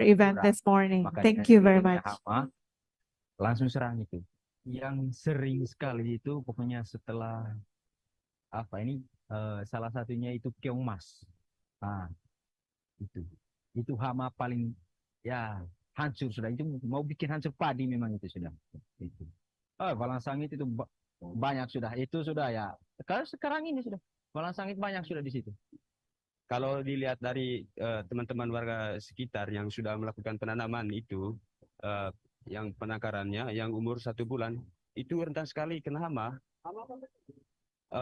event this morning. Thank you very much. Langsung serang itu. Yang sering sekali itu pokoknya setelah salah satunya itu keong mas. Nah, itu hama paling ya hancur sudah, itu mau bikin hancur padi memang itu sudah. Itu. Balang sangit itu banyak sudah, itu sudah ya. Sekarang ini sudah balang sangit banyak sudah di situ. Kalau dilihat dari teman-teman warga sekitar yang sudah melakukan penanaman itu, yang penangkarannya, yang umur 1 bulan, itu rentan sekali kena hama.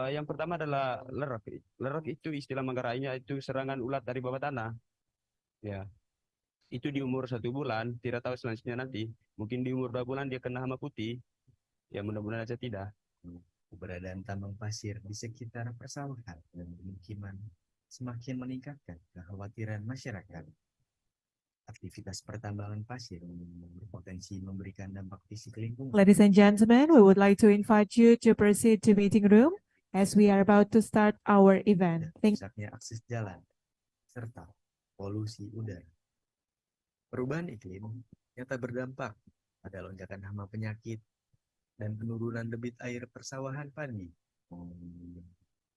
Yang pertama adalah lerok. Lerok itu istilah Manggarainya itu serangan ulat dari bawah tanah. Ya, itu di umur 1 bulan, tidak tahu selanjutnya nanti. Mungkin di umur 2 bulan dia kena hama putih. Ya mudah-mudahan aja tidak. Keberadaan tambang pasir di sekitar persawahan dan pemukiman semakin meningkatkan kekhawatiran masyarakat. Aktivitas pertambangan pasir berpotensi memberikan dampak fisik lingkungan. Ladies and gentlemen, we would like to invite you to proceed to meeting room as we are about to start our event. Rusaknya akses jalan serta polusi udara. Perubahan iklim nyata berdampak pada lonjakan hama penyakit dan penurunan debit air persawahan padi.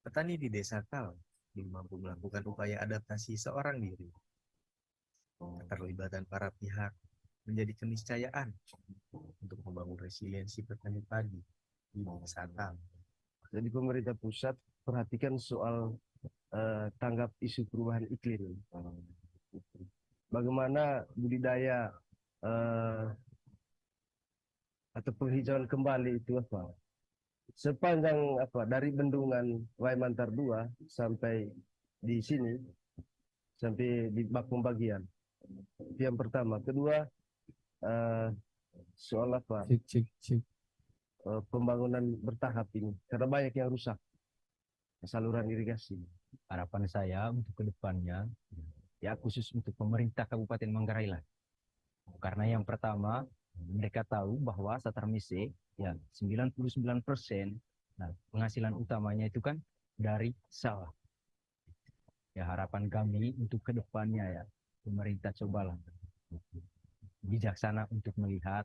Petani di desa Kal belum mampu melakukan upaya adaptasi seorang diri. Keterlibatan para pihak menjadi keniscayaan untuk membangun resiliensi petani padi di desa Kal. Jadi pemerintah pusat perhatikan soal tanggap isu perubahan iklim. Bagaimana budidaya atau penghijauan kembali itu sepanjang dari bendungan Waimantar 2 sampai di sini, sampai di bak pembagian. Itu yang pertama. Kedua, soal pembangunan bertahap ini, karena banyak yang rusak saluran irigasi. Harapan saya untuk kedepannya, ya khusus untuk pemerintah Kabupaten Manggarai lah. Karena yang pertama, mereka tahu bahwa Satarmise ya 99% penghasilan utamanya itu kan dari sawah. Ya harapan kami untuk kedepannya ya, pemerintah cobalah bijaksana untuk melihat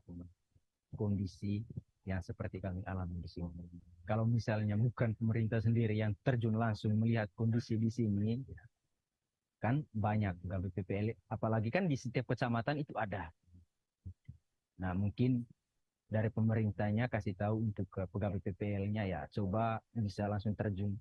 kondisi yang seperti kami alami di sini. Kalau misalnya bukan pemerintah sendiri yang terjun langsung melihat kondisi di sini, kan banyak pegawai PPL, apalagi kan di setiap kecamatan itu ada. Nah mungkin dari pemerintahnya kasih tahu untuk pegawai PPL-nya ya coba bisa langsung terjun.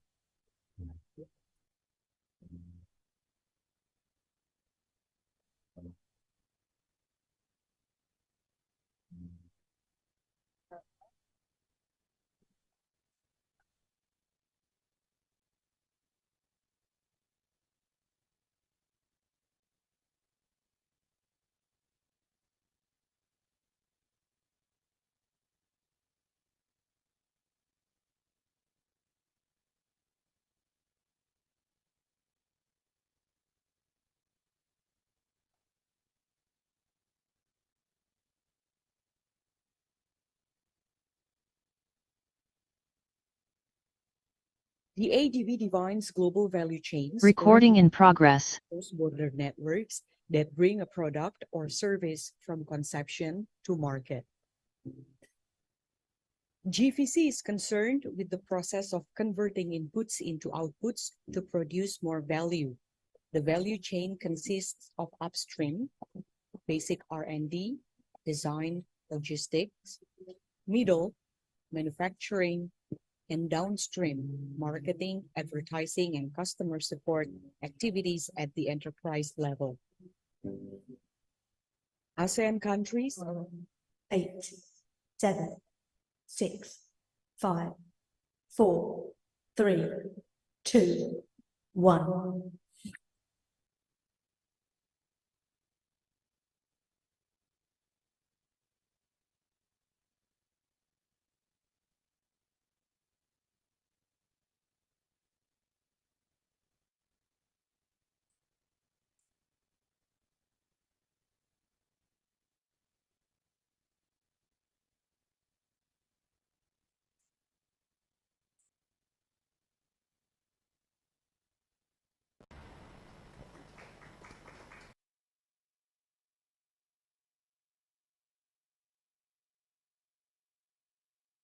The ADB defines global value chains. Recording in progress. Cross-border networks that bring a product or service from conception to market. GVC is concerned with the process of converting inputs into outputs to produce more value. The value chain consists of upstream, basic R&D, design, logistics, middle, manufacturing, and downstream marketing, advertising, and customer support activities at the enterprise level. ASEAN countries 8, 7, 6, 5, 4, 3, 2, 1.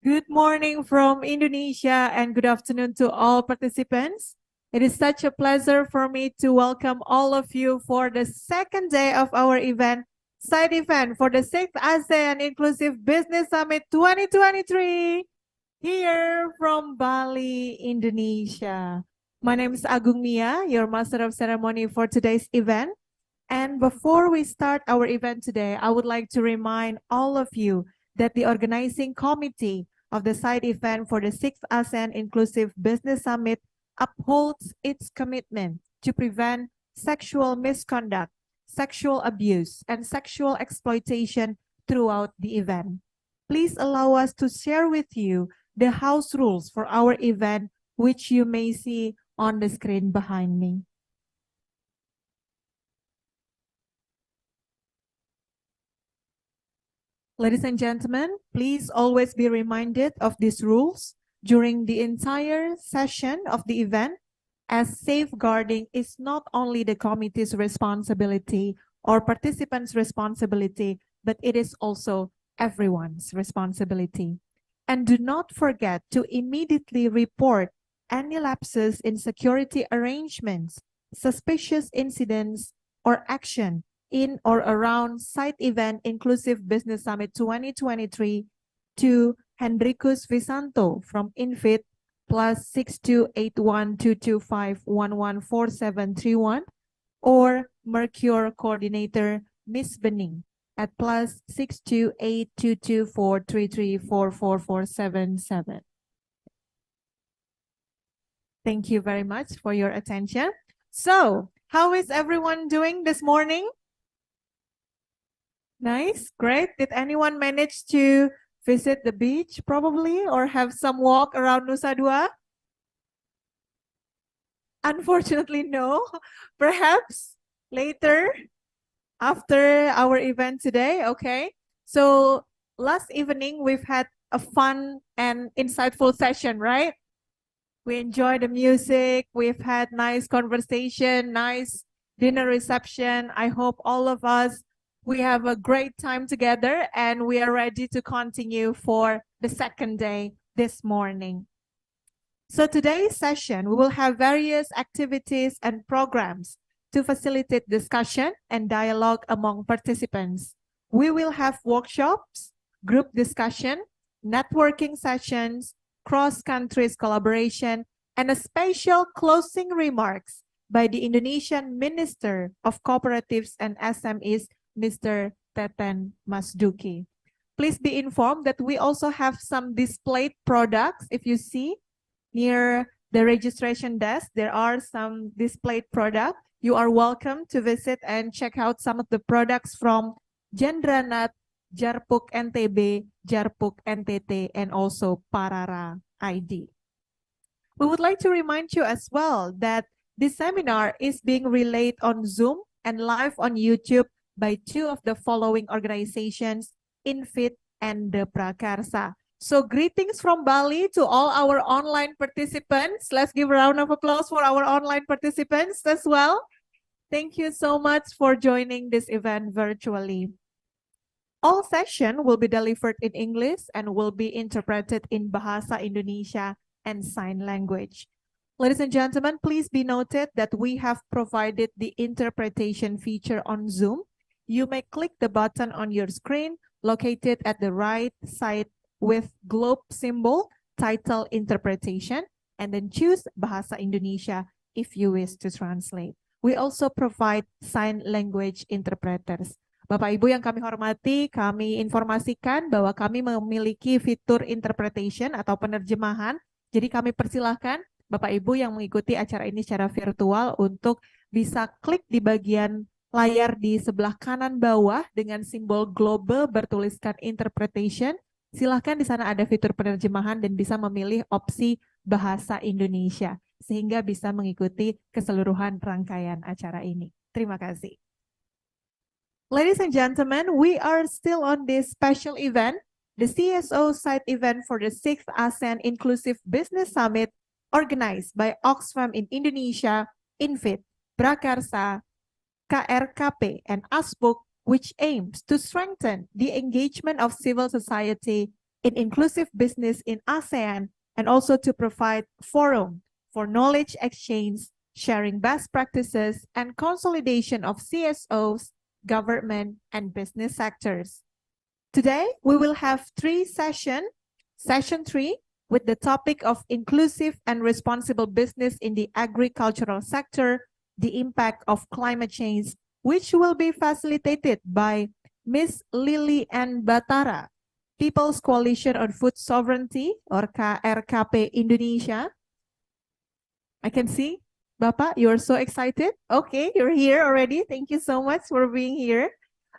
Good morning from Indonesia and good afternoon to all participants. It is such a pleasure for me to welcome all of you for the second day of our event, side event for the 6th ASEAN Inclusive Business Summit 2023, here from Bali, Indonesia. My name is Agung Mia, your Master of Ceremony for today's event. And before we start our event today, I would like to remind all of you that the organizing committee of the side event for the 6th ASEAN Inclusive Business Summit upholds its commitment to prevent sexual misconduct, sexual abuse, and sexual exploitation throughout the event. Please allow us to share with you the house rules for our event, which you may see on the screen behind me. Ladies and gentlemen, please always be reminded of these rules during the entire session of the event, as safeguarding is not only the committee's responsibility or participants' responsibility, but it is also everyone's responsibility. And do not forget to immediately report any lapses in security arrangements, suspicious incidents, or action in or around site event Inclusive Business Summit 2023 to Hendrikus Visanto from INVIT +628122511471 or Mercure Coordinator Miss Bening at +6282243344477. Thank you very much for your attention. So, how is everyone doing this morning? Nice, great. Did anyone manage to visit the beach probably or have some walk around Nusa Dua? Unfortunately, no. Perhaps later after our event today, okay? So last evening, we've had a fun and insightful session, right? We enjoyed the music. We've had nice conversation, nice dinner reception. I hope all of us, we have a great time together and we are ready to continue for the second day this morning. So today's session, we will have various activities and programs to facilitate discussion and dialogue among participants. We will have workshops, group discussion, networking sessions, cross-country collaboration, and a special closing remarks by the Indonesian Minister of Cooperatives and SMEs, Mr. Teten Masduki. Please be informed that we also have some displayed products. If you see near the registration desk, there are some displayed products. You are welcome to visit and check out some of the products from Jendranat, Jarpuk NTB, Jarpuk NTT, and also Parara ID. We would like to remind you as well that this seminar is being relayed on Zoom and live on YouTube by two of the following organizations, INVIT and the Prakarsa. So greetings from Bali to all our online participants. Let's give a round of applause for our online participants as well. Thank you so much for joining this event virtually. All session will be delivered in English and will be interpreted in Bahasa Indonesia and sign language. Ladies and gentlemen, please be noted that we have provided the interpretation feature on Zoom. You may click the button on your screen located at the right side with globe symbol, title interpretation, and then choose Bahasa Indonesia if you wish to translate. We also provide sign language interpreters. Bapak Ibu yang kami hormati, kami informasikan bahwa kami memiliki fitur interpretation atau penerjemahan. Jadi kami persilahkan Bapak Ibu yang mengikuti acara ini secara virtual untuk bisa klik di bagian layar di sebelah kanan bawah dengan simbol global bertuliskan interpretation. Silahkan di sana ada fitur penerjemahan dan bisa memilih opsi bahasa Indonesia sehingga bisa mengikuti keseluruhan rangkaian acara ini. Terima kasih. Ladies and gentlemen, we are still on this special event, the CSO site event for the 6th ASEAN Inclusive Business Summit organized by Oxfam in Indonesia, INVIT, Prakarsa, KRKP, and ASBUK, which aims to strengthen the engagement of civil society in inclusive business in ASEAN, and also to provide forum for knowledge exchange, sharing best practices, and consolidation of CSOs, government, and business sectors. Today, we will have three sessions. Session 3, with the topic of inclusive and responsible business in the agricultural sector, the impact of climate change, which will be facilitated by Ms. Lily N. Batara, People's Coalition on Food Sovereignty, or KRKP Indonesia. I can see, Bapak, you're so excited. Okay, you're here already. Thank you so much for being here.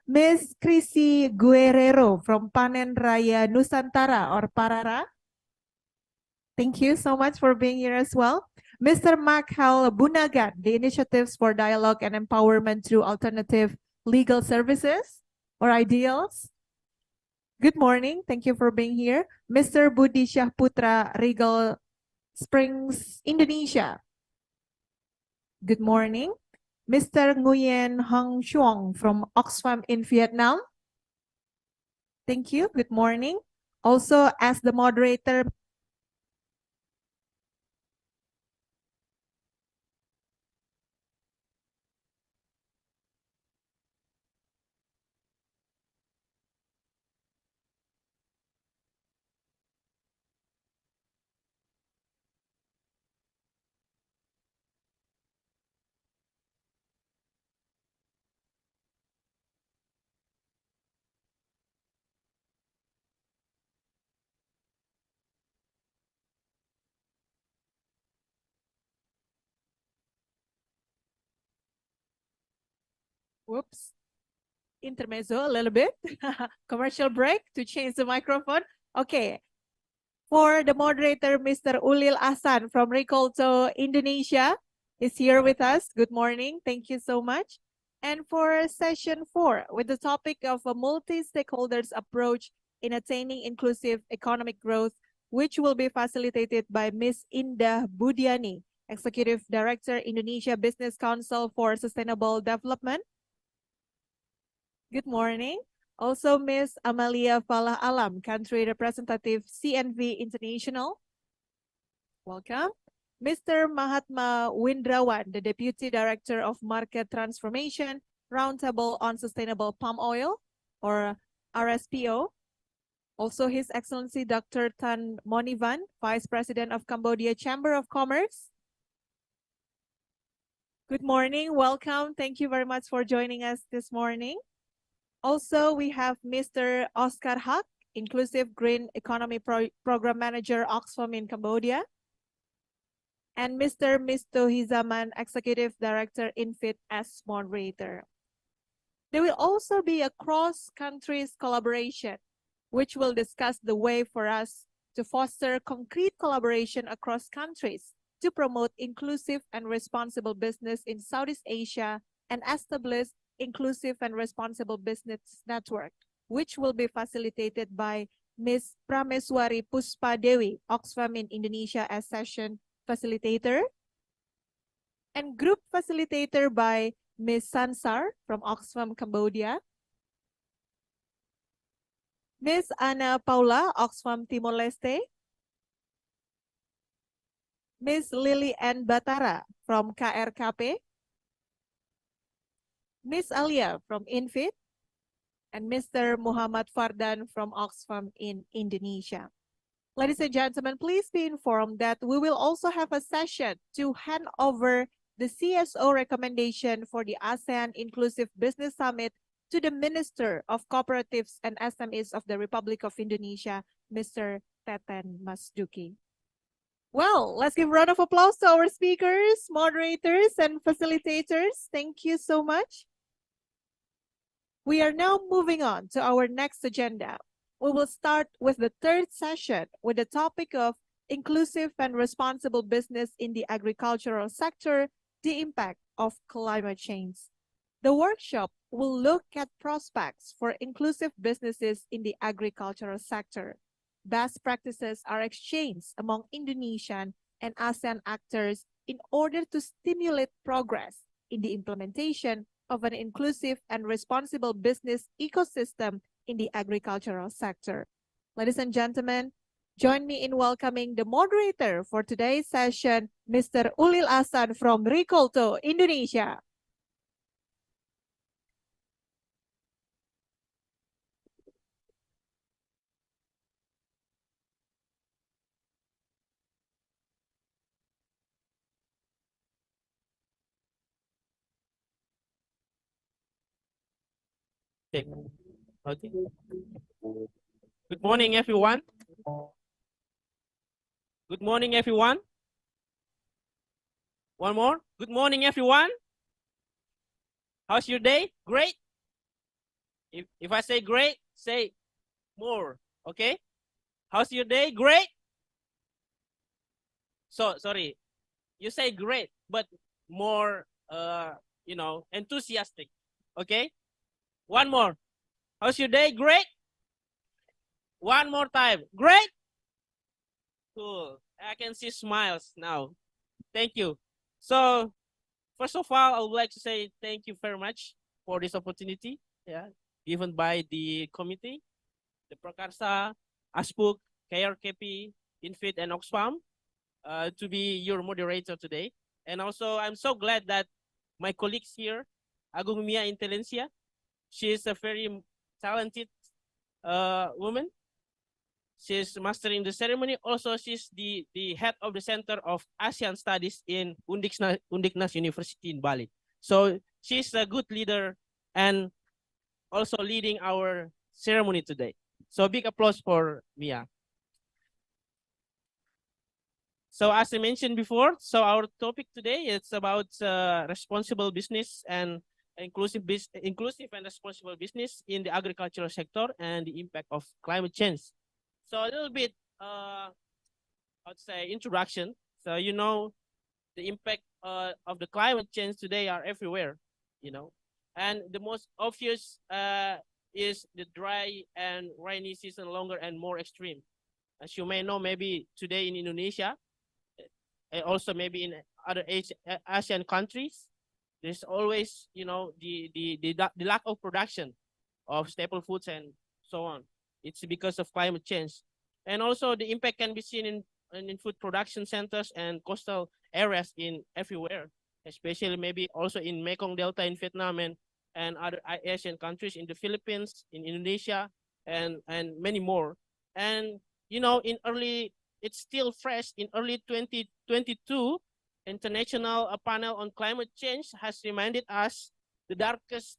Ms. Chrissy Guerrero from Panen Raya Nusantara, or Parara. Thank you so much for being here as well. Mr. Makhal Bunagan, the Initiatives for Dialogue and Empowerment Through Alternative Legal Services, or IDEALS. Good morning. Thank you for being here. Mr. Budi Syahputra, Regal Springs, Indonesia. Good morning. Mr. Nguyen Hong Chuong from Oxfam in Vietnam. Thank you. Good morning. Also, as the moderator, whoops, intermezzo a little bit, commercial break to change the microphone. Okay, for the moderator, Mr. Ulil Ahsan from Ricolto, Indonesia is here with us. Good morning, thank you so much. And for session 4, with the topic of a multi-stakeholders approach in attaining inclusive economic growth, which will be facilitated by Ms. Indah Budiani, Executive Director, Indonesia Business Council for Sustainable Development. Good morning. Also, Ms. Amalia Falah Alam, Country Representative, CNV International. Welcome. Mr. Mahatma Windrawan, the Deputy Director of Market Transformation, Roundtable on Sustainable Palm Oil, or RSPO. Also, His Excellency Dr. Tan Monivan, Vice President of Cambodia Chamber of Commerce. Good morning. Welcome. Thank you very much for joining us this morning. Also, we have Mr. Oscar Hak, Inclusive Green Economy Program Manager, Oxfam in Cambodia. And Mr. Misto Hizaman, Executive Director, INFIT as moderator. There will also be a cross-country collaboration, which will discuss the way for us to foster concrete collaboration across countries to promote inclusive and responsible business in Southeast Asia and establish inclusive and responsible business network, which will be facilitated by Ms. Prameswari Puspadewi, Oxfam in Indonesia as session facilitator, and group facilitator by Ms. Sansar from Oxfam Cambodia, Ms. Ana Paula, Oxfam Timor-Leste, Ms. Lily N. Batara from KRKP, Ms. Alia from INFIT, and Mr. Muhammad Fardan from Oxfam in Indonesia. Ladies and gentlemen, please be informed that we will also have a session to hand over the CSO recommendation for the ASEAN Inclusive Business Summit to the Minister of Cooperatives and SMEs of the Republic of Indonesia, Mr. Teten Masduki. Well, let's give a round of applause to our speakers, moderators, and facilitators. Thank you so much. We are now moving on to our next agenda. We will start with the third session with the topic of inclusive and responsible business in the agricultural sector, the impact of climate change. The workshop will look at prospects for inclusive businesses in the agricultural sector. Best practices are exchanged among Indonesian and ASEAN actors in order to stimulate progress in the implementation of an inclusive and responsible business ecosystem in the agricultural sector. Ladies and gentlemen, join me in welcoming the moderator for today's session, Mr. Ulil Hasan from Rikolto, Indonesia. Okay. Good morning, everyone. Good morning, everyone. One more. Good morning, everyone. How's your day? Great. If I say great, say more. Okay. How's your day? Great. So sorry, you say great, but more, enthusiastic. Okay. One more. How's your day? Great. One more time. Great. Cool. I can see smiles now. Thank you. So first of all, I would like to say thank you very much for this opportunity, given by the committee, the Prakarsa, ASPUC, KRKP, Infit, and Oxfam, to be your moderator today. And also, I'm so glad that my colleagues here, Agung Mia Intelencia, she is a very talented woman. She's mastering the ceremony. Also, she's the head of the Center of ASEAN Studies in Undiknas University in Bali. So she's a good leader and also leading our ceremony today. So big applause for Mia. So as I mentioned before, so our topic today is about responsible business and inclusive and responsible business in the agricultural sector and the impact of climate change. So a little bit, I'd say introduction. So the impact of the climate change today are everywhere, and the most obvious is the dry and rainy season longer and more extreme. As you may know, maybe today in Indonesia, and also maybe in other ASEAN countries, there's always, the lack of production of staple foods and so on. It's because of climate change. And also the impact can be seen in food production centers and coastal areas in everywhere, especially maybe also in Mekong Delta in Vietnam and other Asian countries, in the Philippines, in Indonesia, and many more. And, it's still fresh. In early 2022, International Panel on Climate Change has reminded us the darkest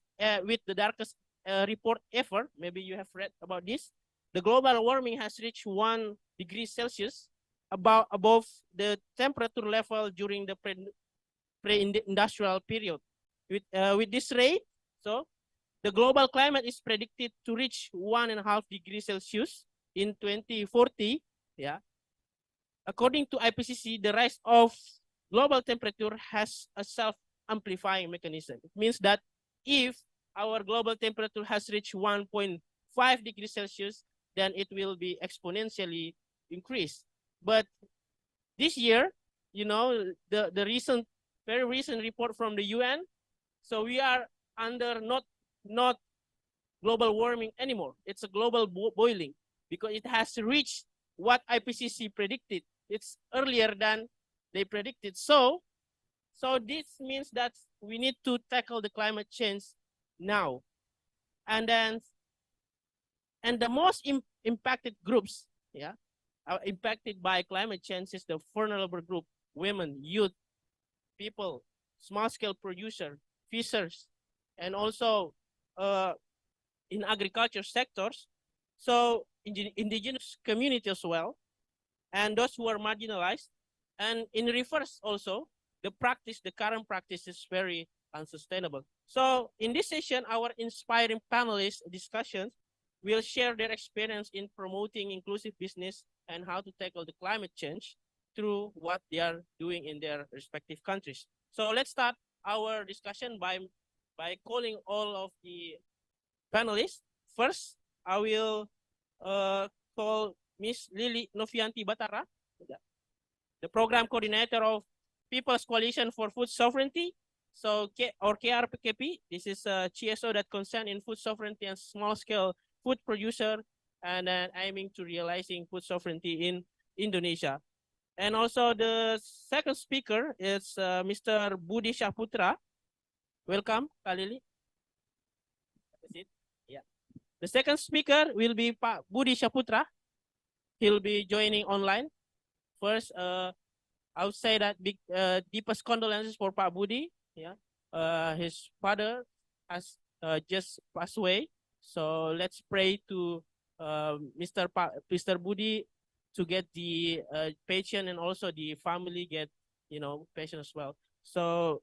report ever. Maybe you have read about this. The global warming has reached 1 degree Celsius above the temperature level during the pre-industrial period. With this rate, so the global climate is predicted to reach 1.5 degrees Celsius in 2040. Yeah. According to IPCC, the rise of global temperature has a self-amplifying mechanism. It means that if our global temperature has reached 1.5 degrees Celsius, then it will be exponentially increased. But this year, the very recent report from the UN, so we are under not global warming anymore. It's a global boiling because it has reached what IPCC predicted. It's earlier than they predicted. So this means that we need to tackle the climate change now. And the most impacted groups, are impacted by climate change is the vulnerable group: women, youth, people, small-scale producer, fishers, and also in agriculture sectors. So indigenous community as well, and those who are marginalized. And in reverse also, the current practice is very unsustainable. So in this session, our inspiring panelists discussions will share their experience in promoting inclusive business and how to tackle the climate change through what they are doing in their respective countries. So let's start our discussion by calling all of the panelists. First, I will call Ms. Lili Novianti Batara, the program coordinator of People's Coalition for Food Sovereignty, so KRPKP. This is a CSO that concern in food sovereignty and small-scale food producer and then aiming to realizing food sovereignty in Indonesia. And also the second speaker is Mr. Budi Syaputra. Welcome, Kak Lili. That's it. Yeah. The second speaker will be Pak Budi Syaputra. He'll be joining online. First, I would say that big deepest condolences for Pak Budi. Yeah, his father has just passed away. So let's pray to Mr. Budi to get the patient, and also the family get patient as well. So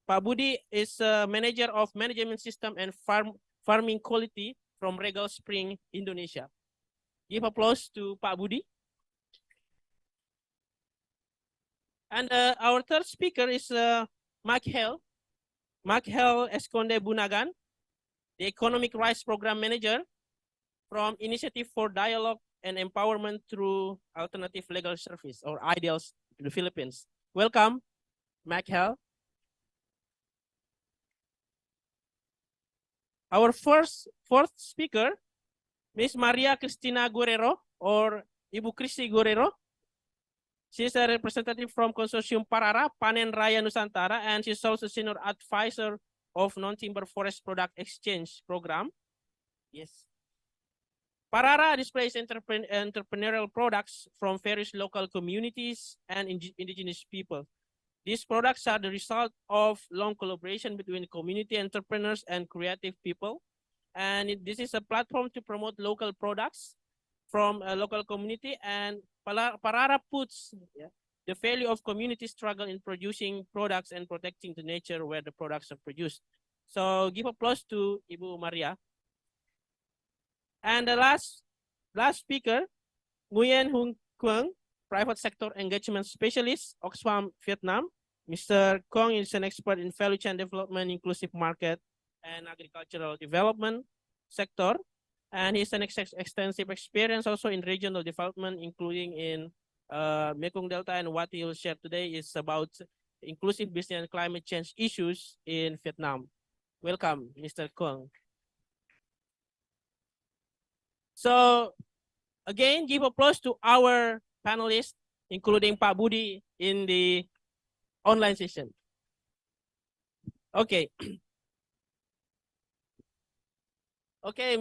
Pak Budi is manager of management system and farming quality from Regal Spring, Indonesia. Give applause to Pak Budi. And our third speaker is Makhel Esconde Bunagan, the Economic Rights Program Manager from Initiative for Dialogue and Empowerment through Alternative Legal Service, or IDEALS, in the Philippines. Welcome, Makhel. Our fourth speaker, Miss Maria Cristina Guerrero, or Ibu Kristi Guerrero. She's a representative from Consortium Parara, Panen Raya Nusantara, and she's also senior advisor of non-timber forest product exchange program. Yes. Parara displays entrepreneurial products from various local communities and indigenous people. These products are the result of long collaboration between community entrepreneurs and creative people. And this is a platform to promote local products from a local community, and Parara puts the value of community struggle in producing products and protecting the nature where the products are produced. So give applause to Ibu Maria. And the last speaker, Nguyen Hung Quang, Private Sector Engagement Specialist, Oxfam, Vietnam. Mr. Quang is an expert in value chain development, inclusive market, and agricultural development sector. And he's an extensive experience also in regional development, including in Mekong Delta. And what he will share today is about inclusive business and climate change issues in Vietnam. Welcome, Mr. Quang. So again, give applause to our panelists, including Pak Budi in the online session. Okay. Okay,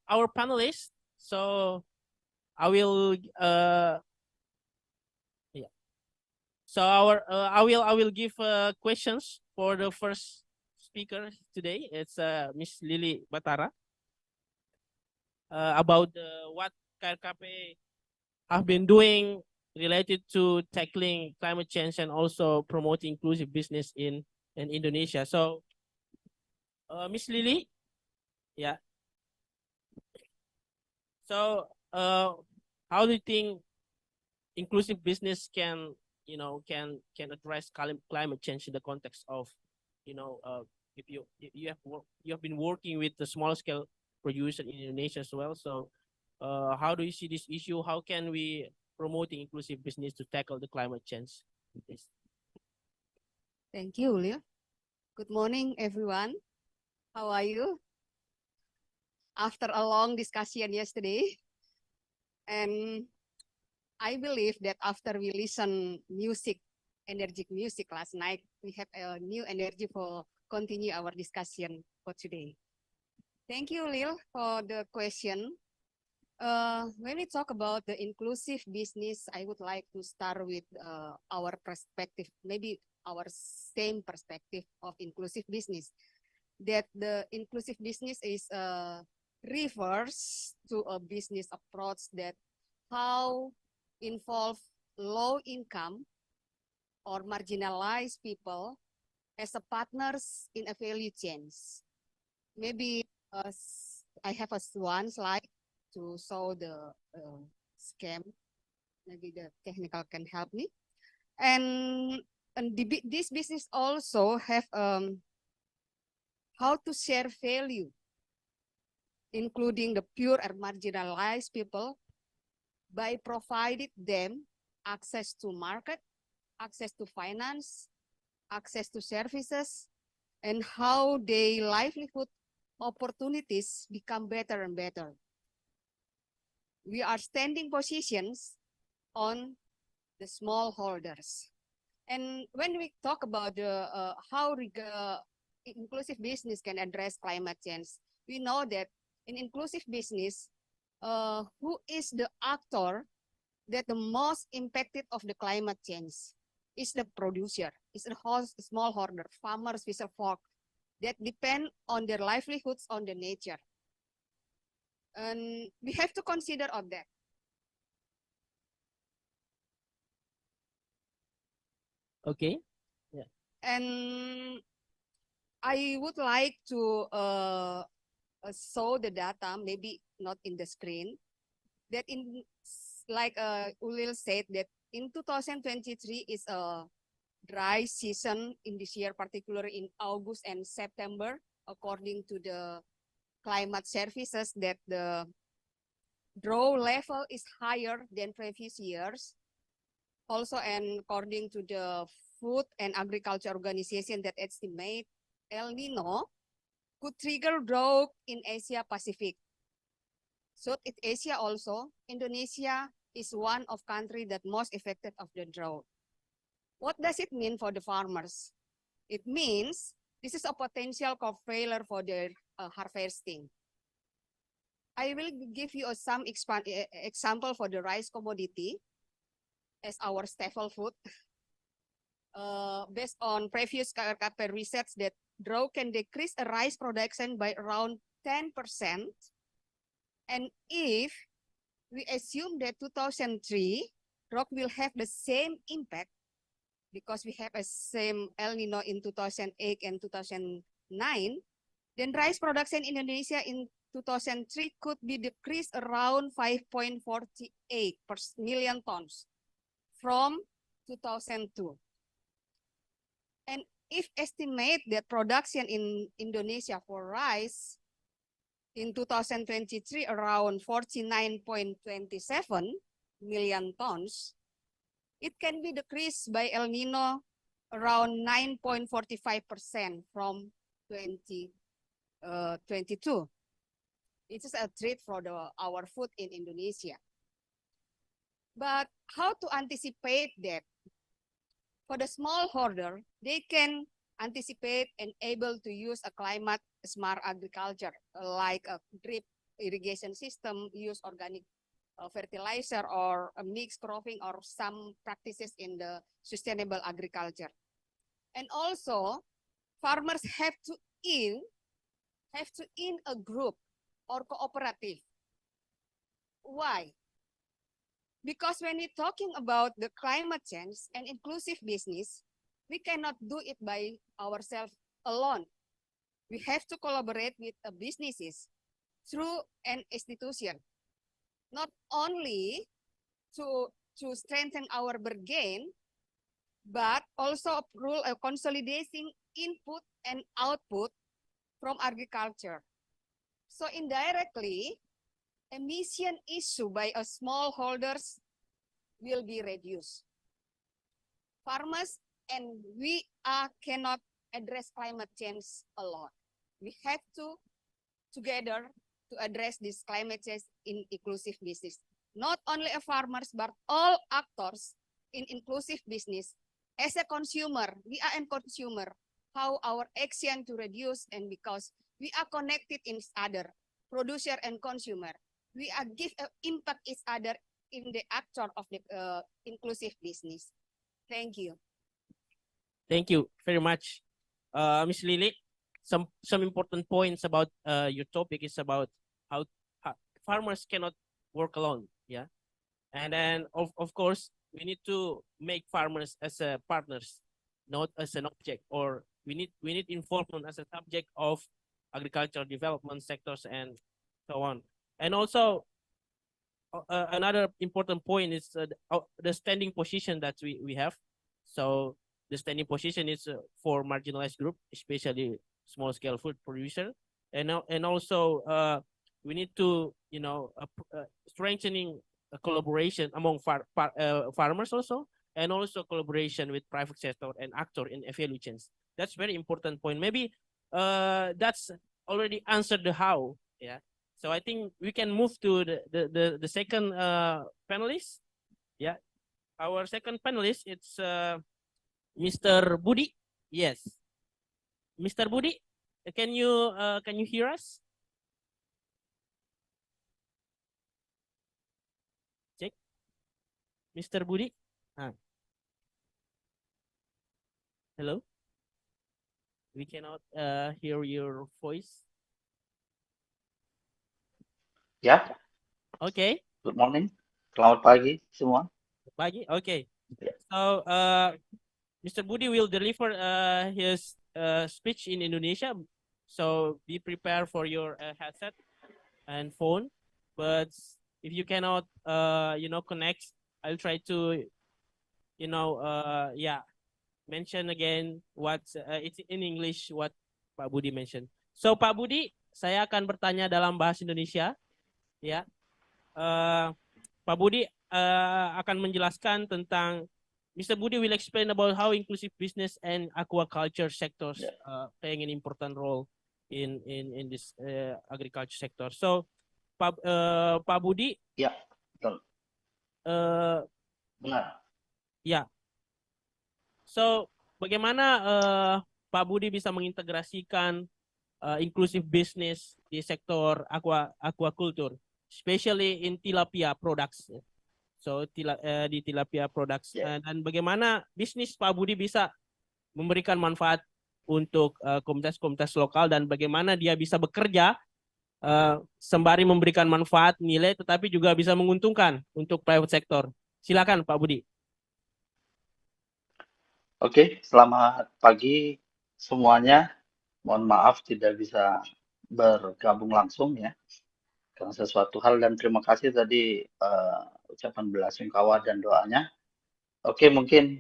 our panelists. So I will So I will give questions for the first speaker today. It's Miss Lili Batara. About what KRKP have been doing related to tackling climate change and also promoting inclusive business in Indonesia. So, Miss Lili, yeah. So, how do you think inclusive business can address climate change in the context of, if you have been working with the small scale producer in Indonesia as well. So, how do you see this issue? How can we promoting inclusive business to tackle the climate change? Yes. Thank you, Leo. Good morning, everyone. How are you? After a long discussion yesterday, and I believe that after we listen energetic music last night, we have a new energy for continue our discussion for today. Thank you, Lil, for the question. When we talk about the inclusive business, I would like to start with our perspective, maybe our same perspective of inclusive business. That the inclusive business is refers to a business approach that how involve low income or marginalized people as a partners in a value chains. Maybe I have one slide to show the scheme. Maybe the technical can help me. And this business also have how to share value, including the pure and marginalized people, by providing them access to market, access to finance, access to services, and how their livelihood opportunities become better and better. we are standing positions on the smallholders. And when we talk about how inclusive business can address climate change, we know that in inclusive business, who is the actor that the most impacted of the climate change is the producer, is the smallholder, farmers, fisher folk that depend on their livelihoods on the nature. And we have to consider of that. Okay. Yeah. And I would like to show the data, maybe not in the screen, that in, like Ulil said, that in 2023 is a dry season in this year, particularly in August and September, according to the climate services, that the draw level is higher than previous years. Also, and according to the Food and Agriculture Organization that estimate El Nino could trigger drought in Asia Pacific. Southeast Asia also, Indonesia is one of countries that most affected of the drought. What does it mean for the farmers? It means this is a potential crop failure for their harvesting. I will give you some example for the rice commodity as our staple food. Based on previous KKP research that drought can decrease a rice production by around 10%. And if we assume that 2003, drought will have the same impact because we have a same El Nino in 2008 and 2009, then rice production in Indonesia in 2003 could be decreased around 5.48 million tons from 2002. And if estimate that production in Indonesia for rice in 2023 around 49.27 million tons, it can be decreased by El Nino around 9.45% from 2022. It is a threat for our food in Indonesia. But how to anticipate that? For the smallholder, they can anticipate and able to use a climate smart agriculture, like a drip irrigation system, use organic fertilizer or a mixed cropping or some practices in the sustainable agriculture. And also, farmers have to in a group or cooperative. Why? Because when we're talking about the climate change and inclusive business, we cannot do it by ourselves alone. We have to collaborate with businesses through an institution, not only to strengthen our bargain, but also consolidating input and output from agriculture. So indirectly, emission issue by a smallholders will be reduced. Farmers and we cannot address climate change alone. We have to together to address this climate change in inclusive business. Not only farmers, but all actors in inclusive business. As a consumer, we are a consumer, how our action to reduce, and because we are connected in each other, producer and consumer, we are give impact each other in the actor of the inclusive business. Thank you. Thank you very much, Ms. Lily. Some important points about your topic is about how farmers cannot work alone. Yeah, and then of course we need to make farmers as partners, not as an object, or we need involvement as a subject of agricultural development sectors and so on. And also another important point is the standing position that we have. So the standing position is for marginalized group, especially small scale food producer, and also we need to strengthening a collaboration among farmers also, and also collaboration with private sector and actor in value chains. That's very important point. Maybe that's already answered the how. Yeah. So I think we can move to the second panelist. Yeah, our second panelist, it's Mr. Budi. Yes, Mr. Budi, can you hear us? Check, Mr. Budi. Hello, we cannot hear your voice. Ya, Okay. good morning. Selamat pagi semua. Pagi. Okay. Yeah. So Mr. Budi will deliver his speech in Indonesia. So be prepared for your headset and phone. But if you cannot, connect, I'll try to, mention again what it's in English what Pak Budi mentioned. So Pak Budi, saya akan bertanya dalam bahasa Indonesia, ya. Pak Budi akan menjelaskan tentang Mr. Budi will explain about how inclusive business and aquaculture sectors playing an important role in this agriculture sector. So Pak Budi. Ya, betul. Benar. Ya. So bagaimana Pak Budi bisa mengintegrasikan inclusive business di sektor aquaculture, especially in tilapia products. So di tilapia products dan bagaimana bisnis Pak Budi bisa memberikan manfaat untuk komunitas-komunitas lokal dan bagaimana dia bisa bekerja sembari memberikan manfaat nilai tetapi juga bisa menguntungkan untuk private sector. Silakan Pak Budi. Oke, selamat pagi semuanya. Mohon maaf tidak bisa bergabung langsung ya karena sesuatu hal, dan terima kasih tadi ucapan belasungkawa dan doanya. Oke, mungkin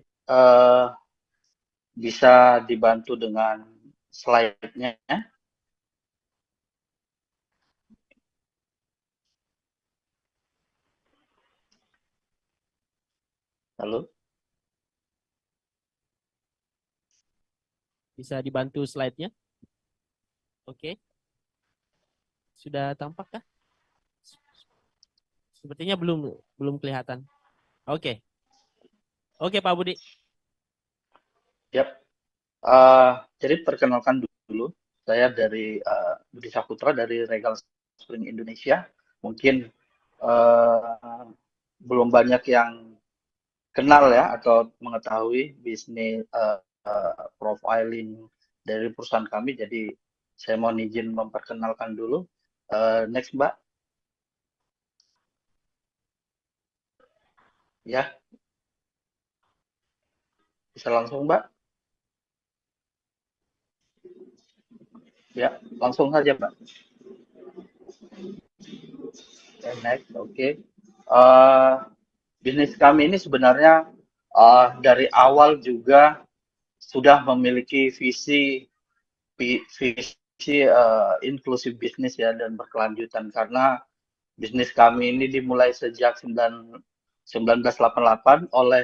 bisa dibantu dengan slide-nya. Halo? Bisa dibantu slide-nya? Oke. Sudah tampak kah? Sepertinya belum kelihatan. Oke. Oke, Pak Budi. Yap. Jadi perkenalkan dulu, saya dari Budi Saputra dari Regal Spring Indonesia. Mungkin belum banyak yang kenal ya atau mengetahui bisnis profiling dari perusahaan kami. Jadi saya mohon izin memperkenalkan dulu. Next, Mbak. Ya. Bisa langsung, Mbak. Ya, langsung saja, Mbak. Next, oke. Bisnis kami ini sebenarnya dari awal juga sudah memiliki visi inklusif bisnis ya dan berkelanjutan, karena bisnis kami ini dimulai sejak 1988 oleh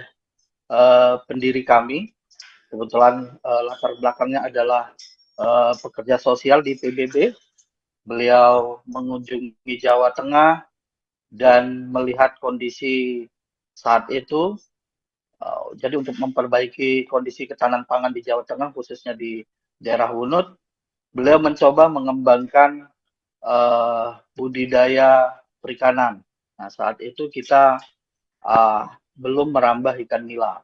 pendiri kami. Kebetulan latar belakangnya adalah pekerja sosial di PBB. Beliau mengunjungi Jawa Tengah dan melihat kondisi saat itu. Jadi untuk memperbaiki kondisi ketahanan pangan di Jawa Tengah, khususnya di daerah Wunut, beliau mencoba mengembangkan budidaya perikanan. Nah, saat itu kita belum merambah ikan nila.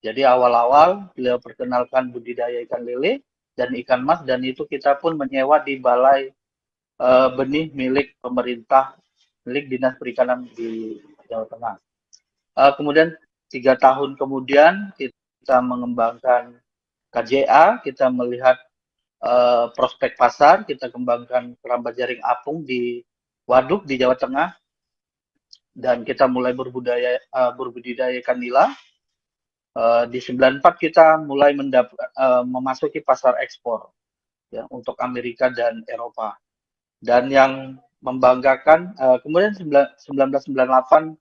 Jadi awal-awal beliau perkenalkan budidaya ikan lele dan ikan mas, dan itu kita pun menyewa di balai benih milik pemerintah, milik Dinas Perikanan di Jawa Tengah. Kemudian 3 tahun kemudian kita mengembangkan KJA, kita melihat prospek pasar, kita kembangkan keramba jaring apung di waduk di Jawa Tengah, dan kita mulai berbudidaya ikan nila. Di 94 kita mulai memasuki pasar ekspor ya untuk Amerika dan Eropa. Dan yang membanggakan, kemudian 1998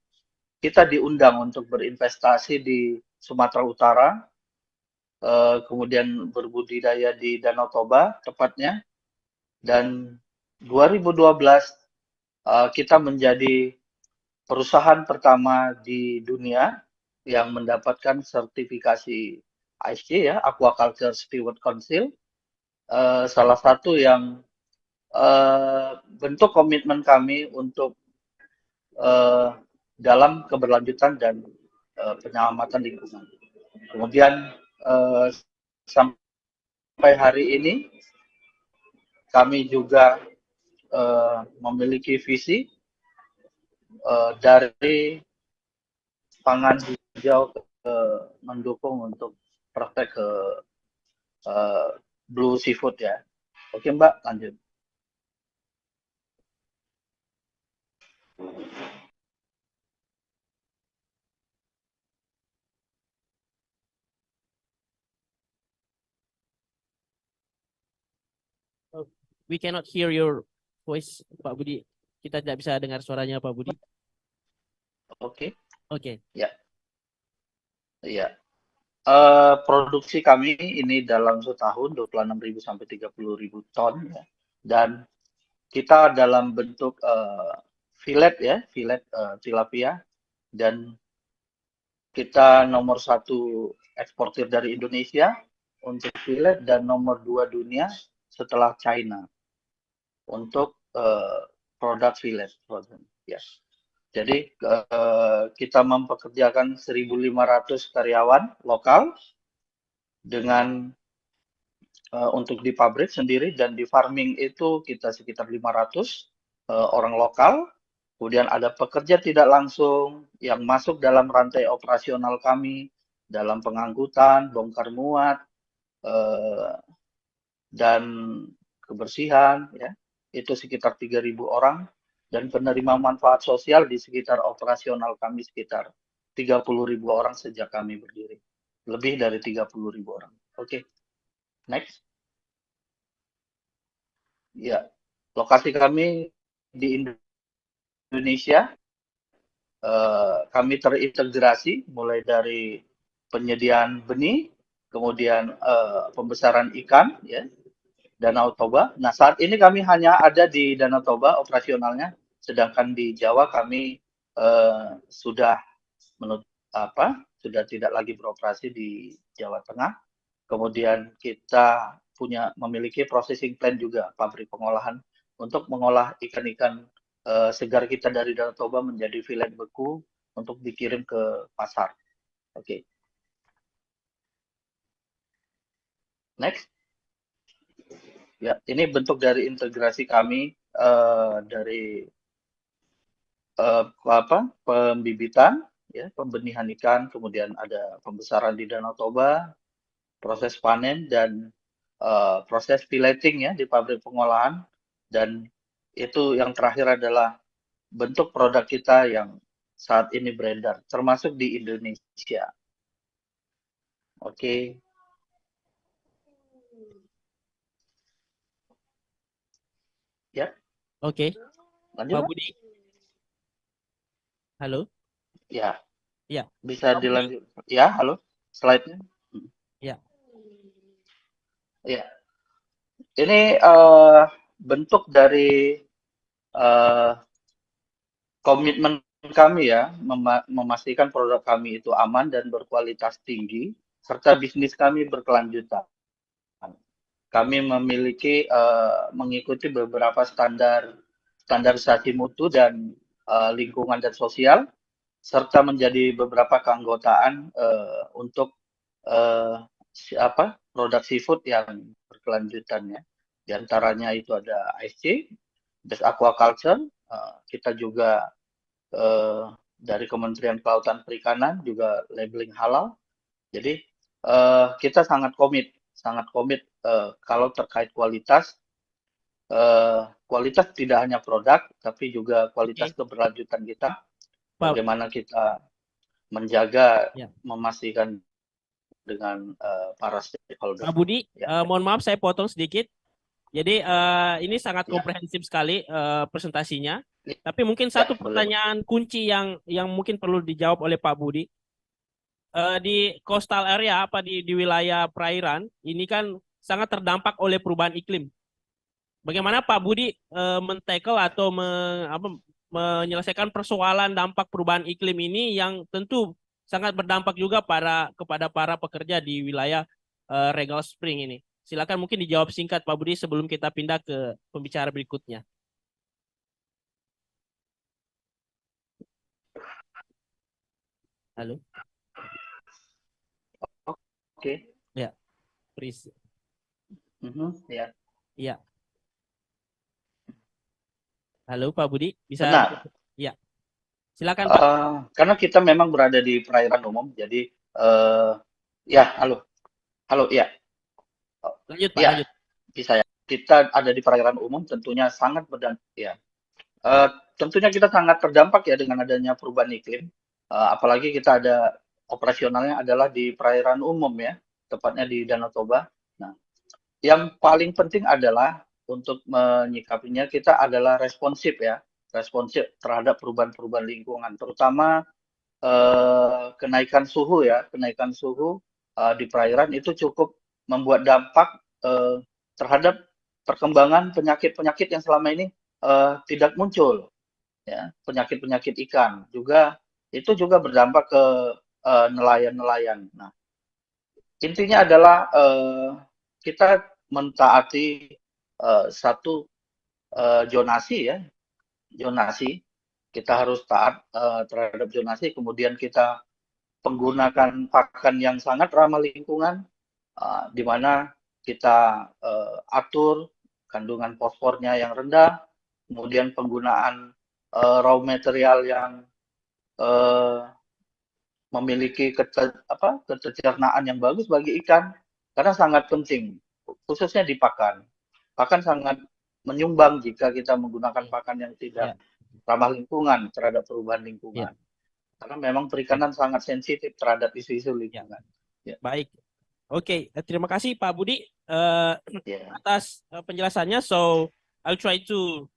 kita diundang untuk berinvestasi di Sumatera Utara, kemudian berbudidaya di Danau Toba tepatnya, dan 2012 kita menjadi perusahaan pertama di dunia yang mendapatkan sertifikasi ASC ya, Aquaculture Steward Council. Salah satu yang bentuk komitmen kami untuk dalam keberlanjutan dan penyelamatan lingkungan. Kemudian sampai hari ini kami juga memiliki visi dari pangan hijau ke mendukung untuk praktek ke blue seafood ya. Oke Mbak, lanjut. We cannot hear your voice, Pak Budi. Kita tidak bisa dengar suaranya Pak Budi. Oke. Oke. Ya. Iya. Produksi kami ini dalam setahun 26.000 sampai 30.000 ton ya. Dan kita dalam bentuk fillet ya, fillet tilapia, dan kita nomor 1 eksportir dari Indonesia untuk fillet dan nomor 2 dunia setelah China untuk produk fillet frozen. Yes. Jadi kita mempekerjakan 1.500 karyawan lokal dengan untuk di pabrik sendiri, dan di farming itu kita sekitar 500 orang lokal. Kemudian ada pekerja tidak langsung yang masuk dalam rantai operasional kami dalam pengangkutan, bongkar muat, dan kebersihan ya. Itu sekitar 3.000 orang. Dan penerima manfaat sosial di sekitar operasional kami sekitar 30.000 orang sejak kami berdiri. Lebih dari 30.000 orang. Oke. Next. Ya, lokasi kami di Indonesia, kami terintegrasi mulai dari penyediaan benih, kemudian pembesaran ikan, ya, Danau Toba. Nah, saat ini kami hanya ada di Danau Toba operasionalnya, sedangkan di Jawa kami sudah sudah tidak lagi beroperasi di Jawa Tengah. Kemudian kita memiliki processing plant juga, pabrik pengolahan untuk mengolah ikan-ikan segar kita dari Danau Toba menjadi fillet beku untuk dikirim ke pasar. Oke. Next. Ya, ini bentuk dari integrasi kami dari pembibitan, ya, pembenihan ikan, kemudian ada pembesaran di Danau Toba, proses panen, dan proses filleting ya di pabrik pengolahan, dan itu yang terakhir adalah bentuk produk kita yang saat ini beredar, termasuk di Indonesia. Oke. Ya. Oke. Lanjut, Pak Pak? Budi. Halo. Ya. Ya. Bisa Pak Budi. dilanjut. Ya, halo. Slide-nya. Ya. Ya. Ini bentuk dari komitmen kami ya, memastikan produk kami itu aman dan berkualitas tinggi, serta bisnis kami berkelanjutan. Kami memiliki mengikuti beberapa standarisasi mutu dan lingkungan dan sosial, serta menjadi beberapa keanggotaan untuk produk seafood yang berkelanjutan ya. Di antaranya itu ada ASC, Best Aquaculture, kita juga dari Kementerian Kelautan Perikanan juga labeling halal. Jadi kita sangat komit kalau terkait kualitas. Kualitas tidak hanya produk, tapi juga kualitas keberlanjutan kita. Bagaimana kita menjaga, memastikan dengan para stakeholder. Pak Budi, mohon maaf saya potong sedikit. Jadi ini sangat komprehensif sekali presentasinya. Tapi mungkin satu pertanyaan kunci yang mungkin perlu dijawab oleh Pak Budi. Di coastal area di wilayah perairan ini kan sangat terdampak oleh perubahan iklim. bagaimana Pak Budi men-tackle atau menyelesaikan persoalan dampak perubahan iklim ini yang tentu sangat berdampak juga kepada para pekerja di wilayah Regal Spring ini. Silakan mungkin dijawab singkat Pak Budi sebelum kita pindah ke pembicara berikutnya. Halo. Oke. Ya, please. Ya. Iya. Halo Pak Budi, bisa? Benar. Ya. Silakan Pak. Karena kita memang berada di perairan umum, jadi ya, halo, ya. Lanjut Pak, Ya, lanjut. bisa ya. Kita ada di perairan umum, tentunya sangat berdampak. Ya, tentunya kita sangat terdampak ya dengan adanya perubahan iklim. Apalagi kita ada operasionalnya adalah di perairan umum ya, tepatnya di Danau Toba. Nah, yang paling penting adalah untuk menyikapinya kita adalah responsif ya, responsif terhadap perubahan-perubahan lingkungan, terutama kenaikan suhu ya, kenaikan suhu di perairan itu cukup membuat dampak terhadap perkembangan penyakit-penyakit yang selama ini tidak muncul ya, penyakit-penyakit ikan juga itu juga berdampak ke nelayan-nelayan. Nah, intinya adalah kita mentaati satu zonasi ya, zonasi. Kita harus taat terhadap zonasi, kemudian kita menggunakan pakan yang sangat ramah lingkungan, di mana kita atur kandungan fosfornya yang rendah, kemudian penggunaan raw material yang memiliki kecernaan yang bagus bagi ikan, karena sangat penting, khususnya di pakan. Pakan sangat menyumbang jika kita menggunakan pakan yang tidak ramah lingkungan terhadap perubahan lingkungan. Karena memang perikanan sangat sensitif terhadap isu-isu lingkungan. Baik. Oke, terima kasih Pak Budi atas penjelasannya. So, I'll try to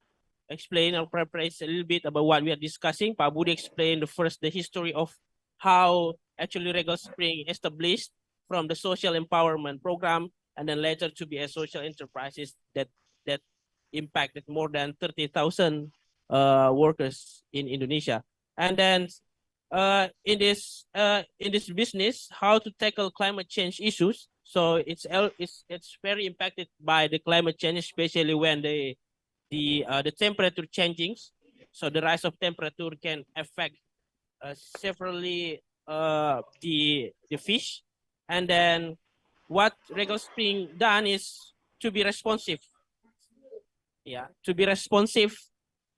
explain or paraphrase a little bit about what we are discussing. Pak Budi explained the history of how actually Regal Spring established from the social empowerment program and then later to be a social enterprises that impacted more than 30,000 workers in Indonesia. And then in this business, how to tackle climate change issues. So it's very impacted by the climate change, especially when the temperature changings. So the rise of temperature can affect severely the fish. And then what Regal Spring done is to be responsive. Yeah, to be responsive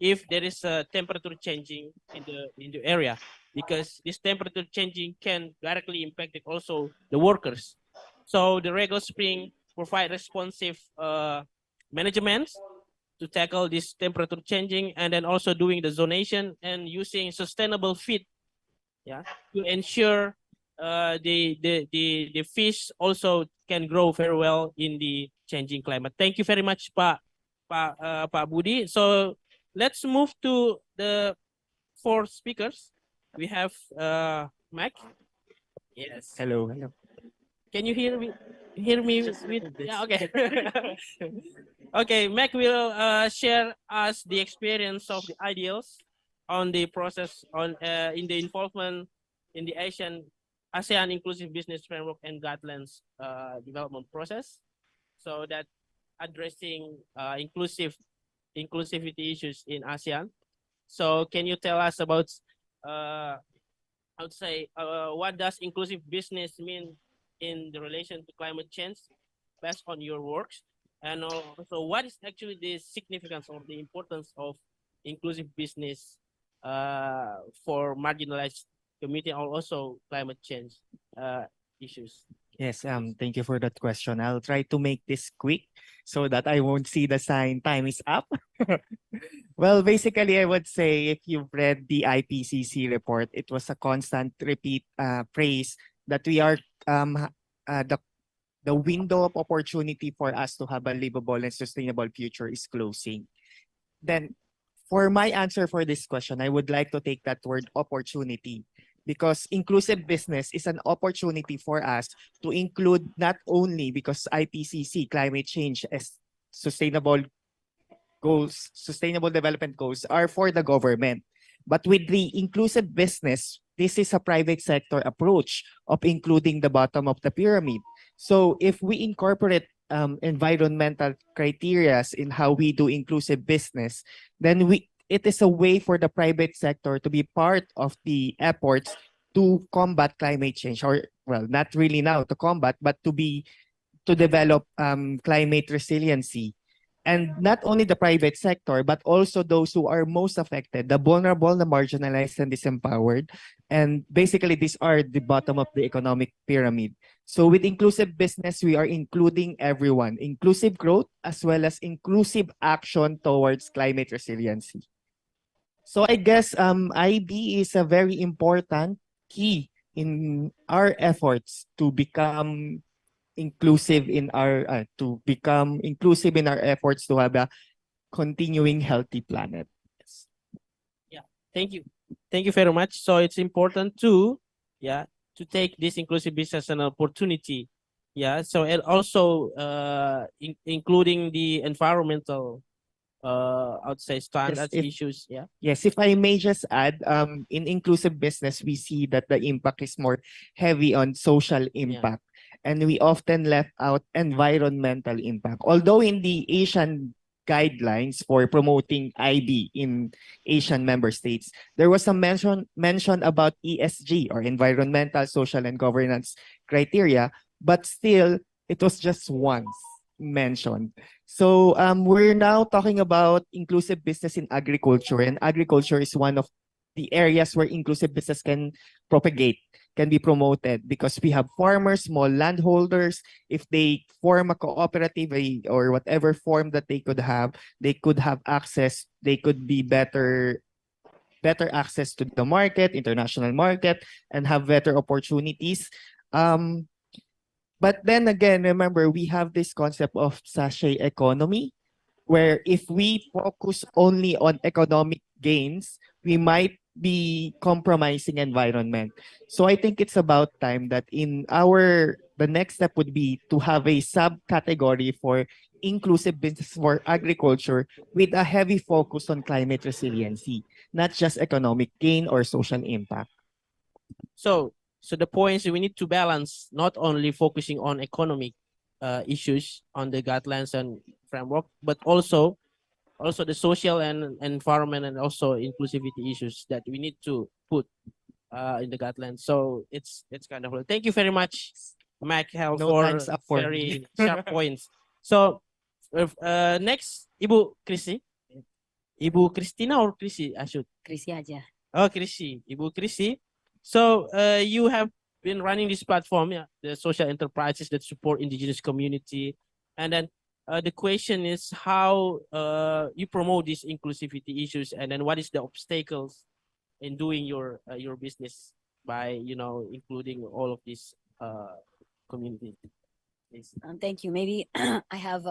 if there is a temperature changing in the area, because this temperature changing can directly impact also the workers. So the Regal Spring provide responsive management to tackle this temperature changing, and then also doing the zonation and using sustainable feed, yeah, to ensure the fish also can grow very well in the changing climate. Thank you very much, Pak Budi. So let's move to the 4 speakers. We have Mac. Yes. Hello. Can you hear me? Yeah, okay. Okay, Mac will share us the experience of the ideals on the process in the involvement in the ASEAN Inclusive Business Framework and Guidelines development process, so that addressing inclusivity issues in ASEAN. So can you tell us about what does inclusive business mean in the relation to climate change based on your works, and also what is actually the significance or the importance of inclusive business for marginalized community, and also climate change issues? Yes, thank you for that question. I'll try to make this quick so that I won't see the sign time is up. Well, basically, I would say if you've read the IPCC report, it was a constant repeat phrase that we are the window of opportunity for us to have a livable and sustainable future is closing. Then for my answer for this question, I would like to take that word opportunity, because inclusive business is an opportunity for us to include not only because IPCC, climate change, as sustainable goals, sustainable development goals are for the government. But with the inclusive business, this is a private sector approach of including the bottom of the pyramid. So if we incorporate environmental criteria in how we do inclusive business, then it is a way for the private sector to be part of the efforts to combat climate change, or well, not really now to combat, but to develop climate resiliency. And not only the private sector, but also those who are most affected, the vulnerable, the marginalized, and disempowered. And basically, these are the bottom of the economic pyramid. So with inclusive business, we are including everyone, inclusive growth, as well as inclusive action towards climate resiliency. So I guess IB is a very important key in our efforts to become inclusive in our efforts to have a continuing healthy planet. Yes. Yeah, thank you very much. So it's important to take this inclusive business as an opportunity. Yeah, so and also including the environmental standards issues. Yeah. Yes, if I may just add, in inclusive business, we see that the impact is more heavy on social impact. And we often left out environmental impact. Although in the Asian guidelines for promoting IB in Asian member states, there was a mention about ESG, or environmental, social, and governance criteria, but still it was just once mentioned. So we're now talking about inclusive business in agriculture, and agriculture is one of the areas where inclusive business can propagate, can be promoted, because we have farmers, small landholders. If they form a cooperative or whatever form that they could have access, they could be better access to the market, international market, and have better opportunities. But then again, remember, we have this concept of sachet economy, where if we focus only on economic gains, we might be compromising environment. So I think it's about time that the next step would be to have a subcategory for inclusive business for agriculture with a heavy focus on climate resiliency, not just economic gain or social impact. So the point is we need to balance not only focusing on economic issues on the guidelines and framework, but also the social and environment and also inclusivity issues that we need to put in the guidelines. So it's kind of thank you very much, Michael, for very sharp points. So next, Ibu Christina or Chrissy? I should. Chrissy aja. Oh, Chrissy, Ibu Chrissy. So you have been running this platform, the social enterprises that support indigenous community, and then the question is how you promote these inclusivity issues, and then what is the obstacles in doing your business by including all of these communities. Thank you. Maybe I have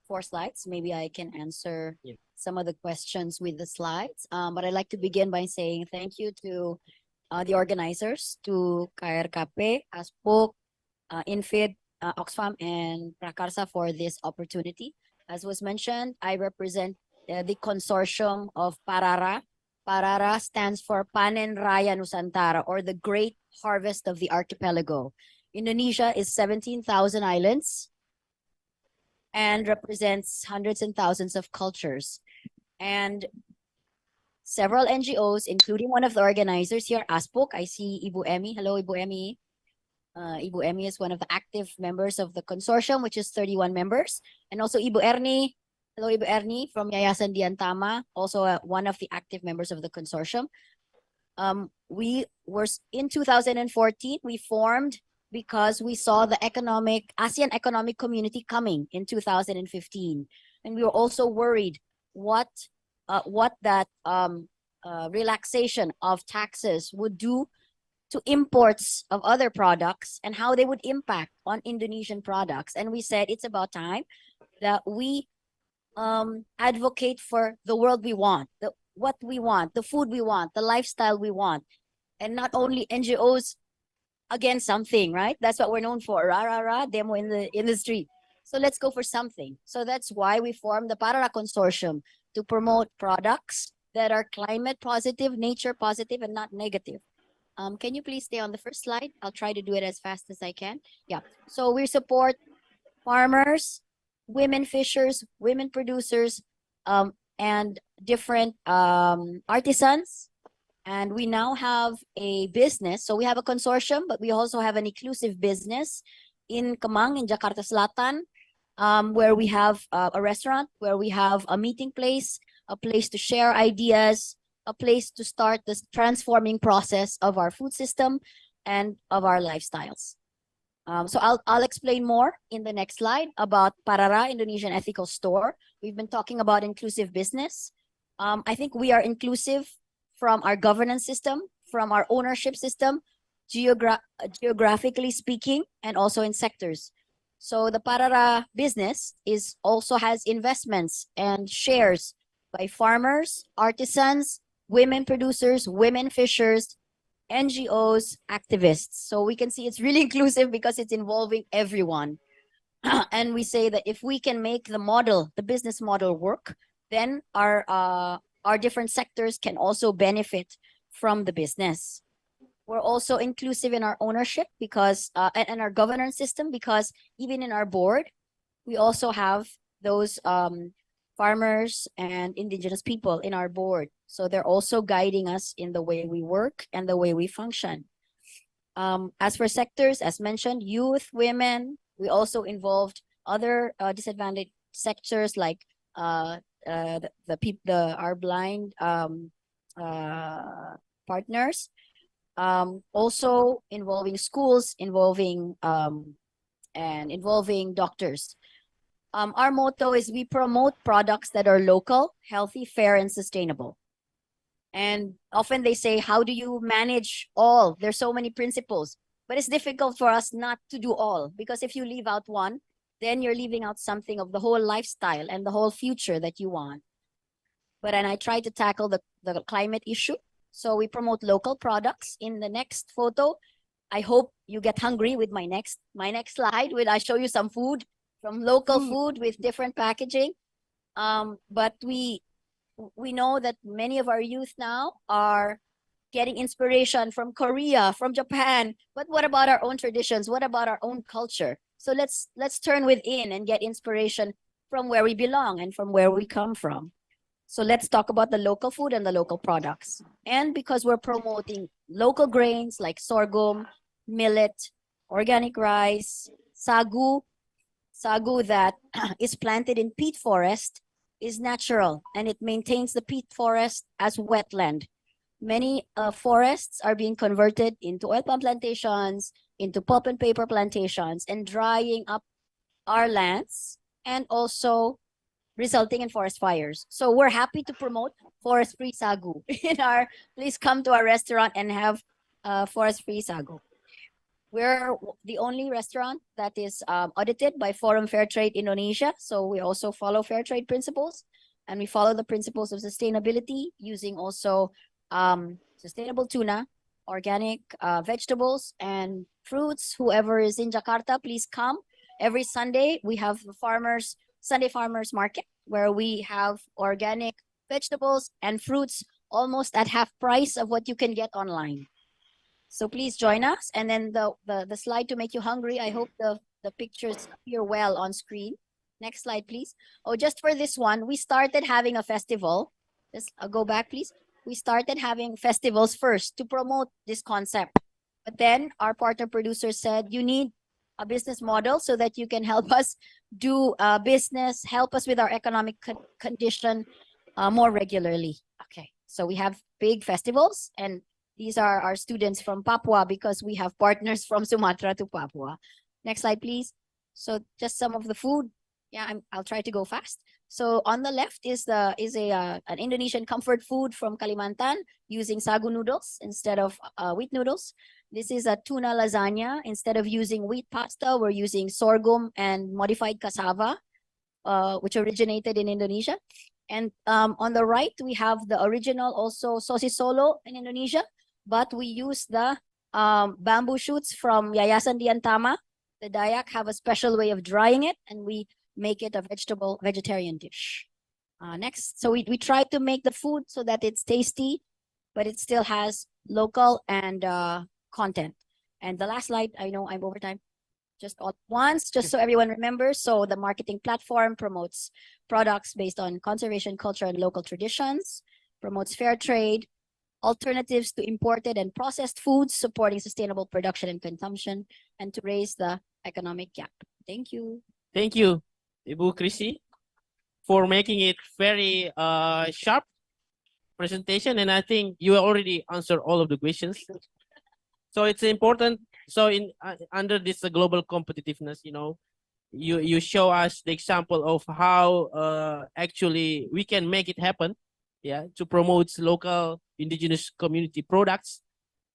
4 slides. Maybe I can answer some of the questions with the slides. But I'd like to begin by saying thank you to the organizers, to KRKP, ASPOK, INFID, Oxfam, and Prakarsa for this opportunity. As was mentioned, I represent the consortium of Parara. Parara stands for Panen Raya Nusantara, or the Great Harvest of the Archipelago. Indonesia is 17,000 islands and represents hundreds and thousands of cultures. And several NGOs, including one of the organizers here, ASPOK. I see Ibu Emmy. Hello, Ibu Emmy. Ibu Emmy is one of the active members of the consortium, which is 31 members. And also Ibu Ernie. Hello, Ibu Ernie from Yayasan Diantama, also one of the active members of the consortium. We were in 2014, we formed because we saw the ASEAN Economic Community coming in 2015. And we were also worried what that relaxation of taxes would do to imports of other products and how they would impact on Indonesian products. And we said it's about time that we advocate for the world we want, what we want, the food we want, the lifestyle we want, and not only NGOs against something, right? That's what we're known for, rah, rah, rah, demo in the street. So let's go for something. So that's why we formed the Parara Consortium to promote products that are climate positive, nature positive, and not negative. Can you please stay on the first slide? I'll try to do it as fast as I can. Yeah. So we support farmers, women fishers, women producers, and different artisans. And we now have a business. So we have a consortium, but we also have an inclusive business in Kemang, in Jakarta Selatan, where we have a restaurant, where we have a meeting place, a place to share ideas, a place to start this transforming process of our food system and of our lifestyles. So I'll explain more in the next slide about Parara Indonesian Ethical Store. We've been talking about inclusive business. I think we are inclusive from our governance system, from our ownership system, geographically speaking, and also in sectors. So the Parara business also has investments and shares by farmers, artisans, women producers, women fishers, NGOs, activists. So we can see it's really inclusive because it's involving everyone. And we say that if we can make the business model work, then our different sectors can also benefit from the business. We're also inclusive in our ownership because and our governance system, because even in our board, we also have those farmers and indigenous people in our board. So they're also guiding us in the way we work and the way we function. As for sectors, as mentioned, youth, women, we also involved other disadvantaged sectors like our blind partners, also involving schools, involving doctors. Our motto is we promote products that are local, healthy, fair, and sustainable. And often they say, how do you manage all? There's so many principles, but it's difficult for us not to do all, because if you leave out one, then you're leaving out something of the whole lifestyle and the whole future that you want. And I try to tackle the climate issue. So we promote local products. In the next photo, I hope you get hungry with my next slide, where I show you some food from local food with different packaging. But we know that many of our youth now are getting inspiration from Korea, from Japan. But what about our own traditions? What about our own culture? So let's turn within and get inspiration from where we belong and from where we come from. So let's talk about the local food and the local products. And because we're promoting local grains like sorghum, millet, organic rice, sagu that is planted in peat forest, is natural, and it maintains the peat forest as wetland. Many forests are being converted into oil palm plantations, into pulp and paper plantations, and drying up our lands, and also resulting in forest fires. So we're happy to promote forest-free sagu. Please come to our restaurant and have forest-free sagu. We're the only restaurant that is audited by Forum Fairtrade Indonesia. So we also follow fair trade principles, and we follow the principles of sustainability using also sustainable tuna, organic vegetables and fruits. Whoever is in Jakarta, please come. Every Sunday, we have Sunday Farmers Market, where we have organic vegetables and fruits almost at half price of what you can get online. So please join us. And then the slide to make you hungry, I hope the pictures appear well on screen. Next slide, please. Oh, just for this one, we started having a festival. Just go back, please. We started having festivals first to promote this concept. But then our partner producer said, you need a business model so that you can help us do business, help us with our economic condition more regularly. Okay, so we have big festivals, and these are our students from Papua because we have partners from Sumatra to Papua. Next slide, please. So just some of the food. Yeah, I'll try to go fast. So on the left is an Indonesian comfort food from Kalimantan using sagu noodles instead of wheat noodles. This is a tuna lasagna. Instead of using wheat pasta, we're using sorghum and modified cassava, which originated in Indonesia. And on the right, we have the original also sosis solo in Indonesia, but we use the bamboo shoots from Yayasan Diantama The Dayak have a special way of drying it, and we make it a vegetarian dish. Next, so we try to make the food so that it's tasty, but it still has local and content. And the last slide, I know I'm over time, just all once, just so everyone remembers. So the marketing platform promotes products based on conservation, culture, and local traditions, promotes fair trade, alternatives to imported and processed foods, supporting sustainable production and consumption, and to raise the economic gap. Thank you. Thank you, Ibu Krisi, for making it very sharp presentation. And I think you already answered all of the questions. So it's important. So in under this global competitiveness, you know, you show us the example of how actually we can make it happen, yeah, to promote local indigenous community products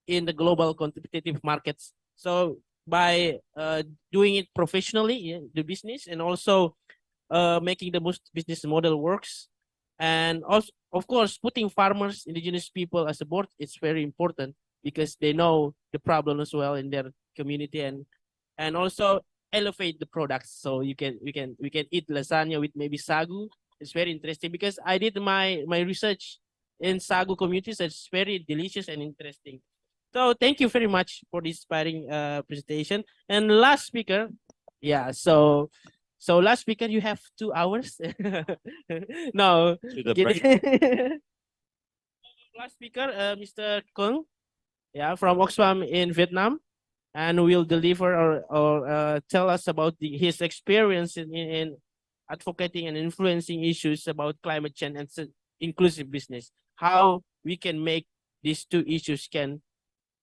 in the global competitive markets. So by doing it professionally, yeah, the business, and also making the most business model works, and also, of course, putting farmers, indigenous people as a board, it's very important because they know the problem as well in their community, and also elevate the products. So we can eat lasagna with maybe sagu. It's very interesting because I did my research in sagu communities. It's very delicious and interesting. So thank you very much for this inspiring presentation. And last speaker, yeah. So last speaker, you have 2 hours. No, kidding. Last speaker, Mr. Kung, yeah, from Oxfam in Vietnam, and will deliver or tell us about his experience in advocating and influencing issues about climate change and inclusive business. How we can make these 2 issues can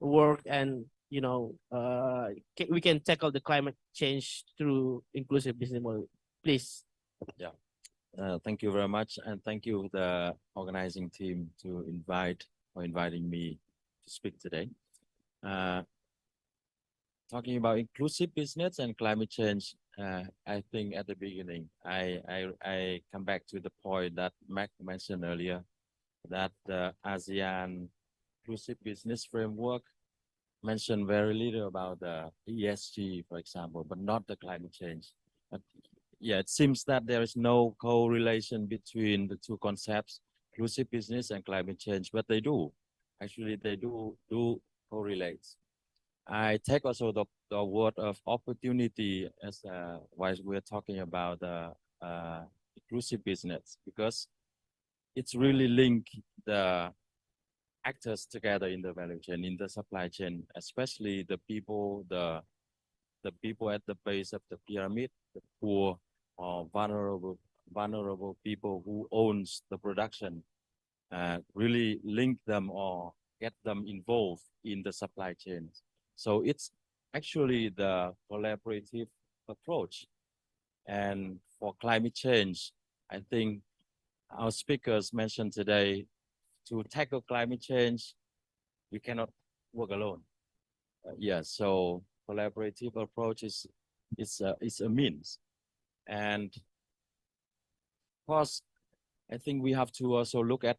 work, and you know, we can tackle the climate change through inclusive business model. Please. Yeah. Thank you very much, and thank you the organizing team to inviting me to speak today. Talking about inclusive business and climate change, I think at the beginning, I come back to the point that Mac mentioned earlier, that the ASEAN Inclusive Business Framework mentioned very little about the ESG, for example, but not the climate change. But yeah, it seems that there is no correlation between the 2 concepts, inclusive business and climate change, but they do. Actually, they do correlate. I take also the word of opportunity as why we're talking about the inclusive business, because it's really linked the actors together in the value chain, in the supply chain, especially the people at the base of the pyramid, the poor or vulnerable people who owns the production, really link them or get them involved in the supply chain. So it's actually the collaborative approach. And for climate change, I think our speakers mentioned today, to tackle climate change, we cannot work alone. So collaborative approach is a means. And of course, I think we have to also look at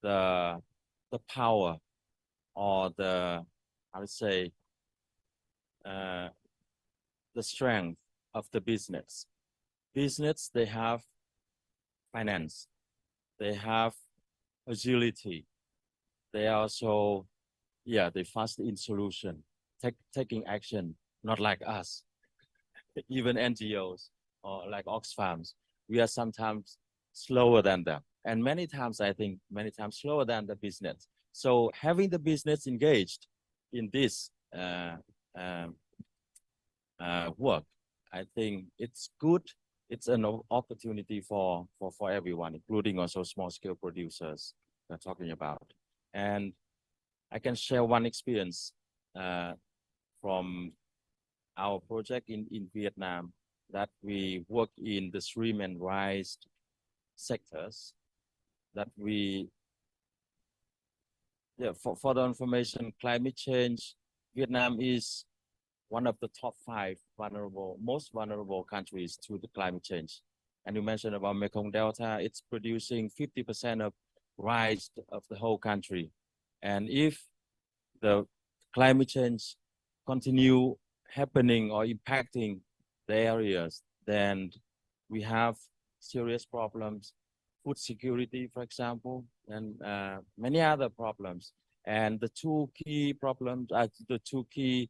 the power or the, I would say, the strength of the business. Business, they have finance, they have agility, they also, they fast in solution, taking action, not like us, even NGOs or like Oxfams. We are sometimes slower than them. And many times, I think, slower than the business. So having the business engaged in this work, I think it's good. It's an opportunity for everyone, including also small-scale producers we're talking about. And I can share one experience from our project in Vietnam, that we work in the shrimp and rice sectors, that we, for the information, climate change, Vietnam is one of the top 5 most vulnerable countries to the climate change. And you mentioned about Mekong Delta, it's producing 50% of rice of the whole country. And if the climate change continue happening or impacting the areas, then we have serious problems, food security, for example, and many other problems. And the two key problems, the two key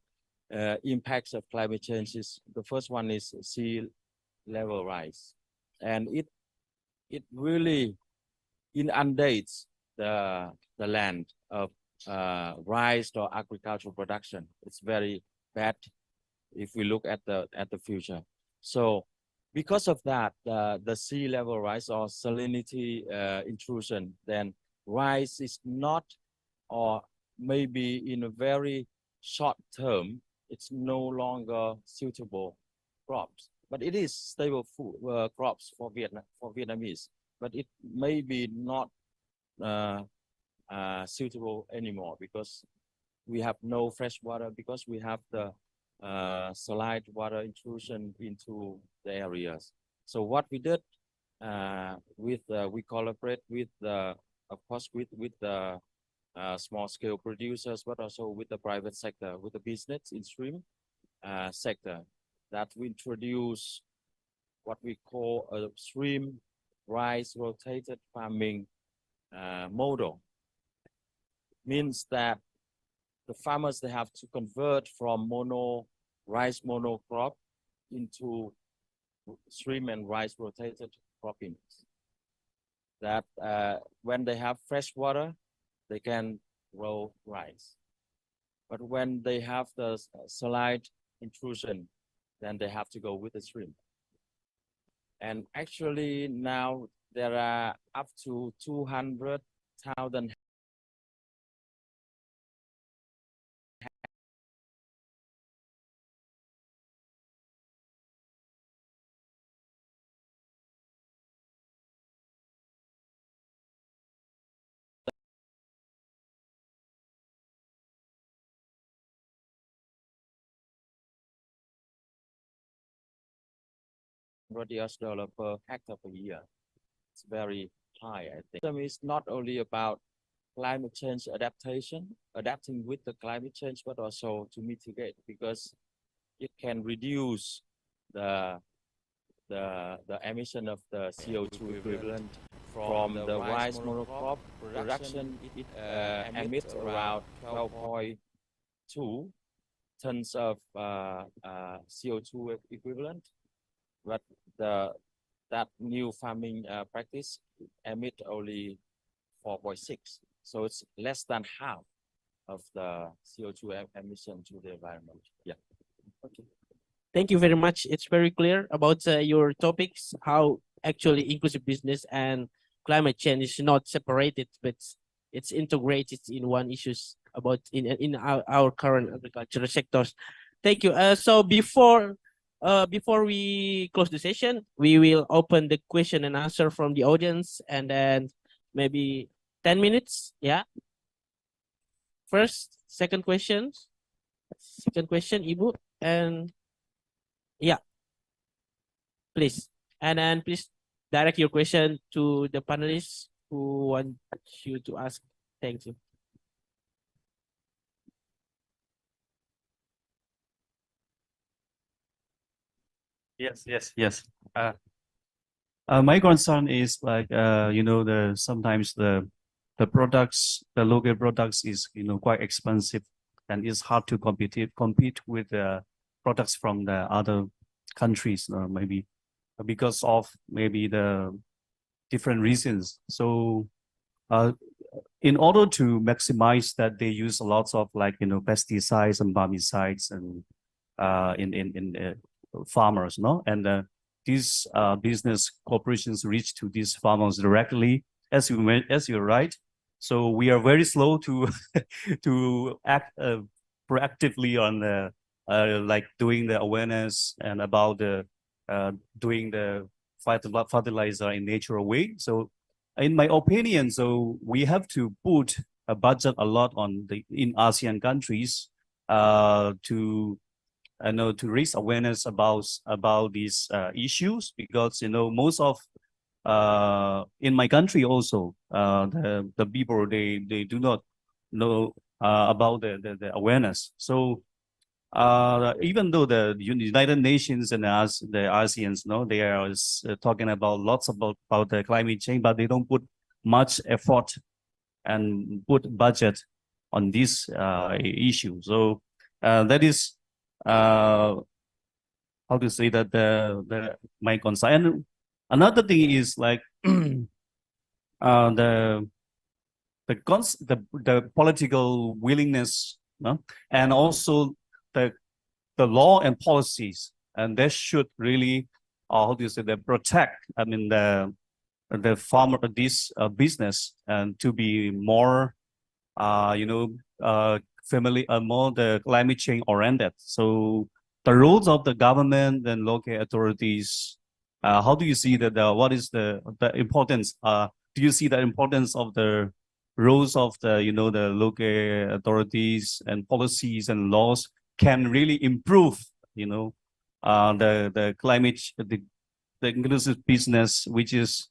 impacts of climate change is, the first one is sea level rise, and it really inundates the land of rice or agricultural production. It's very bad if we look at the future. So because of that, the sea level rise or salinity intrusion, then rice is not, or maybe in a very short term, it's no longer suitable crops. But it is stable food crops for Vietnamese. But it may be not suitable anymore because we have no fresh water, because we have the saline water intrusion into the areas. So what we did, we collaborate with of course with the small scale producers, but also with the private sector, with the business in stream sector, that we introduce what we call a stream rice rotated farming model. Means that the farmers, they have to convert from rice monocrop into stream and rice rotated cropping. That when they have fresh water, they can grow rice. But when they have the saline intrusion, then they have to go with the stream. And actually now there are up to 200,000 US dollar per hectare per year. It's very high, I think. It's not only about climate change adaptation, adapting with the climate change, but also to mitigate, because it can reduce the emission of the CO2 equivalent from the rice monocrop production. It emits around 12.2 tons of CO2 equivalent, but that new farming practice emit only 4.6. So it's less than half of the CO2 emission to the environment. Yeah. Okay. Thank you very much. It's very clear about your topics, how actually inclusive business and climate change is not separated, but it's integrated in one issues about in our current agricultural sectors. Thank you. So before we close the session, we will open the question and answer from the audience, and then maybe 10 minutes. Yeah. First, second question, Ibu, and yeah, please. And then please direct your question to the panelists who want you to ask. Thank you. Yes. My concern is like sometimes the products, the local products is quite expensive, and it's hard to compete with the products from the other countries, maybe because of maybe the different reasons. So in order to maximize that, they use lots of pesticides and herbicides and in farmers, no? And these business corporations reach to these farmers directly, as you're right. So we are very slow to to act proactively on the doing the awareness and about the doing the fertilizer in natural way. So in my opinion, so we have to put a budget a lot on in ASEAN countries to raise awareness about these issues, because most of in my country also the people they do not know about the awareness. So even though the United Nations and the ASEANs, they are talking about lots about the climate change, but they don't put much effort and put budget on this issue. So that is how to say that my concern. And another thing is like the political willingness, and also the law and policies, and they should really how do you say that protect the farmer this business and to be more family more the climate change oriented. So the roles of the government and local authorities, how do you see that what is the importance, do you see the importance of the roles of the the local authorities and policies and laws can really improve the climate the inclusive business which is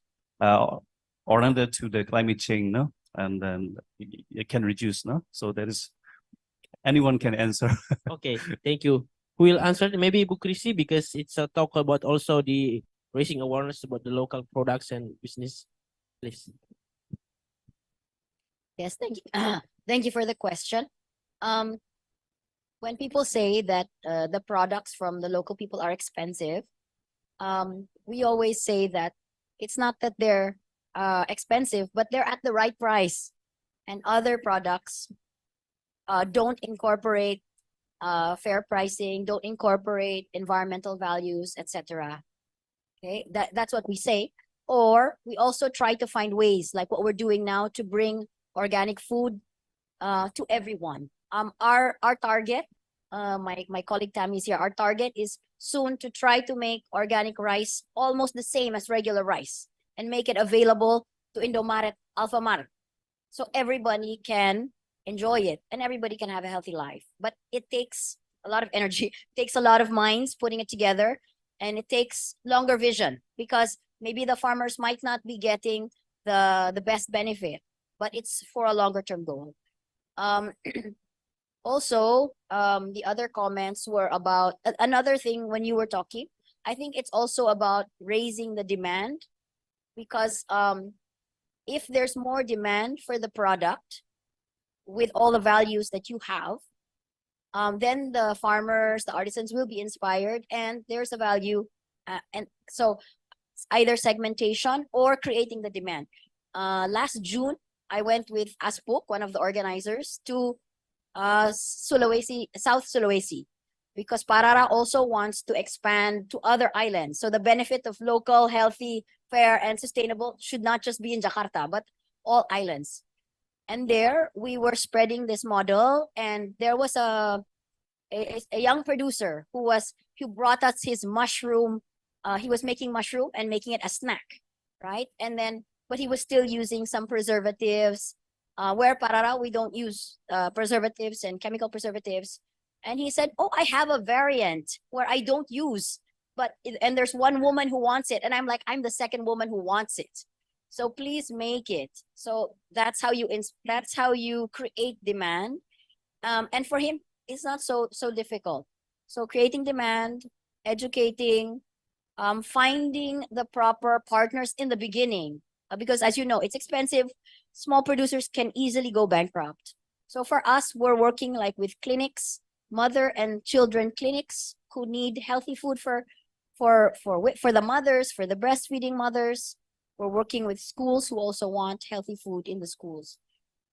oriented to the climate change, no? And then it can reduce, no? So that is, anyone can answer. Okay, thank you. Who will answer? Maybe Bu Krisi, because it's a talk about also the raising awareness about the local products and business. Please. Yes, thank you. Thank you for the question. When people say that the products from the local people are expensive, we always say that it's not that they're expensive, but they're at the right price. And other products don't incorporate fair pricing, don't incorporate environmental values, etc. Okay, that's what we say. Or we also try to find ways, like what we're doing now, to bring organic food to everyone. Our target, my colleague Tammy is here. Our target is soon to try to make organic rice almost the same as regular rice and make it available to Indomaret, Alfamart, so everybody can enjoy it and everybody can have a healthy life. But it takes a lot of energy, it takes a lot of minds putting it together, and it takes longer vision because maybe the farmers might not be getting the best benefit, but it's for a longer term goal. Also, the other comments were about another thing when you were talking. I think it's also about raising the demand, because if there's more demand for the product with all the values that you have, then the farmers, the artisans will be inspired, and there's a value. And so either segmentation or creating the demand. Last June, I went with Aspuk, one of the organizers, to Sulawesi, South Sulawesi, because Parara also wants to expand to other islands. So the benefit of local, healthy, fair, and sustainable should not just be in Jakarta, but all islands. And there we were spreading this model, and there was a young producer who brought us his mushroom. He was making mushroom and making it a snack, right? And then, but he was still using some preservatives, where Parara, we don't use preservatives and chemical preservatives. And he said, oh, I have a variant where I don't use, and there's one woman who wants it. And I'm like, I'm the second woman who wants it. So please make it. So that's how you create demand. And for him, it's not so difficult. So creating demand, educating, finding the proper partners in the beginning, because as you know, it's expensive. Small producers can easily go bankrupt. So for us, we're working like with clinics, mother and children clinics who need healthy food for the mothers, for the breastfeeding mothers. We're working with schools who also want healthy food in the schools.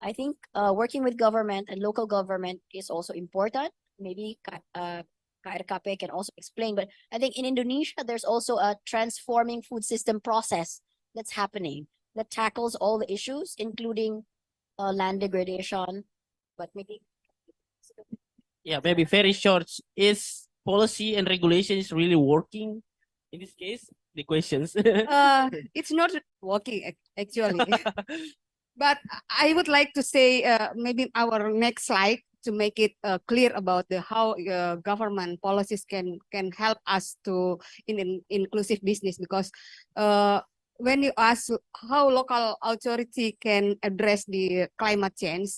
I think working with government and local government is also important. Maybe KRKP can also explain, but I think in Indonesia, there's also a transforming food system process that's happening that tackles all the issues, including land degradation, but maybe. Yeah, maybe very short. Is policy and regulations really working in this case? The questions. It's not working actually. But I would like to say maybe our next slide to make it clear about how government policies can help us to in inclusive business, because when you ask how local authority can address the climate change,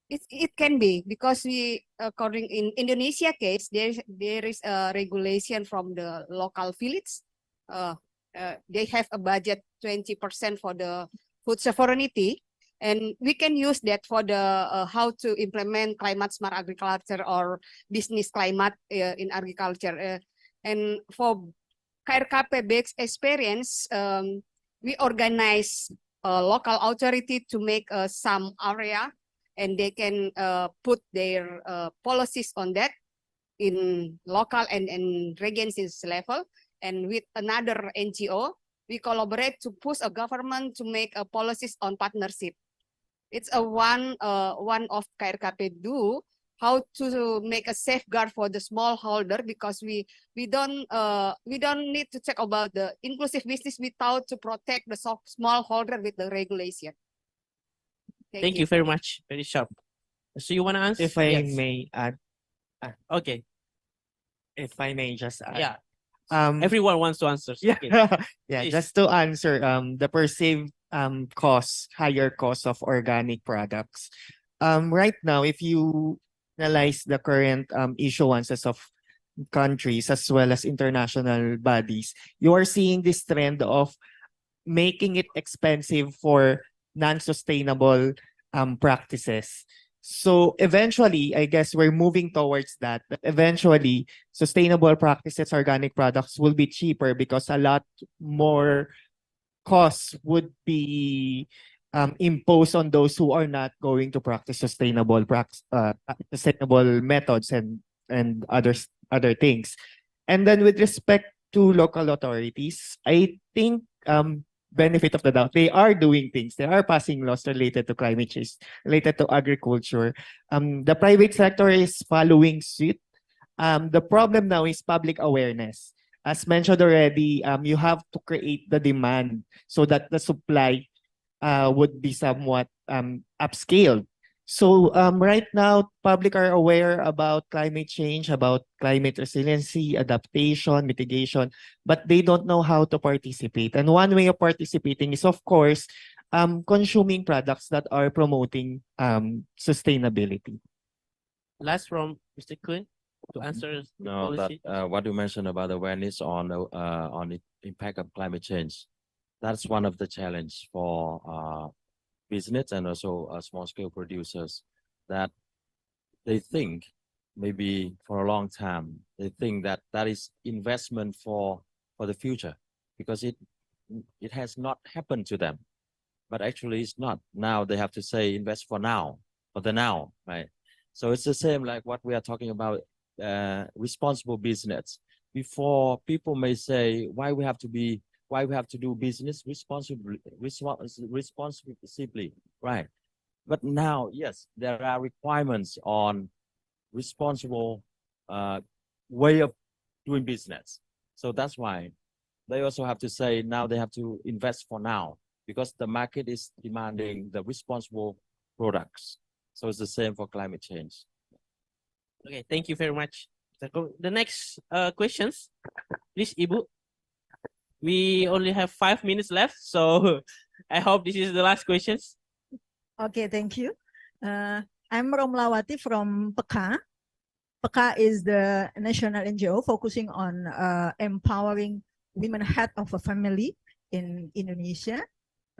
It can be because we according in Indonesia case there is a regulation from the local village. They have a budget 20% for the food sovereignty, and we can use that for the how to implement climate smart agriculture or business climate in agriculture. And for KRKP based experience, we organize a local authority to make some area, and they can put their policies on that in local and regions level. And with another NGO, we collaborate to push a government to make policies on partnership. It's a one of KRKP do how to make a safeguard for the smallholder, because we don't need to check about the inclusive business without to protect the smallholder with the regulation. Thank you very much. Very sharp. So you want to answer? If I Yes. may add, Okay. if I may just add. Yeah. Everyone wants to answer. So Yeah, okay. yeah. Please. Just to answer, the perceived higher cost of organic products. Right now, if you analyze the current issuances of countries as well as international bodies, you are seeing this trend of making it expensive for non-sustainable practices. So eventually, I guess we're moving towards that. Eventually, sustainable practices, organic products will be cheaper because a lot more costs would be imposed on those who are not going to practice sustainable methods and other things. And then with respect to local authorities, I think benefit of the doubt, they are doing things. They are passing laws related to climate change, related to agriculture. The private sector is following suit. The problem now is public awareness. As mentioned already, you have to create the demand so that the supply would be somewhat upscaled. So right now, public are aware about climate change, about climate resiliency, adaptation, mitigation, but they don't know how to participate. And one way of participating is, of course, consuming products that are promoting sustainability. Last from Mr. Kun to answer the No, that policy. what you mentioned about awareness on the impact of climate change, that's one of the challenge for business and also small scale producers, that they think maybe for a long time they think that that is investment for the future, because it has not happened to them, but actually it's not. Now they have to say invest for now, for the now, right? So it's the same like what we are talking about, responsible business. Before, people may say why we have to do business responsibly, right? But now, yes, there are requirements on responsible way of doing business. So that's why they also have to say now they have to invest for now, because the market is demanding the responsible products. So it's the same for climate change. Okay, thank you very much. The next questions, please, Ibu. We only have 5 minutes left, so I hope this is the last questions. Okay, thank you. I'm Romlawati from PEKA. PEKA is the national NGO focusing on empowering women head of a family in Indonesia.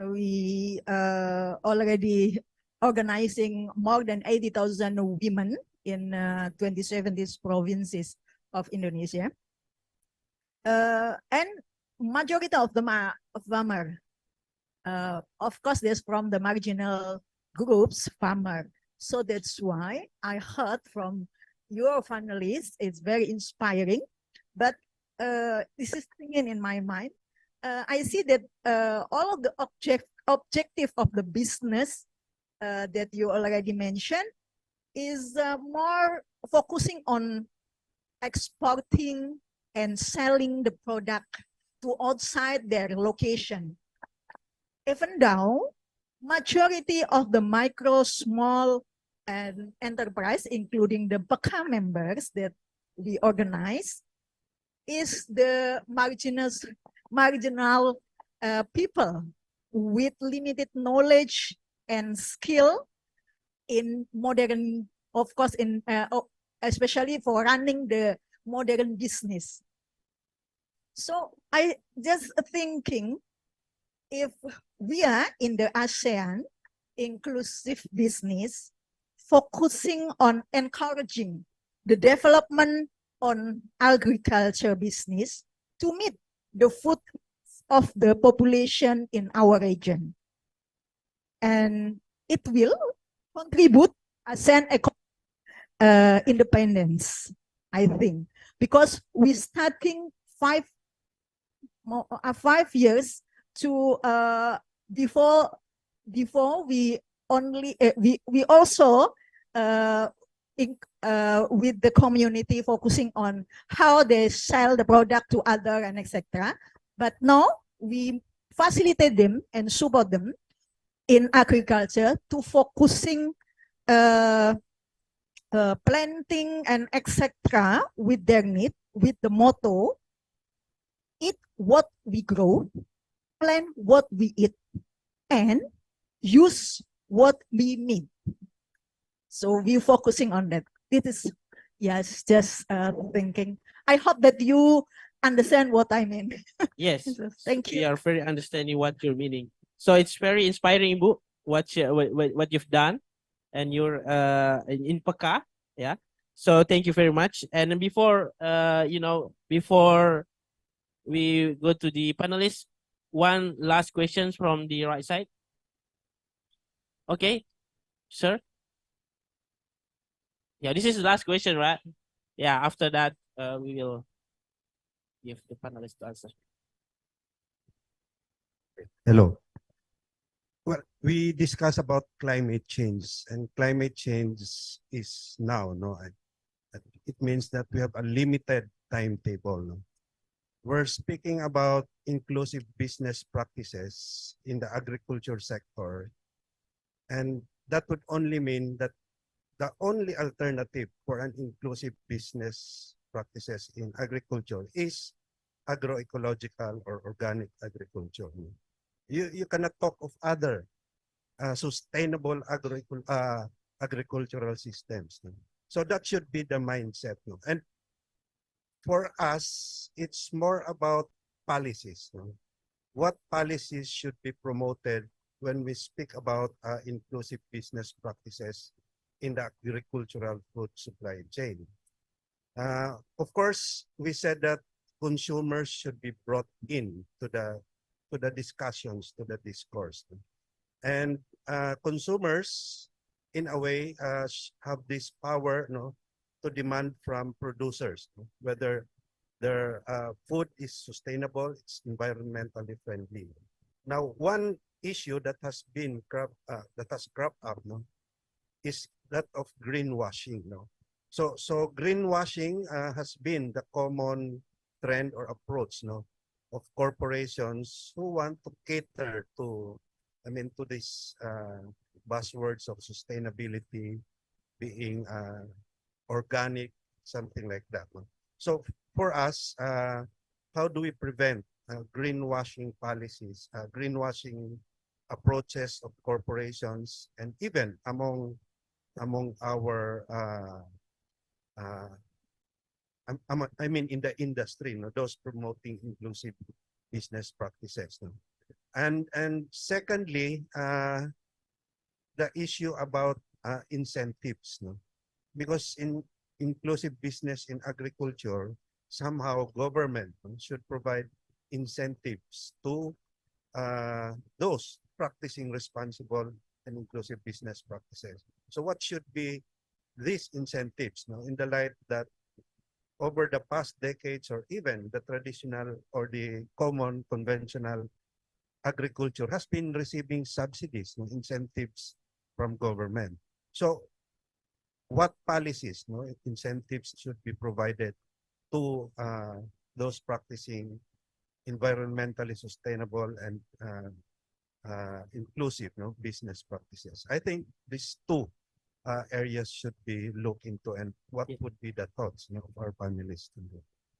We already organizing more than 80,000 women in 27 provinces of Indonesia. And majority of them are farmer. Of course, there's from the marginal groups, farmer. So that's why I heard from your panelists, it's very inspiring. But this is thinking in my mind. I see that all of the objective of the business that you already mentioned is more focusing on exporting and selling the product to outside their location. Even though majority of the micro, small, and enterprise, including the PEKA members that we organize, is the marginal people with limited knowledge and skill in modern, of course, in especially for running the modern business. So I just thinking, if we are in the ASEAN inclusive business, focusing on encouraging the development on agriculture business to meet the food of the population in our region. And it will contribute ASEAN independence, I think, because we're starting 5 years to before we only we also with the community focusing on how they sell the product to other and etc. But now we facilitate them and support them in agriculture to focusing planting and etc. with their need, with the motto, eat what we grow, plant what we eat, and use what we mean. So we're focusing on that. This is, yes, just thinking. I hope that you understand what I mean. Yes. Thank you. We are very understanding what you're meaning. So it's very inspiring, Bu, what you've done, and you're in Peka, yeah. So thank you very much. And before before we go to the panelists, one last question from the right side. Okay, sir. Yeah, this is the last question, right? Yeah. After that, we will give the panelists to answer. Hello. Well, we discussed about climate change, and climate change is now, no? It means that we have a limited timetable. No? We're speaking about inclusive business practices in the agriculture sector, and that would only mean that the only alternative for an inclusive business practices in agriculture is agroecological or organic agriculture. You cannot talk of other sustainable agricultural systems. No? So that should be the mindset. No? And for us, it's more about policies. No? What policies should be promoted when we speak about inclusive business practices in the agricultural food supply chain? Of course, we said that consumers should be brought in to the discussions, to the discourse. And consumers, in a way, have this power, to demand from producers, whether their food is sustainable, it's environmentally friendly. Now, one issue that has been cropped up, is that of greenwashing. So greenwashing has been the common trend or approach, of corporations who want to cater to these buzzwords of sustainability, being organic, something like that. So for us, how do we prevent greenwashing policies, greenwashing approaches of corporations, and even among our in the industry, those promoting inclusive business practices. And secondly, the issue about incentives, because in inclusive business in agriculture, somehow government should provide incentives to those practicing responsible and inclusive business practices. So what should be these incentives, in the light that over the past decades, or even the traditional or the common conventional agriculture has been receiving subsidies, incentives from government. So what policies, incentives should be provided to those practicing environmentally sustainable and inclusive business practices? I think these two areas should be looked into, and what would be the thoughts of our panelists?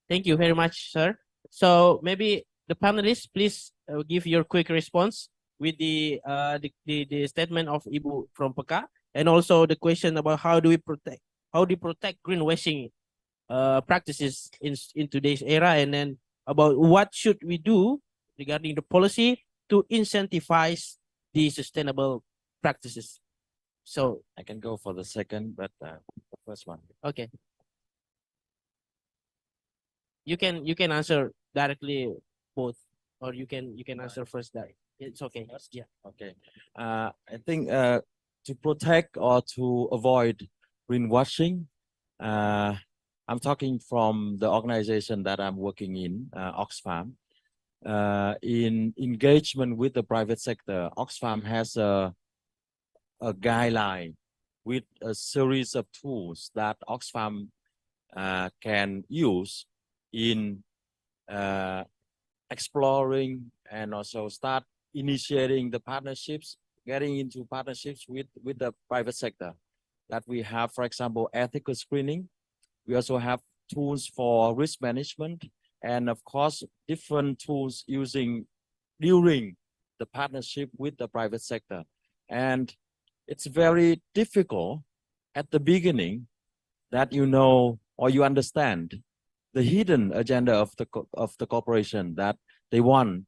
Thank you very much, sir. So maybe the panelists, please give your quick response. with the statement of Ibu from Peka, and also the question about how do we protect greenwashing practices in today's era, and then about what should we do regarding the policy to incentivize the sustainable practices. So I can go for the second, but the first one. okay, you can answer directly both, or you can answer first. That it's okay. Yeah. Okay. I think to protect or to avoid greenwashing, I'm talking from the organization that I'm working in, Oxfam. In engagement with the private sector, Oxfam has a guideline with a series of tools that Oxfam can use in exploring and also start initiating the partnerships, getting into partnerships with the private sector. That we have, for example, ethical screening. We also have tools for risk management, and of course, different tools using during the partnership with the private sector. And it's very difficult at the beginning that you know or you understand the hidden agenda of the corporation, that they want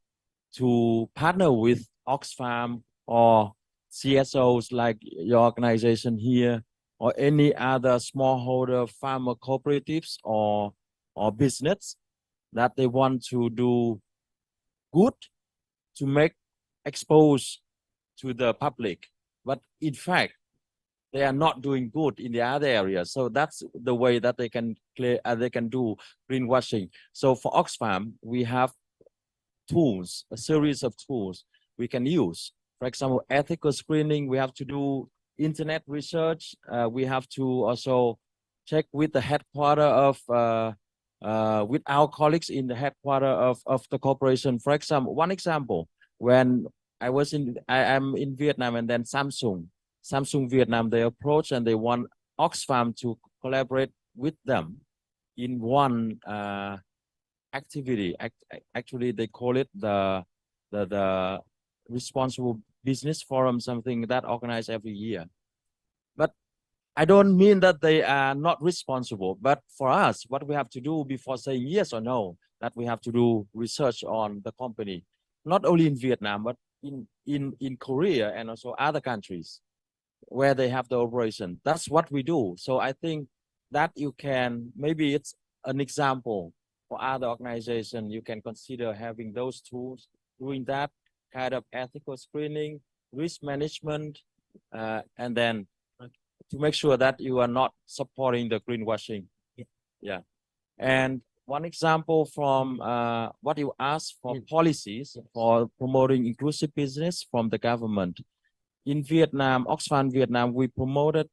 to partner with Oxfam or CSOs like your organization here, or any other smallholder farmer cooperatives or business, that they want to do good to make expose to the public. But in fact, they are not doing good in the other areas. So that's the way that they can do greenwashing. So for Oxfam, we have tools, a series of tools we can use. For example, ethical screening, we have to do internet research. We have to also check with the headquarter of with our colleagues in the headquarter of the corporation. For example, one example, when I am in Vietnam, and then Samsung Vietnam, they approach and they want Oxfam to collaborate with them in one activity. Actually, they call it the Responsible Business Forum, something that organized every year. But I don't mean that they are not responsible, but for us, what we have to do before saying yes or no, that we have to do research on the company, not only in Vietnam, but in Korea and also other countries where they have the operation. That's what we do. So I think that you can, maybe it's an example for other organizations. You can consider having those tools, doing that kind of ethical screening, risk management, and then to make sure that you are not supporting the greenwashing. Yeah. And one example from what you asked for policies for promoting inclusive business from the government. In Vietnam, Oxfam Vietnam, we promoted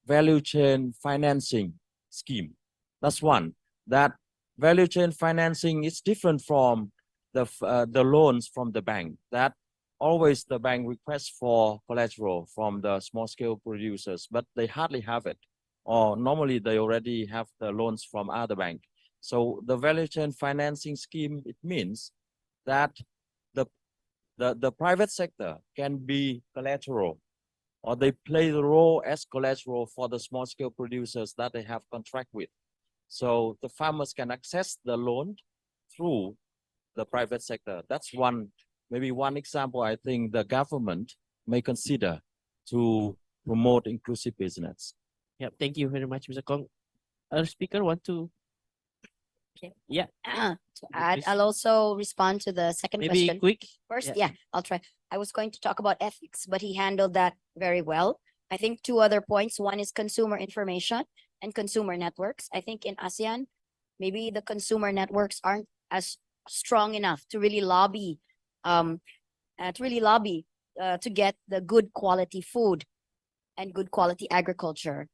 value chain financing scheme. That's one. That value chain financing is different from the loans from the bank. That always the bank requests for collateral from the small scale producers, but they hardly have it. Or normally they already have the loans from other banks. So the value chain financing scheme, it means that the private sector can be collateral, or they play the role as collateral for the small scale producers that they have contract with. So the farmers can access the loan through the private sector. That's maybe one example I think the government may consider to promote inclusive business. Yeah, thank you very much, Mr. Kong. Other speaker want to? Okay. Yeah. To add, I'll also respond to the second Maybe question. quick. First, yeah, I'll try. I was going to talk about ethics, but he handled that very well. I think two other points. One is consumer information and consumer networks. I think in ASEAN, maybe the consumer networks aren't as strong enough to really lobby, to get the good quality food and good quality agriculture.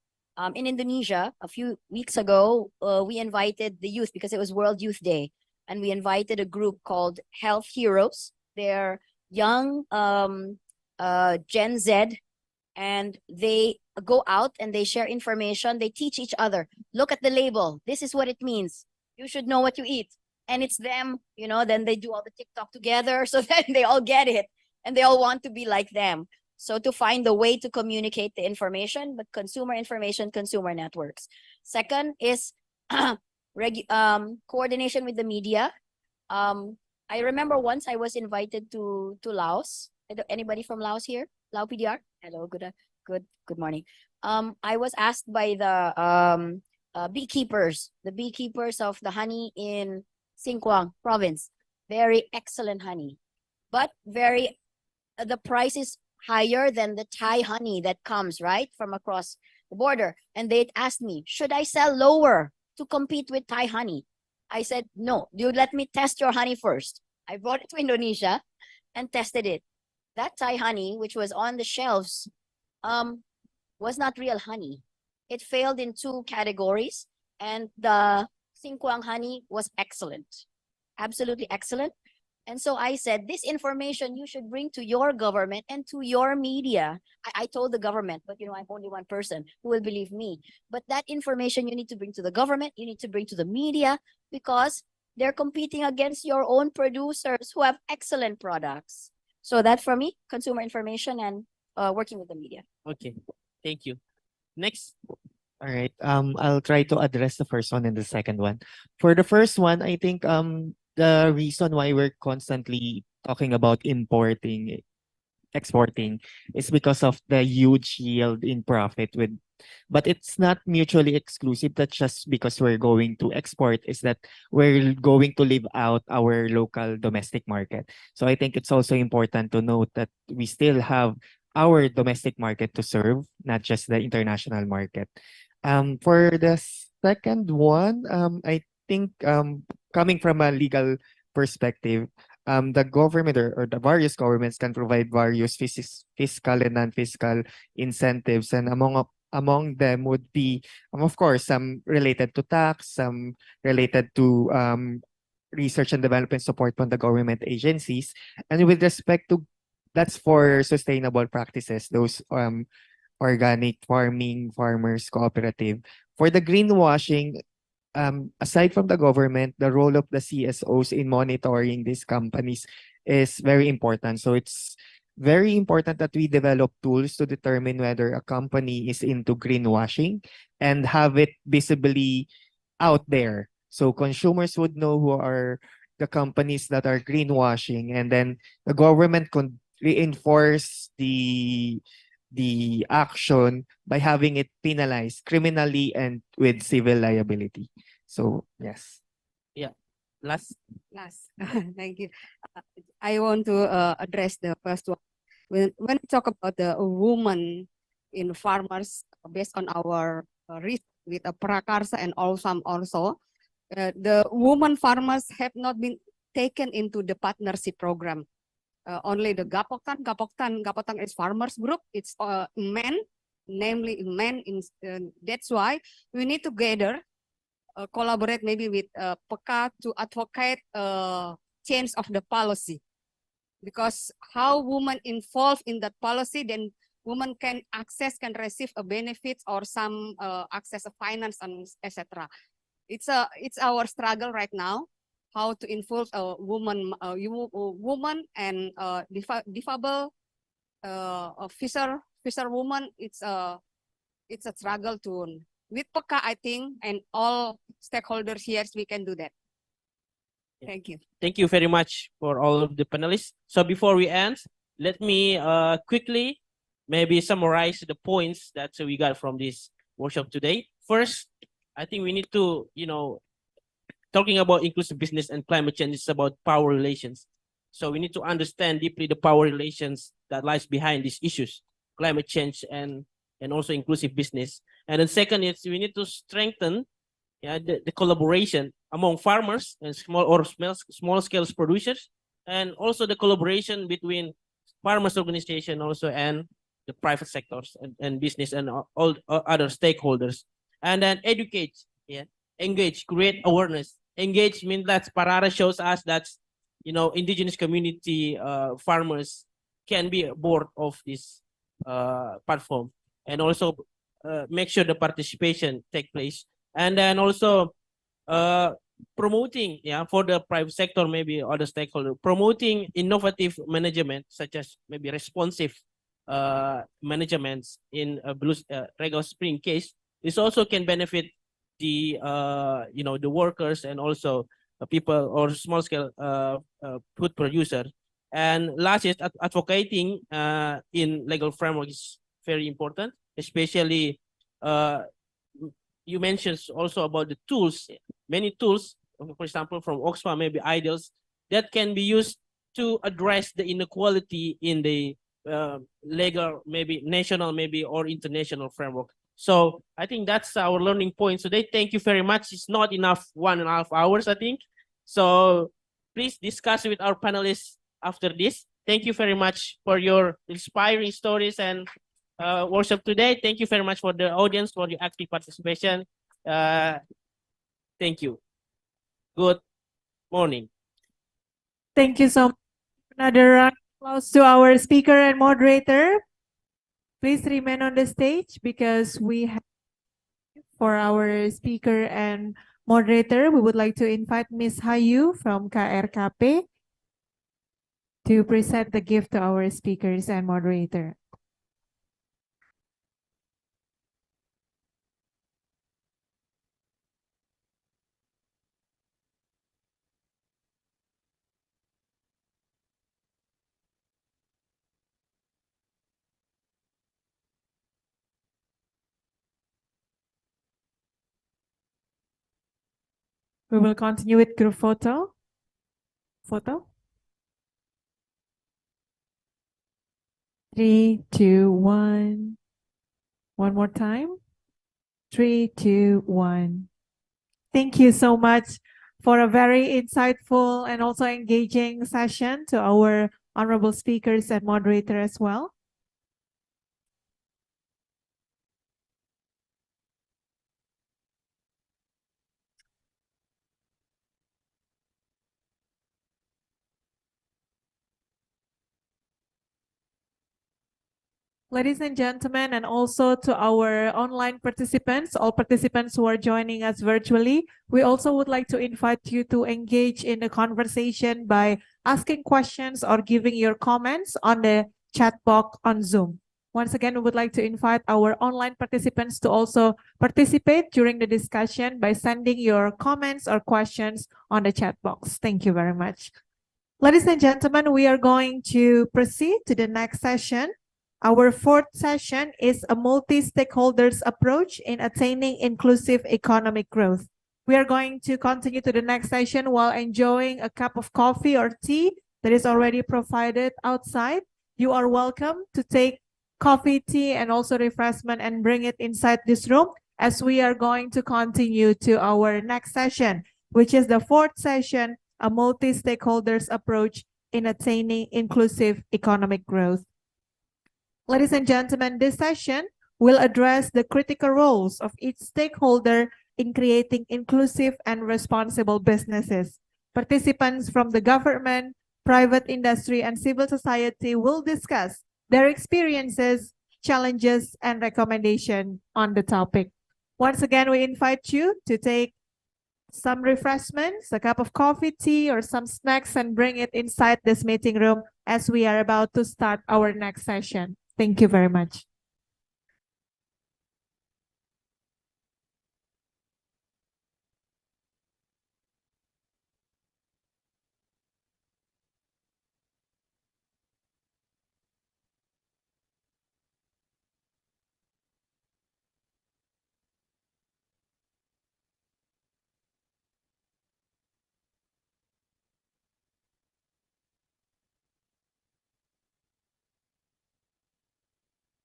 In Indonesia, a few weeks ago, we invited the youth because it was World Youth Day, and we invited a group called Health Heroes. They're young Gen Z, and they go out and they share information. They teach each other. Look at the label. This is what it means. You should know what you eat. And it's them, then they do all the TikTok together. So then they all get it. and they all want to be like them. So to find the way to communicate the information, but consumer information, consumer networks. Second is coordination with the media. I remember once I was invited to Laos. Anybody from Laos here? Lao PDR? Hello, good morning. I was asked by the beekeepers of the honey in Singkwang province. Very excellent honey, but the price is higher than the Thai honey that comes right from across the border. And they asked me, should I sell lower to compete with Thai honey? I said, no, you let me test your honey first. I brought it to Indonesia and tested it. That Thai honey, which was on the shelves, was not real honey. It failed in 2 categories, and the Singkwang honey was excellent, absolutely excellent. And so I said, this information you should bring to your government and to your media. I told the government, but I'm only one person who will believe me. But that information you need to bring to the government, you need to bring to the media, because they're competing against your own producers who have excellent products. So that for me, consumer information and working with the media. Okay, thank you. Next. All right. I'll try to address the first one and the second one. For the first one, I think the reason why we're constantly talking about exporting is because of the huge yield in profit but it's not mutually exclusive. That's just because we're going to export, is that we're going to live out our local domestic market. So I think it's also important to note that we still have our domestic market to serve, not just the international market. For the second one, I think coming from a legal perspective, the government or the various governments can provide various fiscal and non-fiscal incentives, and among them would be, of course, some related to tax, some related to research and development support from the government agencies, and with respect to that's for sustainable practices, those organic farming, farmers, cooperative. For the greenwashing, aside from the government, the role of the CSOs in monitoring these companies is very important. So it's very important that we develop tools to determine whether a company is into greenwashing and have it visibly out there. So consumers would know who are the companies that are greenwashing, and then the government could reinforce the action by having it penalized criminally and with civil liability. So yes. Yeah. Last. Thank you. I want to address the first one. When we talk about the woman in farmers, based on our research with a Prakarsa and also, the woman farmers have not been taken into the partnership program. Only the Gapoktan is farmers group. It's men, namely men. That's why we need to collaborate maybe with PEKA to advocate change of the policy. Because how women involved in that policy, then women can receive a benefit or some access of finance and etc. It's our struggle right now, how to involve a woman and difable fisherwoman. It's a struggle to with PEKA, I think, and all stakeholders here, we can do that. Thank you. Thank you very much for all of the panelists. So before we end, let me quickly maybe summarize the points that we got from this workshop today. First, I think we need to, talking about inclusive business and climate change is about power relations. So we need to understand deeply the power relations that lies behind these issues, climate change and also inclusive business. And then second is we need to strengthen the collaboration among farmers and small scale producers, and also the collaboration between farmers organization also and the private sectors and business and all other stakeholders. And then educate, engage, create awareness. Engage means that Parara shows us that indigenous community farmers can be a board of this platform, and also make sure the participation take place. And then also promoting, for the private sector, maybe other stakeholder, promoting innovative management, such as maybe responsive managements in Regal Spring case. This also can benefit the the workers and also people or small scale food producer. And last is advocating in legal framework is very important, especially you mentioned also about the tools, many tools, for example, from Oxfam, maybe ideals that can be used to address the inequality in the legal, maybe national, maybe or international framework. So I think that's our learning point today. Thank you very much. It's not enough 1.5 hours, I think. So please discuss with our panelists after this. Thank you very much for your inspiring stories and workshop today. Thank you very much for the audience for your active participation. Thank you. Good morning. Thank you so much. Another round of applause to our speaker and moderator. Please remain on the stage because we have for our speaker and moderator, we would like to invite Ms. Hayu from KRKP to present the gift to our speakers and moderator. We will continue with group photo. 3, 2, 1. One more time. 3, 2, 1. Thank you so much for a very insightful and also engaging session to our honorable speakers and moderator as well. Ladies and gentlemen, and also to our online participants, all participants who are joining us virtually, we also would like to invite you to engage in the conversation by asking questions or giving your comments on the chat box on Zoom. Once again, we would like to invite our online participants to also participate during the discussion by sending your comments or questions on the chat box. Thank you very much. Ladies and gentlemen, we are going to proceed to the next session. Our fourth session is a multi-stakeholders approach in attaining inclusive economic growth. We are going to continue to the next session while enjoying a cup of coffee or tea that is already provided outside. You are welcome to take coffee, tea, and also refreshment and bring it inside this room as we are going to continue to our next session, which is the fourth session, a multi-stakeholders approach in attaining inclusive economic growth. Ladies and gentlemen, this session will address the critical roles of each stakeholder in creating inclusive and responsible businesses. Participants from the government, private industry, and civil society will discuss their experiences, challenges, and recommendations on the topic. Once again, we invite you to take some refreshments, a cup of coffee, tea, or some snacks and bring it inside this meeting room as we are about to start our next session. Thank you very much.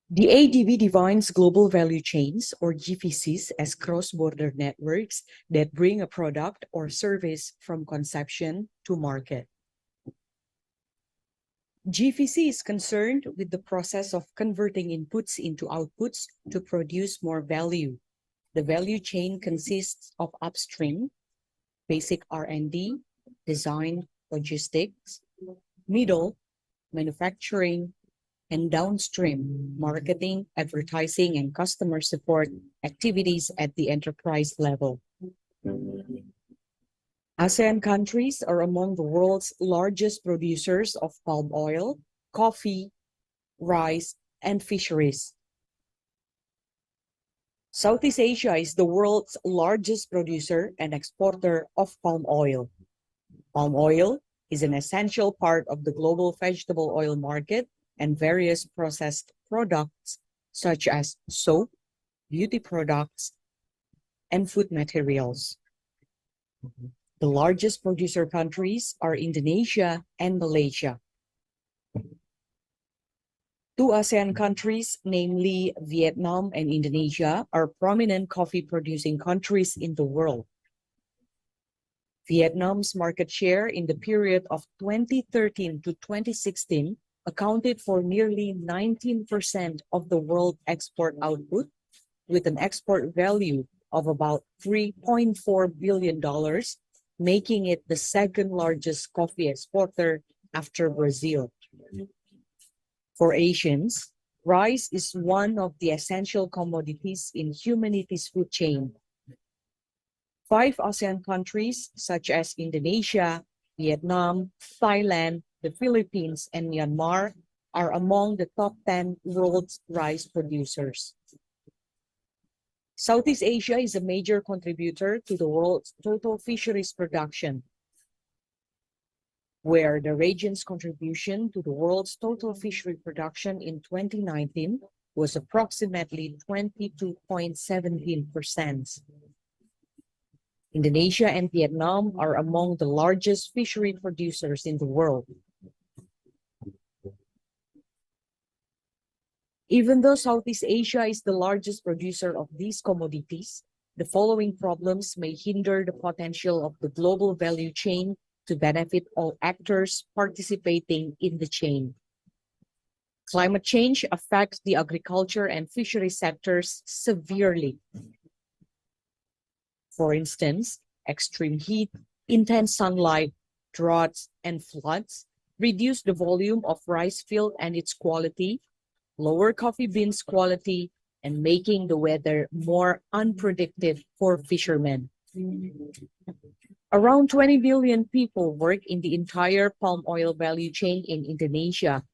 The ADB defines global value chains, or GVCs, as cross-border networks that bring a product or service from conception to market. GVC is concerned with the process of converting inputs into outputs to produce more value. The value chain consists of upstream, basic R&D, design, logistics, middle, manufacturing, and downstream, marketing, advertising, and customer support activities at the enterprise level. ASEAN countries are among the world's largest producers of palm oil, coffee, rice, and fisheries. Southeast Asia is the world's largest producer and exporter of palm oil. Palm oil is an essential part of the global vegetable oil market and various processed products such as soap, beauty products, and food materials. The largest producer countries are Indonesia and Malaysia. Two ASEAN countries, namely Vietnam and Indonesia, are prominent coffee-producing countries in the world. Vietnam's market share in the period of 2013 to 2016 accounted for nearly 19% of the world export output, with an export value of about $3.4 billion, making it the second largest coffee exporter after Brazil. For Asians, rice is one of the essential commodities in humanity's food chain. 5 ASEAN countries, such as Indonesia, Vietnam, Thailand, the Philippines, and Myanmar, are among the top 10 world's rice producers. Southeast Asia is a major contributor to the world's total fisheries production, where the region's contribution to the world's total fishery production in 2019 was approximately 22.17%. Indonesia and Vietnam are among the largest fishery producers in the world. Even though Southeast Asia is the largest producer of these commodities, the following problems may hinder the potential of the global value chain to benefit all actors participating in the chain. Climate change affects the agriculture and fishery sectors severely. For instance, extreme heat, intense sunlight, droughts, and floods reduce the volume of rice field and its quality, lower coffee beans quality, and making the weather more unpredictable for fishermen. Around 20 million people work in the entire palm oil value chain in Indonesia,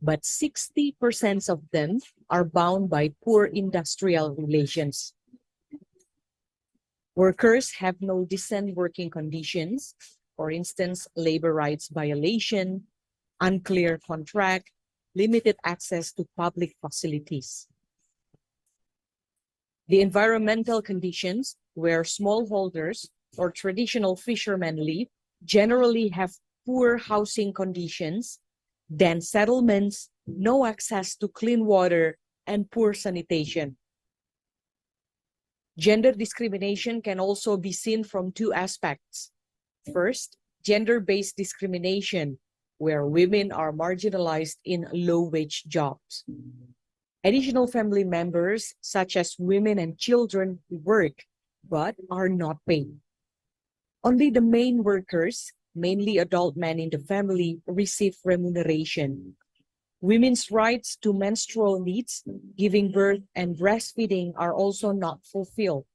but 60% of them are bound by poor industrial relations. Workers have no decent working conditions, for instance, labor rights violation, unclear contract, limited access to public facilities. The environmental conditions where smallholders or traditional fishermen live generally have poor housing conditions, dense settlements, no access to clean water, and poor sanitation. Gender discrimination can also be seen from 2 aspects. First, gender-based discrimination, where women are marginalized in low-wage jobs. Additional family members, such as women and children, work but are not paid. Only the main workers, mainly adult men in the family, receive remuneration. Women's rights to menstrual needs, giving birth, and breastfeeding are also not fulfilled.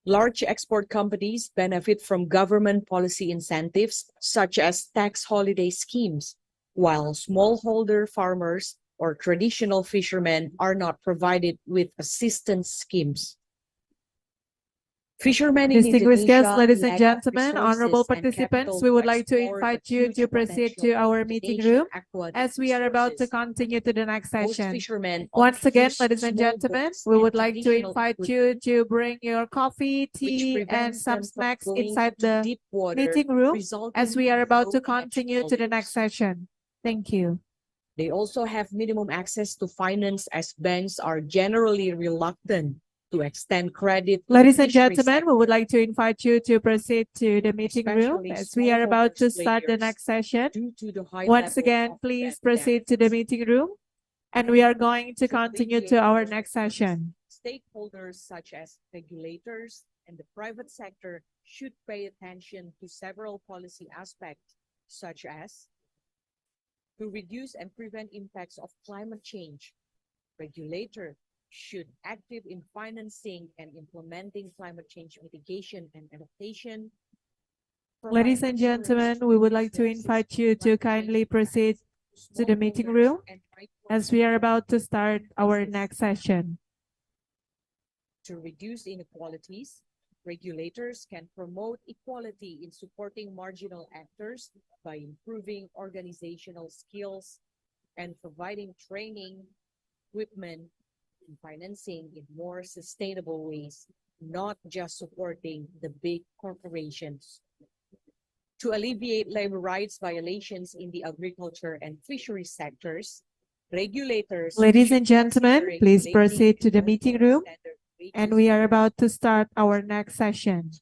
Large export companies benefit from government policy incentives, such as tax holiday schemes, while smallholder farmers or traditional fishermen are not provided with assistance schemes. Fishermen in Distinguished guests, Indonesia ladies and lack gentlemen, honorable resources and participants, capital we would to like to explore invite the you huge to proceed potential to our of meeting Indonesian room aquatic as we are about to resources. continue to the next Most session. fishermen Once again, use ladies and small gentlemen, boats we and would like to traditional invite equipment, you to bring your coffee, which tea, and prevents some them from snacks going inside into the deep water, meeting room resulting as we are in about to low catch continue to the next volumes. session. Thank you. They also have minimum access to finance, as banks are generally reluctant to extend credit to the Ladies and fishery gentlemen, we sector, would like to invite you to proceed to the meeting room especially as we are about to smallholders start the players, next session. due to the high Once level again, of please bad proceed to the debts. meeting room and we are going to To continue to alleviate our the next burdens, session. stakeholders such as regulators and the private sector should pay attention to several policy aspects, such as to reduce and prevent impacts of climate change. Regulator should active in financing and implementing climate change mitigation and adaptation. Ladies and gentlemen, we would like to invite you to kindly proceed to the meeting room as we are about to start our next session. To reduce inequalities, regulators can promote equality in supporting marginal actors by improving organizational skills and providing training, equipment, and financing in more sustainable ways, not just supporting the big corporations. To alleviate labor rights violations in the agriculture and fisheries sectors, regulators. Ladies and gentlemen, please proceed to the meeting room, and we are about to start our next session.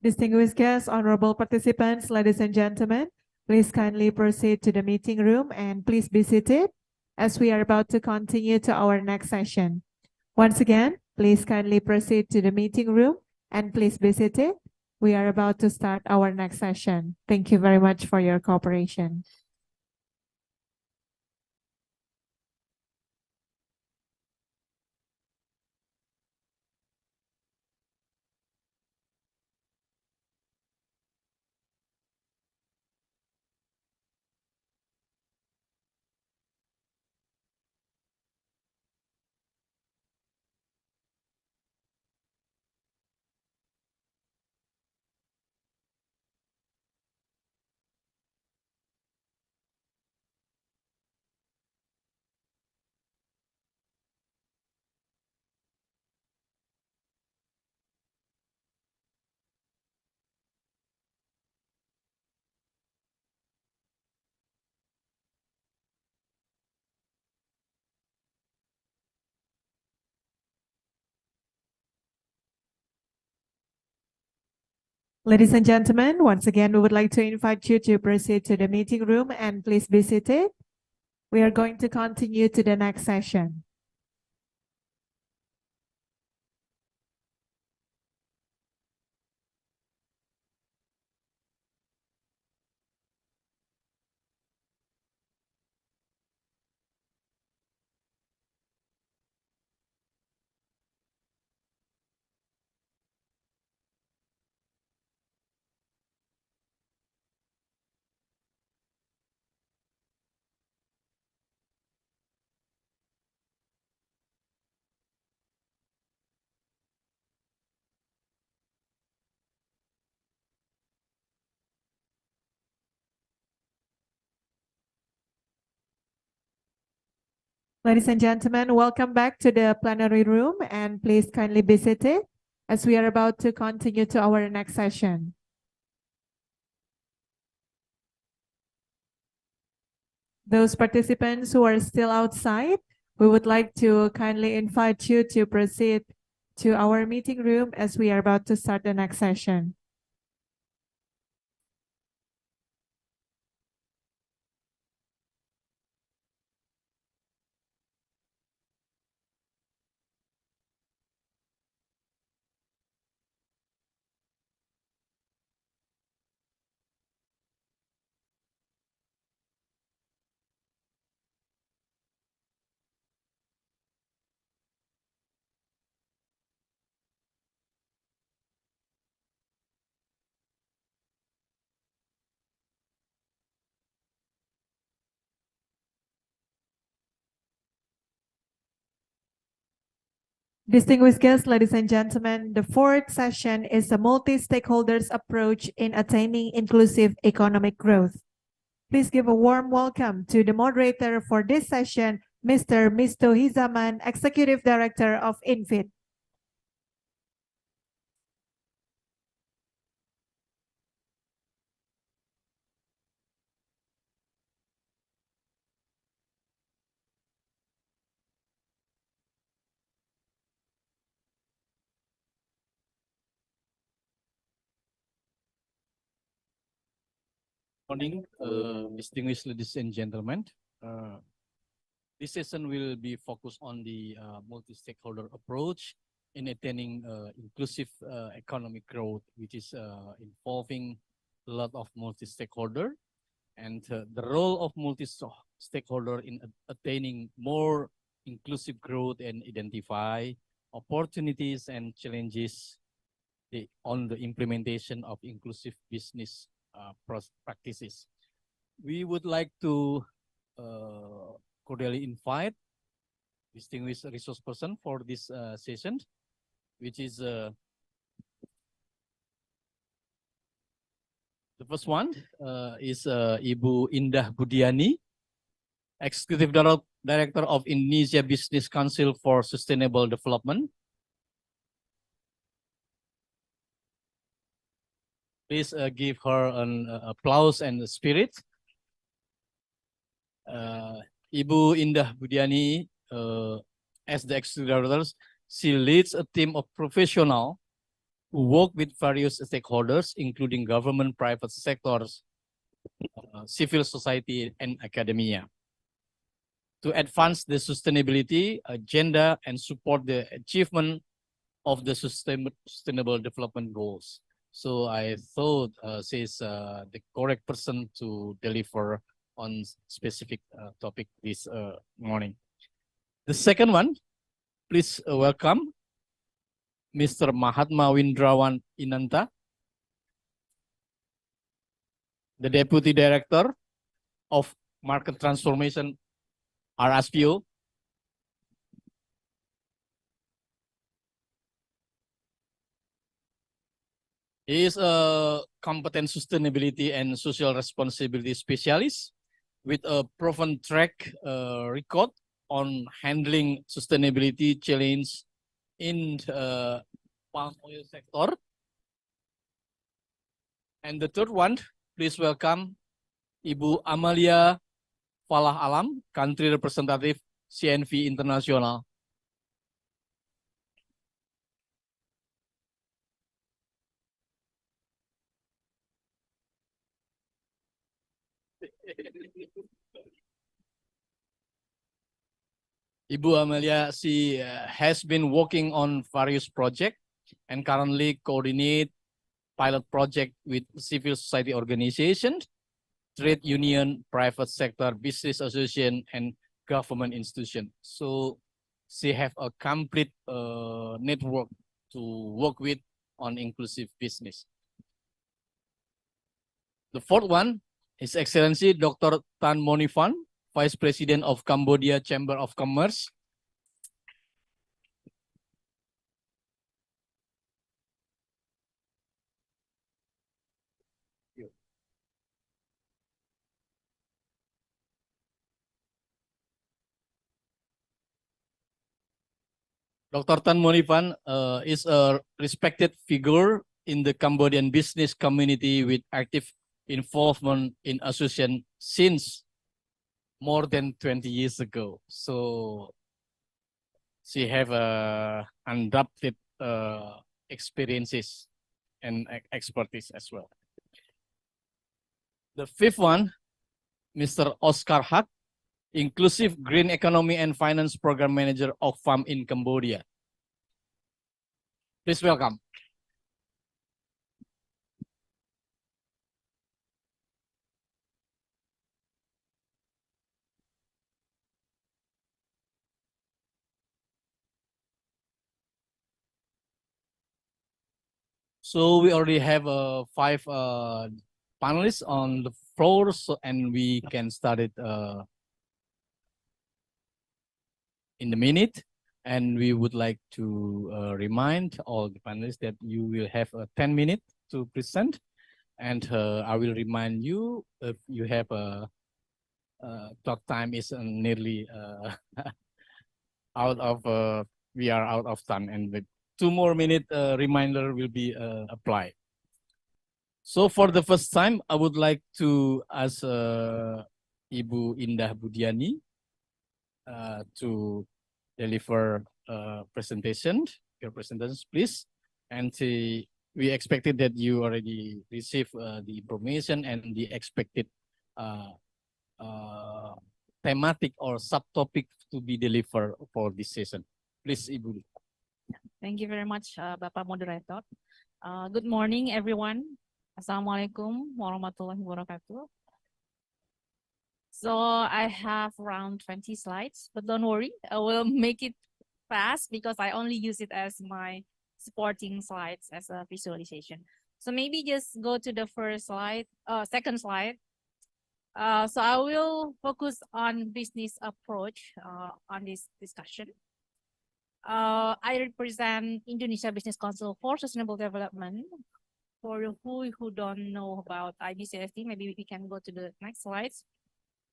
Distinguished guests, honorable participants, ladies and gentlemen, please kindly proceed to the meeting room and please be seated as we are about to continue to our next session. Once again, please kindly proceed to the meeting room and please be seated. We are about to start our next session. Thank you very much for your cooperation. Ladies and gentlemen, once again, we would like to invite you to proceed to the meeting room and please be seated. We are going to continue to the next session. Ladies and gentlemen, welcome back to the plenary room and please kindly be seated as we are about to continue to our next session. Those participants who are still outside, we would like to kindly invite you to proceed to our meeting room as we are about to start the next session. Distinguished guests, ladies and gentlemen, the fourth session is a multi-stakeholders approach in attaining inclusive economic growth. Please give a warm welcome to the moderator for this session, Mr. Misto Hizaman, Executive Director of INFIT. Morning, distinguished ladies and gentlemen. This session will be focused on the multi-stakeholder approach in attaining inclusive economic growth, which is involving a lot of multi-stakeholder, and the role of multi-stakeholder in attaining more inclusive growth and identify opportunities and challenges on the implementation of inclusive business practices. We would like to cordially invite distinguished resource person for this session, which is the first one is Ibu Indah Budiani, Executive Director of Indonesia Business Council for Sustainable Development. Please give her an applause and spirit. Ibu Indah Budiani, as the Executive Director, she leads a team of professionals who work with various stakeholders, including government, private sectors, civil society, and academia, to advance the sustainability agenda and support the achievement of the sustainable development goals. So I thought she's the correct person to deliver on specific topic this morning. The second one, please welcome Mr. Mahatma Windrawan Inanta, the Deputy Director of Market Transformation, RSPO. He is a competent sustainability and social responsibility specialist with a proven track record on handling sustainability challenge in the palm oil sector. And the third one, please welcome Ibu Amalia Falah Alam, Country Representative CNV International. Ibu Amalia, she has been working on various projects and currently coordinate pilot project with civil society organizations, trade union, private sector, business association, and government institution. So she have a complete network to work with on inclusive business. The fourth one, His Excellency Dr. Tan Monifan, Vice President of Cambodia Chamber of Commerce. Dr. Tan Monifan is a respected figure in the Cambodian business community with active involvement in association since more than 20 years ago. So she have undoubted experiences and expertise as well. The fifth one, Mr. Oscar Hak, Inclusive Green Economy and Finance Program Manager of FAM in Cambodia. Please welcome. So we already have 5 panelists on the floor, and we can start it in a minute. And we would like to remind all the panelists that you will have 10 minutes to present. And I will remind you if you have talk time is nearly out of, we are out of time, and with 2 more minute reminder will be applied. So for the first time, I would like to ask Ibu Indah Budiani to deliver presentation. Your presentations, please. And we expected that you already received the information and the expected thematic or subtopic to be delivered for this session. Please, Ibu. Thank you very much, Bapak Moderator. Good morning, everyone. Assalamualaikum warahmatullahi wabarakatuh. So I have around 20 slides, but don't worry, I will make it fast because I only use it as my supporting slides as a visualization. So maybe just go to the second slide. So I will focus on business approach on this discussion. I represent Indonesia Business Council for Sustainable Development. For who don't know about IBCSD, maybe we can go to the next slides.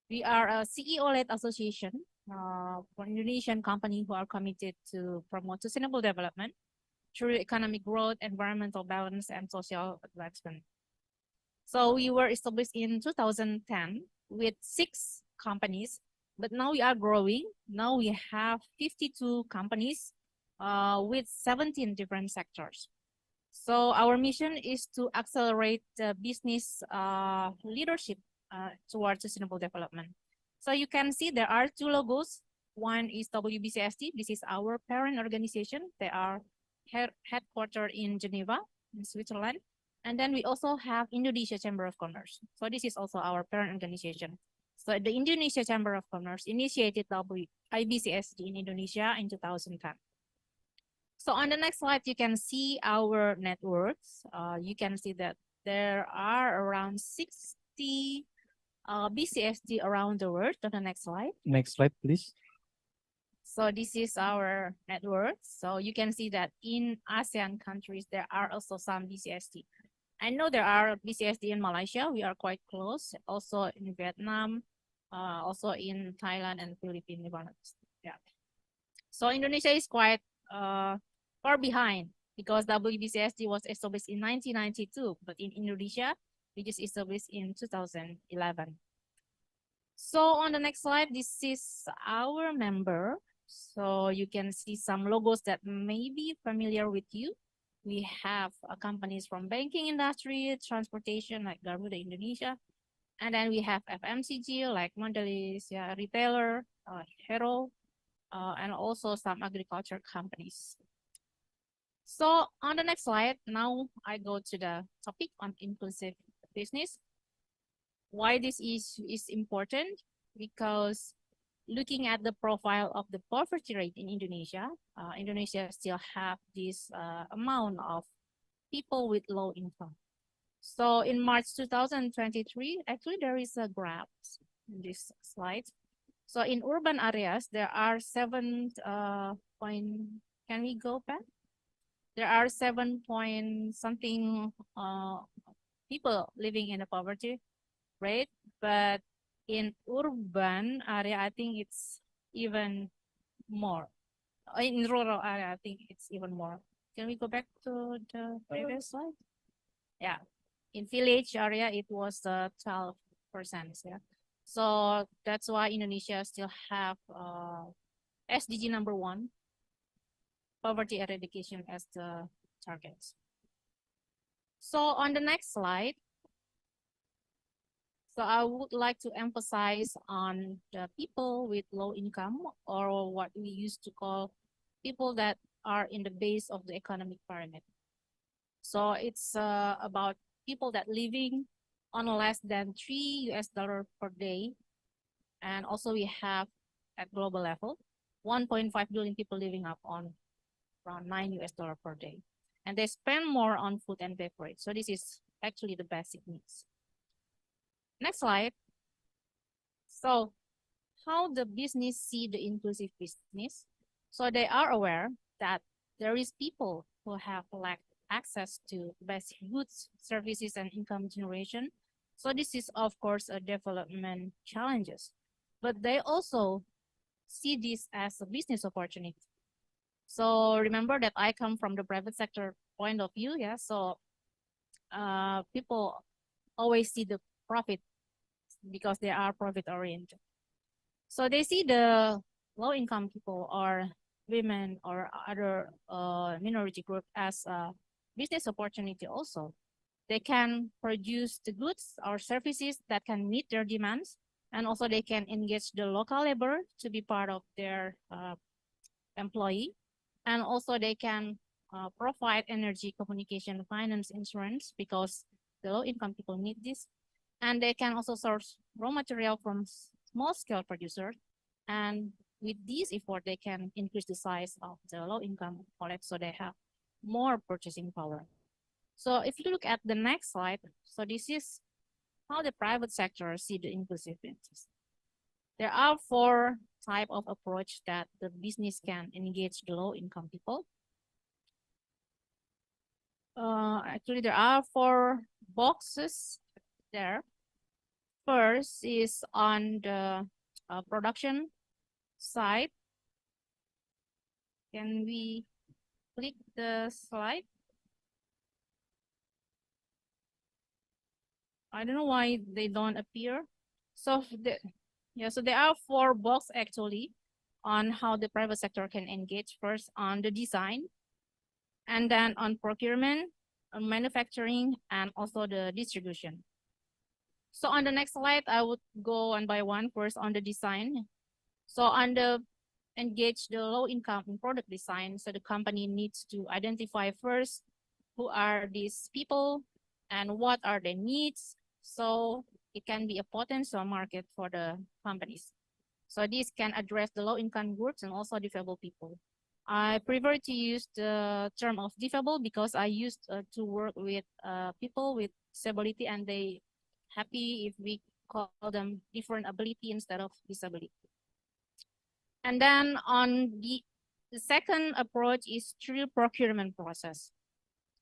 We are a CEO-led association for Indonesian companies who are committed to promote sustainable development through economic growth, environmental balance, and social advancement. So we were established in 2010 with 6 companies, but now we are growing. Now we have 52 companies with 17 different sectors. So our mission is to accelerate the business leadership towards sustainable development. So you can see there are 2 logos. One is WBCSD. This is our parent organization. They are headquartered in Geneva, in Switzerland. And then we also have Indonesia Chamber of Commerce. So this is also our parent organization. So the Indonesia Chamber of Commerce initiated IBCSD in Indonesia in 2010. So on the next slide, you can see our networks. You can see that there are around 60 BCSD around the world. On the next slide. Next slide, please. So this is our network. So you can see that in ASEAN countries, there are also some BCSD. I know there are BCSD in Malaysia. We are quite close. Also in Vietnam, also in Thailand and Philippines. Yeah. So Indonesia is quite far behind because WBCSD was established in 1992, but in Indonesia, we just established in 2011. So on the next slide, this is our member. So you can see some logos that may be familiar with you. We have companies from banking industry, transportation like Garuda Indonesia. And then we have FMCG like Mondelez, retailer, Hero, and also some agriculture companies. So on the next slide, now I go to the topic on inclusive business. Why this is important? Because looking at the profile of the poverty rate in Indonesia, Indonesia still have this amount of people with low income. So in March 2023, actually there is a graph in this slide. So in urban areas, there are 7 can we go back? There are 7 point something people living in the poverty rate, but in urban area, I think it's even more. In rural area, I think it's even more. Can we go back to the previous slide? Yeah, in village area, it was 12%. Yeah, so that's why Indonesia still have SDG number 1, poverty eradication as the target. So on the next slide, so I would like to emphasize on the people with low income, or what we used to call people that are in the base of the economic pyramid. So it's about people that living on less than $3 per day. And also we have at global level, 1.5 billion people living up on around $9 per day. And they spend more on food and beverage. So this is actually the basic needs. Next slide. So how the business see the inclusive business? So they are aware that there is people who have lacked access to basic goods, services, and income generation. So this is, of course, a development challenges. But they also see this as a business opportunity. So remember that I come from the private sector point of view, yeah. So people always see the profit because they are profit oriented. So they see the low income people or women or other minority group as a business opportunity also. They can produce the goods or services that can meet their demands, and also they can engage the local labor to be part of their employee. And also they can provide energy, communication, finance, insurance, because the low income people need this. And they can also source raw material from small scale producers. And with this effort, they can increase the size of the low income collect, so they have more purchasing power. So if you look at the next slide, so this is how the private sector see the inclusive business. There are 4 types of approach that the business can engage the low income people. Actually, there are 4 boxes there. First is on the production side. Can we click the slide? I don't know why they don't appear. So so there are 4 boxes actually on how the private sector can engage. First on the design, and then on procurement, on manufacturing, and also the distribution. So on the next slide, I would go one by one. First on the design. So on the engage the low income in product design. So the company needs to identify first who are these people and what are their needs. So it can be a potential market for the companies. So this can address the low income groups and also disabled people. I prefer to use the term of disabled because I used to work with people with disability, and they happy if we call them different ability instead of disability. And then on the second approach is through procurement process.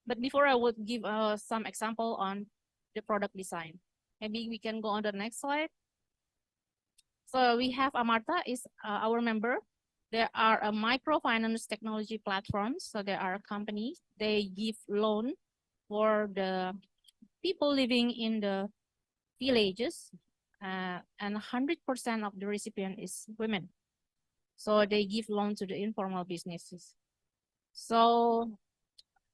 But before, I would give some example on the product design. Maybe we can go on the next slide. So we have Amarta is our member. There are a microfinance technology platforms. So there are companies, they give loan for the people living in the villages, and 100% of the recipient is women. So they give loan to the informal businesses. So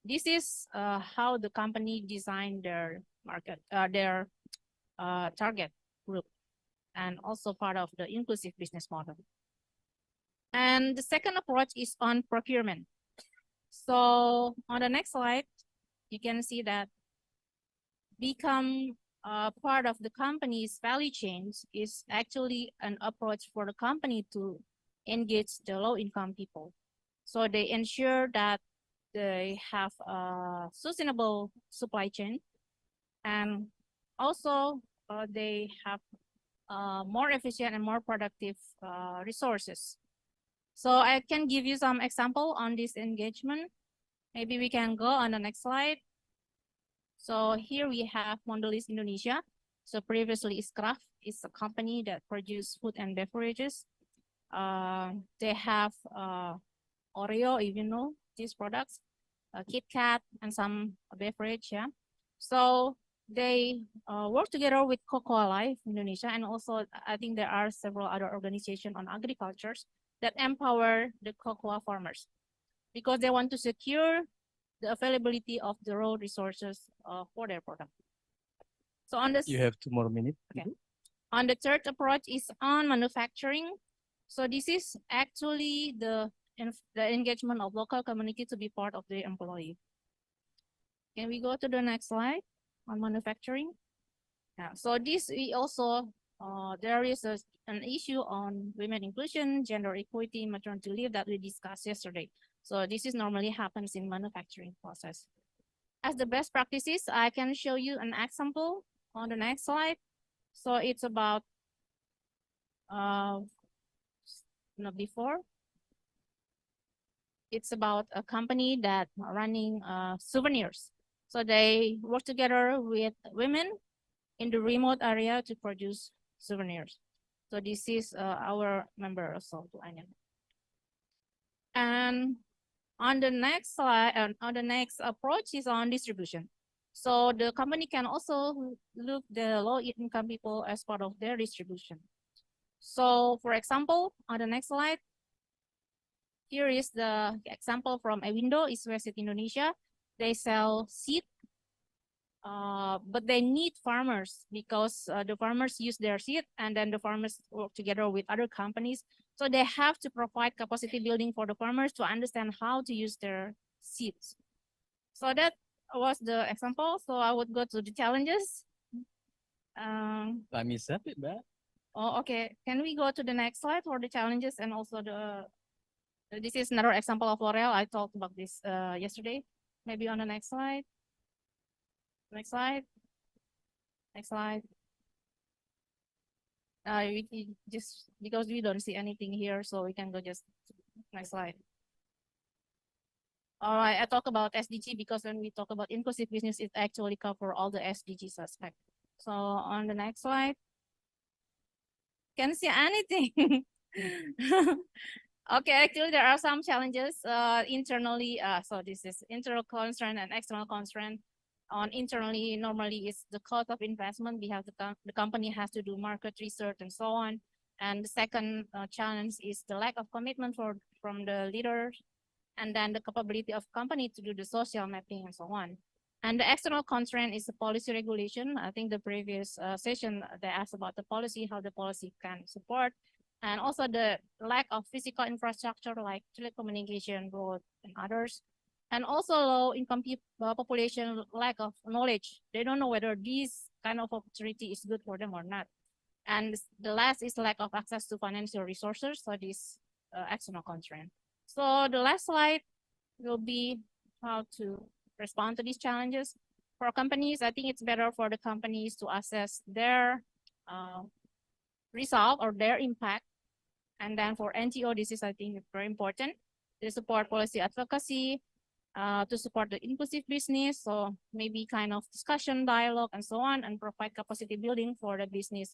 this is how the company designed their market, their target group, and also part of the inclusive business model. And the second approach is on procurement. So on the next slide, you can see that become part of the company's value chains is actually an approach for the company to engage the low income people. So they ensure that they have a sustainable supply chain, and also they have more efficient and more productive resources. So I can give you some example on this engagement. Maybe we can go on the next slide. So here we have Mondelez Indonesia. So previously Scraft is a company that produces food and beverages. They have Oreo, if you know these products, Kit Kat, and some beverage. Yeah. So they work together with Cocoa Life Indonesia, and also I think there are several other organizations on agricultures that empower the cocoa farmers because they want to secure the availability of the raw resources for their product. So on this, you have 2 more minutes. Okay. On the third approach is on manufacturing. So this is actually the engagement of local community to be part of the employee. Can we go to the next slide on manufacturing? Yeah. So this we also there is an issue on women inclusion, gender equity, maternity leave that we discussed yesterday. So this is normally happens in manufacturing process. As the best practices, I can show you an example on the next slide. So it's about before. It's about a company that running souvenirs. So they work together with women in the remote area to produce souvenirs. So this is our member also. And on the next slide, on the next approach is on distribution. So the company can also look the low income people as part of their distribution. So for example, on the next slide, here is the example from Ewindo, East West Indonesia. They sell seed, but they need farmers because the farmers use their seed, and then the farmers work together with other companies So they have to provide capacity building for the farmers to understand how to use their seeds. So that was the example. So I would go to the challenges. Let me set it back. Oh, okay. Can we go to the next slide for the challenges and also this is another example of L'Oreal. I talked about this yesterday. Maybe on the next slide. Next slide. Next slide. Just because we don't see anything here, so we can go just next slide. All right, I talk about SDG because when we talk about inclusive business, it actually covers all the SDGs aspect. So on the next slide, can't see anything. Okay, actually there are some challenges internally. So this is internal constraint and external constraint. On internally, normally it's the cost of investment. We have the company has to do market research and so on. And the second challenge is the lack of commitment from the leaders, and then the capability of company to do the social mapping and so on. And the external constraint is the policy regulation. I think the previous session they asked about the policy, how the policy can support, and also the lack of physical infrastructure like telecommunication, road, and others. And also low-income population lack of knowledge. They don't know whether this kind of opportunity is good for them or not. And the last is lack of access to financial resources. So this external constraint. So the last slide will be how to respond to these challenges. For companies, I think it's better for the companies to assess their result or their impact. And then for NGO, this is, I think, very important. They support policy advocacy, to support the inclusive business, so maybe kind of discussion, dialogue, and so on, and provide capacity building for the business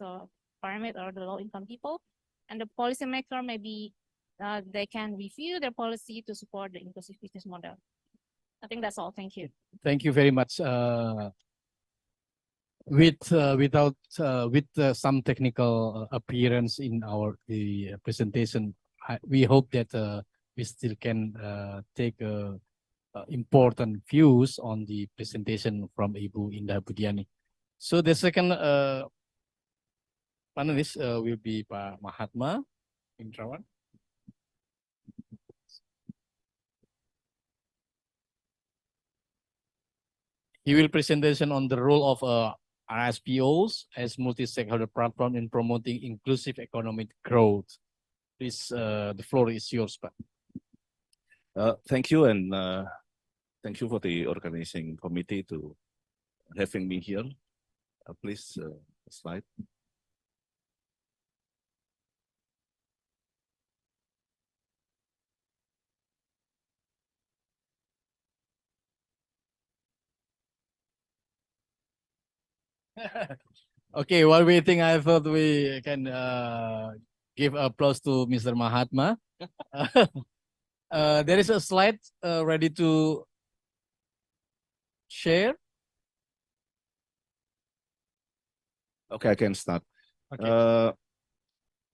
pyramid or the low-income people. And the policymaker, maybe they can review their policy to support the inclusive business model. I think that's all. Thank you. Thank you very much. With some technical appearance in the presentation, we hope that we still can take important views on the presentation from Ibu Indah Budiani. So the second panelist will be Pak Mahatma Indrawan. He will presentation on the role of RSPOs as multi-stakeholder platform in promoting inclusive economic growth. Please, the floor is yours, Pak. Thank you, and thank you for the organizing committee to having me here. Please, slide. Okay, while waiting, I thought we can give applause to Mr. Mahatma. There is a slide ready to share. Okay, I can start. Okay.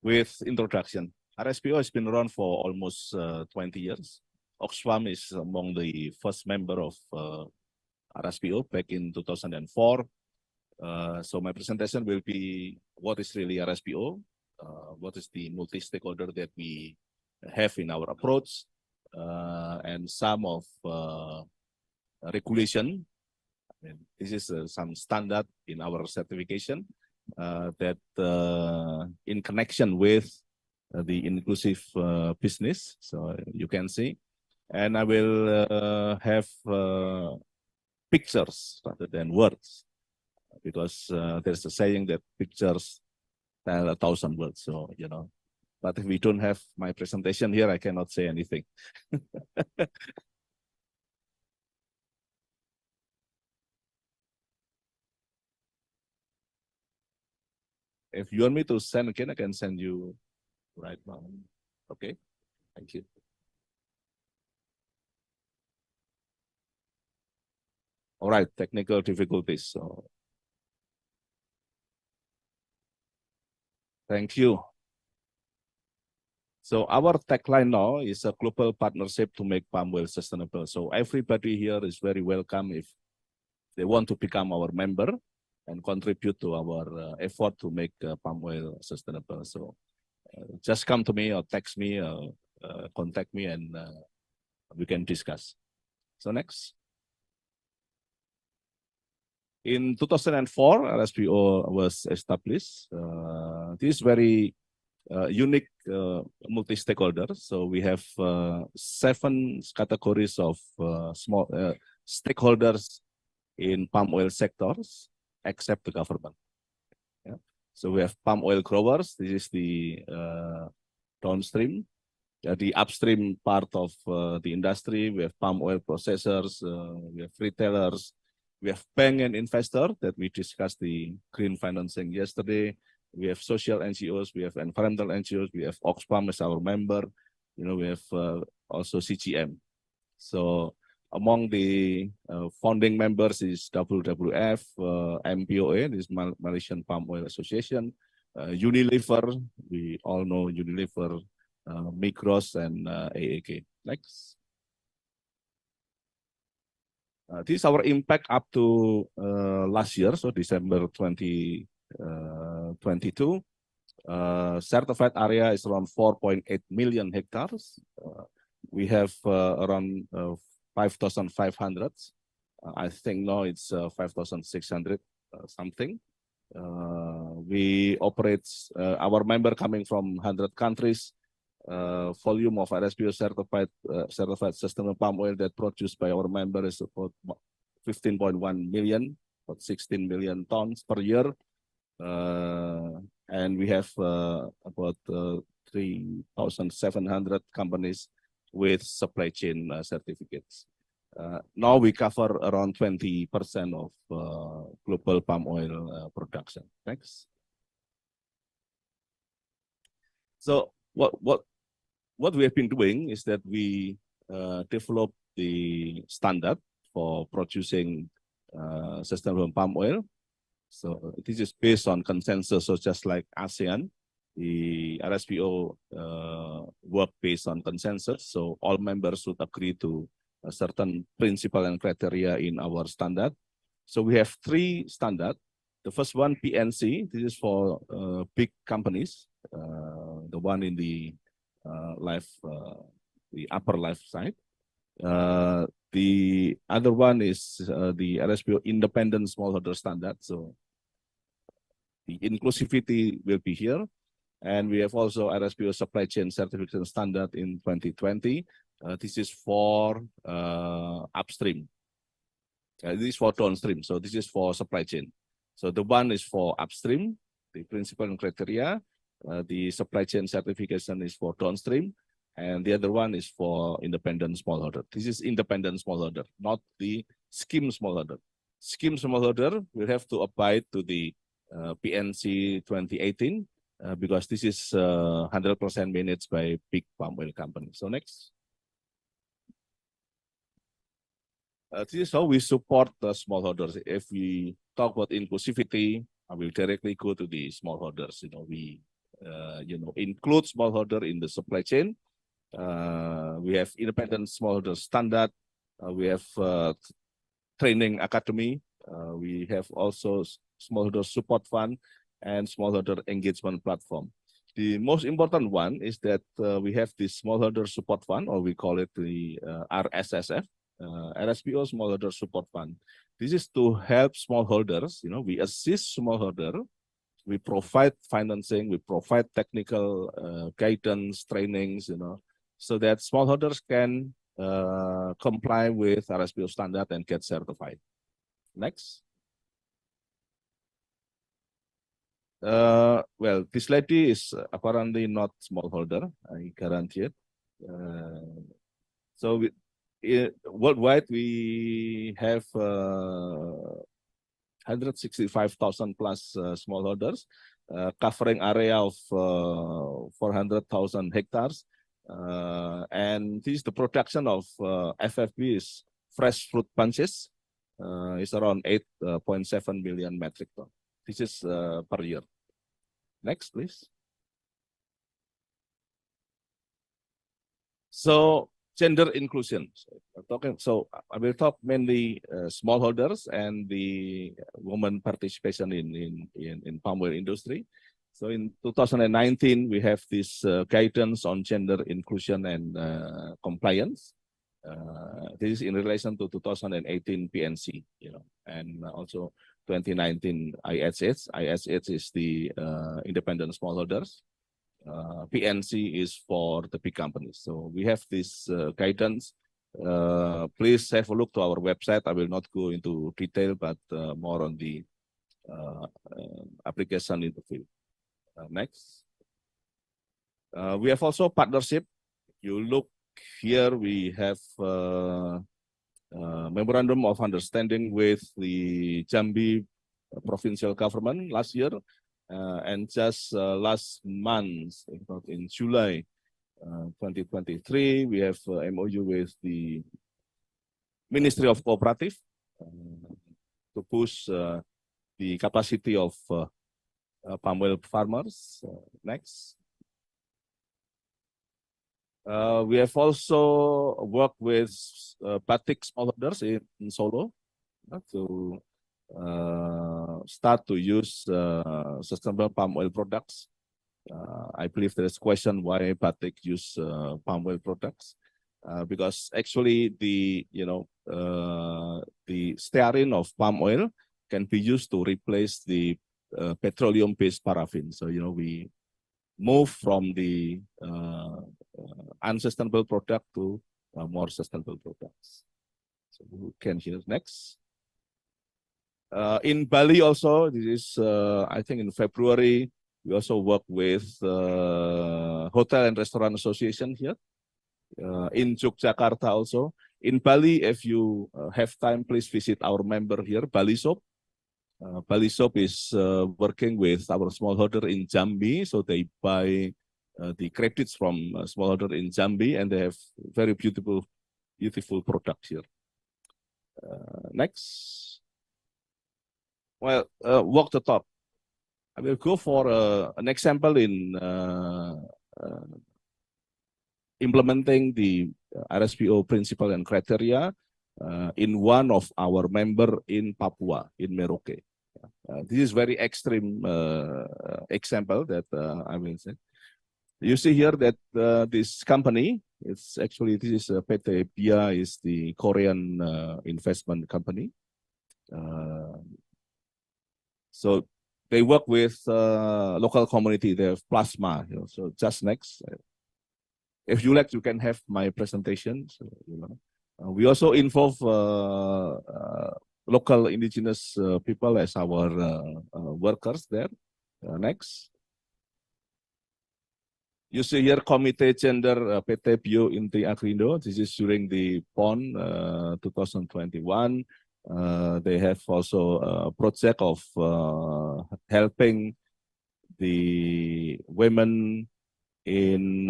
With introduction. RSPO has been around for almost 20 years. Oxfam is among the first member of RSPO back in 2004. So my presentation will be what is really RSPO, what is the multi-stakeholder that we have in our approach, and some of regulation. And this is some standard in our certification that in connection with the inclusive business. So you can see, and I will have pictures rather than words, because there's a saying that pictures tell 1,000 words. So, you know, but if we don't have my presentation here, I cannot say anything. If you want me to send again, I can send you right now. Okay, thank you. All right, technical difficulties. So, thank you. So our tagline now is a global partnership to make palm oil sustainable. So everybody here is very welcome if they want to become our member and contribute to our effort to make palm oil sustainable. So just come to me or text me, contact me, and we can discuss. So next. In 2004, RSPO was established. This is very unique multi-stakeholder. So we have 7 categories of small stakeholders in palm oil sectors, except the government. Yeah. So we have palm oil growers. This is the downstream. The upstream part of the industry. We have palm oil processors. We have retailers. We have bank and investor that we discussed the green financing yesterday. We have social NGOs. We have environmental NGOs. We have Oxfam as our member. You know, we have also CGM. So among the founding members is WWF, MPOA, this is Malaysian Palm Oil Association, Unilever, we all know Unilever, Migros, and AAK. Next. This is our impact up to last year, so December 2022. Certified area is around 4.8 million hectares. We have around 5,500. I think now it's 5,600 something. We operate, our member coming from 100 countries. Volume of RSPO certified sustainable palm oil that produced by our member is about 15.1 million, about 16 million tons per year. And we have about 3,700 companies with supply chain certificates. Now we cover around 20% of global palm oil production. Next. So what we have been doing is that we develop the standard for producing sustainable palm oil. So this is based on consensus, so just like ASEAN, the RSPO work based on consensus. So all members should agree to a certain principle and criteria in our standard. So we have 3 standards. The first one, PNC, this is for big companies. The one in the the upper left side. The other one is the RSPO independent smallholder standard. So the inclusivity will be here. And we have also RSPO supply chain certification standard in 2020. This is for upstream. This is for downstream. So this is for supply chain. So the one is for upstream, the principle and criteria. The supply chain certification is for downstream, and the other one is for independent smallholder. This is independent smallholder, not the scheme smallholder. Scheme smallholder will have to abide to the PNC 2018 because this is 100% managed by big palm oil companies. So next. This is how we support the smallholders. If we talk about inclusivity, I will directly go to the smallholders. You know, we include smallholder in the supply chain. We have independent smallholder standard. We have training academy. We have also smallholder support fund and smallholder engagement platform. The most important one is that we have this smallholder support fund, or we call it the RSSF, RSPO Smallholder Support Fund. This is to help smallholders. You know, we assist smallholder. We provide financing, we provide technical guidance, trainings, you know, so that smallholders can comply with RSPO standard and get certified. Next. Well, this lady is apparently not smallholder, I guarantee it. So worldwide, we have 165,000 plus smallholders, covering area of 400,000 hectares. And this is the production of FFB is fresh fruit bunches. Is around 8.7 million metric ton. This is per year. Next, please. So gender inclusion. So I will talk mainly smallholders and the women participation in palm oil industry. So in 2019, we have this guidance on gender inclusion and compliance. This is in relation to 2018 PNC, and also 2019 ISH. ISH is the independent smallholders. PNC is for the big companies. So we have this guidance. Please have a look to our website. I will not go into detail, but more on the application in the field. Next. We have also partnership. You look here, we have memorandum of understanding with the Jambi provincial government last year, and just last month, in July 2023, we have MOU with the Ministry of Cooperative to push the capacity of palm oil farmers. Next. We have also worked with batik smallholders in Solo to start to use sustainable palm oil products. I believe there is a question why batik use palm oil products, because actually the stearin of palm oil can be used to replace the petroleum-based paraffin. So we move from the unsustainable product to more sustainable products. So we can hear next. In Bali also, this is I think in February, we also work with Hotel and Restaurant Association here. In Yogyakarta also. In Bali, if you have time, please visit our member here, Bali Shop. Bali Shop is working with our smallholder in Jambi, so they buy the credits from smallholder in Jambi, and they have very beautiful products here. Next. Well, walk the talk. I will go for an example in implementing the RSPO principle and criteria in one of our member in Papua, in Merauke. This is very extreme example that I will say. You see here that this company, this is PT BIA, is the Korean investment company. So they work with local community. They have plasma. So just next, if you like, you can have my presentation. So, we also involve local indigenous people as our workers there. Next. You see here Committee Gender PT Bio Inti Agrindo. This is during the PON 2021. They have also a project of helping the women in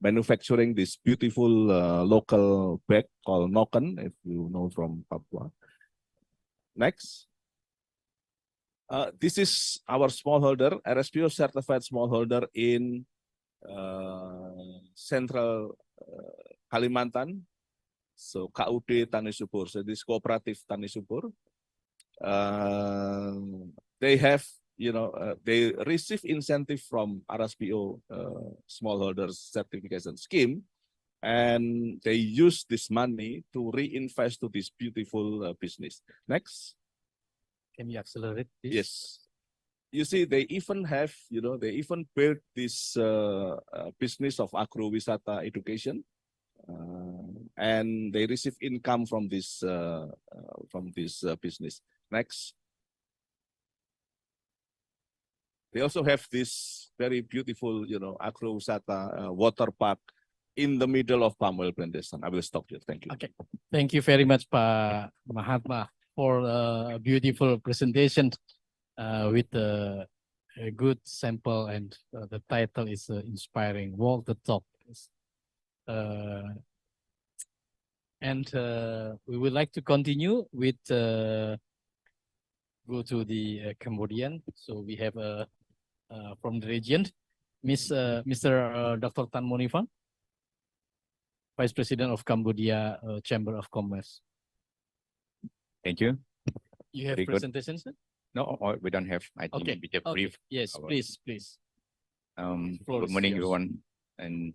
manufacturing this beautiful local bag called Noken, if you know from Papua. Next. This is our smallholder, RSPO certified smallholder in Central Kalimantan. So KUD Tani Subur, so this cooperative Tani Subur. They have, they receive incentive from RSPO smallholders certification scheme, and they use this money to reinvest to this beautiful business. Next. Can you accelerate this? Yes. You see, they even have, they even built this business of agrowisata education, and they receive income from this business. Next. They also have this very beautiful, agrowisata water park in the middle of palm oil plantation. I will stop here. Thank you. Okay. Thank you very much, Pak Mahatma, for a beautiful presentation with a good sample, and the title is inspiring. Walk the talk. And we would like to continue with go to the Cambodian. So we have from the region, Mr. Dr. Tan Monifan, Vice President of Cambodia Chamber of Commerce. Thank you. You have Very good. presentations, sir? No, or we don't have. I think Okay. we just Okay. brief. Yes, our- please. Floor Good is morning, yours. everyone, and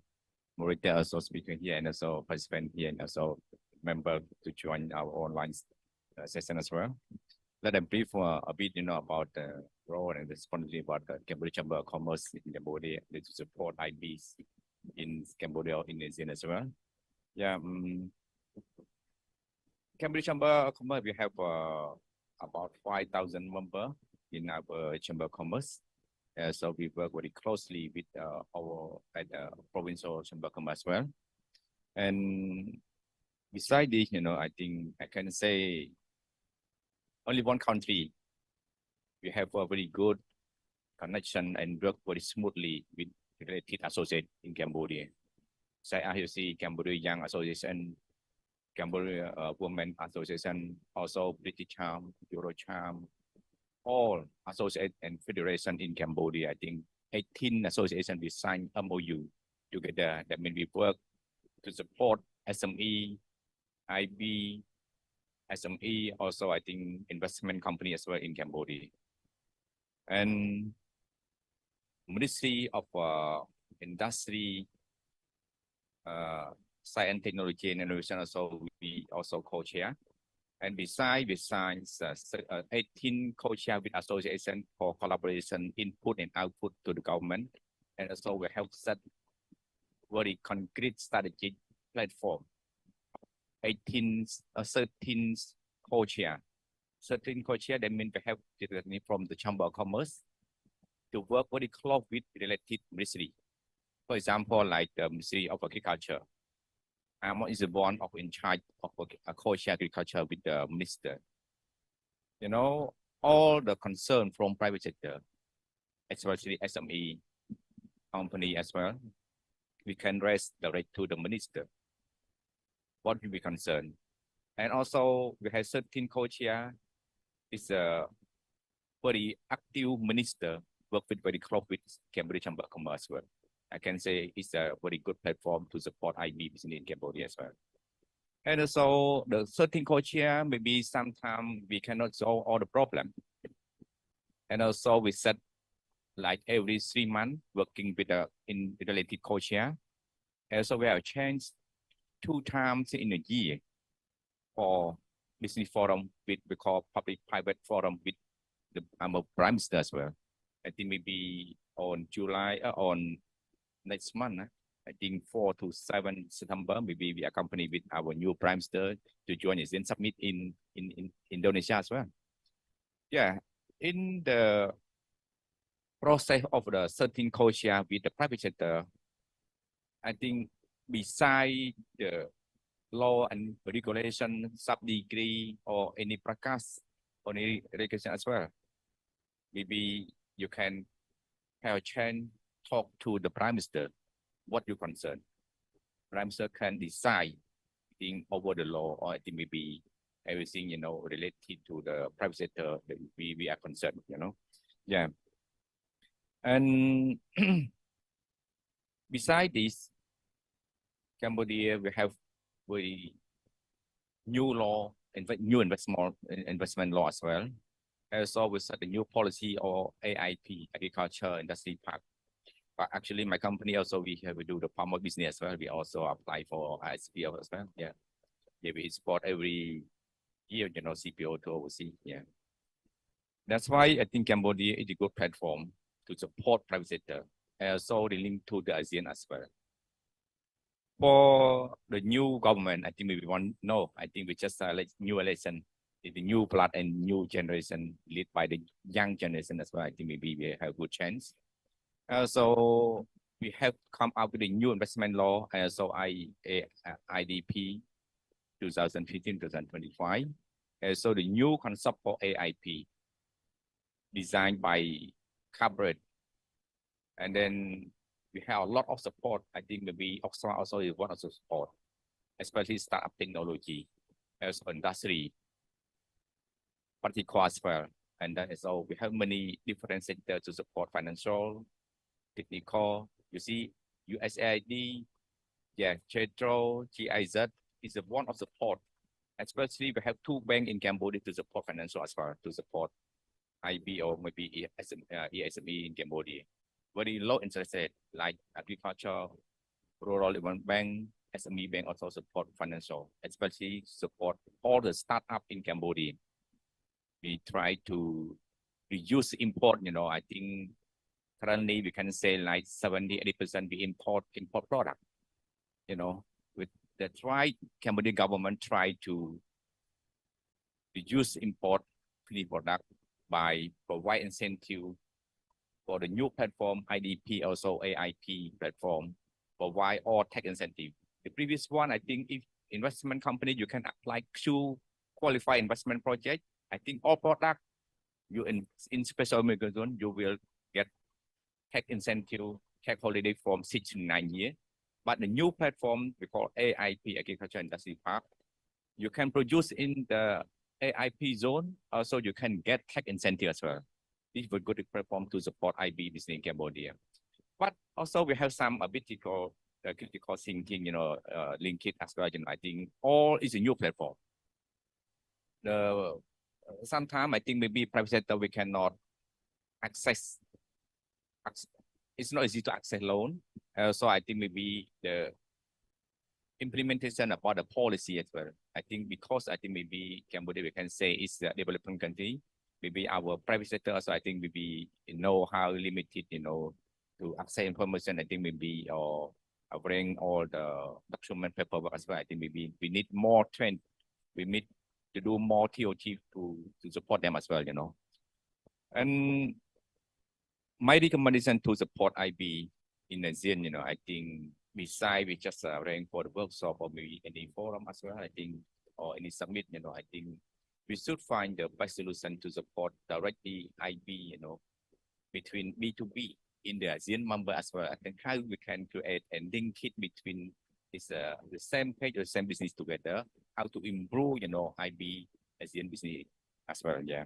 Morita also speaking here, and also participant here, and also member to join our online session as well. Let them brief a bit, about the role and responsibility about the Cambodia Chamber of Commerce in Cambodia to support IBs in Cambodia or Indonesia as well. Yeah, Cambodia Chamber of Commerce, we have about 5,000 members in our Chamber of Commerce. So we work very closely with our provincial Chamber of Commerce as well. And beside this, I think I can say only one country we have a very good connection and work very smoothly with related associates in Cambodia. So as you see, Cambodia Young Association, Cambodia Women Association, also British Charm, Euro Charm, all associates and federation in Cambodia. I think 18 associations we signed MOU together. That means we work to support SME, IB, SME, also I think investment company as well in Cambodia. And Ministry of Industry, Science and Technology and Innovation, also we also co-chair. And besides 18 co-chair with association for collaboration, input and output to the government. And also we help set very concrete strategic platform. 13 co-chair. 13 co-chair, that means we have from the Chamber of Commerce to work very close with related ministry. For example, like the Ministry of Agriculture. Is the one of in charge of co-chair agriculture with the minister. All the concern from private sector, especially SME company as well, we can raise direct to the minister. What will be concerned? And also we have 13 co-chair. It's a very active minister, work with very close with Cambodia Chamber of Commerce. Well, I can say it's a very good platform to support IB business in Cambodia as well. And also the 13 co-chair, maybe sometimes we cannot solve all the problem. And also we set like every 3 months working with the related co-chair. And so we have changed 2 times in a year for business forum with we call public-private forum with the Prime Minister as well. I think maybe on July on next month, I think 4 to 7 September, maybe we accompany with our new Prime Minister to join us in summit in Indonesia as well. Yeah, in the process of the 13 co-chair with the private sector, I think beside the law and regulation, sub-degree or any practice or any regulation as well, maybe you can have a chance talk to the Prime Minister what you concern. Prime Minister can decide thing over the law, or I think maybe everything related to the private sector that we are concerned. Yeah. And beside this, Cambodia we have very new law, new investment law as well. Also we set a new policy or AIP, Agriculture Industry Park. But actually, my company also we do the farmer business as well. We also apply for CPO as well. Yeah, we export every year, CPO to overseas. Yeah, that's why I think Cambodia is a good platform to support private sector. Also, the link to the ASEAN as well. For the new government, I think we want I think we just like new election, the new blood and new generation led by the young generation as well. I think maybe we have a good chance. So we have come up with a new investment law, so IDP 2015-2025. So the new concept for AIP designed by corporate, and then we have a lot of support. I think maybe Oxfam also is one of the support, especially startup technology, as industry, particular as well. And then so we have many different sectors to support financial, technical. You see, USAID, yeah, CHETRO, GIZ is one of support. Especially we have 2 banks in Cambodia to support financial as well, to support IB or maybe ESME in Cambodia. Very low interest rate like agriculture, rural development bank, SME bank also support financial, especially support all the startup in Cambodia. We try to reduce import, I think currently we can say like 70-80% we import product, with the Cambodian government try to reduce import finished product by provide incentive for the new platform IDP, also AIP platform, provide all tax incentive. The previous one, I think if investment company, you can apply to qualify investment project. I think all product you in special economic zone, you will get tax incentive, tax holiday from 6 to 9 years. But the new platform we call AIP, Agriculture Industry Park, you can produce in the AIP zone, also you can get tax incentive as well. This is a good platform to support IB business in Cambodia. But also we have some critical thinking, link it as well. I think all is a new platform. Sometimes I think maybe private sector we cannot access. It's not easy to access loan. So I think maybe the implementation about the policy as well. I think because I think maybe Cambodia we can say is a developing country. Maybe our private sector also I think maybe know how limited to access information. I think maybe or bring all the document paperwork as well. I think maybe we need more trend. We need to do more TOT to support them as well. And my recommendation to support IB in ASEAN, I think besides we just arrange for the workshop or maybe any forum as well, I think, or any summit, I think we should find the best solution to support directly IB, between B2B in the ASEAN member as well. I think how we can create and link it between this the same page or same business together, how to improve, IB ASEAN business as well, yeah.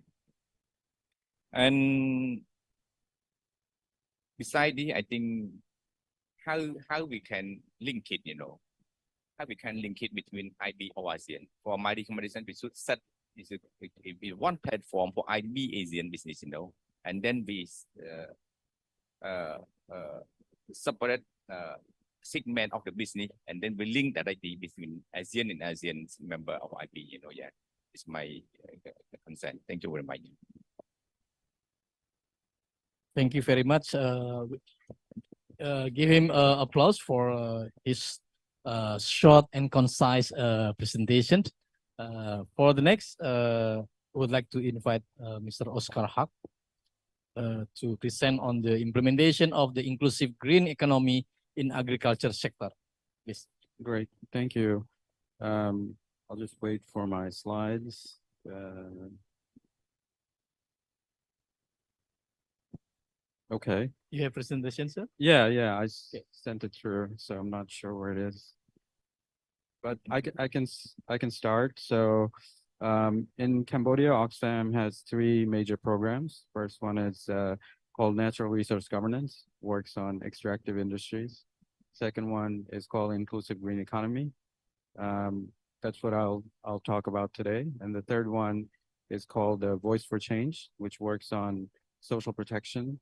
And beside this, I think how we can link it, how we can link it between IB or ASEAN. For my recommendation, we should set one platform for IB ASEAN business, and then we separate segment of the business, and then we link directly between ASEAN and ASEAN member of IB, yeah. It's my concern. Thank you very much. Thank you very much. Give him applause for his short and concise presentation. For the next, I would like to invite Mr. Oscar Haq to present on the implementation of the inclusive green economy in agriculture sector. Please. Great, thank you. I'll just wait for my slides. Okay. You have presentation, sir? Yeah, I sent it through, so I'm not sure where it is. But I can start. So in Cambodia, Oxfam has 3 major programs. First one is called Natural Resource Governance, works on extractive industries. Second one is called Inclusive Green Economy. That's what I'll talk about today. And the third one is called Voice for Change, which works on social protection,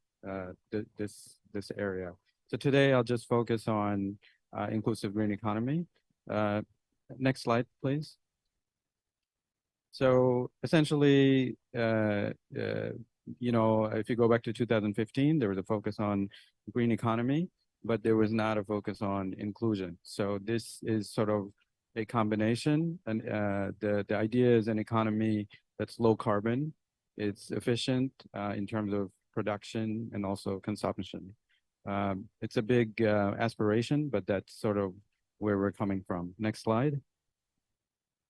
this area. So today I'll just focus on inclusive green economy. Next slide, please. So essentially, if you go back to 2015, there was a focus on green economy, but there was not a focus on inclusion. So this is sort of a combination, and the idea is an economy that's low carbon, it's efficient in terms of production and also consumption. It's a big aspiration, but that's sort of where we're coming from. Next slide.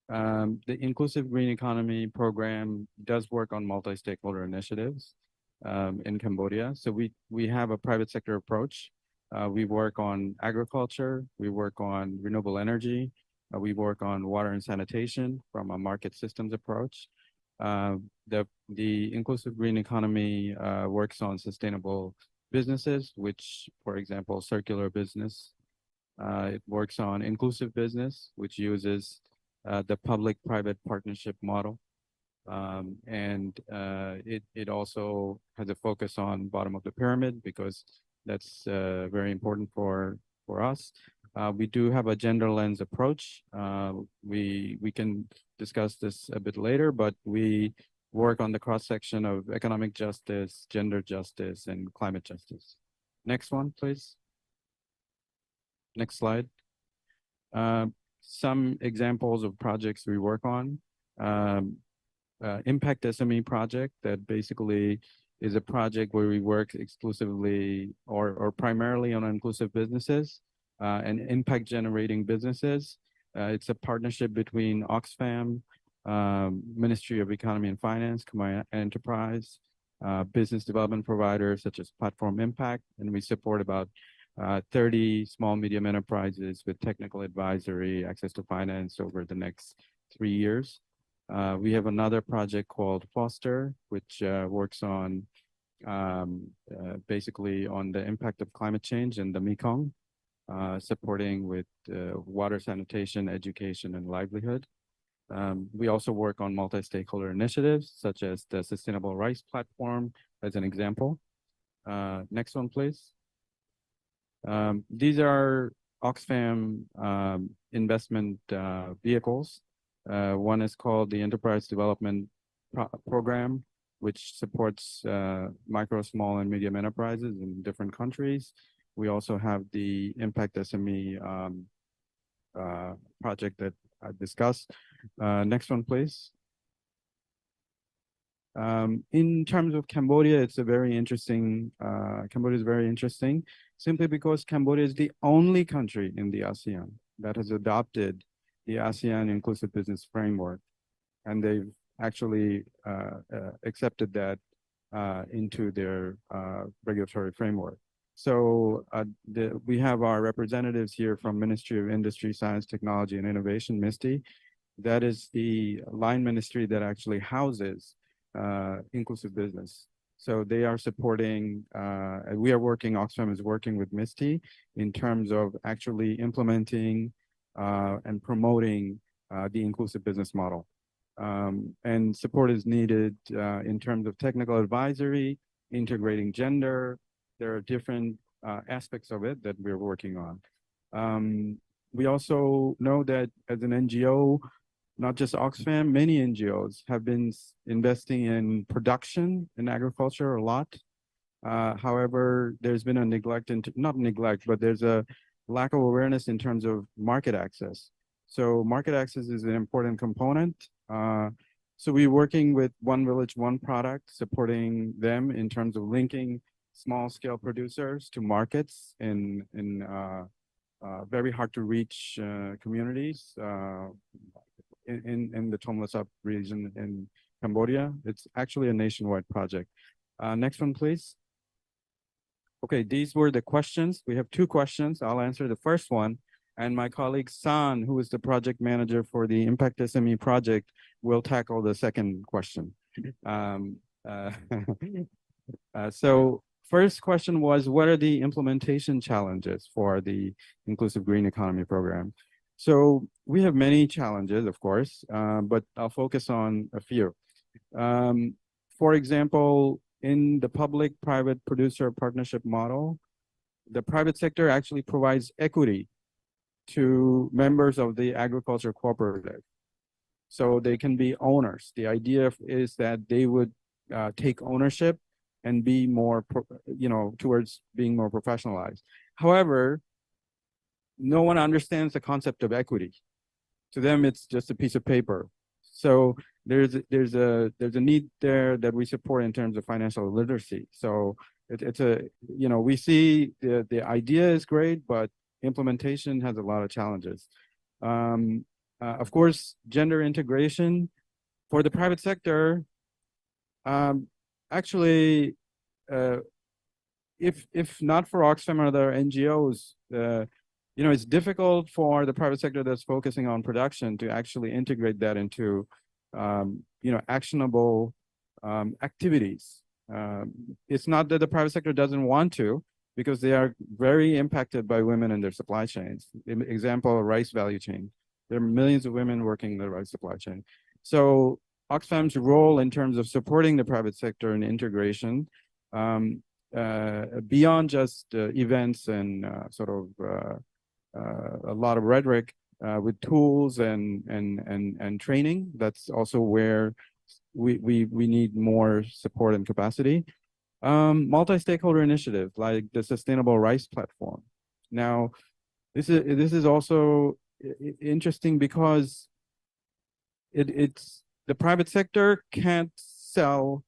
The Inclusive Green Economy program does work on multi-stakeholder initiatives in Cambodia. So we have a private sector approach. We work on agriculture, we work on renewable energy, we work on water and sanitation from a market systems approach. The Inclusive Green Economy works on sustainable businesses, which, for example, circular business. It works on inclusive business, which uses the public-private partnership model. It also has a focus on bottom of the pyramid because that's very important for us. We do have a gender lens approach. We can discuss this a bit later, but we work on the cross section of economic justice, gender justice, and climate justice. Next one, please. Next slide. Some examples of projects we work on. Impact SME project that basically is a project where we work exclusively or primarily on inclusive businesses and impact generating businesses. It's a partnership between Oxfam, Ministry of Economy and Finance, Khmer Enterprise, business development providers such as Platform Impact, and we support about 30 small medium enterprises with technical advisory, access to finance over the next 3 years. We have another project called Foster, which works on basically on the impact of climate change in the Mekong, supporting with water sanitation, education, and livelihood. We also work on multi-stakeholder initiatives, such as the Sustainable Rice Platform, as an example. Next one, please. These are Oxfam investment vehicles. One is called the Enterprise Development Program, which supports micro, small, and medium enterprises in different countries. We also have the Impact SME project that I discussed. Next one, please. In terms of Cambodia, it's a very interesting, Cambodia is very interesting, simply because Cambodia is the only country in the ASEAN that has adopted the ASEAN Inclusive Business Framework. And they've actually accepted that into their regulatory framework. So we have our representatives here from Ministry of Industry, Science, Technology, and Innovation, MISTI. That is the line ministry that actually houses inclusive business. So they are supporting, we are working, Oxfam is working with MISTI in terms of actually implementing and promoting the inclusive business model. And support is needed in terms of technical advisory, integrating gender. There are different aspects of it that we're working on. We also know that as an NGO, not just Oxfam, many NGOs have been investing in production in agriculture a lot. However, there's been a neglect, not neglect, but there's a lack of awareness in terms of market access. So market access is an important component. So we're working with One Village, One Product, supporting them in terms of linking small scale producers to markets in very hard to reach communities in the Tonle region in Cambodia. It's actually a nationwide project. Next one, please. Okay, these were the questions. We have 2 questions. I'll answer the first one. And my colleague San, who is the project manager for the Impact SME project, will tackle the second question. So first question was, what are the implementation challenges for the Inclusive Green Economy Program? So we have many challenges, of course, but I'll focus on a few. For example, in the public-private producer partnership model, the private sector actually provides equity to members of the agriculture cooperative. So they can be owners. The idea is that they would take ownership and be more, towards being more professionalized. However, no one understands the concept of equity. To them, it's just a piece of paper. So there's a need there that we support in terms of financial literacy. So it's we see the idea is great, but implementation has a lot of challenges. Of course, gender integration for the private sector. Actually, if not for Oxfam or other NGOs, it's difficult for the private sector that's focusing on production to actually integrate that into, actionable activities. It's not that the private sector doesn't want to, because they are very impacted by women in their supply chains. Example, rice value chain. There are millions of women working in the rice supply chain. So Oxfam's role in terms of supporting the private sector and integration, beyond just events and a lot of rhetoric, with tools and training. That's also where we need more support and capacity. Multi-stakeholder initiative like the Sustainable Rice Platform. Now, this is also interesting because it's the private sector can't sell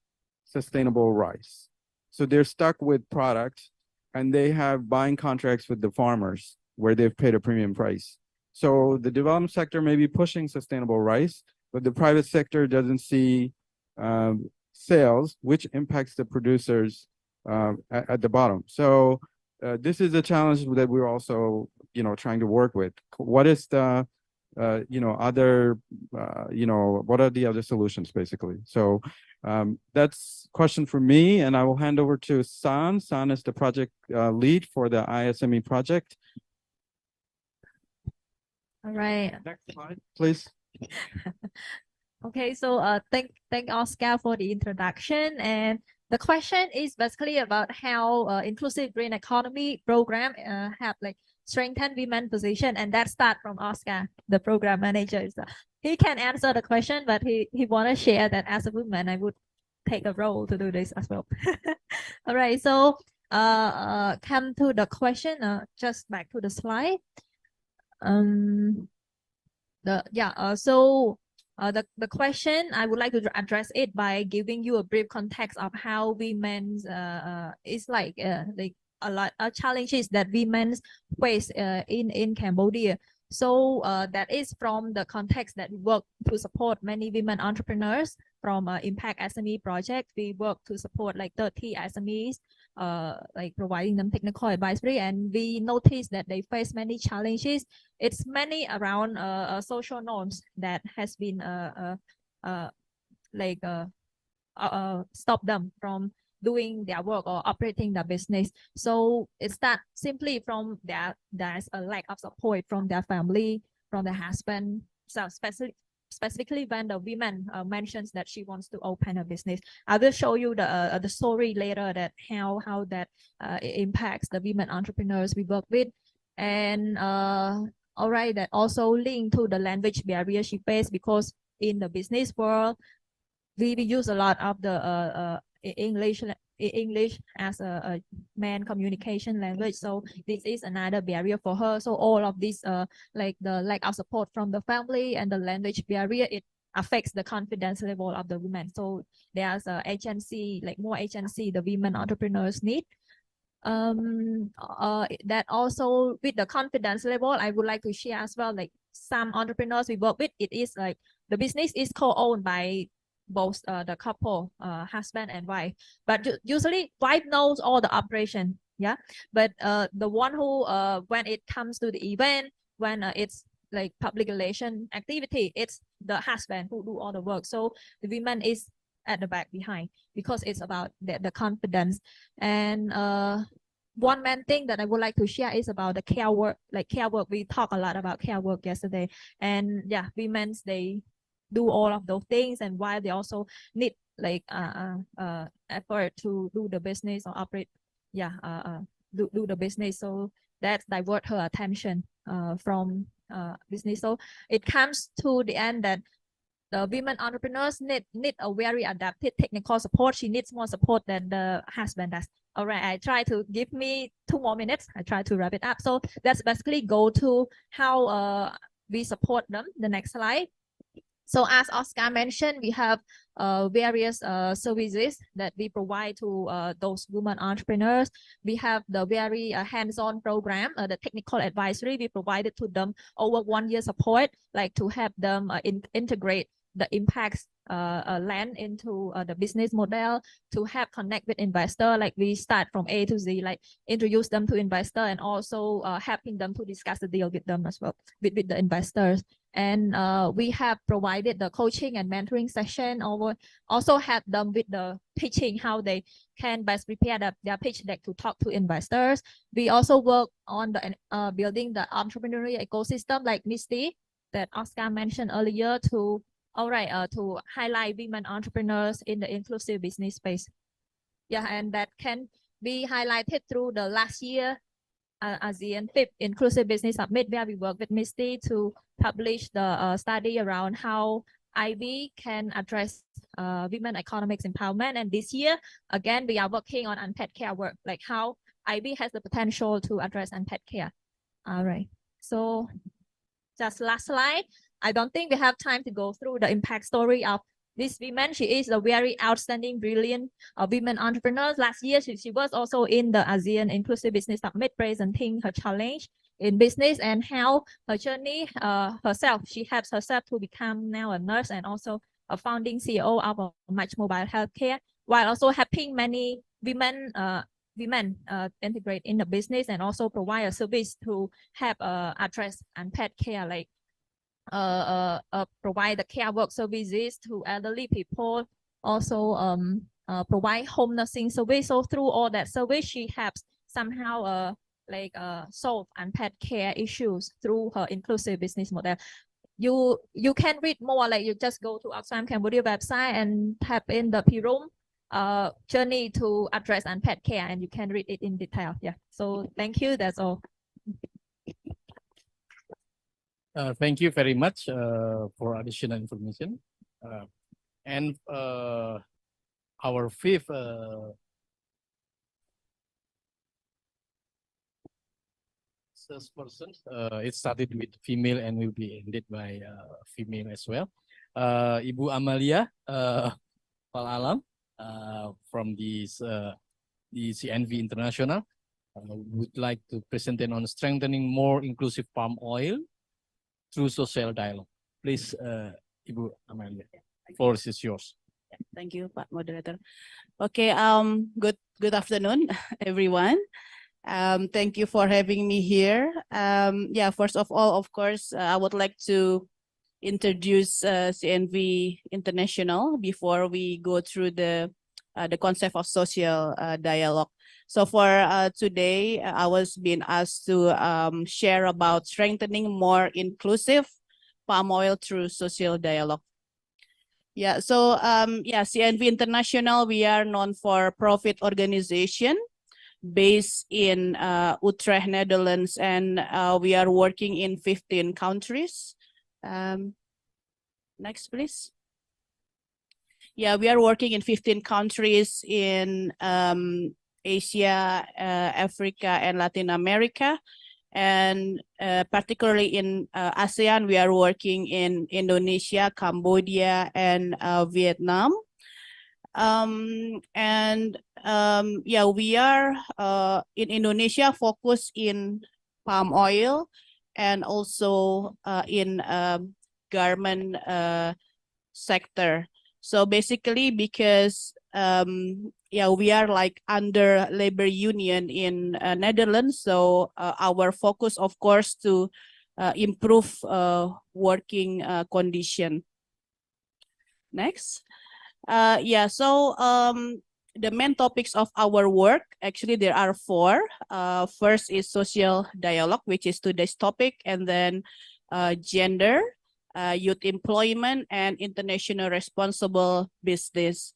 sustainable rice, so they're stuck with products, and they have buying contracts with the farmers where they've paid a premium price. So the development sector may be pushing sustainable rice, but the private sector doesn't see sales, which impacts the producers at the bottom. So this is a challenge that we're also, trying to work with. What is the, other, what are the other solutions, basically? So that's question for me, and I will hand over to San. San is the project lead for the ISME project. All right. Next slide, please. Okay, so thank Oscar for the introduction, and the question is basically about how inclusive green economy program have strengthened women position, and that start from Oscar, the program manager. So he can answer the question, but he want to share that as a woman, I would take a role to do this as well. All right, so come to the question. Just back to the slide. The question, I would like to address it by giving you a brief context of how women's is a lot of challenges that women face in Cambodia. So that is from the context that we work to support many women entrepreneurs from Impact SME project. We work to support 30 SMEs, providing them technical advisory, and we notice that they face many challenges. It's many around social norms that has been stop them from doing their work or operating their business. So it's that simply from there's a lack of support from their family, from their husband. So specifically when the woman mentions that she wants to open a business, I will show you the story later that how that impacts the women entrepreneurs we work with. And all right, that also linked to the language barrier she faced, because in the business world we use a lot of the English as a main communication language. So this is another barrier for her. So all of this the lack of support from the family and the language barrier, it affects the confidence level of the women. So there's agency, more agency the women entrepreneurs need. That also with the confidence level, I would like to share as well, some entrepreneurs we work with, it is the business is co-owned by both the couple, husband and wife, but usually wife knows all the operation, but the one who when it comes to the event, when it's public relation activity, it's the husband who do all the work. So the woman is at the back behind, because it's about the confidence. And one main thing that I would like to share is about the care work. Care work, we talked a lot about care work yesterday, and women, they do all of those things, and while they also need effort to do the business or operate do the business. So that divert her attention from business. So it comes to the end that the women entrepreneurs need a very adapted technical support. She needs more support than the husband does. All right, I try to give me 2 more minutes. I try to wrap it up. So that's basically go to how we support them. The next slide. So as Oscar mentioned, we have various services that we provide to those women entrepreneurs. We have the very hands-on program, the technical advisory we provided to them over 1 year support, to help them integrate the impacts land into the business model, to help connect with investor. We start from A to Z, introduce them to investor, and also helping them to discuss the deal with them as well, with the investors. And we have provided the coaching and mentoring session, or also help them with the pitching, how they can best prepare their pitch deck to talk to investors. We also work on the building the entrepreneurial ecosystem like Misty that Oscar mentioned earlier, to All right, to highlight women entrepreneurs in the inclusive business space. Yeah, and that can be highlighted through the last year ASEAN 5th Inclusive Business Summit, where we work with Misty to publish the study around how IB can address women economics empowerment. And this year, again, we are working on unpaid care work, like how IB has the potential to address unpaid care. All right, so just last slide. I don't think we have time to go through the impact story of this woman. She is a very outstanding, brilliant women entrepreneur. Last year, she was also in the ASEAN Inclusive Business Summit presenting her challenge in business and how her journey herself. She helps herself to become now a nurse and also a founding CEO of Match Mobile Healthcare, while also helping many women integrate in the business and also provide a service to help address unpaid care, like provide the care work services to elderly people, also provide home nursing service. So through all that service, she helps somehow solve unpaid care issues through her inclusive business model. You can read more, like you just go to Oxfam Cambodia website and tap in the Pirum journey to address unpaid care, and you can read it in detail. Yeah. So thank you. That's all. Thank you very much for additional information. And our fifth salesperson, it started with female and will be ended by female as well. Ibu Amalia Palalam from the CNV International would like to present on strengthening more inclusive palm oil through social dialogue. Please, Ibu Amalia, floor is yours. Thank you, Pak Moderator. Okay, good afternoon, everyone. Thank you for having me here. Yeah, first of all, of course, I would like to introduce CNV International before we go through the concept of social dialogue. So for today, I was being asked to share about strengthening more inclusive palm oil through social dialogue. Yeah, so yeah, CNV International, we are non-for-profit organization based in Utrecht, Netherlands, and we are working in 15 countries. Next, please. Yeah, we are working in 15 countries in Asia, Africa, and Latin America. And particularly in ASEAN, we are working in Indonesia, Cambodia, and Vietnam. Yeah, we are in Indonesia focused in palm oil and also in garment sector. So basically, because yeah, we are like under labor union in Netherlands, so our focus, of course, to improve working condition. Next. Yeah, so the main topics of our work, actually there are 4. First is social dialogue, which is today's topic, and then gender, youth employment, and international responsible business.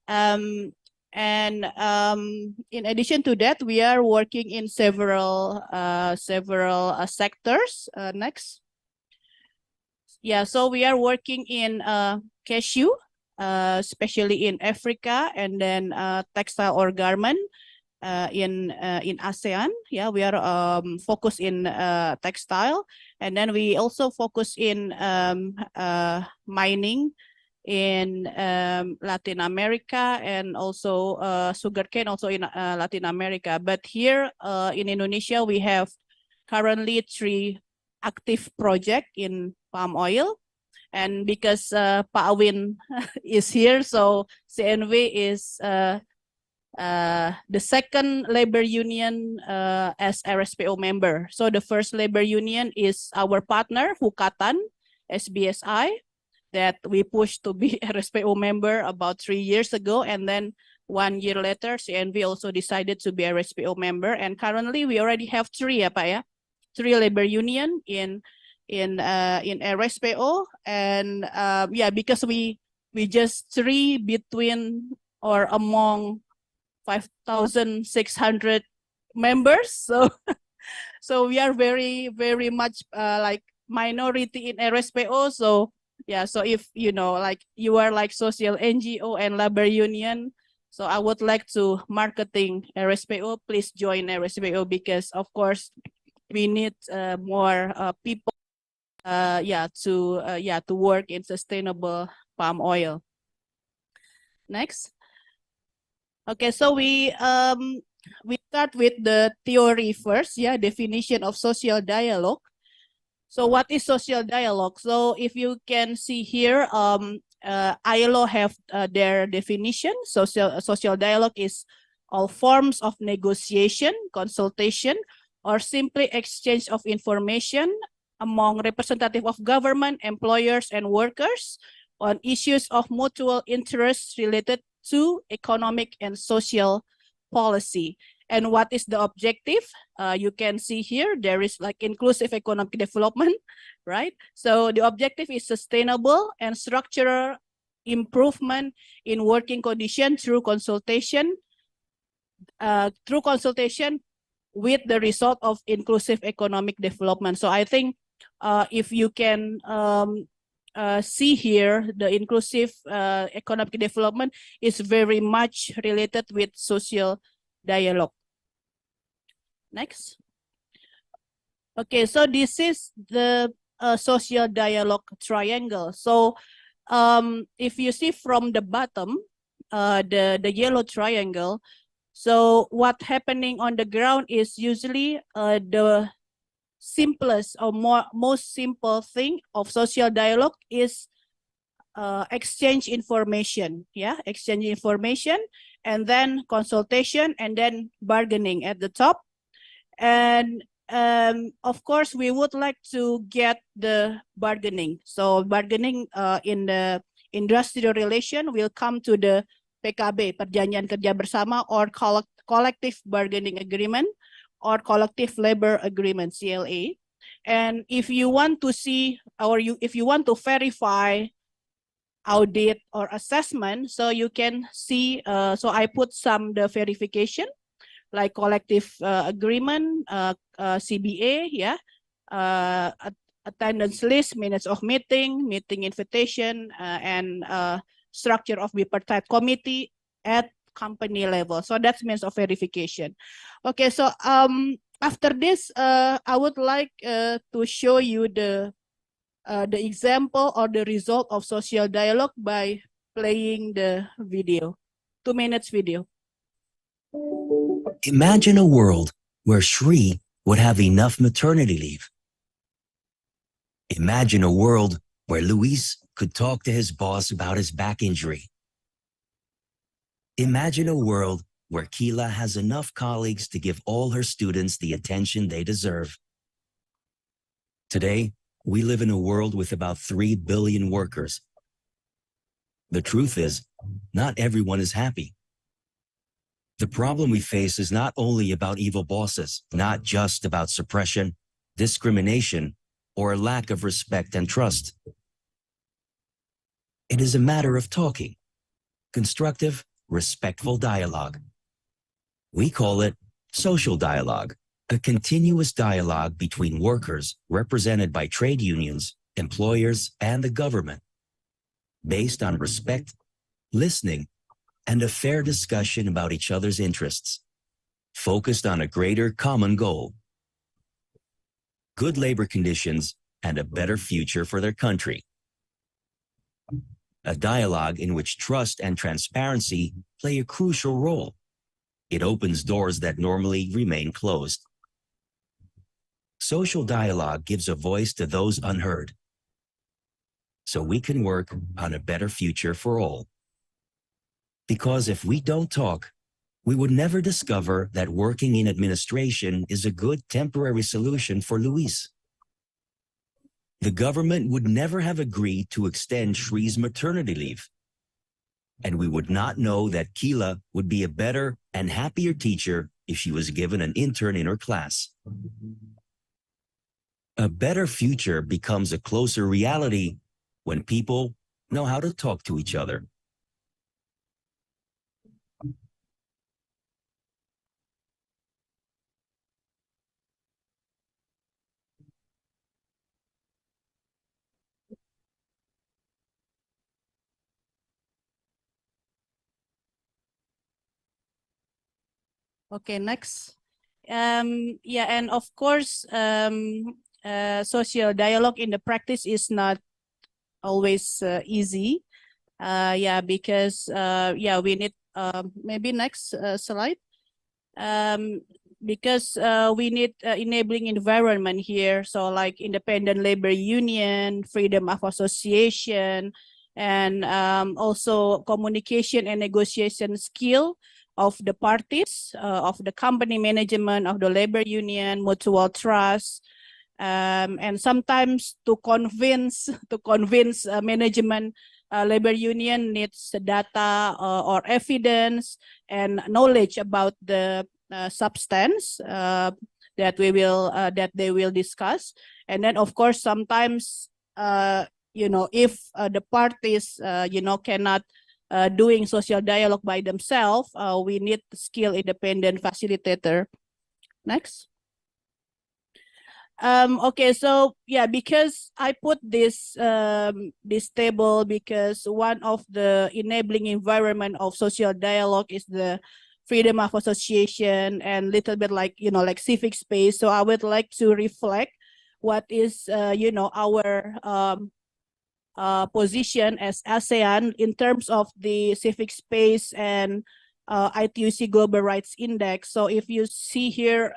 In addition to that, we are working in several sectors. Next. Yeah, so we are working in cashew, especially in Africa, and then textile or garment in ASEAN. Yeah, we are focused in textile, and then we also focus in mining in Latin America, and also sugarcane also in Latin America. But here in Indonesia, we have currently 3 active projects in palm oil. And because Pak Awin is here, so CNV is the second labor union as RSPO member. So the first labor union is our partner, Hukatan, SBSI, that we pushed to be RSPO member about 3 years ago. And then 1 year later, CNV also decided to be a RSPO member. And currently we already have 3, ya, Pak, ya? 3 labor union in in RSPO, and yeah, because we just 3 between or among 5,600 members, so so we are very much like minority in RSPO. So yeah, so if you know, like you are like social NGO and labor union, so I would like to marketing RSPO, please join RSPO, because of course we need more people to work in sustainable palm oil. Next. Okay, so we start with the theory first, yeah, definition of social dialogue. So what is social dialogue? So if you can see here, ILO have their definition. Social dialogue is all forms of negotiation, consultation, or simply exchange of information among representative of government, employers, and workers on issues of mutual interest related to economic and social policy. And what is the objective? You can see here, there is like inclusive economic development, right? So the objective is sustainable and structural improvement in working condition through consultation with the result of inclusive economic development. So I think if you can see here, the inclusive economic development is very much related with social dialogue. Next. Okay, so this is the social dialogue triangle. So if you see from the bottom, the yellow triangle, so what happening on the ground is usually the simplest or most simple thing of social dialogue is exchange information, yeah, exchange information, and then consultation, and then bargaining at the top. And of course, we would like to get the bargaining. So bargaining in the industrial relation will come to the PKB, Perjanjian Kerja Bersama, or collective bargaining agreement, or collective labor agreement, CLA. And if you want to see, or if you want to verify audit or assessment, so you can see, so I put some the verification, like collective agreement, CBA, yeah, attendance list, minutes of meeting invitation, and structure of bipartite committee at company level. So that means of verification. Okay, so after this, I would like to show you the example or the result of social dialogue by playing the video, 2 minutes video. Imagine a world where Shri would have enough maternity leave. Imagine a world where Luis could talk to his boss about his back injury. Imagine a world where Keela has enough colleagues to give all her students the attention they deserve. Today, we live in a world with about 3 billion workers. The truth is, not everyone is happy. The problem we face is not only about evil bosses, not just about suppression, discrimination, or a lack of respect and trust. It is a matter of talking, constructive, respectful dialogue. We call it social dialogue, a continuous dialogue between workers represented by trade unions, employers, and the government, based on respect, listening, and a fair discussion about each other's interests, focused on a greater common goal: good labor conditions and a better future for their country. A dialogue in which trust and transparency play a crucial role. It opens doors that normally remain closed. Social dialogue gives a voice to those unheard, so we can work on a better future for all. Because if we don't talk, we would never discover that working in administration is a good temporary solution for Luis. The government would never have agreed to extend Shri's maternity leave. And we would not know that Keela would be a better and happier teacher if she was given an intern in her class. A better future becomes a closer reality when people know how to talk to each other. Okay, next. Yeah, and of course, social dialogue in the practice is not always easy. Yeah, because yeah, we need maybe next slide. Because we need enabling environment here. So like independent labor union, freedom of association, and also communication and negotiation skill of the parties, of the company management, of the labor union, mutual trust, and sometimes to convince management, labor union needs data or evidence and knowledge about the substance that they will discuss. And then of course sometimes if the parties cannot doing social dialogue by themselves, we need skill independent facilitator. Next. Okay, so yeah, because I put this this table because one of the enabling environment of social dialogue is the freedom of association and little bit like like civic space. So I would like to reflect what is our position as ASEAN in terms of the civic space and ITUC Global Rights Index. So if you see here,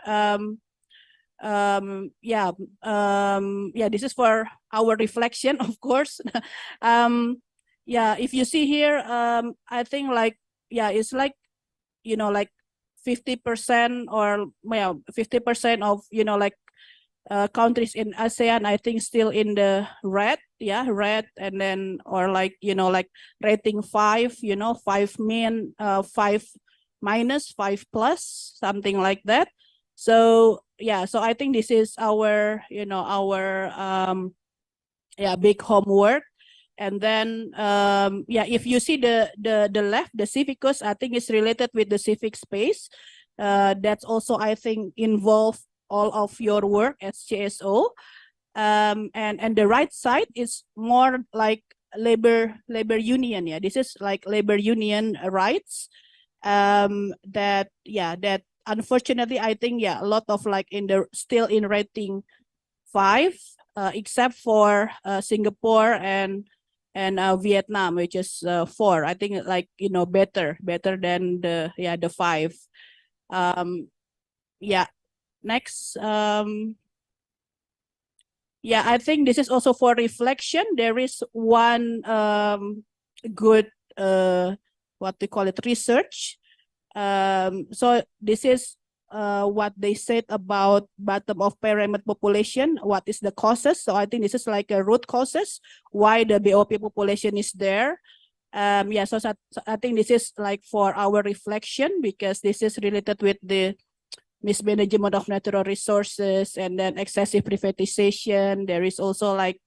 this is for our reflection, of course. Yeah, if you see here, I think like, yeah, it's like, like 50% or 50% of, like countries in ASEAN, I think still in the red, yeah, red, and then, or like, like rating 5, 5 min, 5 minus, 5 plus, something like that. So yeah, so I think this is our, big homework. And then if you see the left, the civicus, I think it's related with the civic space. That's also, I think, involve all of your work as CSO. And the right side is more like labor union. Yeah, this is like labor union rights. That unfortunately, I think, a lot of like still in rating 5, except for Singapore and Vietnam, which is 4. I think like better than the 5. Next. I think this is also for reflection. There is one good what they call it, research. So this is what they said about bottom of pyramid population. What is the causes? So I think this is like a root causes why the BOP population is there. So I think this is like for our reflection, because this is related with the mismanagement of natural resources and then excessive privatization. There is also like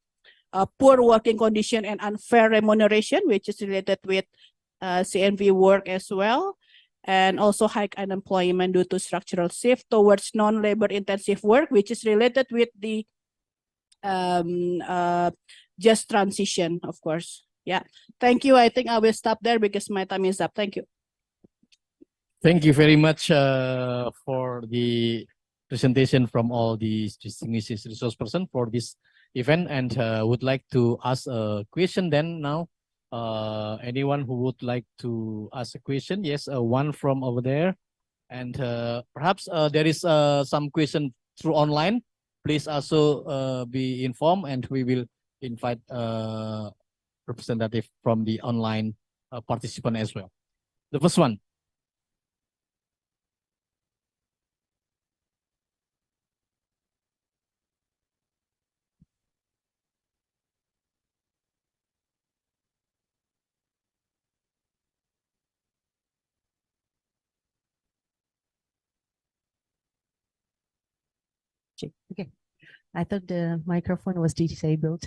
a poor working condition and unfair remuneration, which is related with CNV work as well. And also high unemployment due to structural shift towards non-labor intensive work, which is related with the just transition, of course. Yeah, thank you. I think I will stop there because my time is up. Thank you. Thank you very much for the presentation from all these distinguished resource person for this event, and would like to ask a question then now. Anyone who would like to ask a question? Yes, one from over there. And perhaps there is some question through online. Please also be informed, and we will invite representative from the online participant as well. The first one. Okay. I thought the microphone was disabled.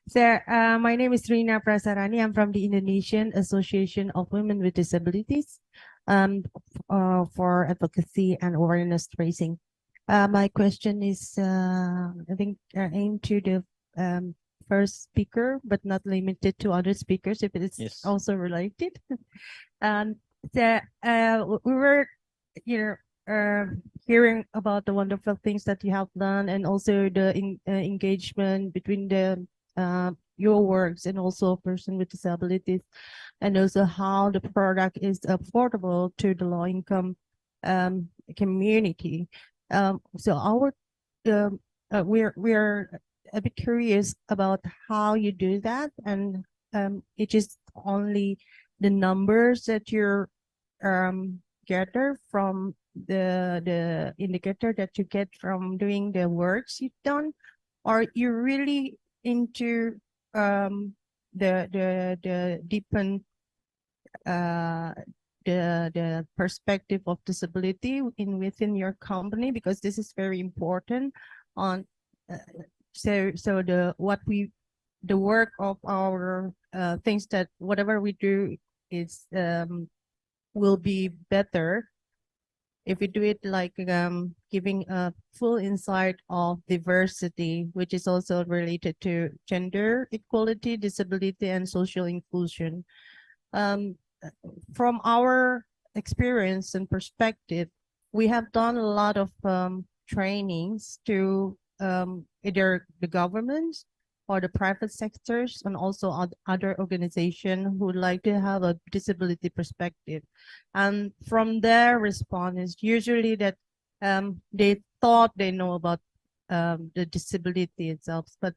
So, my name is Rina Prasarani. I'm from the Indonesian Association of Women with Disabilities, for advocacy and awareness raising. My question is, I think, aimed to the first speaker, but not limited to other speakers, if it is also related. So, we were, hearing about the wonderful things that you have done, and also the engagement between the your works and also a person with disabilities, and also how the product is affordable to the low income community. So we're a bit curious about how you do that, and it is only the numbers that you're gather from the indicator that you get from doing the works you've done, or you're really into the deepen the perspective of disability within your company, because this is very important on so the work of our things, that whatever we do is will be better if we do it like giving a full insight of diversity, which is also related to gender equality, disability, and social inclusion. From our experience and perspective, we have done a lot of trainings to either the governments or the private sectors, and also other organizations who would like to have a disability perspective. And from their response is usually that they thought they know about the disability itself, but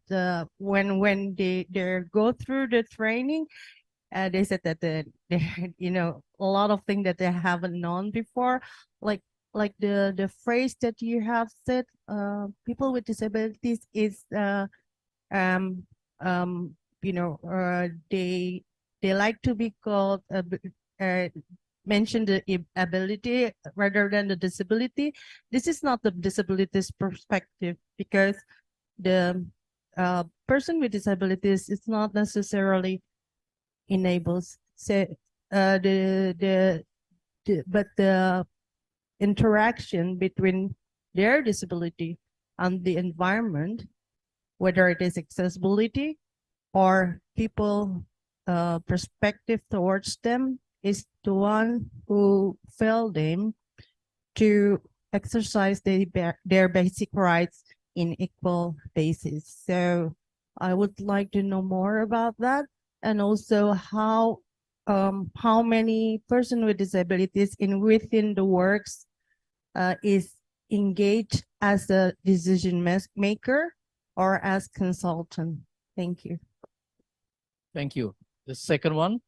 when they go through the training, they said that they a lot of things that they haven't known before, like the phrase that you have said, people with disabilities is they like to be called mention the ability rather than the disability. This is not the disabilities perspective, because the person with disabilities is not necessarily enables. So but the interaction between their disability and the environment, whether it is accessibility or people perspective towards them, is the one who failed them to exercise their basic rights in equal basis. So I would like to know more about that, and also how many person with disabilities within the works is engaged as a decision maker or as consultant. Thank you. Thank you. The second one.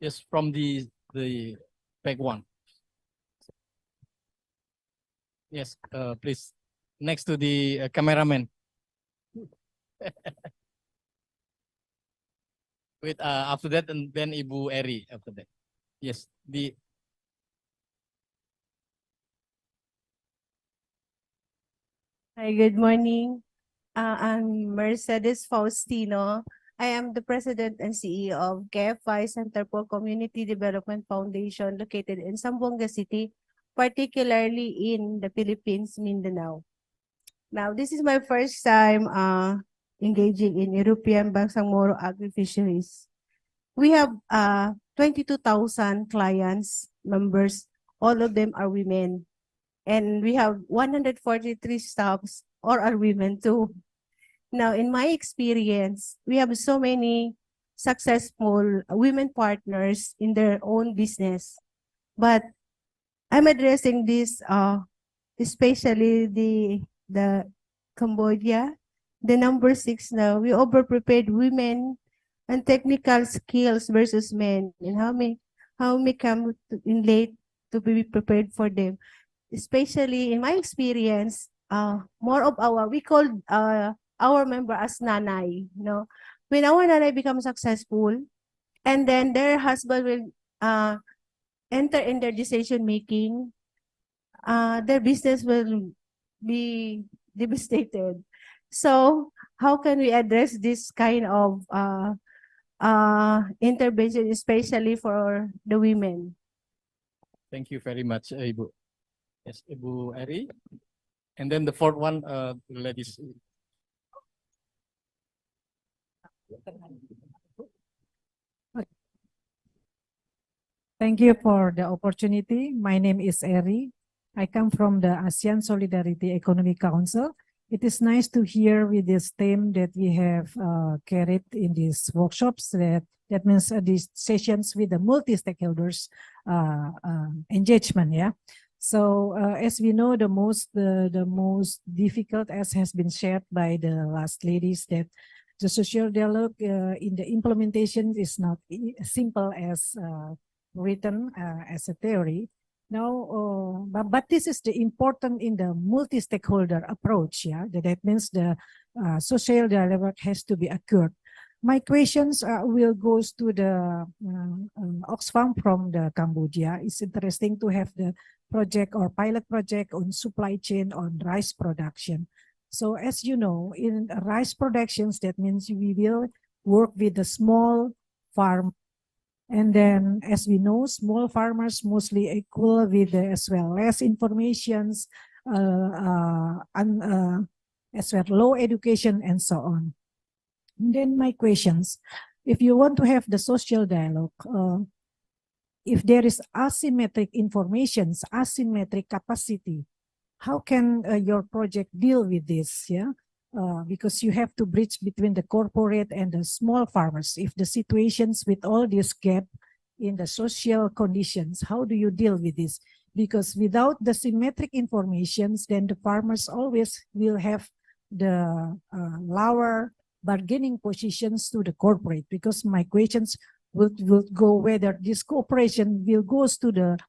Yes, from the back one. Yes, please. Next to the cameraman. Wait, after that, and then Ibu Eri after that. Yes, Hi, good morning. I'm Mercedes Faustino. I am the President and CEO of KFI Center for Community Development Foundation located in Zamboanga City, particularly in the Philippines, Mindanao. Now, this is my first time engaging in European Bangsamoro agri-fisheries. We have 22,000 clients, members, all of them are women. And we have 143 staffs, or are women too. Now, in my experience, we have so many successful women partners in their own business. But I'm addressing this, especially the Cambodia, the number 6 now. We overprepared women and technical skills versus men, and how may come in late to be prepared for them. Especially in my experience, more of we call our member as nanay. When our nanay becomes successful, and then their husband will enter in their decision making, their business will be devastated. So how can we address this kind of intervention, especially for the women? Thank you very much, Ibu. Yes, Ibu Eri. And then the fourth one, ladies. Thank you for the opportunity. My name is Eri. I come from the ASEAN Solidarity Economic Council. It is nice to hear with this theme that we have carried in these workshops. That means these sessions with the multi-stakeholders engagement. Yeah. So as we know, the most difficult, as has been shared by the last ladies, that the social dialogue in the implementation is not simple as written as a theory. Now, but this is the important in the multi-stakeholder approach. Yeah, that means the social dialogue has to be occurred. My questions will goes to the Oxfam from the Cambodia. It's interesting to have the project or pilot project on supply chain on rice production. So as you know, in rice productions, that means we will work with the small farm. And then, as we know, small farmers mostly equal with as well less informations, as well low education and so on. And then my questions: if you want to have the social dialogue, if there is asymmetric informations, asymmetric capacity, how can your project deal with this? Yeah. Because you have to bridge between the corporate and the small farmers. If the situations with all this gap in the social conditions, how do you deal with this? Because without the symmetric informations, then the farmers always will have the lower bargaining positions to the corporate. Because my questions will go whether this cooperation will goes to the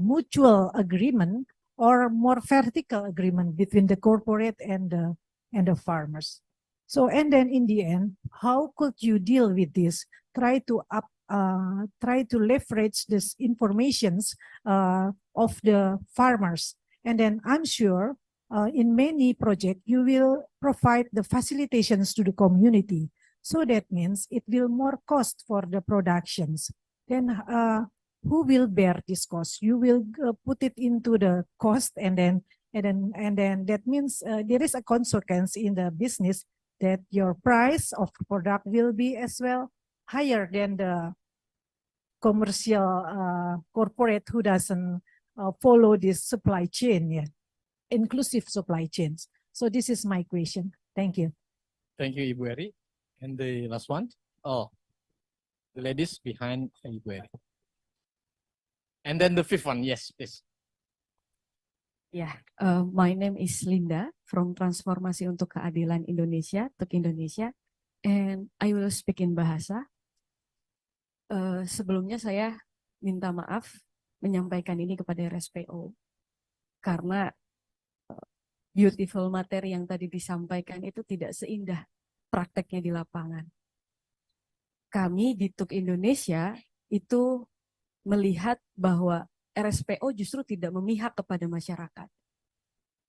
mutual agreement or more vertical agreement between the corporate and the farmers. So, and then in the end, how could you deal with this? Try to leverage this informations of the farmers. And then I'm sure in many projects, you will provide the facilitations to the community. So that means it will more cost for the productions. Then who will bear this cost? You will put it into the cost, and then that means there is a consequence in the business that your price of product will be as well higher than the commercial corporate who doesn't follow this supply chain, yeah, inclusive supply chains. So this is my question. Thank you. Thank you, Ibu Eri. And the last one? Oh, the ladies behind Ibu Eri. And then the fifth one, yes, please. Yeah, my name is Linda from Transformasi untuk Keadilan Indonesia, TUK Indonesia, and I will speak in bahasa. Sebelumnya saya minta maaf menyampaikan ini kepada RSPO karena beautiful materi yang tadi disampaikan itu tidak seindah prakteknya di lapangan. Kami di TUK Indonesia itu melihat bahwa RSPO justru tidak memihak kepada masyarakat.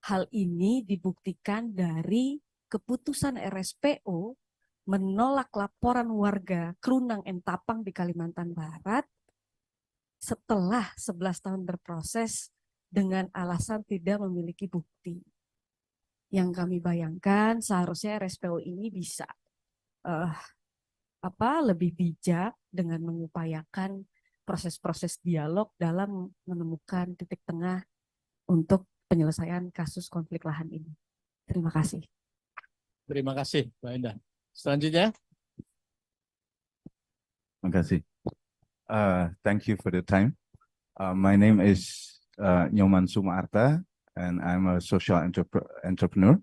Hal ini dibuktikan dari keputusan RSPO menolak laporan warga Krunang and Tapang di Kalimantan Barat setelah 11 tahun berproses dengan alasan tidak memiliki bukti. Yang kami bayangkan seharusnya RSPO ini bisa lebih bijak dengan mengupayakan proses-proses dialog dalam menemukan titik tengah untuk penyelesaian kasus konflik lahan ini. Terima kasih. Terima kasih, Mbak Indah. Selanjutnya. Terima kasih. Thank you for the time. My name is Nyoman Sumarta, and I'm a social entrepreneur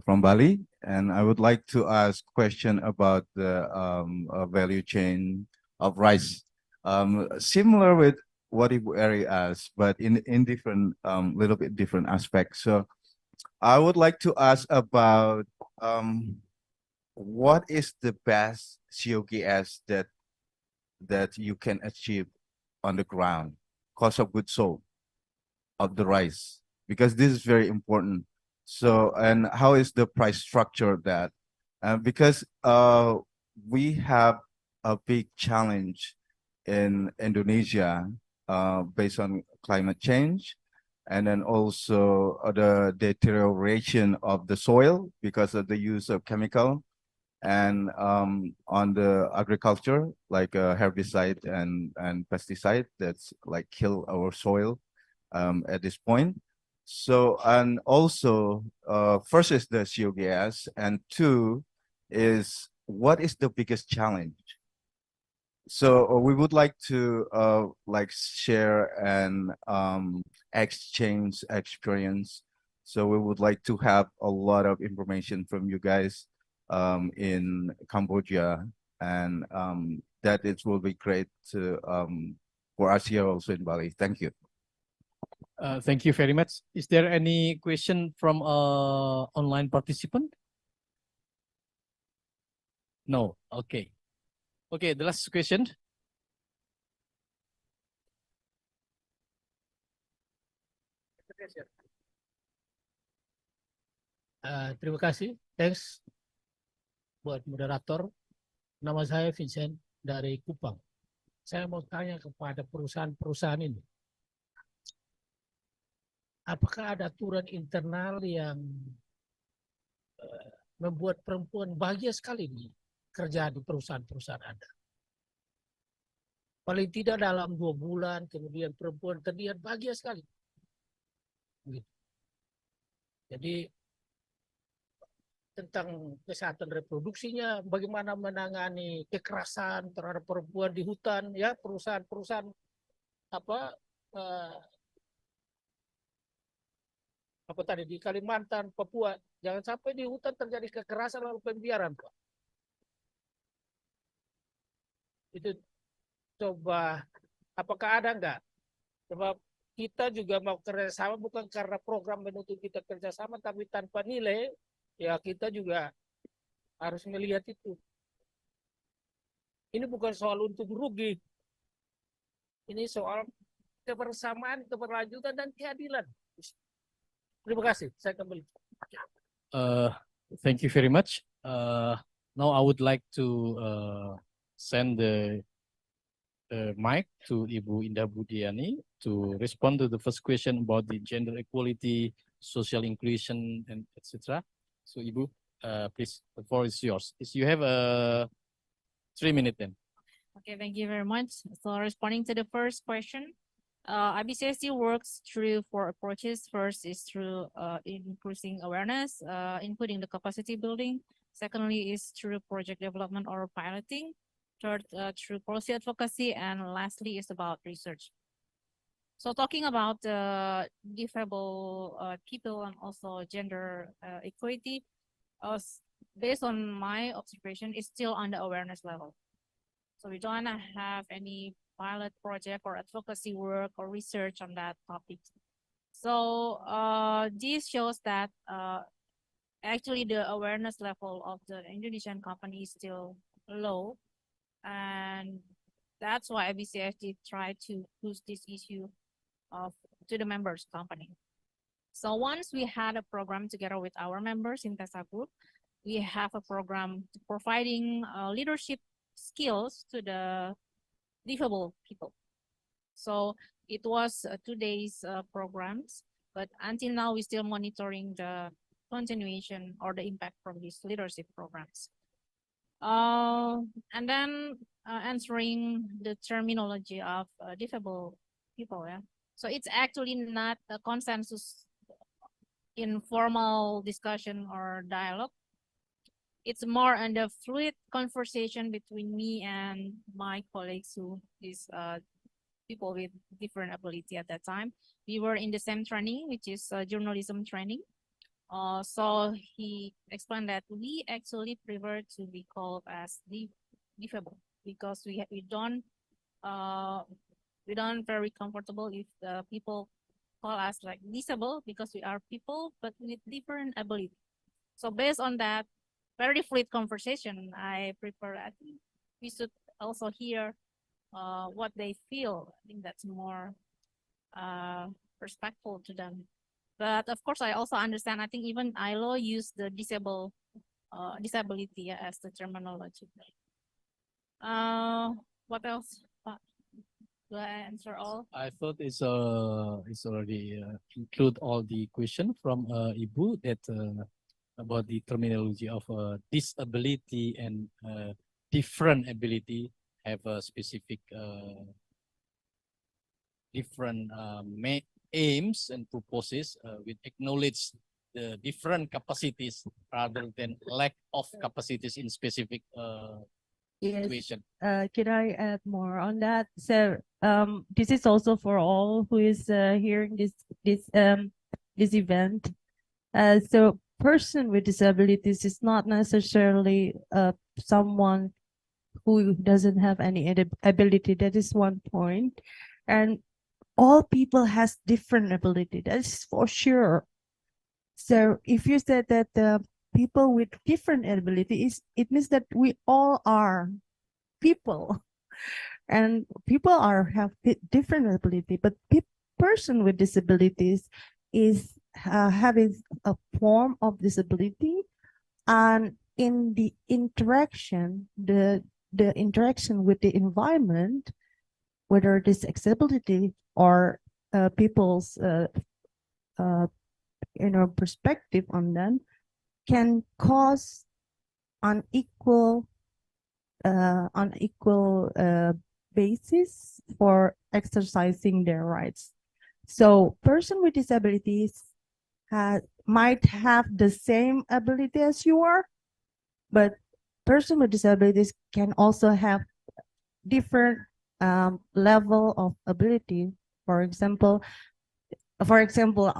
from Bali. And I would like to ask a question about the value chain of rice. Similar with what Ibu Eri asked, but in different, little bit different aspects. So I would like to ask about what is the best COGS that you can achieve on the ground, cost of goods sold. of the rice? Because this is very important. So, and how is the price structure of that? Because we have a big challenge in Indonesia based on climate change, and then also the deterioration of the soil because of the use of chemical, and on the agriculture, like herbicide and pesticide that's like kill our soil at this point. So, and also first is the CO gas, and two is what is the biggest challenge? So we would like to like share and exchange experience. So we would like to have a lot of information from you guys in Cambodia, and that it will be great to for us here also in Bali. Thank you. Thank you very much. Is there any question from online participant? No. Okay. Okay, the last question. Terima kasih. Thanks buat moderator. Nama saya Vincent dari Kupang. Saya mau tanya kepada perusahaan-perusahaan ini. Apakah ada aturan internal yang membuat perempuan bahagia sekali nih kerja di perusahaan-perusahaan Anda? Paling tidak dalam 2 bulan, kemudian perempuan terlihat bahagia sekali. Gitu. Jadi tentang kesehatan reproduksinya, bagaimana menangani kekerasan terhadap perempuan di hutan, ya perusahaan-perusahaan apa tadi di Kalimantan, Papua, jangan sampai di hutan terjadi kekerasan lalu pembiaran, Pak. Itu coba, apakah ada enggak? Coba kita juga mau kerjasama bukan karena program menuntut kita kerjasama, tapi tanpa nilai, ya kita juga harus melihat itu. Ini bukan soal untung rugi. Ini soal kebersamaan, keberlanjutan, dan keadilan. Terima kasih. Saya kembali. Thank you very much. Now I would like to send the mic to Ibu Indah Budiani to respond to the first question about the gender equality, social inclusion, and etc. So Ibu, please, the floor is yours. You have 3 minutes then. Okay, thank you very much. So responding to the first question, IBCSD works through 4 approaches. First is through increasing awareness, including the capacity building. Secondly is through project development or piloting. Third, through policy advocacy. And lastly is about research. So talking about disabled people and also gender equality, based on my observation, it's still on the awareness level. So we don't have any pilot project or advocacy work or research on that topic. So this shows that actually the awareness level of the Indonesian company is still low. And that's why IBCSD tried to push this issue to the members company. So once we had a program together with our members in TESA Group, we have a program providing leadership skills to the disabled people. So it was 2 days programs, but until now we're still monitoring the continuation or the impact from these leadership programs. And then answering the terminology of disabled people. Yeah. So it's actually not a consensus in formal discussion or dialogue. It's more on the fluid conversation between me and my colleagues who is people with different ability at that time. We were in the same training, which is journalism training. So he explained that we actually prefer to be called as disabled because we don't very comfortable if the people call us like disabled because we are people but with different ability. So based on that very fluid conversation, I think we should also hear what they feel. I think that's more respectful to them. But of course, I also understand. I think even ILO use the disability as the terminology. What else? Do I answer all? I thought it's already include all the question from Ibu that about the terminology of disability and different ability have a specific different aims and purposes. We acknowledge the different capacities rather than lack of capacities in specific situation. Can I add more on that? So this is also for all who is hearing this event. So person with disabilities is not necessarily someone who doesn't have any ability. That is one point. And all people has different ability. That is for sure. So if you said that the people with different abilities, it means that we all are people, and people have different ability. But person with disabilities is having a form of disability, and in the interaction, the interaction with the environment, whether it is accessibility or people's perspective on them, can cause unequal basis for exercising their rights. So person with disabilities might have the same ability as you are, but person with disabilities can also have different level of ability. For example,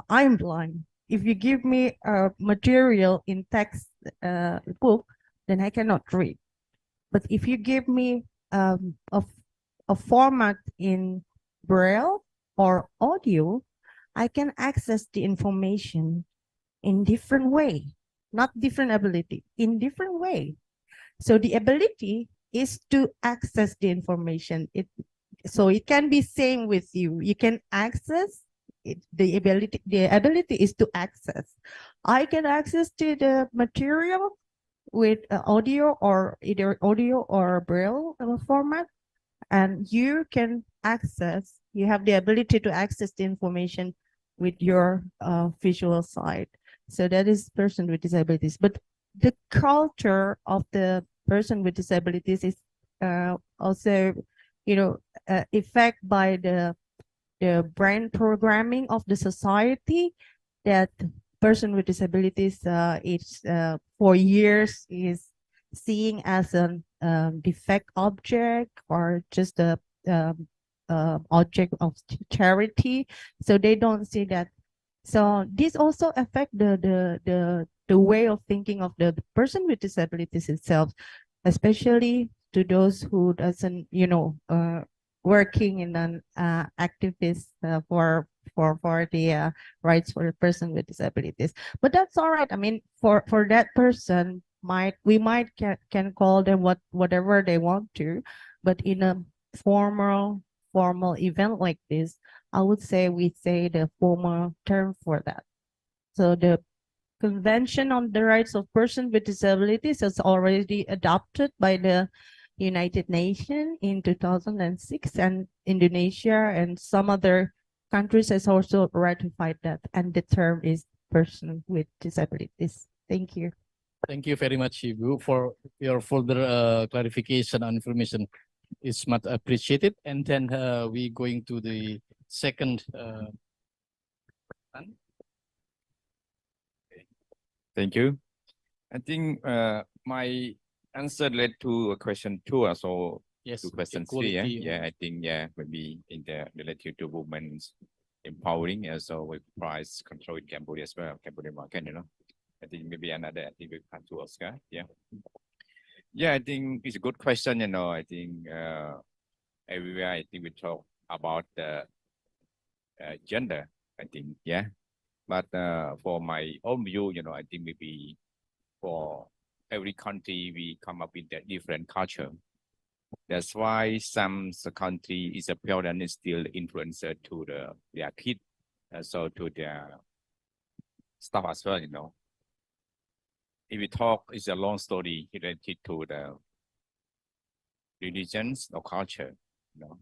I'm blind. If you give me a material in text book, then I cannot read. But if you give me a format in Braille or audio, I can access the information in different way, not different ability, in different way. So the ability is to access the information. So it can be same with you. You can access it, the ability is to access. I can access to the material with audio or either audio or Braille format, and you can access, you have the ability to access the information with your visual side. So that is person with disabilities. But the culture of the person with disabilities is also, affected by the brain programming of the society, that person with disabilities for years is seeing as a defect object or just a object of charity. So they don't see that. So this also affect the way of thinking of the person with disabilities itself, especially to those who doesn't, working in an activist for the rights for the person with disabilities. But that's all right. I mean, for that person, we might can call them whatever they want to, but in a formal event like this, I would say we say the formal term for that. So the Convention on the Rights of Persons with Disabilities is already adopted by the United Nations in 2006, and Indonesia and some other countries has also ratified that, and the term is person with disabilities. Thank you. Thank you very much, Ibu, for your further clarification and information. It's much appreciated. And then we going to the second. Thank you. I think my answer led to question 2 also. Yes, to question equality. 3. Yeah, I think maybe in the related to women's empowering, also with price control in Cambodia as well, Cambodia market, I think maybe another, I think we have to Oscar. Yeah. Yeah, I think it's a good question, I think everywhere, I think we talk about the gender, I think, yeah. But for my own view, I think maybe for every country, we come up with a different culture. That's why some country is a parent is still influencer to their kid so to their staff as well, you know. If we talk, it's a long story related to the religions or culture, you know.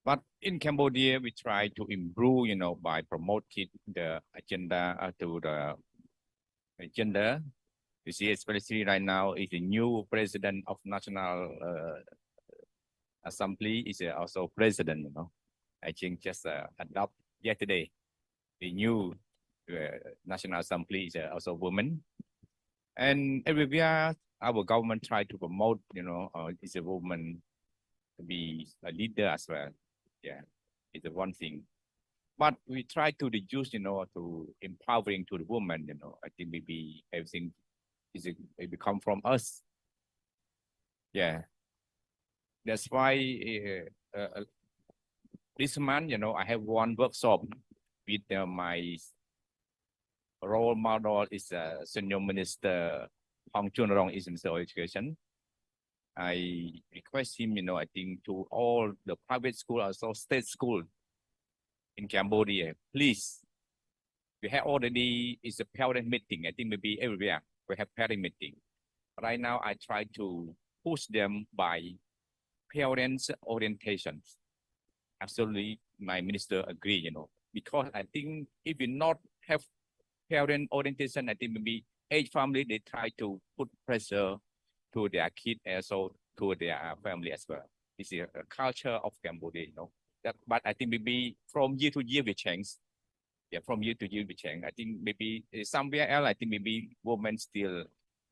But in Cambodia, we try to improve, you know, by promoting the agenda to the gender. You see, especially right now, is the new president of National Assembly is also president, you know. I think just adopt yesterday, the new National Assembly is also woman. And everywhere, our government try to promote, you know, is a woman to be a leader as well. Yeah, it's the one thing. But we try to reduce, you know, to empowering to the woman, you know. I think maybe everything it come from us. Yeah. That's why this month, you know, I have one workshop with my role model is Senior Minister Hong Chunrong is Minister of Education. I request him, you know, I think to all the private school, also state school in Cambodia, please. We have already is a parent meeting. I think maybe everywhere we have parent meeting. Right now, I try to push them by parents orientations. Absolutely, my minister agree, you know, because I think if we not have parent orientation, I think maybe each family, they try to put pressure to their kid and also to their family as well. This is a culture of Cambodia, you know. But I think maybe from year to year we change. Yeah, from year to year we change. I think maybe somewhere else, I think maybe women still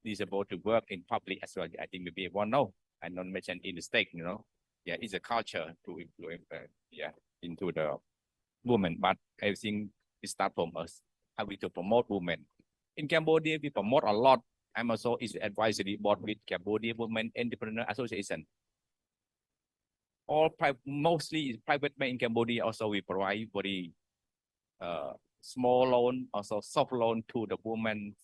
is able to work in public as well. I think maybe one no, I not mention in the state, you know. Yeah, it's a culture to influence, into the women. But everything is start from us. How we to promote women. In Cambodia, we promote a lot. I'm also is advisory board with Cambodia Women Entrepreneur Association. All mostly private bank in Cambodia. Also, we provide very small loan, also soft loan to the women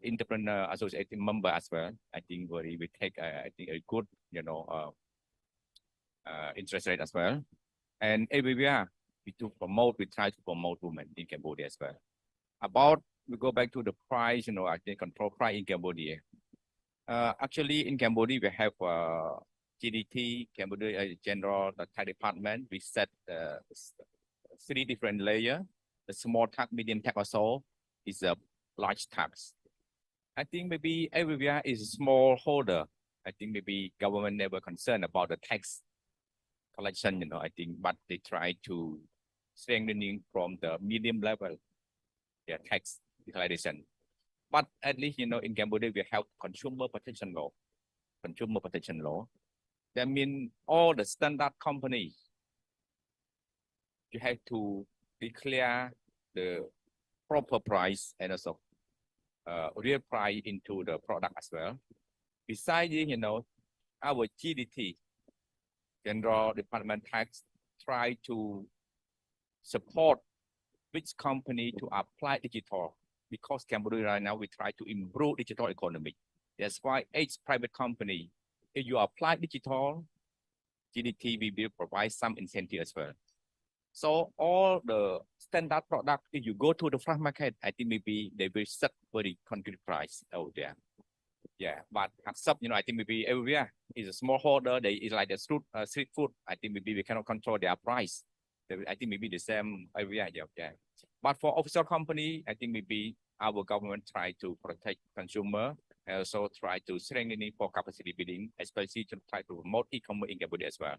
entrepreneur association member as well. I think we take I think a good, you know, interest rate as well. And everywhere we try to promote women in Cambodia as well. About we go back to the price, you know, I think control price in Cambodia. Actually, in Cambodia, we have GDT, Cambodia General Tax Department. We set 3 different layers. The small tax, medium tax also is a large tax. I think maybe everywhere is a small holder. I think maybe government never concerned about the tax collection, you know, I think, but they try to strengthening from the medium level, their tax declaration. But at least, you know, in Cambodia, we have consumer protection law. Consumer protection law. That means all the standard companies, you have to declare the proper price and also real price into the product as well. Besides, you know, our GDT, General Department Tax, try to support which company to apply digital, because Cambodia right now we try to improve digital economy. That's why each private company, if you apply digital, GDT we will provide some incentive as well. So all the standard product, if you go to the front market, I think maybe they will set very concrete price out there. Yeah, but accept, you know, I think maybe everywhere is a small holder. They is like the street food. I think maybe we cannot control their price. I think maybe the same everywhere. Yeah. But for official company, I think maybe our government try to protect consumer and also try to strengthening for capacity building, especially to try to promote e-commerce in Cambodia as well.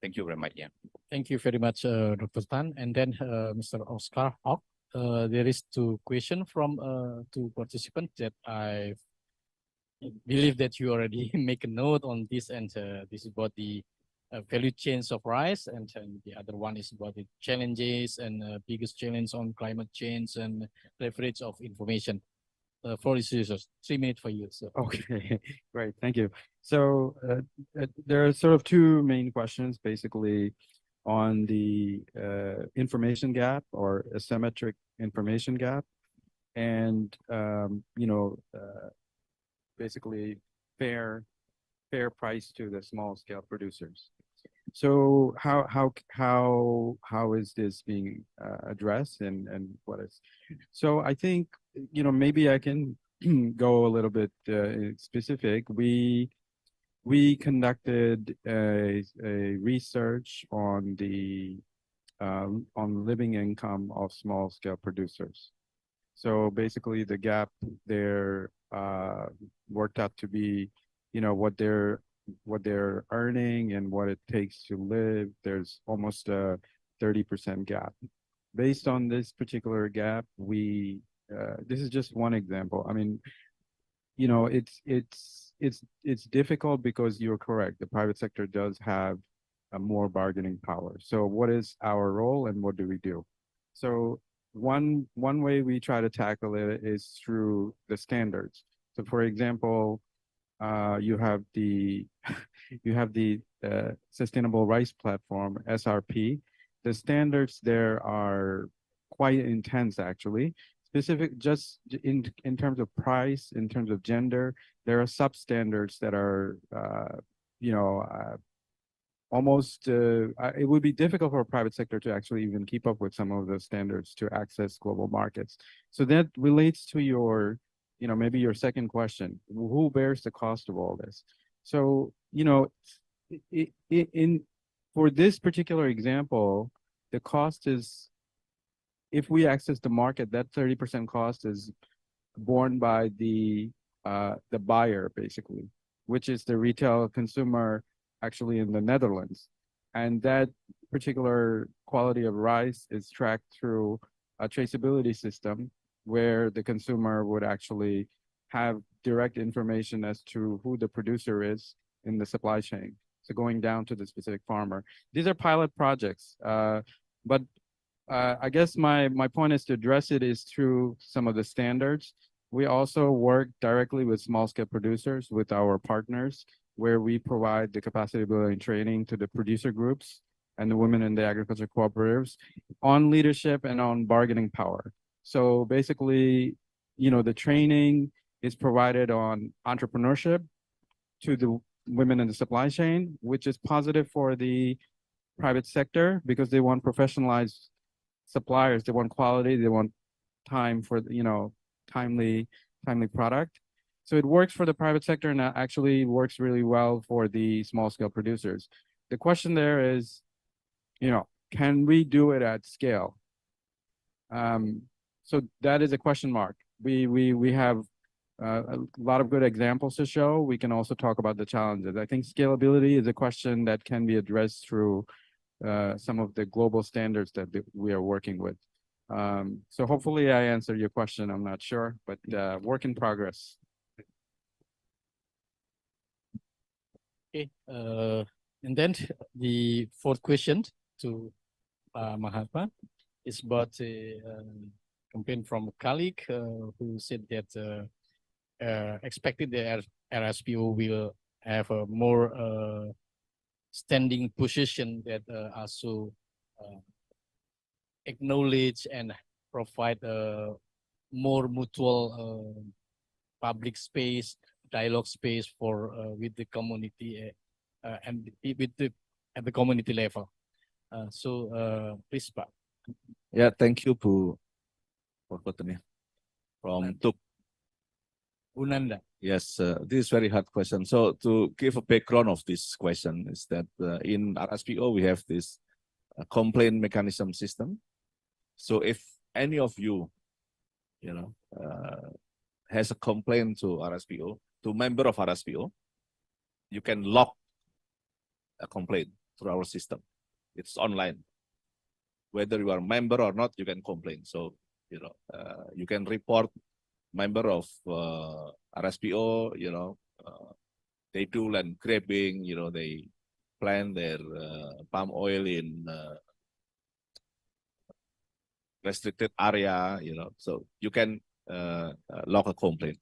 Thank you very much. Yeah. Thank you very much, Dr. Tan. And then Mr. Oscar Hock. There is 2 questions from 2 participants that I believe that you already make a note on this, and this is about the value chains of rice, and the other one is about the challenges and biggest challenge on climate change and leverage of information. Floor is yours. 3 minutes for you. So. Okay, great, thank you. So there are sort of 2 main questions, basically, on the information gap or asymmetric information gap, and you know, basically fair price to the small scale producers. So how is this being addressed and what is? So I think, you know, maybe I can go a little bit specific. We conducted a research on the on living income of small scale producers. So basically the gap there worked out to be, you know, what they're earning and what it takes to live. There's almost a 30% gap. Based on this particular gap, we this is just one example. I mean, you know, it's difficult because you're correct. The private sector does have a more bargaining power. So what is our role and what do we do? So one way we try to tackle it is through the standards. So for example, you have the Sustainable Rice Platform, SRP. The standards there are quite intense actually. Specific just in terms of price, in terms of gender, there are substandards that are almost it would be difficult for a private sector to actually even keep up with some of the standards to access global markets. So that relates to your, you know, maybe your second question, who bears the cost of all this? So, you know, for this particular example, the cost is, if we access the market, that 30% cost is borne by the buyer basically, which is the retail consumer actually in the Netherlands. And that particular quality of rice is tracked through a traceability system where the consumer would actually have direct information as to who the producer is in the supply chain. So going down to the specific farmer. These are pilot projects, but I guess my point is to address it is through some of the standards. We also work directly with small scale producers, with our partners, where we provide the capacity building training to the producer groups and the women in the agriculture cooperatives on leadership and on bargaining power. So basically, you know, the training is provided on entrepreneurship to the women in the supply chain, which is positive for the private sector because they want professionalized suppliers, they want quality, they want time for, you know, timely product. So it works for the private sector and actually works really well for the small scale producers. The question there is, you know, can we do it at scale? So that is a question mark. We have a lot of good examples to show. We can also talk about the challenges. I think scalability is a question that can be addressed through some of the global standards that we are working with. So hopefully I answered your question. I'm not sure, but work in progress. Okay, and then the fourth question to Mahatma is about a complaint from a colleague who said that expected the RSPO will have a more standing position that also acknowledge and provide more mutual public space, dialogue space for with the community and with the at the community level. So please, Pak. Yeah, thank you, Bu. From Tuk. Unanda. Yes, this is very hard question. So to give a background of this question is that in RSPO we have this complaint mechanism system. So if any of you, you know, has a complaint to RSPO, to member of RSPO, you can log a complaint through our system. It's online. Whether you are a member or not, you can complain. So, you know, you can report member of RSPO, you know, they do land grabbing, you know, they plant their palm oil in restricted area, you know, so you can log a complaint.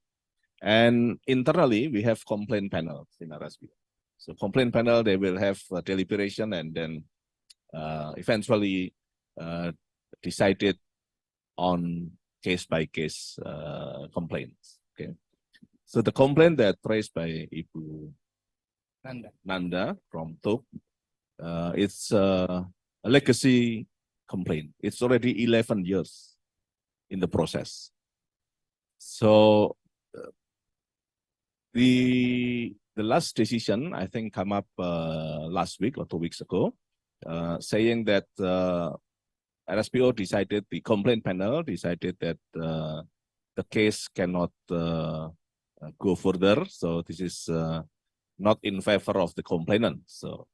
And internally, we have complaint panels in RSPO. So complaint panel, they will have a deliberation and then eventually decided on case-by-case complaints. Okay, so the complaint that raised by Ibu Nanda from TUK It's a legacy complaint. It's already 11 years in the process. So the last decision, I think, come up last week or 2 weeks ago, saying that RSPO decided, the complaint panel decided that the case cannot go further. So this is not in favor of the complainant. So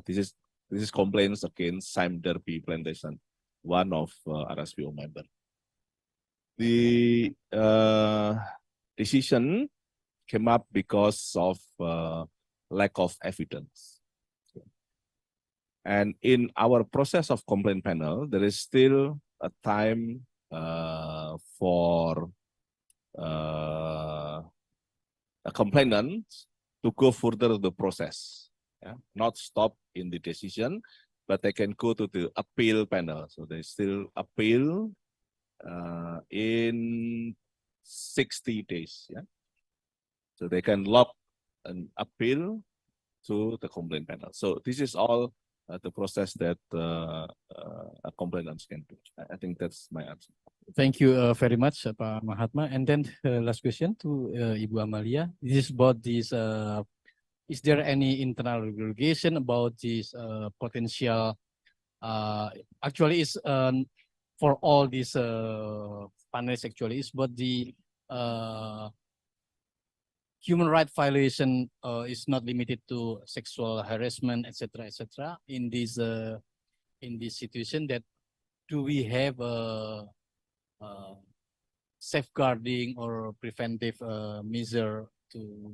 this is complaints against Sime Derby Plantation, one of RSPO member. The decision came up because of lack of evidence. And in our process of complaint panel, there is still a time for a complainant to go further the process, not stop in the decision, but they can go to the appeal panel. So they still appeal in 60 days. So they can log an appeal to the complaint panel. So this is all the process that complainants can do. I think that's my answer. Thank you very much, Pak Mahatma. And then last question to Ibu Amalia. This is about this. Is there any internal regulation about this potential? Actually, is for all these panels. Actually, is about the human right violation is not limited to sexual harassment, etc., etc. In this situation, that do we have a safeguarding or preventive measure to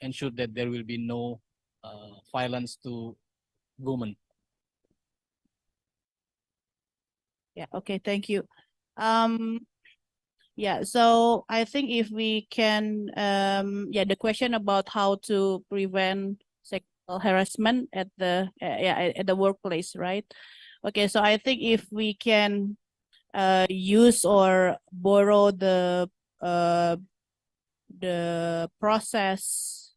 ensure that there will be no violence to women? Yeah, okay, thank you. Yeah, so I think if we can, the question about how to prevent sexual harassment at the at the workplace, right? Okay, so I think if we can use or borrow the process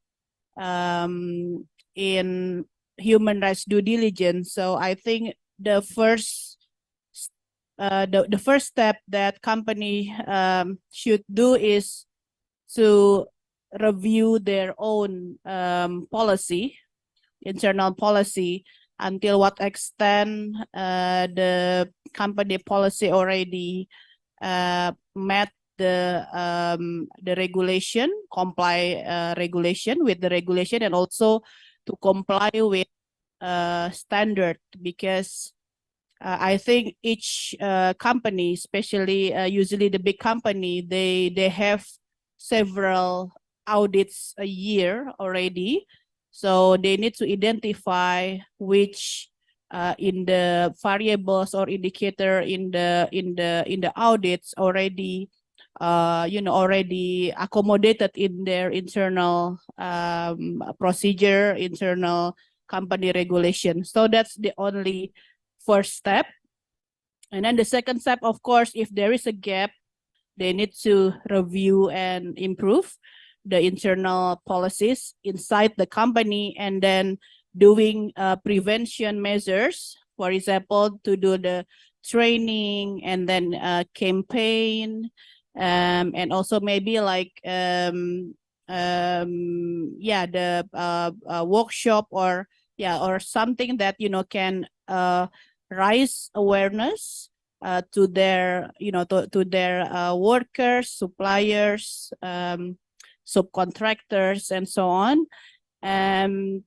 in human rights due diligence. So I think the first step that company should do is to review their own policy, internal policy, until what extent the company policy already met the regulation, regulation with the regulation, and also to comply with standard, because I think each company, especially usually the big company, they have several audits a year already. So they need to identify which in the variables or indicator in the audits already already accommodated in their internal procedure, internal company regulation. So that's the only first step. And then the second step, of course, if there is a gap, they need to review and improve the internal policies inside the company, and then doing prevention measures, for example, to do the training and then campaign, and also maybe like the workshop or something that can raise awareness to their to their workers, suppliers, subcontractors, and so on. And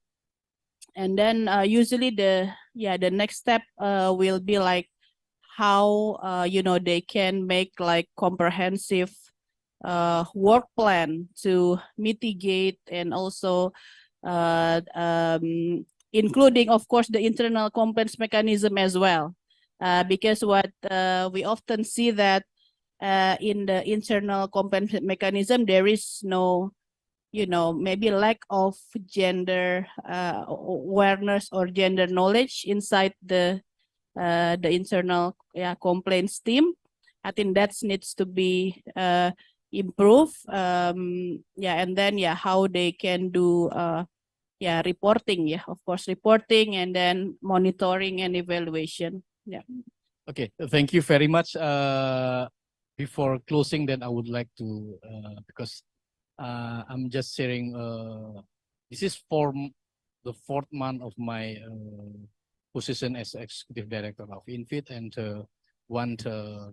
then usually the next step will be like how they can make like comprehensive work plan to mitigate, and also including, of course, the internal complaints mechanism as well, because what we often see that in the internal complaints mechanism, there is no maybe lack of gender awareness or gender knowledge inside the internal complaints team. I think that needs to be improved. And then how they can do yeah, reporting, yeah, of course, reporting and then monitoring and evaluation. Yeah. Okay, thank you very much. Before closing, then I would like to, because I'm just sharing, this is for the 4th month of my position as Executive Director of INFIT, and one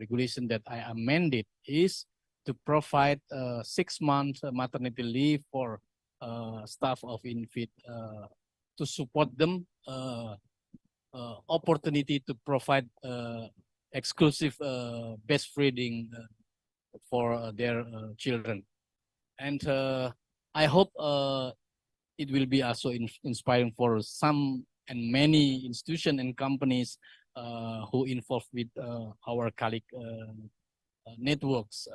regulation that I amended is to provide 6 months maternity leave for staff of INFIT to support them opportunity to provide exclusive breastfeeding for their children. And I hope it will be also inspiring for some and many institutions and companies who involved with our colleague networks.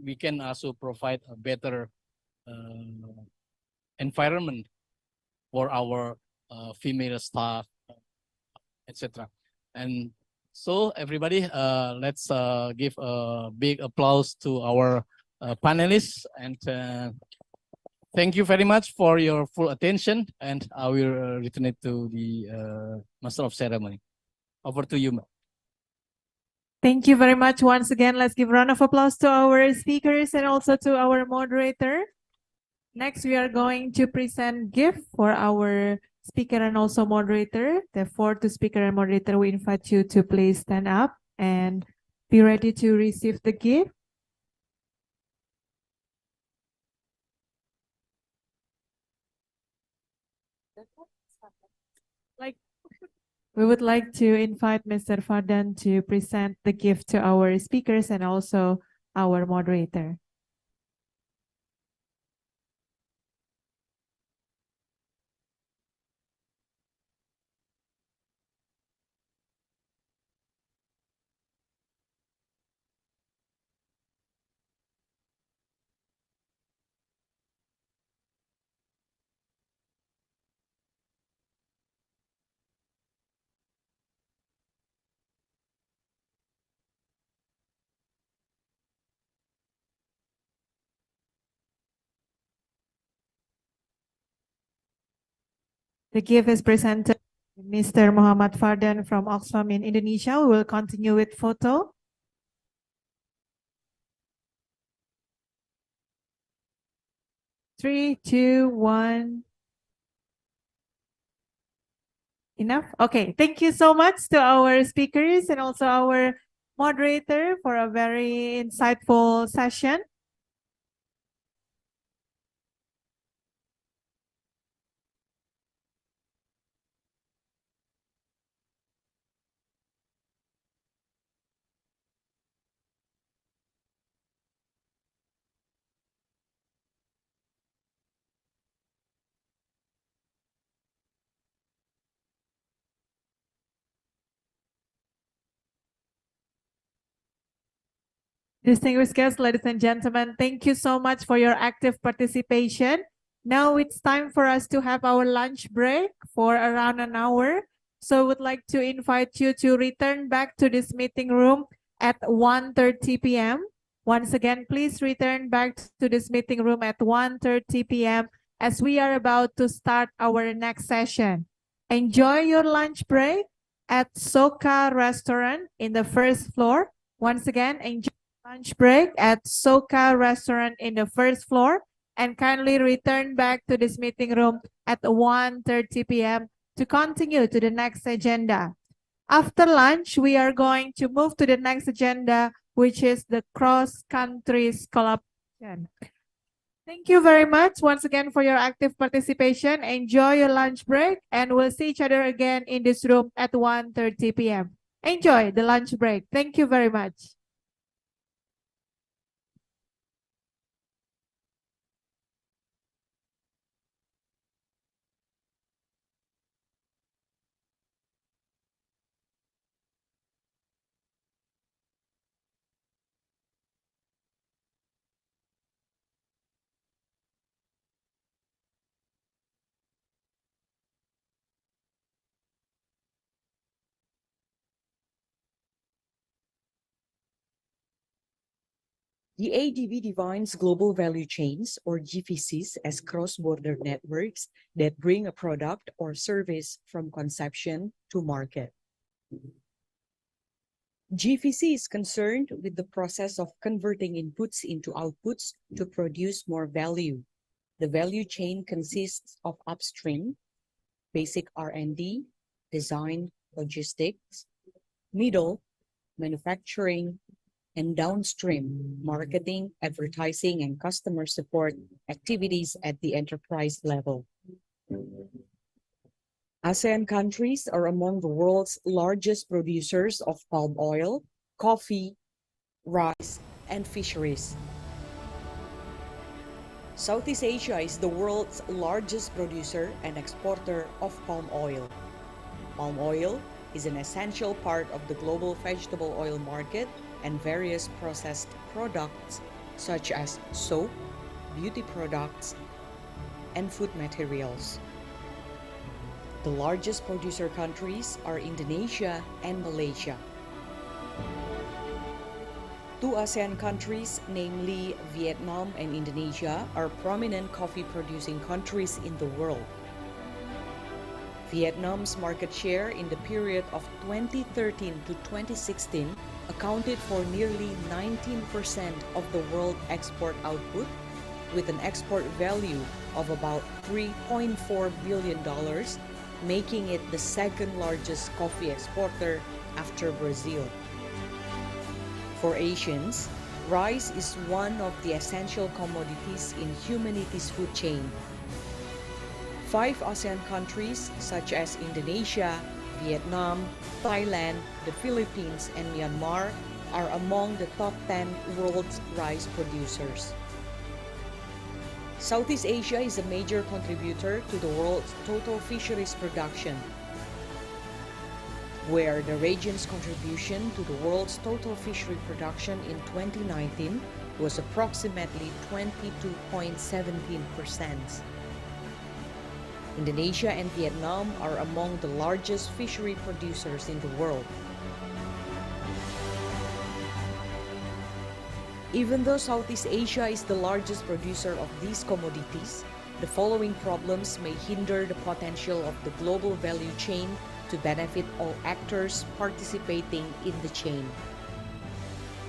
We can also provide a better environment for our female staff, etc. And so everybody, let's give a big applause to our panelists, and thank you very much for your full attention, and I will return it to the Master of Ceremony. Over to you, ma'am. Thank you very much once again. Let's give a round of applause to our speakers and also to our moderator. Next, we are going to present gift for our speaker and also moderator. Therefore, to speaker and moderator, we invite you to please stand up and be ready to receive the gift. We would like to invite Mr. Fardan to present the gift to our speakers and also our moderator. The gift is presented to Mr. Muhammad Fardan from Oxfam in Indonesia. We will continue with photo. Three, two, one. Enough? Okay. Thank you so much to our speakers and also our moderator for a very insightful session. Distinguished guests, ladies and gentlemen, thank you so much for your active participation. Now it's time for us to have our lunch break for around an hour. So I would like to invite you to return back to this meeting room at 1:30 p.m. Once again, please return back to this meeting room at 1:30 p.m. as we are about to start our next session. Enjoy your lunch break at Soka Restaurant in the first floor. Once again, enjoy lunch break at Soka Restaurant in the first floor, and kindly return back to this meeting room at 1:30 p.m. to continue to the next agenda. After lunch, we are going to move to the next agenda, which is the cross-country collaboration. Thank you very much once again for your active participation. Enjoy your lunch break, and we'll see each other again in this room at 1:30 p.m. Enjoy the lunch break. Thank you very much. The ADB defines global value chains, or GVCs, as cross-border networks that bring a product or service from conception to market. GVC is concerned with the process of converting inputs into outputs to produce more value. The value chain consists of upstream, basic R&D, design, logistics, middle, manufacturing, and downstream, marketing, advertising, and customer support activities at the enterprise level. ASEAN countries are among the world's largest producers of palm oil, coffee, rice, and fisheries. Southeast Asia is the world's largest producer and exporter of palm oil. Palm oil is an essential part of the global vegetable oil market and various processed products such as soap, beauty products, and food materials. The largest producer countries are Indonesia and Malaysia. Two ASEAN countries, namely Vietnam and Indonesia, are prominent coffee-producing countries in the world. Vietnam's market share in the period of 2013 to 2016 accounted for nearly 19% of the world export output, with an export value of about $3.4 billion, making it the second largest coffee exporter after Brazil. For Asians, rice is one of the essential commodities in humanity's food chain. 5 ASEAN countries such as Indonesia, Vietnam, Thailand, the Philippines, and Myanmar are among the top 10 world's rice producers. Southeast Asia is a major contributor to the world's total fisheries production, where the region's contribution to the world's total fishery production in 2019 was approximately 22.17%. Indonesia and Vietnam are among the largest fishery producers in the world. Even though Southeast Asia is the largest producer of these commodities, the following problems may hinder the potential of the global value chain to benefit all actors participating in the chain.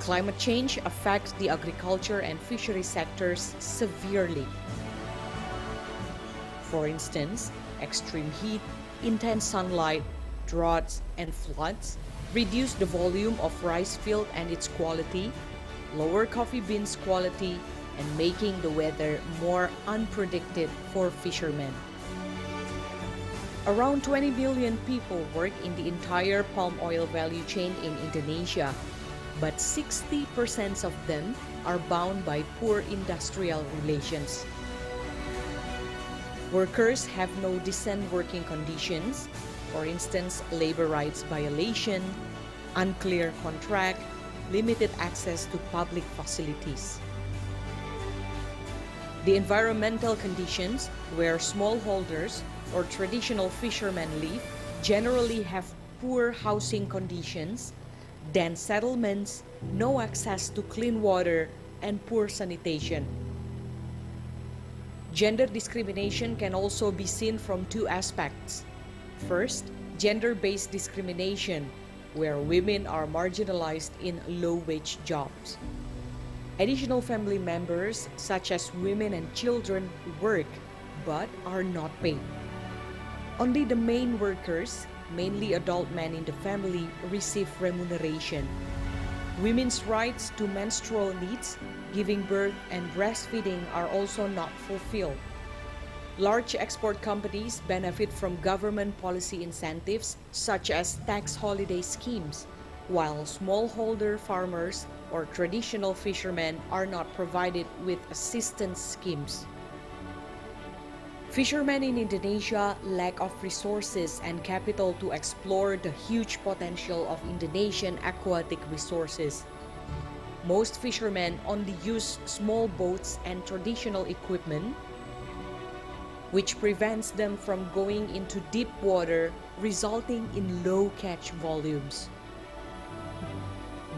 Climate change affects the agriculture and fishery sectors severely. For instance, extreme heat, intense sunlight, droughts, and floods reduce the volume of rice field and its quality, lower coffee beans quality, and making the weather more unpredictable for fishermen. Around 20 million people work in the entire palm oil value chain in Indonesia, but 60% of them are bound by poor industrial relations. Workers have no decent working conditions, for instance, labor rights violation, unclear contract, limited access to public facilities. The environmental conditions where smallholders or traditional fishermen live generally have poor housing conditions, dense settlements, no access to clean water, and poor sanitation. Gender discrimination can also be seen from 2 aspects. First, gender-based discrimination, where women are marginalized in low-wage jobs. Additional family members, such as women and children, work but are not paid. Only the main workers, mainly adult men in the family, receive remuneration. Women's rights to menstrual needs, giving birth, and breastfeeding are also not fulfilled. Large export companies benefit from government policy incentives such as tax holiday schemes, while smallholder farmers or traditional fishermen are not provided with assistance schemes. Fishermen in Indonesia lack of resources and capital to explore the huge potential of Indonesian aquatic resources. Most fishermen only use small boats and traditional equipment, which prevents them from going into deep water, resulting in low catch volumes.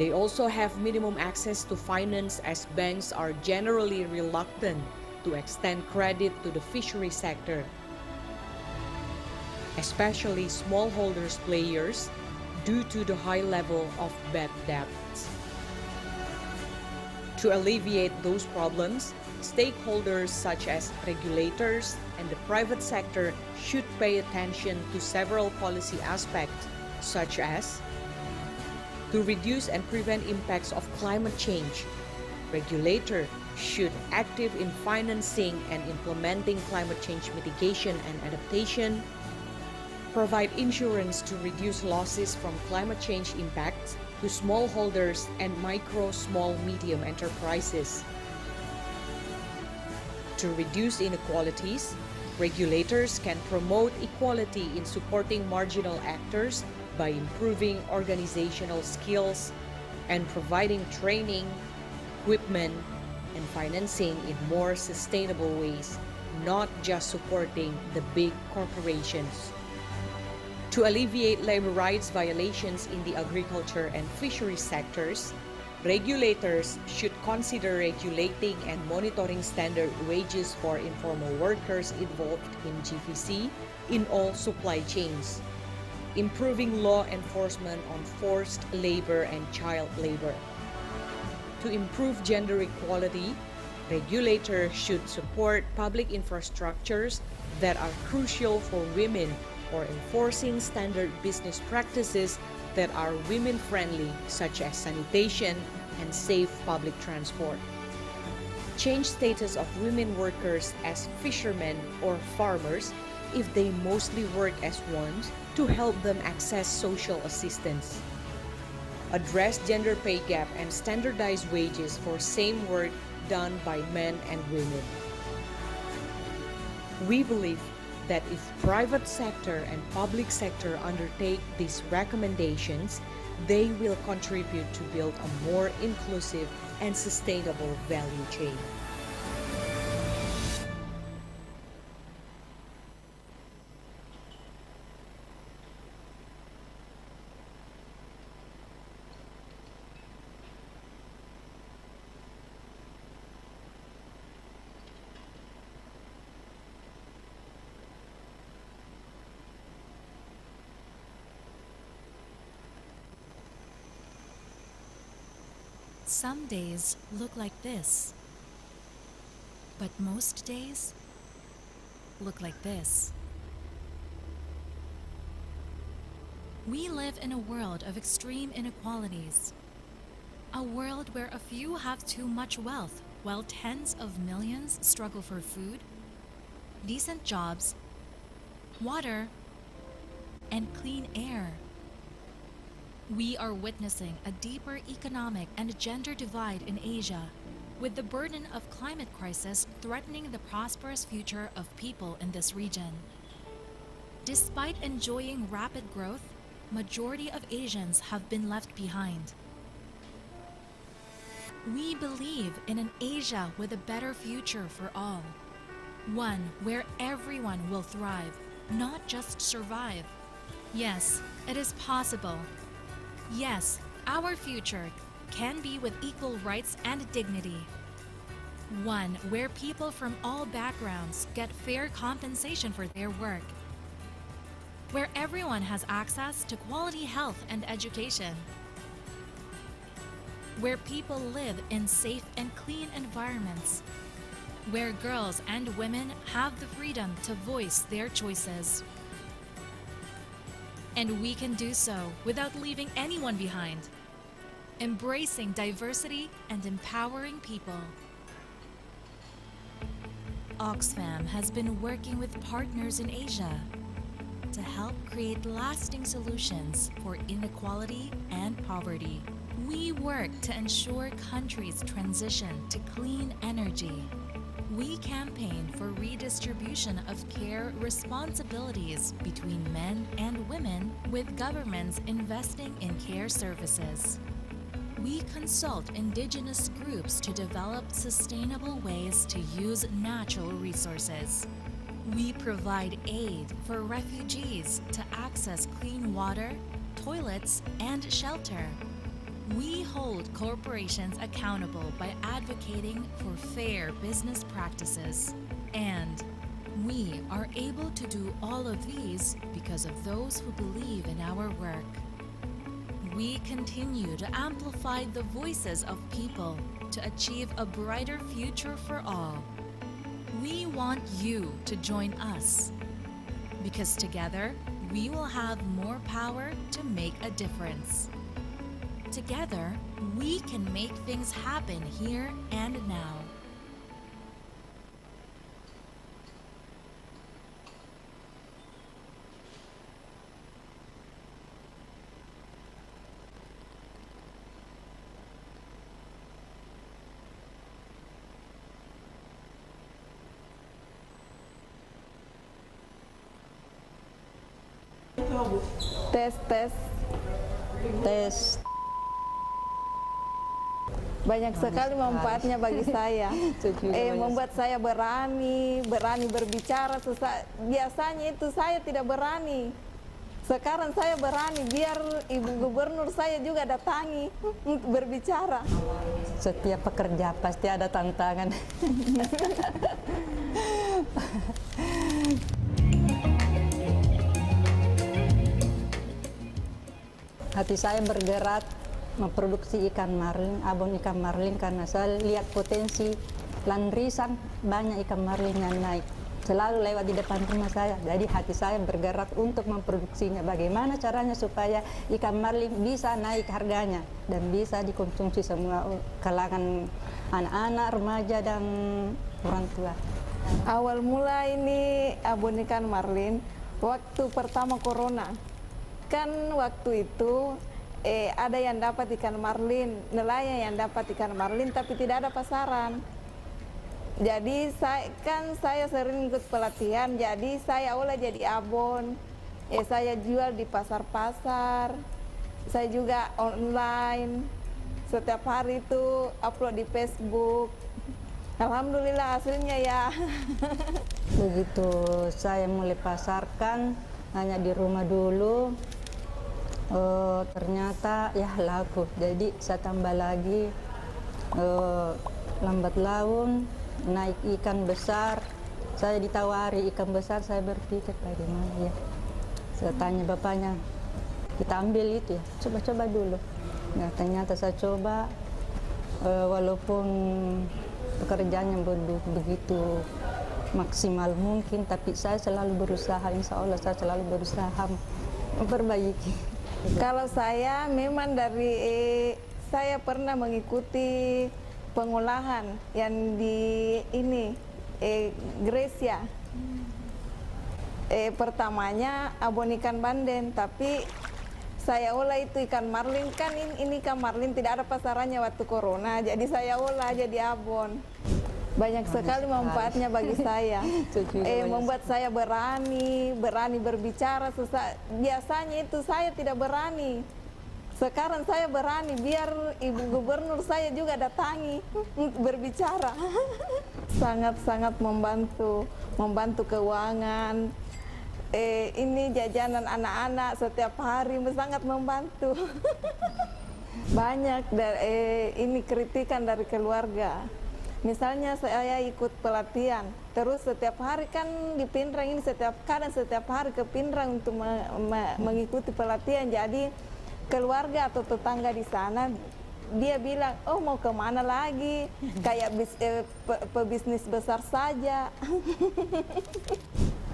They also have minimum access to finance as banks are generally reluctant to extend credit to the fishery sector, especially smallholders players, due to the high level of bad debts. To alleviate those problems, stakeholders such as regulators and the private sector should pay attention to several policy aspects, such as to reduce and prevent impacts of climate change. Regulator should active in financing and implementing climate change mitigation and adaptation, provide insurance to reduce losses from climate change impacts to smallholders and micro, small, medium enterprises. To reduce inequalities, regulators can promote equality in supporting marginal actors by improving organizational skills and providing training, equipment, and financing in more sustainable ways, not just supporting the big corporations. To alleviate labor rights violations in the agriculture and fisheries sectors, regulators should consider regulating and monitoring standard wages for informal workers involved in GVC in all supply chains, improving law enforcement on forced labor and child labor. To improve gender equality, regulators should support public infrastructures that are crucial for women or enforcing standard business practices that are women-friendly, such as sanitation and safe public transport. Change status of women workers as fishermen or farmers if they mostly work as one to help them access social assistance. Address gender pay gap and standardized wages for same work done by men and women. We believe that if private sector and public sector undertake these recommendations, they will contribute to build a more inclusive and sustainable value chain. Some days look like this, but most days look like this. We live in a world of extreme inequalities, a world where a few have too much wealth while tens of millions struggle for food, decent jobs, water, and clean air. We are witnessing a deeper economic and gender divide in Asia, with the burden of climate crisis threatening the prosperous future of people in this region. Despite enjoying rapid growth, majority of Asians have been left behind. We believe in an Asia with a better future for all, one where everyone will thrive, not just survive. Yes, it is possible. Yes, our future can be with equal rights and dignity. One where people from all backgrounds get fair compensation for their work. Where everyone has access to quality health and education. Where people live in safe and clean environments. Where girls and women have the freedom to voice their choices. And we can do so without leaving anyone behind, embracing diversity and empowering people. Oxfam has been working with partners in Asia to help create lasting solutions for inequality and poverty. We work to ensure countries transition to clean energy. We campaign for redistribution of care responsibilities between men and women, with governments investing in care services. We consult indigenous groups to develop sustainable ways to use natural resources. We provide aid for refugees to access clean water, toilets, and shelter. We hold corporations accountable by advocating for fair business practices. And we are able to do all of these because of those who believe in our work. We continue to amplify the voices of people to achieve a brighter future for all. We want you to join us because together we will have more power to make a difference. Together, we can make things happen here and now. Tes. Banyak sekali manfaatnya bagi saya. Membuat saya berani berbicara. Biasanya itu saya tidak berani. Sekarang saya berani, biar Ibu Gubernur saya juga datangi untuk berbicara. Setiap pekerja pasti ada tantangan. Hati saya bergerak memproduksi ikan marlin, abon ikan marlin, karena saya lihat potensi landrisan, banyak ikan marlin yang naik. Selalu lewat di depan rumah saya, jadi hati saya bergerak untuk memproduksinya. Bagaimana caranya supaya ikan marlin bisa naik harganya dan bisa dikonsumsi semua kalangan anak-anak, remaja, dan orang tua. Awal mula ini abon ikan marlin waktu pertama corona. Kan waktu itu ada yang dapat ikan marlin, nelayan yang dapat ikan marlin, tapi tidak ada pasaran. Jadi saya sering ikut pelatihan, jadi saya olah jadi abon. Saya jual di pasar-pasar, saya juga online. Setiap hari itu upload di Facebook. Alhamdulillah hasilnya ya. Begitu saya mulai pasarkan, hanya di rumah dulu. Ternyata ya laku, jadi saya tambah lagi, lambat laun naik ikan besar. Saya ditawari ikan besar, saya berpikir bagaimana ya. Saya tanya bapaknya, kita ambil itu ya, coba-coba dulu. Nah, ternyata saya coba, walaupun pekerjaannya begitu maksimal mungkin, tapi saya selalu berusaha, insya Allah saya selalu berusaha memperbaiki. Kalau saya memang saya pernah mengikuti pengolahan yang di Grecia. Pertamanya abon ikan banden, tapi saya olah itu ikan marlin. Kan ini ikan marlin tidak ada pasarannya waktu corona, jadi saya olah jadi abon. Banyak sekali manfaatnya bagi saya. Membuat saya berani berbicara. Biasanya itu saya tidak berani. Sekarang saya berani, biar Ibu Gubernur saya juga datangi untuk berbicara. Sangat-sangat membantu keuangan. Ini jajanan anak-anak setiap hari sangat membantu. Banyak ini kritikan dari keluarga. Misalnya saya ikut pelatihan, terus setiap hari kan di Pindrang ini setiap hari ke Pindrang untuk mengikuti pelatihan. Jadi keluarga atau tetangga di sana dia bilang, oh mau kemana lagi? Kayak pebisnis besar saja.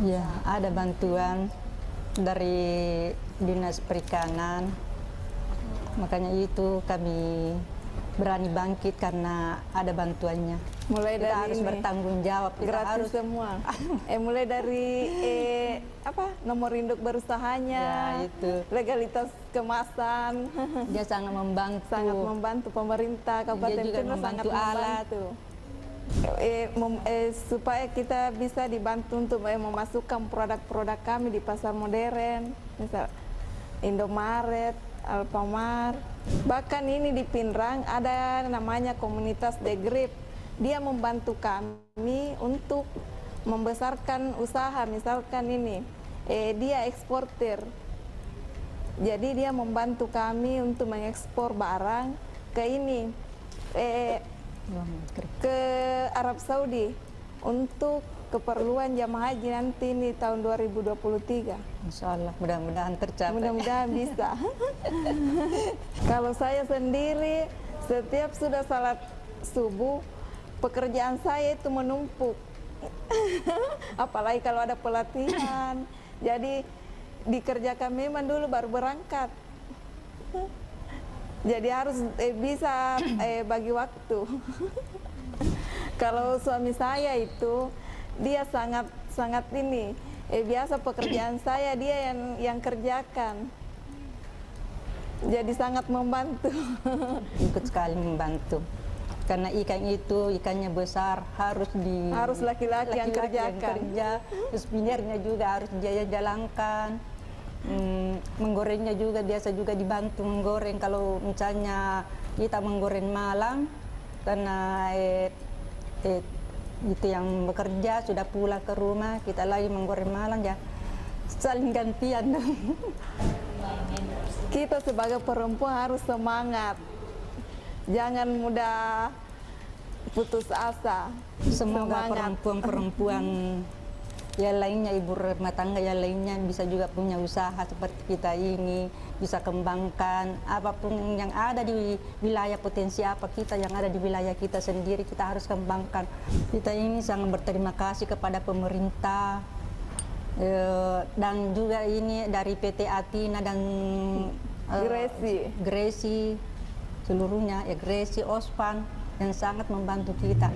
Ya, ada bantuan dari Dinas Perikanan. Makanya itu kami berani bangkit karena ada bantuannya. Mulai kita dari harus bertanggung jawab. Kita gratis harus semua. Mulai dari nomor induk berusahanya, ya, itu. Legalitas kemasan. Dia sangat membantu. Sangat membantu pemerintah Kabupaten Pindrang, sangat membantu. Supaya kita bisa dibantu untuk memasukkan produk-produk kami di pasar modern, misal Indomaret, Alfamart. Bahkan ini di Pindrang ada namanya komunitas The Grip. Dia membantu kami untuk membesarkan usaha. Misalkan ini, dia eksportir. Jadi dia membantu kami untuk mengekspor barang ke ini, ke Arab Saudi untuk keperluan jamaah haji nanti ini tahun 2023. Insya Allah, mudah-mudahan tercapai. Mudah-mudahan bisa. Kalau saya sendiri, setiap sudah salat subuh, pekerjaan saya itu menumpuk. Apalagi kalau ada pelatihan. Jadi dikerjakan memang dulu baru berangkat. Jadi harus bisa bagi waktu. Kalau suami saya itu, dia sangat ini, biasa pekerjaan saya dia yang kerjakan. Jadi sangat membantu. Ikut sekali membantu. Karena ikan itu ikannya besar, harus laki-laki yang kerjakan. kerja, terus pinirnya juga harus dia jalankan. Menggorengnya juga biasa juga dibantu menggoreng. Kalau misalnya kita menggoreng malam, karena itu yang bekerja sudah pulang ke rumah, kita lagi menggoreng malam, ya saling gantian. Kita sebagai perempuan harus semangat, jangan mudah putus asa. Semoga perempuan-perempuan yang lainnya, ibu rumah tangga yang lainnya bisa juga punya usaha seperti kita ini, bisa kembangkan apapun yang ada di wilayah, potensi apa kita yang ada di wilayah kita sendiri, kita harus kembangkan. Kita ini sangat berterima kasih kepada pemerintah dan juga ini dari PT Atina dan Gresi seluruhnya, ya Gresi, Ospan yang sangat membantu kita.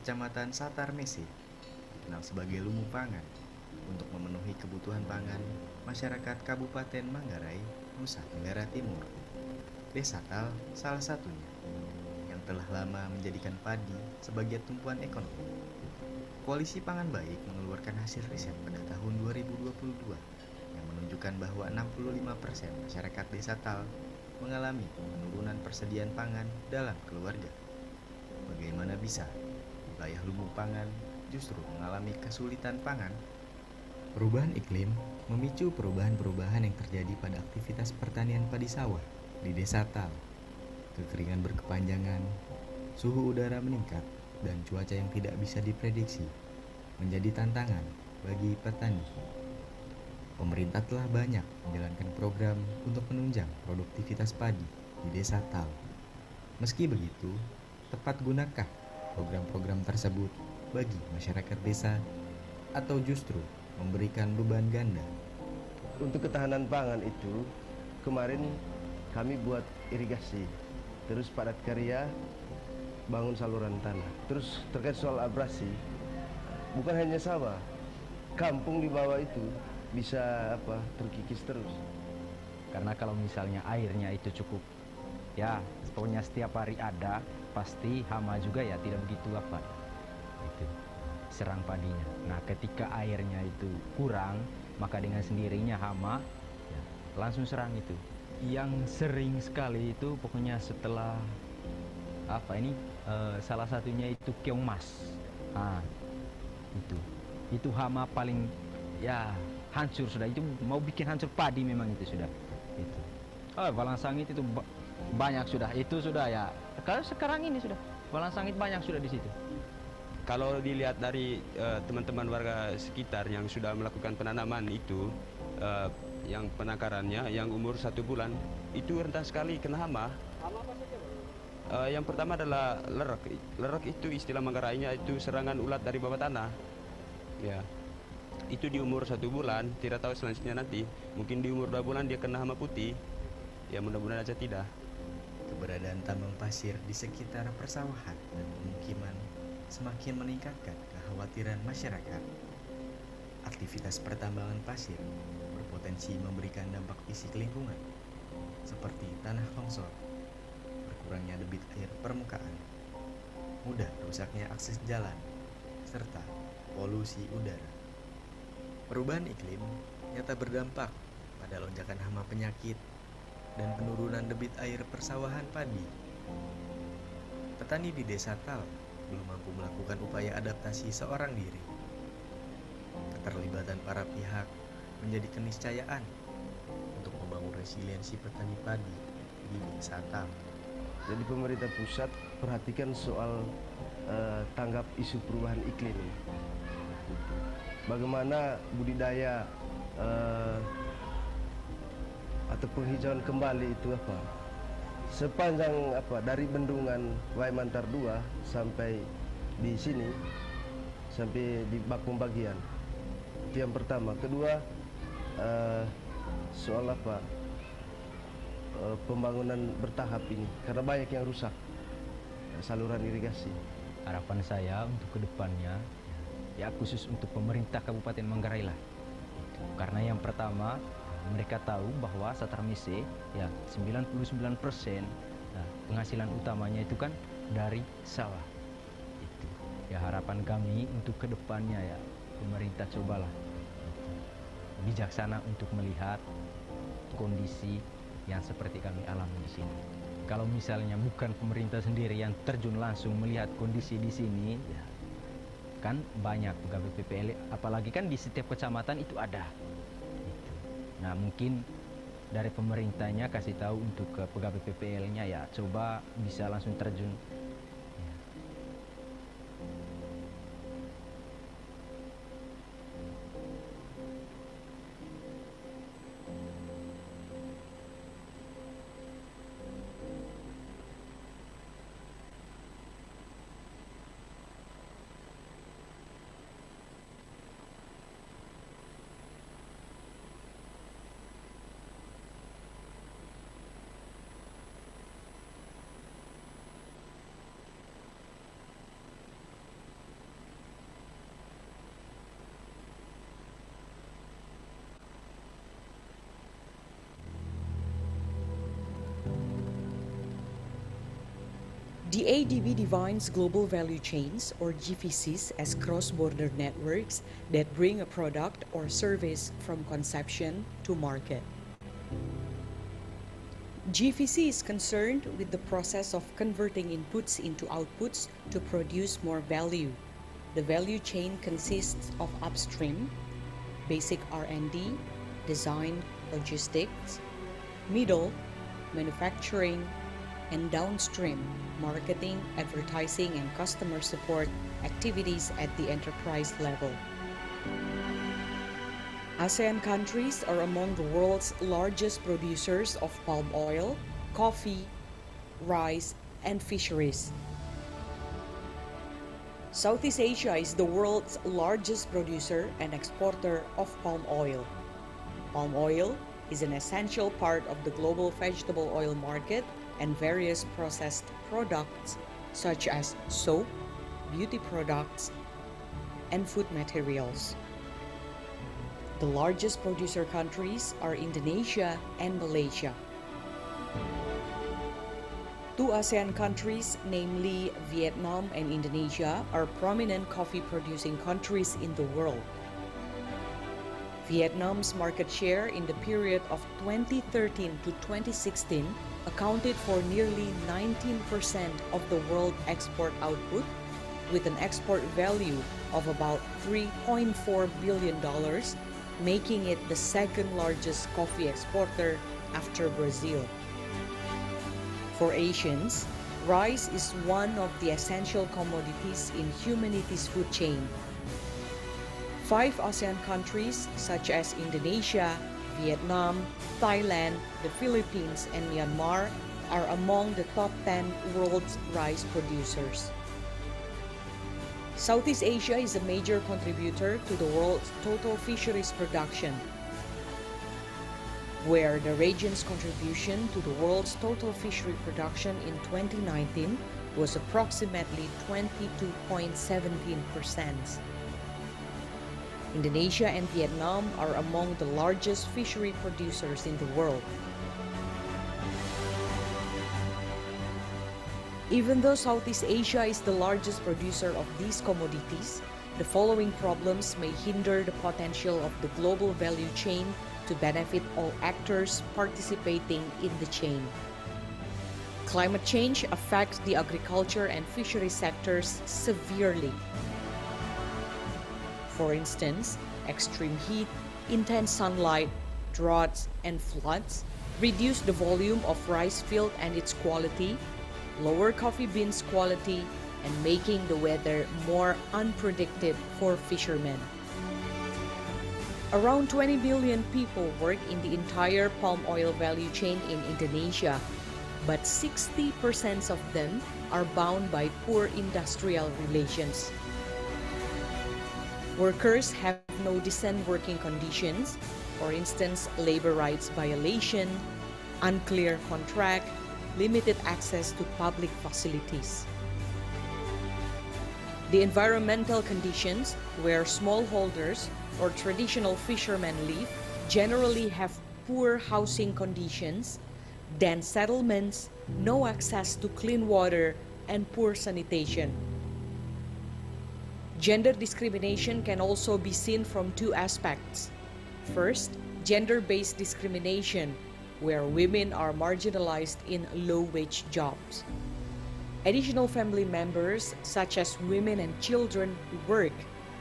Kecamatan Satar Mese dikenal sebagai lumbung pangan untuk memenuhi kebutuhan pangan masyarakat Kabupaten Manggarai, Nusa Tenggara Timur. Desa Tal salah satunya yang telah lama menjadikan padi sebagai tumpuan ekonomi. Koalisi Pangan Baik mengeluarkan hasil riset pada tahun 2022 yang menunjukkan bahwa 65% masyarakat Desa Tal mengalami penurunan persediaan pangan dalam keluarga. Bagaimana bisa wilayah lumbung pangan justru mengalami kesulitan pangan? Perubahan iklim memicu perubahan-perubahan yang terjadi pada aktivitas pertanian padi sawah di Desa Tal. Kekeringan berkepanjangan, suhu udara meningkat, dan cuaca yang tidak bisa diprediksi menjadi tantangan bagi petani. Pemerintah telah banyak menjalankan program untuk menunjang produktivitas padi di Desa Tal. Meski begitu, tepat gunakah program-program tersebut bagi masyarakat desa atau justru memberikan beban ganda? Untuk ketahanan pangan itu, kemarin kami buat irigasi, terus padat karya, bangun saluran tanah. Terus terkait soal abrasi, bukan hanya sawah, kampung di bawah itu bisa terkikis terus. Karena kalau misalnya airnya itu cukup, ya pokoknya setiap hari ada, pasti hama juga ya tidak begitu itu serang padinya. Nah ketika airnya itu kurang, maka dengan sendirinya hama ya, langsung serang itu. Yang sering sekali itu pokoknya setelah salah satunya itu keong mas. Nah itu hama paling ya hancur sudah, itu mau bikin hancur padi memang itu sudah itu. Balang sangit itu banyak sudah, itu sudah ya. Kalau sekarang ini sudah balang sangit banyak sudah di situ. Kalau dilihat dari teman-teman warga sekitar yang sudah melakukan penanaman itu, yang penangkarannya yang umur 1 bulan itu rentan sekali kena hama. Yang pertama adalah lerek. Lerek itu istilah Manggarainya itu serangan ulat dari bawah tanah. Ya, itu di umur 1 bulan. Tidak tahu selanjutnya nanti. Mungkin di umur 2 bulan dia kena hama putih. Ya mudah-mudahan aja tidak. Keberadaan tambang pasir di sekitar persawahan dan pemukiman semakin meningkatkan kekhawatiran masyarakat. Aktivitas pertambangan pasir berpotensi memberikan dampak fisik lingkungan seperti tanah longsor, kurangnya debit air permukaan, mudah rusaknya akses jalan, serta polusi udara. Perubahan iklim nyata berdampak pada lonjakan hama penyakit dan penurunan debit air persawahan padi. Petani di desa Tal belum mampu melakukan upaya adaptasi seorang diri. Keterlibatan para pihak menjadi keniscayaan untuk membangun resiliensi petani padi di desa Tal. Jadi pemerintah pusat perhatikan soal tanggap isu perubahan iklim. Bagaimana budidaya atau penghijauan kembali itu sepanjang dari bendungan Waimantar 2 sampai di sini, sampai di bak pembagian. Itu yang pertama. Kedua, soal pembangunan bertahap ini, karena banyak yang rusak saluran irigasi. Harapan saya untuk kedepannya, ya khusus untuk pemerintah Kabupaten Manggarai lah. Karena yang pertama, mereka tahu bahwa Satar Mise ya 99% penghasilan utamanya itu kan dari sawah. Itu ya harapan kami untuk kedepannya, ya pemerintah cobalah bijaksana untuk melihat kondisi yang seperti kami alami di sini. Kalau misalnya bukan pemerintah sendiri yang terjun langsung melihat kondisi di sini, ya kan banyak pegawai PPL, apalagi kan di setiap kecamatan itu ada. Nah mungkin dari pemerintahnya kasih tahu untuk ke pegawai PPL-nya, ya coba bisa langsung terjun. The ADB defines global value chains, or GVCs, as cross-border networks that bring a product or service from conception to market. GVC is concerned with the process of converting inputs into outputs to produce more value. The value chain consists of upstream, basic R&D, design, logistics, middle, manufacturing, and downstream, marketing, advertising, and customer support activities at the enterprise level. ASEAN countries are among the world's largest producers of palm oil, coffee, rice, and fisheries. Southeast Asia is the world's largest producer and exporter of palm oil. Palm oil is an essential part of the global vegetable oil market and various processed products such as soap, beauty products, and food materials. The largest producer countries are Indonesia and Malaysia. Two ASEAN countries, namely Vietnam and Indonesia, are prominent coffee-producing countries in the world. Vietnam's market share in the period of 2013 to 2016 accounted for nearly 19% of the world export output, with an export value of about $3.4 billion, making it the second largest coffee exporter after Brazil. For Asians, rice is one of the essential commodities in humanity's food chain. 5 ASEAN countries such as Indonesia, Vietnam, Thailand, the Philippines, and Myanmar are among the top 10 world's rice producers. Southeast Asia is a major contributor to the world's total fisheries production, where the region's contribution to the world's total fishery production in 2019 was approximately 22.17%. Indonesia and Vietnam are among the largest fishery producers in the world. Even though Southeast Asia is the largest producer of these commodities, the following problems may hinder the potential of the global value chain to benefit all actors participating in the chain. Climate change affects the agriculture and fishery sectors severely. For instance, extreme heat, intense sunlight, droughts, and floods reduce the volume of rice field and its quality, lower coffee beans quality, and making the weather more unpredictable for fishermen. Around 20 million people work in the entire palm oil value chain in Indonesia, but 60% of them are bound by poor industrial relations. Workers have no decent working conditions, for instance, labor rights violation, unclear contract, limited access to public facilities. The environmental conditions where smallholders or traditional fishermen live generally have poor housing conditions, dense settlements, no access to clean water, and poor sanitation. Gender discrimination can also be seen from two aspects. First, gender-based discrimination, where women are marginalized in low-wage jobs. Additional family members, such as women and children, work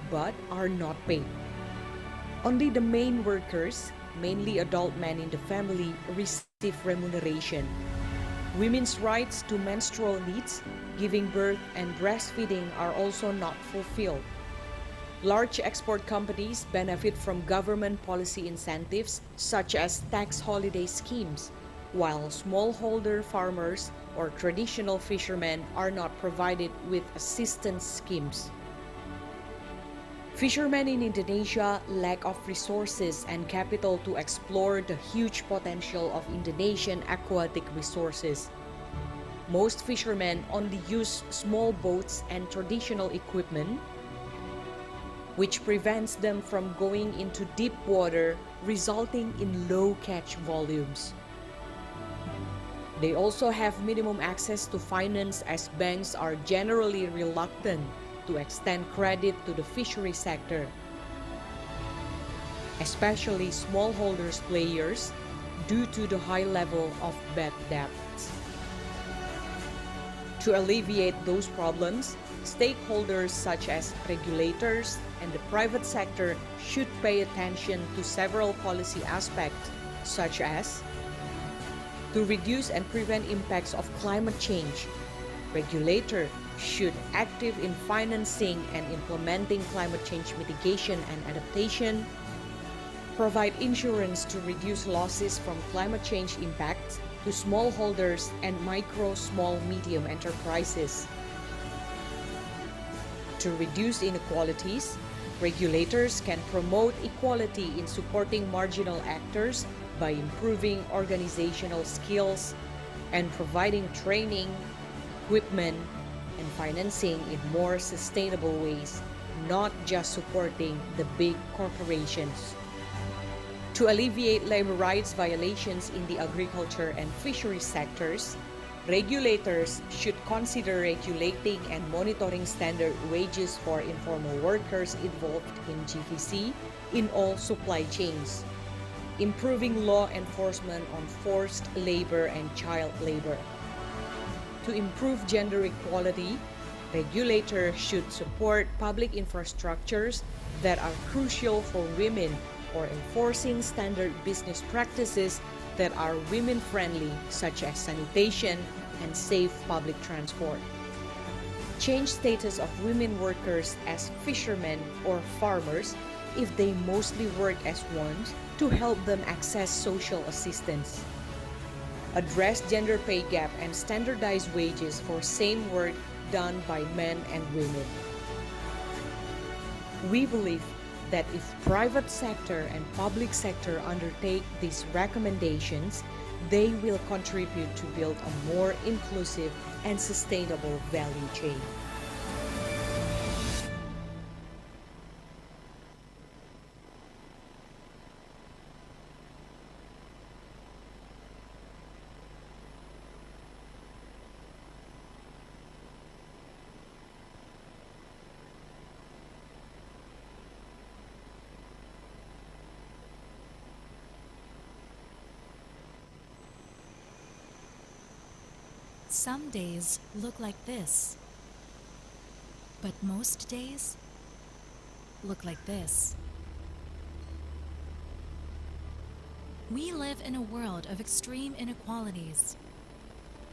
but are not paid. Only the main workers, mainly adult men in the family, receive remuneration. Women's rights to menstrual needs, giving birth, and breastfeeding are also not fulfilled. Large export companies benefit from government policy incentives such as tax holiday schemes, while smallholder farmers or traditional fishermen are not provided with assistance schemes. Fishermen in Indonesia lack of resources and capital to explore the huge potential of Indonesian aquatic resources. Most fishermen only use small boats and traditional equipment, which prevents them from going into deep water, resulting in low catch volumes. They also have minimum access to finance, as banks are generally reluctant to extend credit to the fishery sector. Especially smallholders players, due to the high level of bad debts. To alleviate those problems, stakeholders such as regulators and the private sector should pay attention to several policy aspects, such as to reduce and prevent impacts of climate change. Regulators should active in financing and implementing climate change mitigation and adaptation, provide insurance to reduce losses from climate change impacts to smallholders and micro, small, medium enterprises. To reduce inequalities, regulators can promote equality in supporting marginal actors by improving organizational skills and providing training, equipment, and financing in more sustainable ways, not just supporting the big corporations. To alleviate labor rights violations in the agriculture and fisheries sectors, regulators should consider regulating and monitoring standard wages for informal workers involved in GVC in all supply chains, improving law enforcement on forced labor and child labor. To improve gender equality, regulators should support public infrastructures that are crucial for women or enforcing standard business practices that are women-friendly, such as sanitation and safe public transport. Change status of women workers as fishermen or farmers if they mostly work as ones to help them access social assistance. Address gender pay gap and standardize wages for same work done by men and women. We believe that if private sector and public sector undertake these recommendations, they will contribute to build a more inclusive and sustainable value chain. Some days look like this, but most days look like this. We live in a world of extreme inequalities,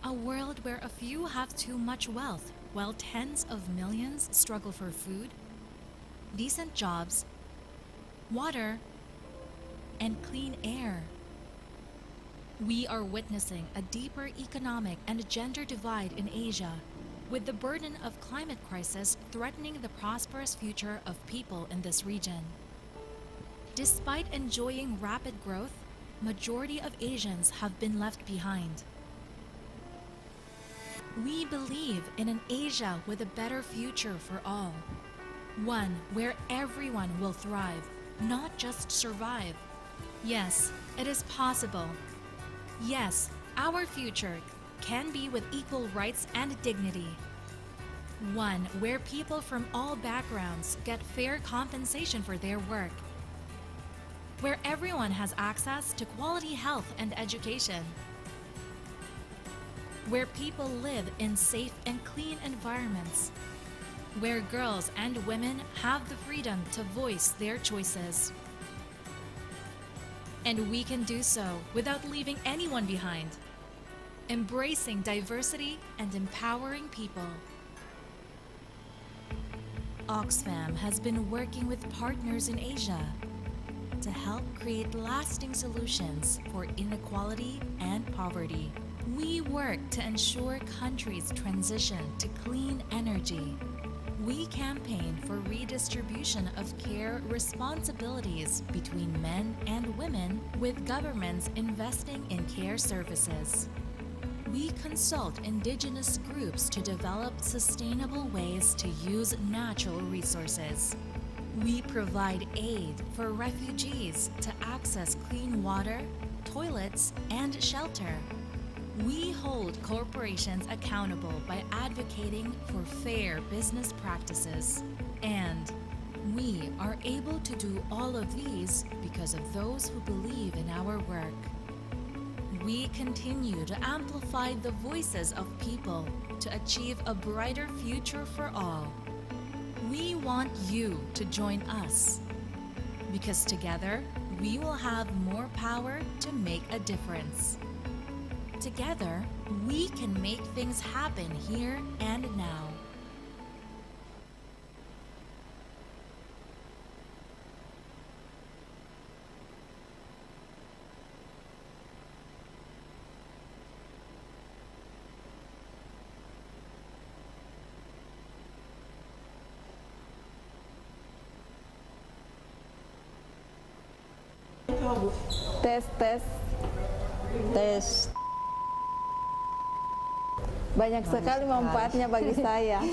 a world where a few have too much wealth while tens of millions struggle for food, decent jobs, water, and clean air. We are witnessing a deeper economic and gender divide in Asia, with the burden of climate crisis threatening the prosperous future of people in this region. Despite enjoying rapid growth, majority of Asians have been left behind. We believe in an Asia with a better future for all, one where everyone will thrive, not just survive. Yes, it is possible. Yes, our future can be with equal rights and dignity. One where people from all backgrounds get fair compensation for their work. Where everyone has access to quality health and education. Where people live in safe and clean environments. Where girls and women have the freedom to voice their choices. And we can do so without leaving anyone behind, embracing diversity and empowering people. Oxfam has been working with partners in Asia to help create lasting solutions for inequality and poverty. We work to ensure countries transition to clean energy. We campaign for redistribution of care responsibilities between men and women, with governments investing in care services. We consult indigenous groups to develop sustainable ways to use natural resources. We provide aid for refugees to access clean water, toilets, and shelter. We hold corporations accountable by advocating for fair business practices. And we are able to do all of these because of those who believe in our work. We continue to amplify the voices of people to achieve a brighter future for all. We want you to join us, because together we will have more power to make a difference. Together, we can make things happen here and now. Tes. Banyak sekali manfaatnya bagi saya.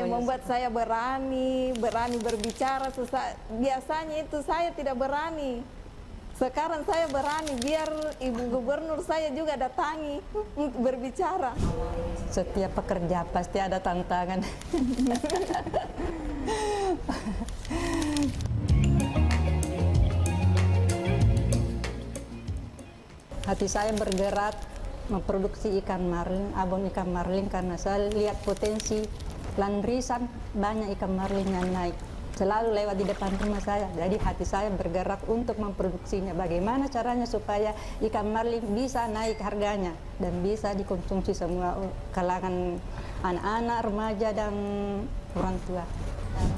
Membuat saya berani berbicara. Biasanya itu saya tidak berani. Sekarang saya berani, biar Ibu Gubernur saya juga datangi untuk berbicara. Setiap pekerja pasti ada tantangan. Hati saya bergerak memproduksi ikan marlin, abon ikan marlin, karena saya lihat potensi landrisan, banyak ikan marlin yang naik. Selalu lewat di depan rumah saya, jadi hati saya bergerak untuk memproduksinya. Bagaimana caranya supaya ikan marlin bisa naik harganya dan bisa dikonsumsi semua kalangan anak-anak, remaja, dan orang tua.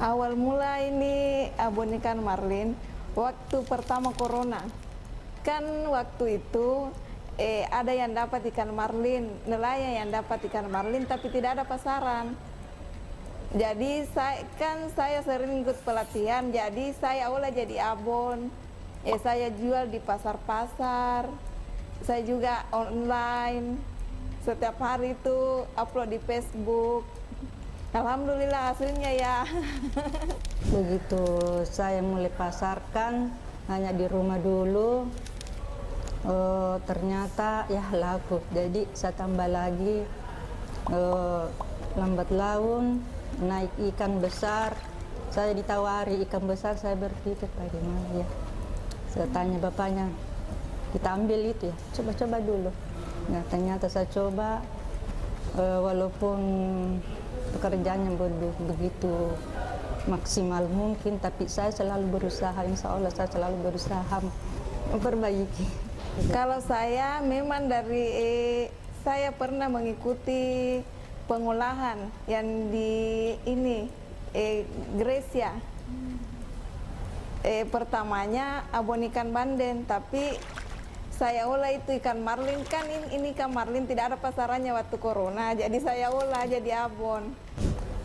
Awal mula ini abon ikan marlin waktu pertama corona. Kan waktu itu ada yang dapat ikan marlin, nelayan yang dapat ikan marlin, tapi tidak ada pasaran. Jadi saya sering ikut pelatihan, jadi saya olah jadi abon. Saya jual di pasar-pasar, saya juga online. Setiap hari itu upload di Facebook. Alhamdulillah hasilnya ya. Begitu saya mulai pasarkan, hanya di rumah dulu. Ternyata ya laku, jadi saya tambah lagi, lambat laun naik ikan besar. Saya ditawari ikan besar, saya berpikir bagaimana ya. Saya tanya bapaknya, kita ambil itu ya, coba-coba dulu. Nah ternyata saya coba, Walaupun pekerjaannya belum begitu maksimal mungkin, tapi saya selalu berusaha, insya Allah saya selalu berusaha memperbaiki. Kalau saya memang dari saya pernah mengikuti pengolahan yang di ini Grecia. Pertamanya abon ikan banden, tapi saya olah itu ikan marlin, kan ini ikan marlin tidak ada pasarannya waktu corona, jadi saya olah jadi abon.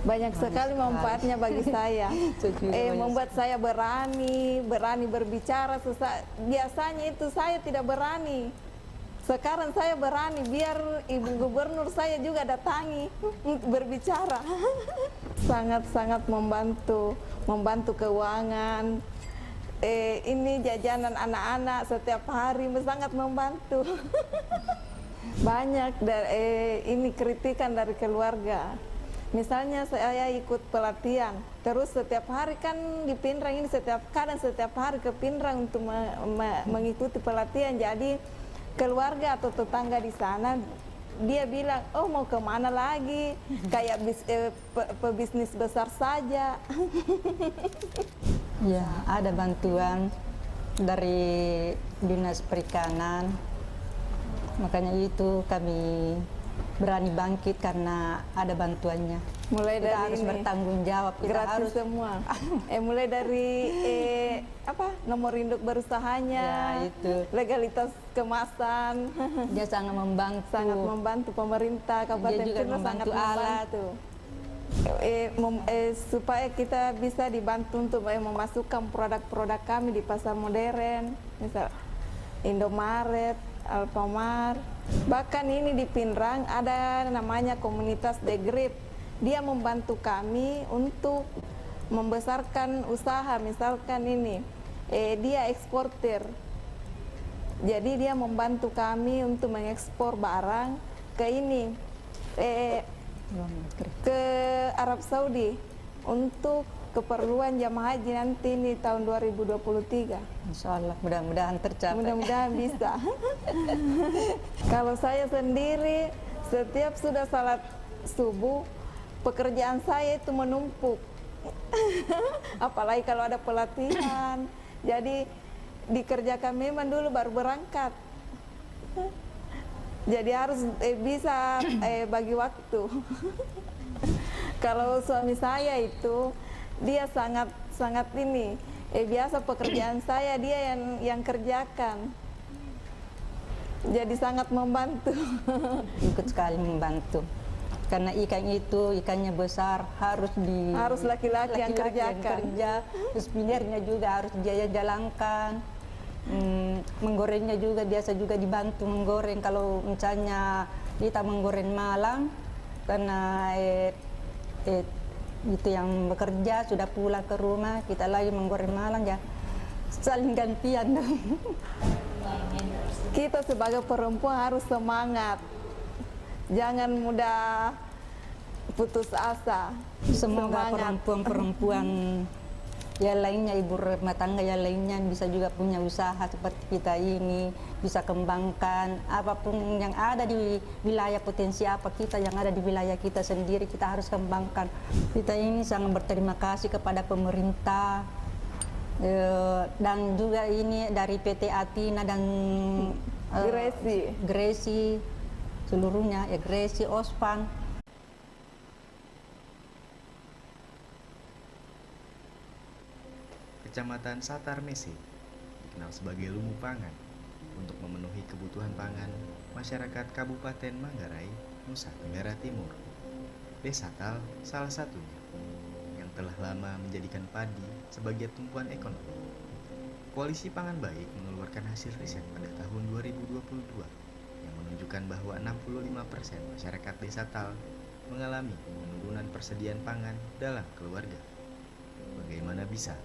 Banyak sekali manfaatnya bagi saya. Membuat saya berani berbicara. Biasanya itu saya tidak berani. Sekarang saya berani, biar Ibu Gubernur saya juga datangi berbicara. Sangat-sangat membantu keuangan. Ini jajanan anak-anak setiap hari sangat membantu. Banyak ini kritikan dari keluarga. Misalnya saya ikut pelatihan, terus setiap hari kan di Pinrang ini setiap hari ke Pinrang untuk mengikuti pelatihan. Jadi keluarga atau tetangga di sana dia bilang, oh mau kemana lagi? Kayak pebisnis besar saja. Ya, ada bantuan dari Dinas Perikanan. Makanya itu kami berani bangkit karena ada bantuannya. Mulai kita dari harus ini, bertanggung jawab, kita gratis harus semua. Mulai dari nomor induk berusahanya, ya, itu legalitas kemasan. Dia sangat membantu pemerintah Kabupaten dia juga Pinrang sangat alat membantu. Supaya kita bisa dibantu untuk memasukkan produk-produk kami di pasar modern, misal Indomaret, Alfamart. Bahkan ini di Pinrang ada namanya komunitas The Grip. Dia membantu kami untuk membesarkan usaha. Misalkan ini, dia eksportir. Jadi dia membantu kami untuk mengekspor barang ke ini, ke Arab Saudi untuk keperluan jamaah haji nanti ini tahun 2023. Insya Allah mudah-mudahan tercapai. Mudah-mudahan bisa. Kalau saya sendiri setiap sudah salat subuh, pekerjaan saya itu menumpuk. Apalagi kalau ada pelatihan. Jadi dikerjakan memang dulu baru berangkat. Jadi harus bisa bagi waktu. Kalau suami saya itu dia sangat ini biasa pekerjaan saya dia yang kerjakan, jadi sangat membantu. Ikut sekali membantu karena ikannya besar, harus laki-laki yang kerjakan. Terus pinggirnya juga harus dia jalankan. Menggorengnya juga biasa juga dibantu menggoreng. Kalau misalnya kita menggoreng malam karena itu yang bekerja sudah pulang ke rumah, kita lagi menggoreng malam, ya saling gantian. Kita sebagai perempuan harus semangat, jangan mudah putus asa. Semoga perempuan yang lainnya, ibu rumah tangga yang lainnya bisa juga punya usaha seperti kita ini, bisa kembangkan apapun yang ada di wilayah, potensi apa kita yang ada di wilayah kita sendiri kita harus kembangkan. Kita ini sangat berterima kasih kepada pemerintah dan juga ini dari PT Atina dan Gresi seluruhnya, ya Gresi, Ospan. Kecamatan Satar Mese dikenal sebagai lumbung pangan untuk memenuhi kebutuhan pangan masyarakat Kabupaten Manggarai, Nusa Tenggara Timur. Desa Tal salah satunya yang telah lama menjadikan padi sebagai tumpuan ekonomi. Koalisi Pangan Baik mengeluarkan hasil riset pada tahun 2022 yang menunjukkan bahwa 65% masyarakat Desa Tal mengalami penurunan persediaan pangan dalam keluarga. Bagaimana bisa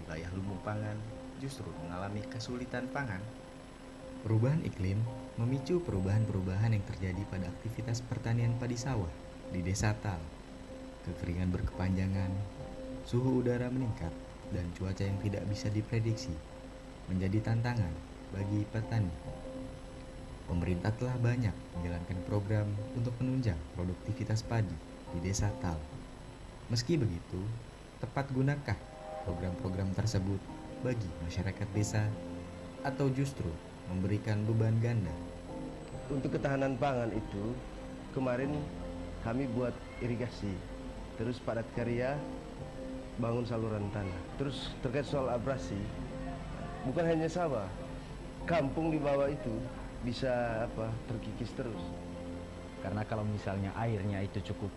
wilayah lumbung pangan justru mengalami kesulitan pangan? Perubahan iklim memicu perubahan-perubahan yang terjadi pada aktivitas pertanian padi sawah di Desa Tal. Kekeringan berkepanjangan, suhu udara meningkat, dan cuaca yang tidak bisa diprediksi menjadi tantangan bagi petani. pemerintah telah banyak menjalankan program untuk menunjang produktivitas padi di desa Tal. Meski begitu, tepat gunakah program-program tersebut bagi masyarakat desa atau justru memberikan beban ganda? Untuk ketahanan pangan itu, kemarin kami buat irigasi, terus padat karya, bangun saluran tanah. Terus terkait soal abrasi, bukan hanya sawah, kampung di bawah itu bisa terkikis terus. Karena kalau misalnya airnya itu cukup,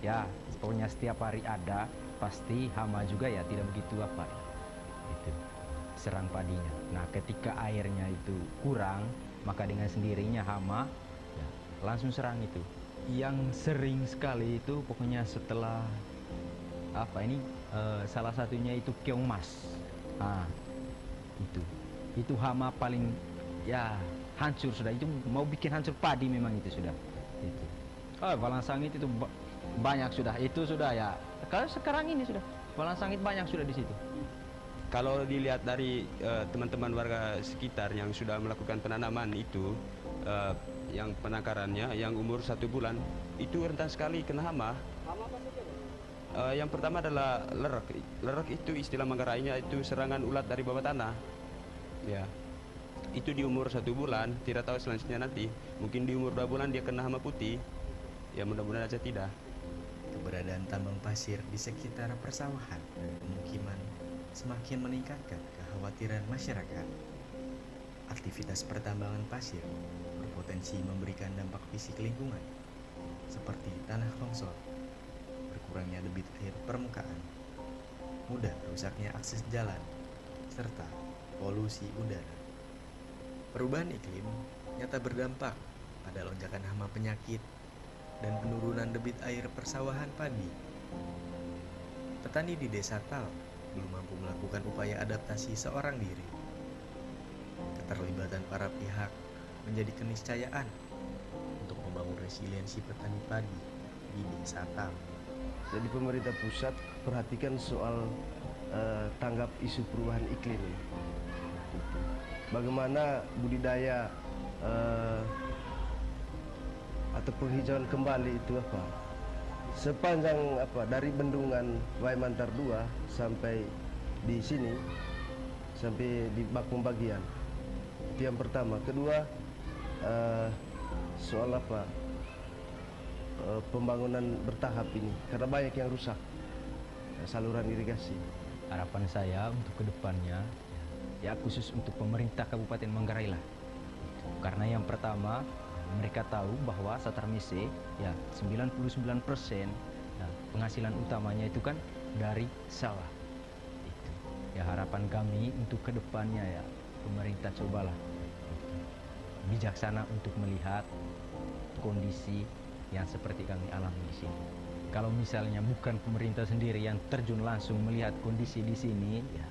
ya pokoknya setiap hari ada, pasti hama juga ya tidak begitu itu serang padinya. Nah ketika airnya itu kurang, maka dengan sendirinya hama ya, langsung serang itu. Yang sering sekali itu pokoknya setelah salah satunya itu keong mas. Nah itu hama paling ya hancur sudah, itu mau bikin hancur padi memang itu sudah itu. Balang sangit itu banyak sudah, itu sudah ya. Kalau sekarang ini sudah balang sangit banyak sudah di situ. Kalau dilihat dari teman-teman warga sekitar yang sudah melakukan penanaman itu, yang penangkarannya yang umur 1 bulan itu rentan sekali kena hama. Yang pertama adalah lerek. Lerek itu istilah Manggarainya itu serangan ulat dari bawah tanah. Ya. Itu di umur 1 bulan, tidak tahu selanjutnya nanti. Mungkin di umur 2 bulan dia kena hama putih. Ya mudah-mudahan aja tidak. Keberadaan tambang pasir di sekitar persawahan dan pemukiman semakin meningkatkan kekhawatiran masyarakat. Aktivitas pertambangan pasir berpotensi memberikan dampak fisik lingkungan, seperti tanah longsor, berkurangnya debit air permukaan, mudah rusaknya akses jalan, serta polusi udara. Perubahan iklim nyata berdampak pada lonjakan hama penyakit dan penurunan debit air persawahan padi. Petani di desa Tal belum mampu melakukan upaya adaptasi seorang diri. Keterlibatan para pihak menjadi keniscayaan untuk membangun resiliensi petani padi di desa Tal. Jadi pemerintah pusat perhatikan soal tanggap isu perubahan iklim. Bagaimana budidaya atau penghijauan kembali itu sepanjang dari bendungan Waimantar 2 sampai di sini, sampai di bak pembagian. Itu yang pertama. Kedua, soal pembangunan bertahap ini, karena banyak yang rusak saluran irigasi. Harapan saya untuk kedepannya ya khusus untuk pemerintah Kabupaten Manggarai lah. Karena yang pertama mereka tahu bahwa Satar Mese ya 99% ya, penghasilan utamanya itu kan dari sawah. Itu. Ya harapan kami untuk kedepannya ya pemerintah cobalah bijaksana untuk melihat kondisi yang seperti kami alami di sini. Kalau misalnya bukan pemerintah sendiri yang terjun langsung melihat kondisi di sini, ya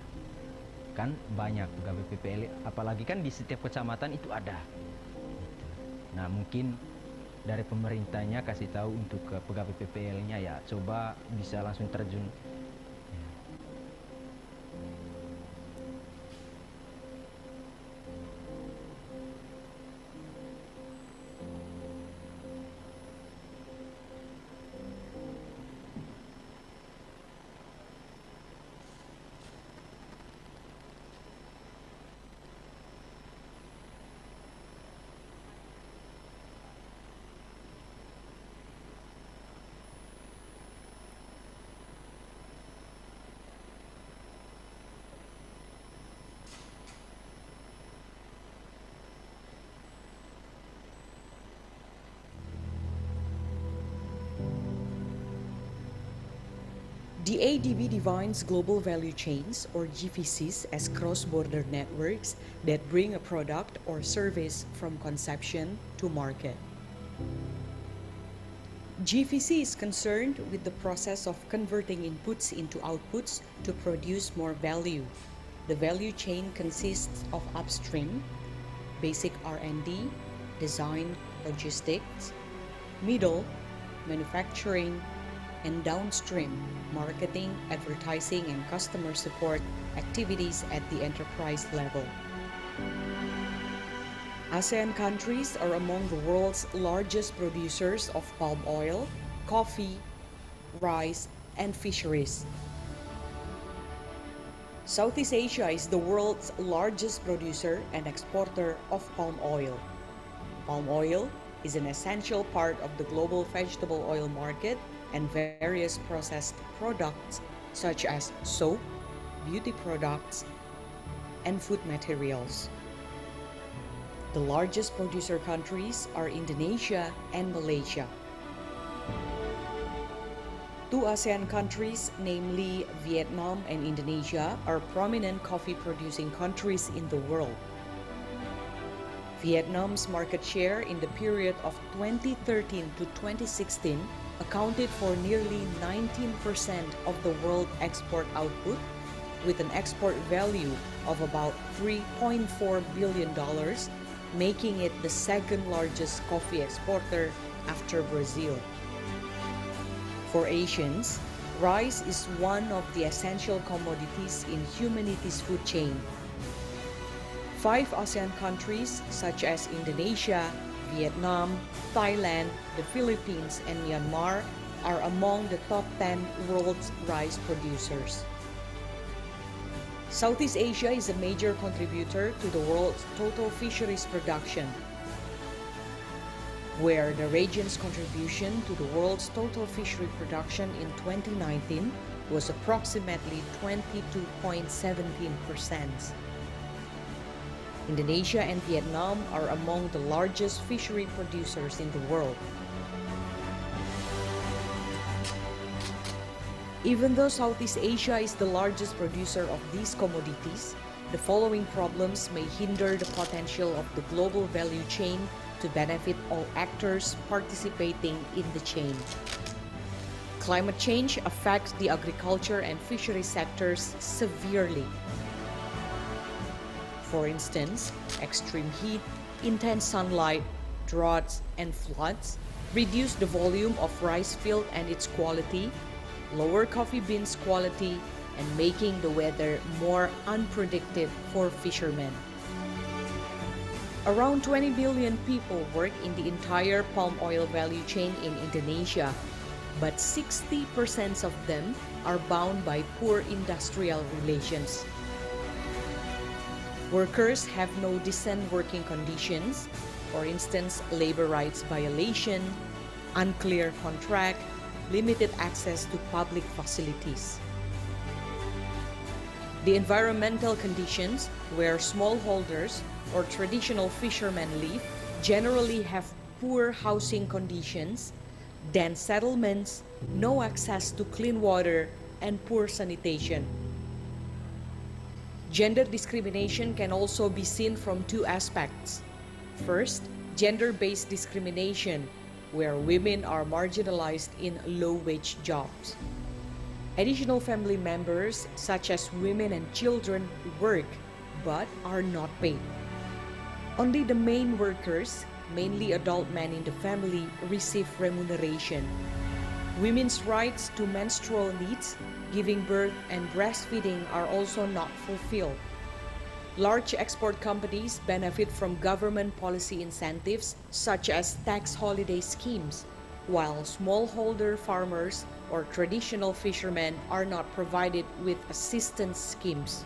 kan banyak pegawai PPL, apalagi kan di setiap kecamatan itu ada. Nah mungkin dari pemerintahnya kasih tahu untuk ke pegawai PPL-nya ya coba bisa langsung terjun. The ADB defines global value chains, or GVCs, as cross-border networks that bring a product or service from conception to market. GVC is concerned with the process of converting inputs into outputs to produce more value. The value chain consists of upstream, basic R&D, design, logistics, middle, manufacturing, and downstream, marketing, advertising, and customer support activities at the enterprise level. ASEAN countries are among the world's largest producers of palm oil, coffee, rice, and fisheries. Southeast Asia is the world's largest producer and exporter of palm oil. Palm oil is an essential part of the global vegetable oil market and various processed products such as soap, beauty products, and food materials. The largest producer countries are Indonesia and Malaysia. Two ASEAN countries, namely Vietnam and Indonesia, are prominent coffee-producing countries in the world. Vietnam's market share in the period of 2013 to 2016 accounted for nearly 19% of the world export output, with an export value of about $3.4 billion, making it the second largest coffee exporter after Brazil. For Asians, rice is one of the essential commodities in humanity's food chain. 5 ASEAN countries such as Indonesia, Vietnam, Thailand, the Philippines, and Myanmar are among the top 10 world's rice producers. Southeast Asia is a major contributor to the world's total fisheries production, where the region's contribution to the world's total fishery production in 2019 was approximately 22.17%. Indonesia and Vietnam are among the largest fishery producers in the world. Even though Southeast Asia is the largest producer of these commodities, the following problems may hinder the potential of the global value chain to benefit all actors participating in the chain. Climate change affects the agriculture and fishery sectors severely. For instance, extreme heat, intense sunlight, droughts, and floods reduce the volume of rice field and its quality, lower coffee beans quality, and making the weather more unpredictable for fishermen. Around 20 billion people work in the entire palm oil value chain in Indonesia, but 60% of them are bound by poor industrial relations. Workers have no decent working conditions, for instance, labor rights violation, unclear contract, limited access to public facilities. The environmental conditions where smallholders or traditional fishermen live generally have poor housing conditions, dense settlements, no access to clean water, and poor sanitation. Gender discrimination can also be seen from 2 aspects. First, gender-based discrimination, where women are marginalized in low-wage jobs. Additional family members, such as women and children, work but are not paid. Only the main workers, mainly adult men in the family, receive remuneration. Women's rights to menstrual needs, giving birth, and breastfeeding are also not fulfilled. Large export companies benefit from government policy incentives such as tax holiday schemes, while smallholder farmers or traditional fishermen are not provided with assistance schemes.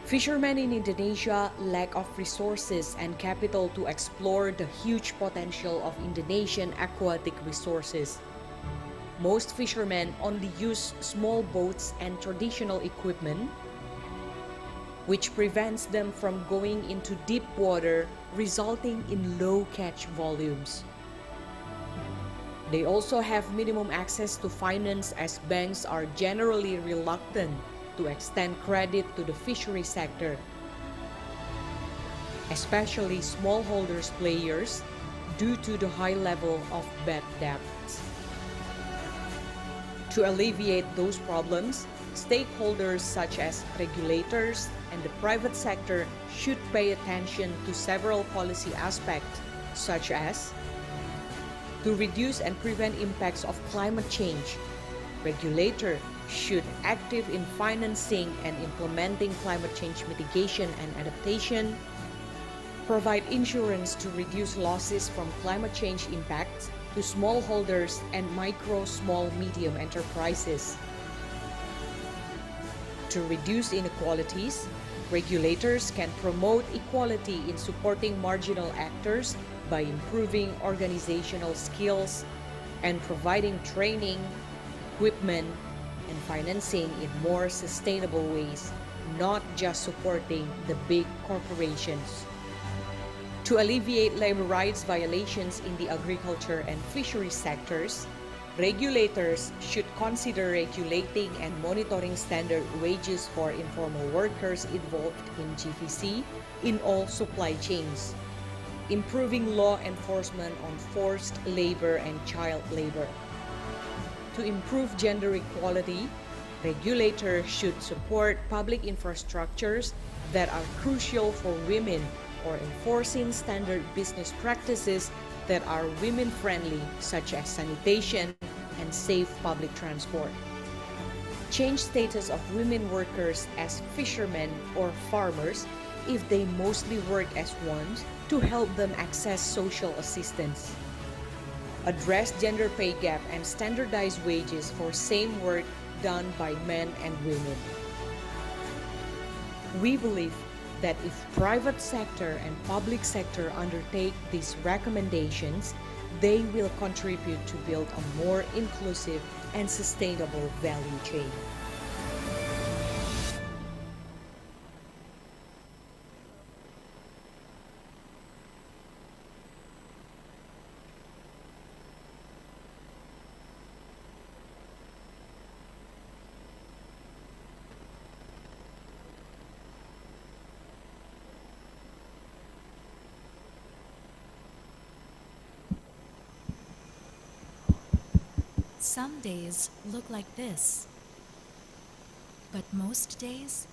Fishermen in Indonesia lack of resources and capital to explore the huge potential of Indonesian aquatic resources. Most fishermen only use small boats and traditional equipment, which prevents them from going into deep water, resulting in low catch volumes. They also have minimum access to finance, as banks are generally reluctant to extend credit to the fishery sector, especially smallholders players, due to the high level of bad debts. To alleviate those problems, stakeholders such as regulators and the private sector should pay attention to several policy aspects, such as to reduce and prevent impacts of climate change. Regulator should active in financing and implementing climate change mitigation and adaptation. provide insurance to reduce losses from climate change impacts to smallholders and micro, small, medium enterprises. To reduce inequalities, regulators can promote equality in supporting marginal actors by improving organizational skills and providing training, equipment, and financing in more sustainable ways, not just supporting the big corporations. To alleviate labor rights violations in the agriculture and fisheries sectors, regulators should consider regulating and monitoring standard wages for informal workers involved in GVC in all supply chains, improving law enforcement on forced labor and child labor. To improve gender equality, regulators should support public infrastructures that are crucial for women or enforcing standard business practices that are women-friendly, such as sanitation and safe public transport. Change status of women workers as fishermen or farmers if they mostly work as ones to help them access social assistance. Address gender pay gap and standardize wages for same work done by men and women. We believe that if private sector and public sector undertake these recommendations, they will contribute to build a more inclusive and sustainable value chain. Some days look like this, but most days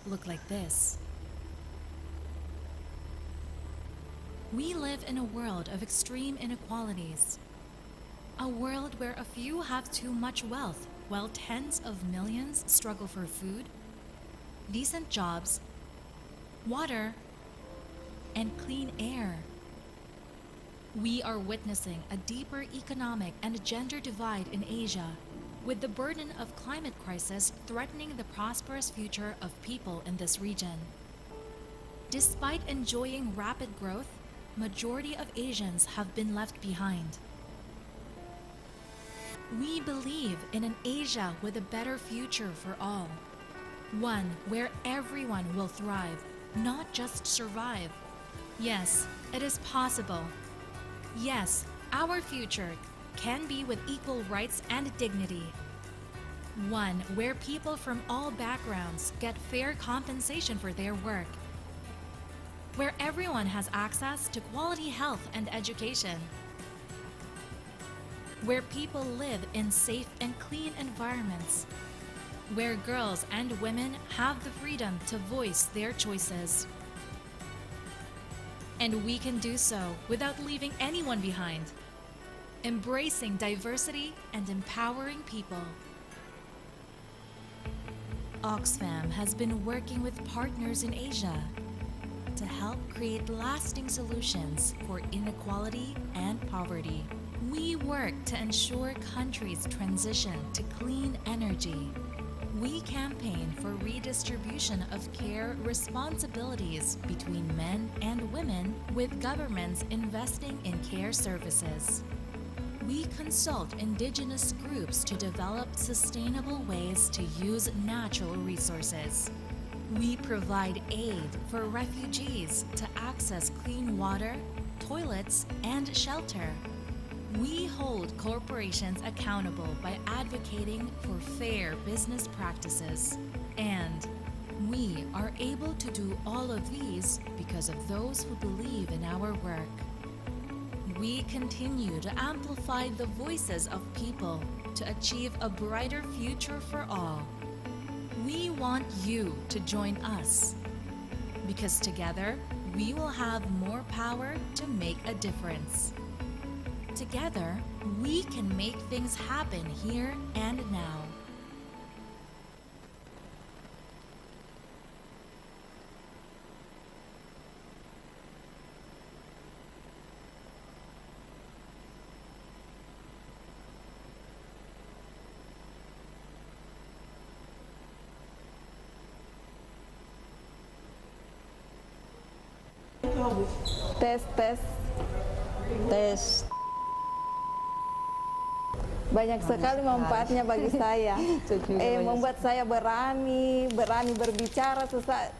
look like this. We live in a world of extreme inequalities, a world where a few have too much wealth while tens of millions struggle for food, decent jobs, water, and clean air. We are witnessing a deeper economic and gender divide in Asia, with the burden of climate crisis threatening the prosperous future of people in this region. Despite enjoying rapid growth, majority of Asians have been left behind. We believe in an Asia with a better future for all, one where everyone will thrive, not just survive. Yes, it is possible. Yes, our future can be with equal rights and dignity. One where people from all backgrounds get fair compensation for their work. Where everyone has access to quality health and education. Where people live in safe and clean environments. Where girls and women have the freedom to voice their choices. And we can do so without leaving anyone behind, embracing diversity and empowering people. Oxfam has been working with partners in Asia to help create lasting solutions for inequality and poverty. We work to ensure countries transition to clean energy. We campaign for redistribution of care responsibilities between men and women, with governments investing in care services. We consult indigenous groups to develop sustainable ways to use natural resources. We provide aid for refugees to access clean water, toilets, and shelter. We hold corporations accountable by advocating for fair business practices. And we are able to do all of these because of those who believe in our work. We continue to amplify the voices of people to achieve a brighter future for all. We want you to join us, because together we will have more power to make a difference. Together, we can make things happen here and now. Tes. Banyak sekali manfaatnya bagi saya. Membuat saya berani berbicara.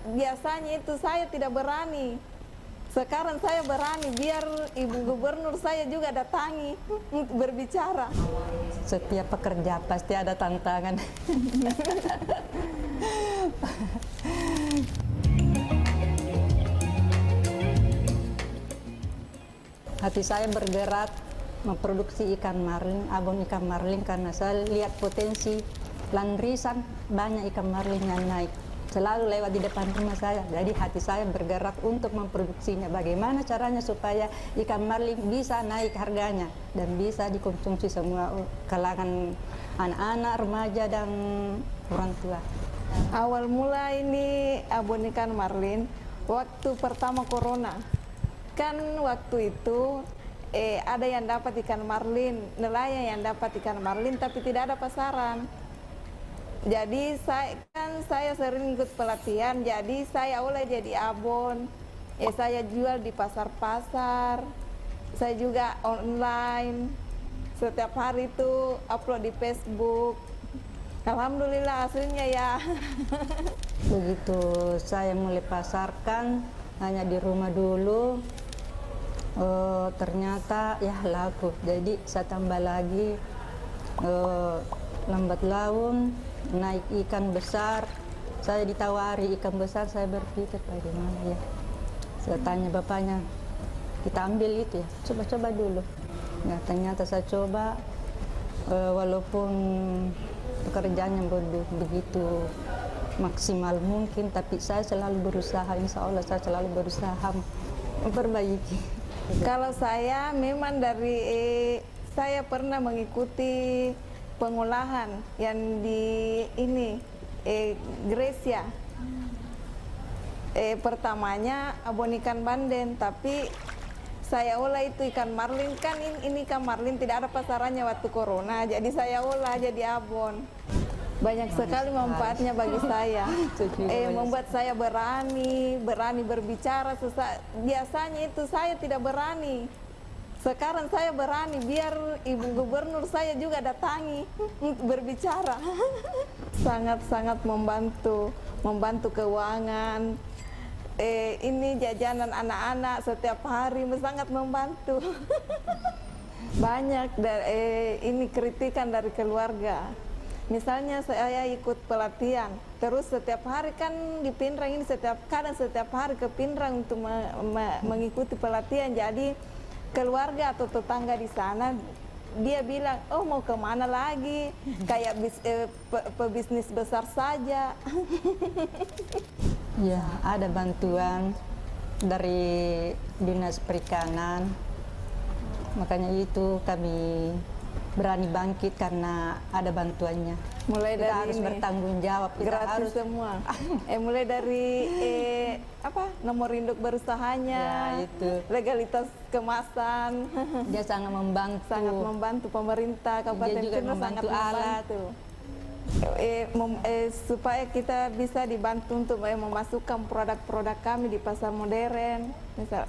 Biasanya itu saya tidak berani. Sekarang saya berani, biar Ibu Gubernur saya juga datangi untuk berbicara. Setiap pekerja pasti ada tantangan. Hati saya bergerak memproduksi ikan marlin, abon ikan marlin, karena saya lihat potensi landrisan, banyak ikan marlin yang naik. Selalu lewat di depan rumah saya, jadi hati saya bergerak untuk memproduksinya. Bagaimana caranya supaya ikan marlin bisa naik harganya dan bisa dikonsumsi semua kalangan anak-anak, remaja, dan orang tua. Awal mula ini abon ikan marlin waktu pertama corona. Kan waktu itu ada yang dapat ikan marlin, nelayan yang dapat ikan marlin tapi tidak ada pasaran. Jadi saya sering ikut pelatihan, jadi saya olah jadi abon. Saya jual di pasar-pasar, saya juga online. Setiap hari itu upload di Facebook. Alhamdulillah hasilnya ya. Begitu saya mulai pasarkan hanya di rumah dulu, ternyata ya laku. Jadi saya tambah lagi, lambat laun naik ikan besar. Saya ditawari ikan besar, saya berpikir bagaimana ya. Saya tanya bapaknya, kita ambil itu ya, coba-coba dulu. Nah, ternyata saya coba, walaupun pekerjaannya begitu maksimal mungkin, tapi saya selalu berusaha, insya Allah saya selalu berusaha memperbaiki. Kalau saya memang saya pernah mengikuti pengolahan yang di Grecia. Pertamanya abon ikan banden, tapi saya olah itu ikan marlin. Kan ini ikan marlin tidak ada pasarannya waktu corona, jadi saya olah jadi abon. Banyak sekali manfaatnya bagi saya. Membuat saya berani berbicara. Biasanya itu saya tidak berani. Sekarang saya berani, biar Ibu Gubernur saya juga datangi untuk berbicara. Sangat-sangat membantu keuangan. Ini jajanan anak-anak setiap hari sangat membantu. Banyak ini kritikan dari keluarga. Misalnya saya ikut pelatihan, terus setiap hari kan di Pinrang ini setiap hari ke Pinrang untuk mengikuti pelatihan. Jadi keluarga atau tetangga di sana dia bilang, oh mau kemana lagi, kayak pebisnis besar saja. Ya, ada bantuan dari Dinas Perikanan, makanya itu kami berani bangkit karena ada bantuannya. Mulai kita dari harus bertanggung jawab, kita gratis harus semua. Mulai dari nomor induk berusahanya, ya, itu legalitas kemasan. Dia sangat membantu pemerintah Kabupaten dia juga Pinrang, sangat membantu alat supaya kita bisa dibantu untuk memasukkan produk-produk kami di pasar modern, misal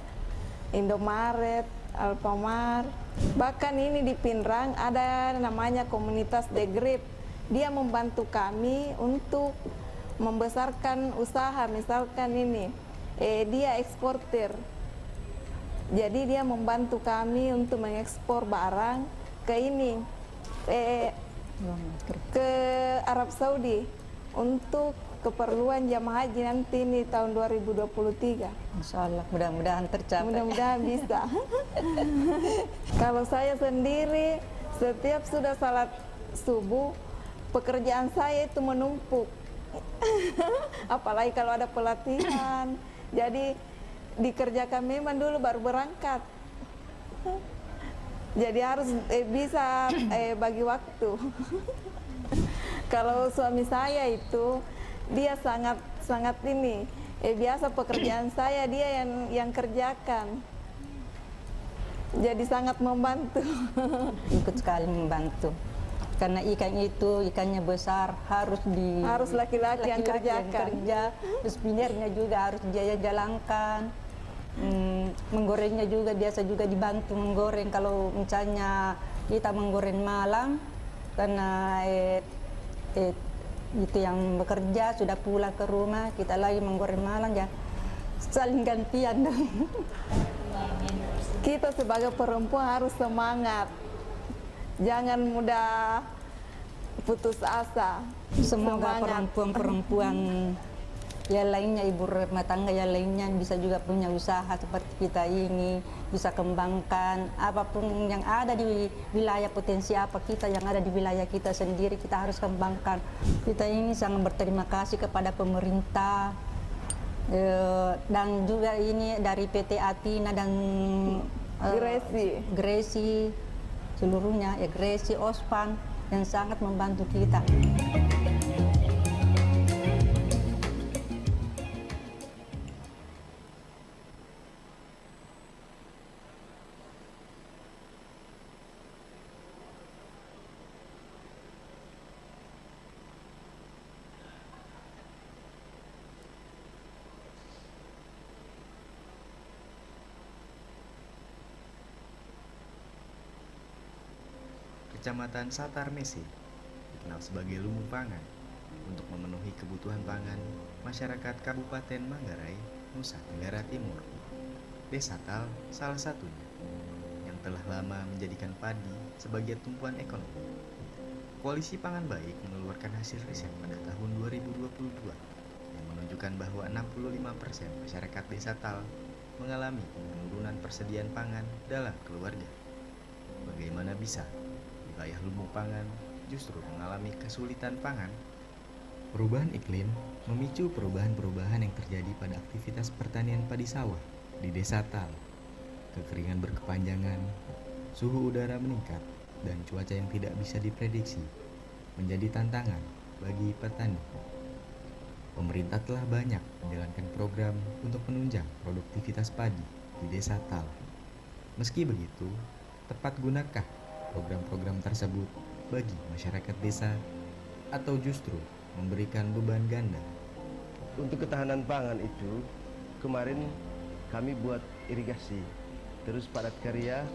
Indomaret, Alfamart. Bahkan ini di Pinrang ada namanya komunitas The Grip. Dia membantu kami untuk membesarkan usaha. Misalkan ini, dia eksportir. Jadi dia membantu kami untuk mengekspor barang ke ke Arab Saudi untuk keperluan jamaah haji nanti ini tahun 2023. Insya Allah, mudah-mudahan tercapai. Mudah-mudahan bisa. Kalau saya sendiri, setiap sudah salat subuh, pekerjaan saya itu menumpuk. Apalagi kalau ada pelatihan. Jadi dikerjakan memang dulu baru berangkat. Jadi harus bisa bagi waktu. Kalau suami saya itu, dia sangat ini, biasa pekerjaan saya dia yang kerjakan. Jadi sangat membantu. Ikut sekali membantu. Karena ikan itu, ikannya besar, harus laki-laki yang kerjakan. Terus pinirnya juga harus dia jalankan. Menggorengnya juga biasa juga dibantu menggoreng kalau misalnya kita menggoreng malam karena itu yang bekerja sudah pulang ke rumah, kita lagi menggoreng malam ya saling gantian dong. Kita sebagai perempuan harus semangat, jangan mudah putus asa. Semoga Semangat. perempuan-perempuan yang lainnya, ibu rumah tangga yang lainnya bisa juga punya usaha seperti kita ini, bisa kembangkan apapun yang ada di wilayah, potensi apa kita yang ada di wilayah kita sendiri, kita harus kembangkan. Kita ini sangat berterima kasih kepada pemerintah dan juga ini dari PT Atina dan Gresi seluruhnya, Gresi, Ospan yang sangat membantu kita. Kecamatan Satar Mesi dikenal sebagai lumbung pangan untuk memenuhi kebutuhan pangan masyarakat Kabupaten Manggarai, Nusa Tenggara Timur. Desa Tal salah satunya yang telah lama menjadikan padi sebagai tumpuan ekonomi. Koalisi Pangan Baik mengeluarkan hasil riset pada tahun 2022 yang menunjukkan bahwa 65% masyarakat Desa Tal mengalami penurunan persediaan pangan dalam keluarga. Bagaimana bisa wilayah lumbung pangan justru mengalami kesulitan pangan? Perubahan iklim memicu perubahan-perubahan yang terjadi pada aktivitas pertanian padi sawah di Desa Tal. Kekeringan berkepanjangan, suhu udara meningkat, dan cuaca yang tidak bisa diprediksi menjadi tantangan bagi petani. Pemerintah telah banyak menjalankan program untuk menunjang produktivitas padi di Desa Tal. Meski begitu, tepat gunakah program-program tersebut bagi masyarakat desa atau justru memberikan beban ganda? Untuk ketahanan pangan itu, kemarin kami buat irigasi, terus padat karya,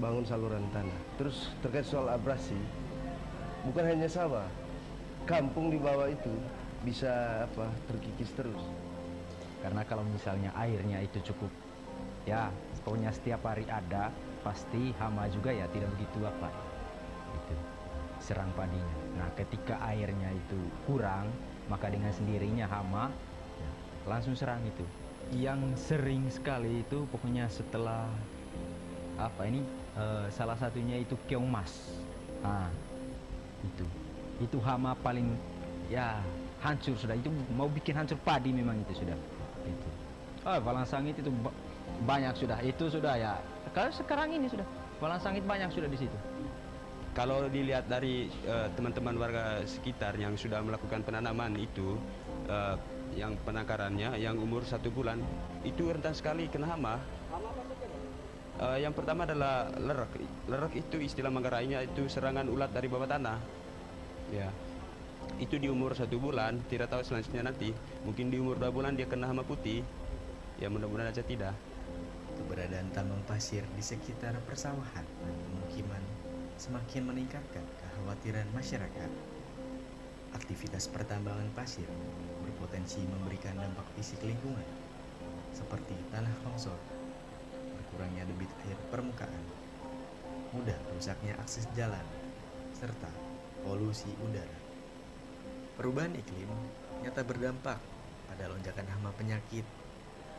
bangun saluran tanah. Terus terkait soal abrasi, bukan hanya sawah, kampung di bawah itu bisa terkikis terus. Karena kalau misalnya airnya itu cukup, ya pokoknya setiap hari ada, pasti hama juga ya tidak begitu itu serang padinya. Nah ketika airnya itu kurang, maka dengan sendirinya hama langsung serang itu. Yang sering sekali itu pokoknya setelah salah satunya itu keong mas. Nah itu hama paling ya hancur sudah, itu mau bikin hancur padi memang itu sudah itu. Balang sangit itu banyak sudah, itu sudah ya. Kalau sekarang ini sudah balang sangit banyak sudah di situ. Kalau dilihat dari teman-teman warga sekitar yang sudah melakukan penanaman itu, yang penangkarannya yang umur 1 bulan itu rentan sekali kena hama. Yang pertama adalah lerek. Lerek itu istilah Manggarainya itu serangan ulat dari bawah tanah. Ya, itu di umur 1 bulan. Tidak tahu selanjutnya nanti. Mungkin di umur 2 bulan dia kena hama putih. Ya mudah-mudahan aja tidak. Keberadaan tambang pasir di sekitar persawahan dan pemukiman semakin meningkatkan kekhawatiran masyarakat. Aktivitas pertambangan pasir berpotensi memberikan dampak fisik lingkungan seperti tanah longsor, berkurangnya debit air permukaan, mudah rusaknya akses jalan, serta polusi udara. Perubahan iklim nyata berdampak pada lonjakan hama penyakit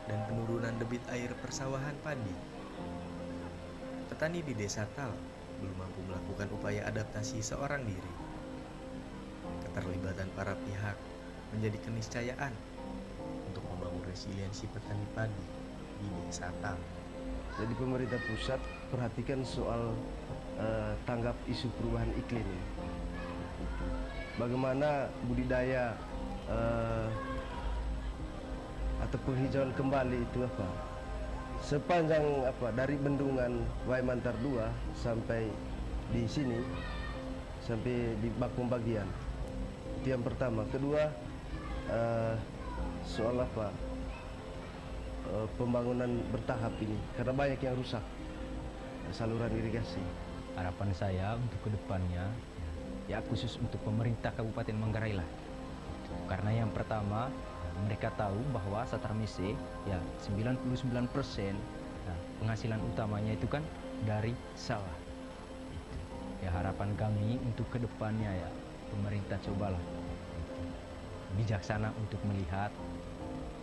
dan penurunan debit air persawahan padi. Petani di Desa Tal belum mampu melakukan upaya adaptasi seorang diri. Keterlibatan para pihak menjadi keniscayaan untuk membangun resiliensi petani padi di Desa Tal. Jadi pemerintah pusat perhatikan soal tanggap isu perubahan iklim. Bagaimana budidaya atau penghijauan kembali itu sepanjang dari bendungan Waimantar 2 sampai di sini, sampai di bak pembagian. Itu yang pertama. Kedua, soal pembangunan bertahap ini karena banyak yang rusak saluran irigasi. Harapan saya untuk kedepannya ya khusus untuk pemerintah Kabupaten Manggarai lah. Karena yang pertama mereka tahu bahwa Satarmese ya 99% penghasilan utamanya itu kan dari sawah. Ya harapan kami untuk kedepannya ya pemerintah cobalah bijaksana untuk melihat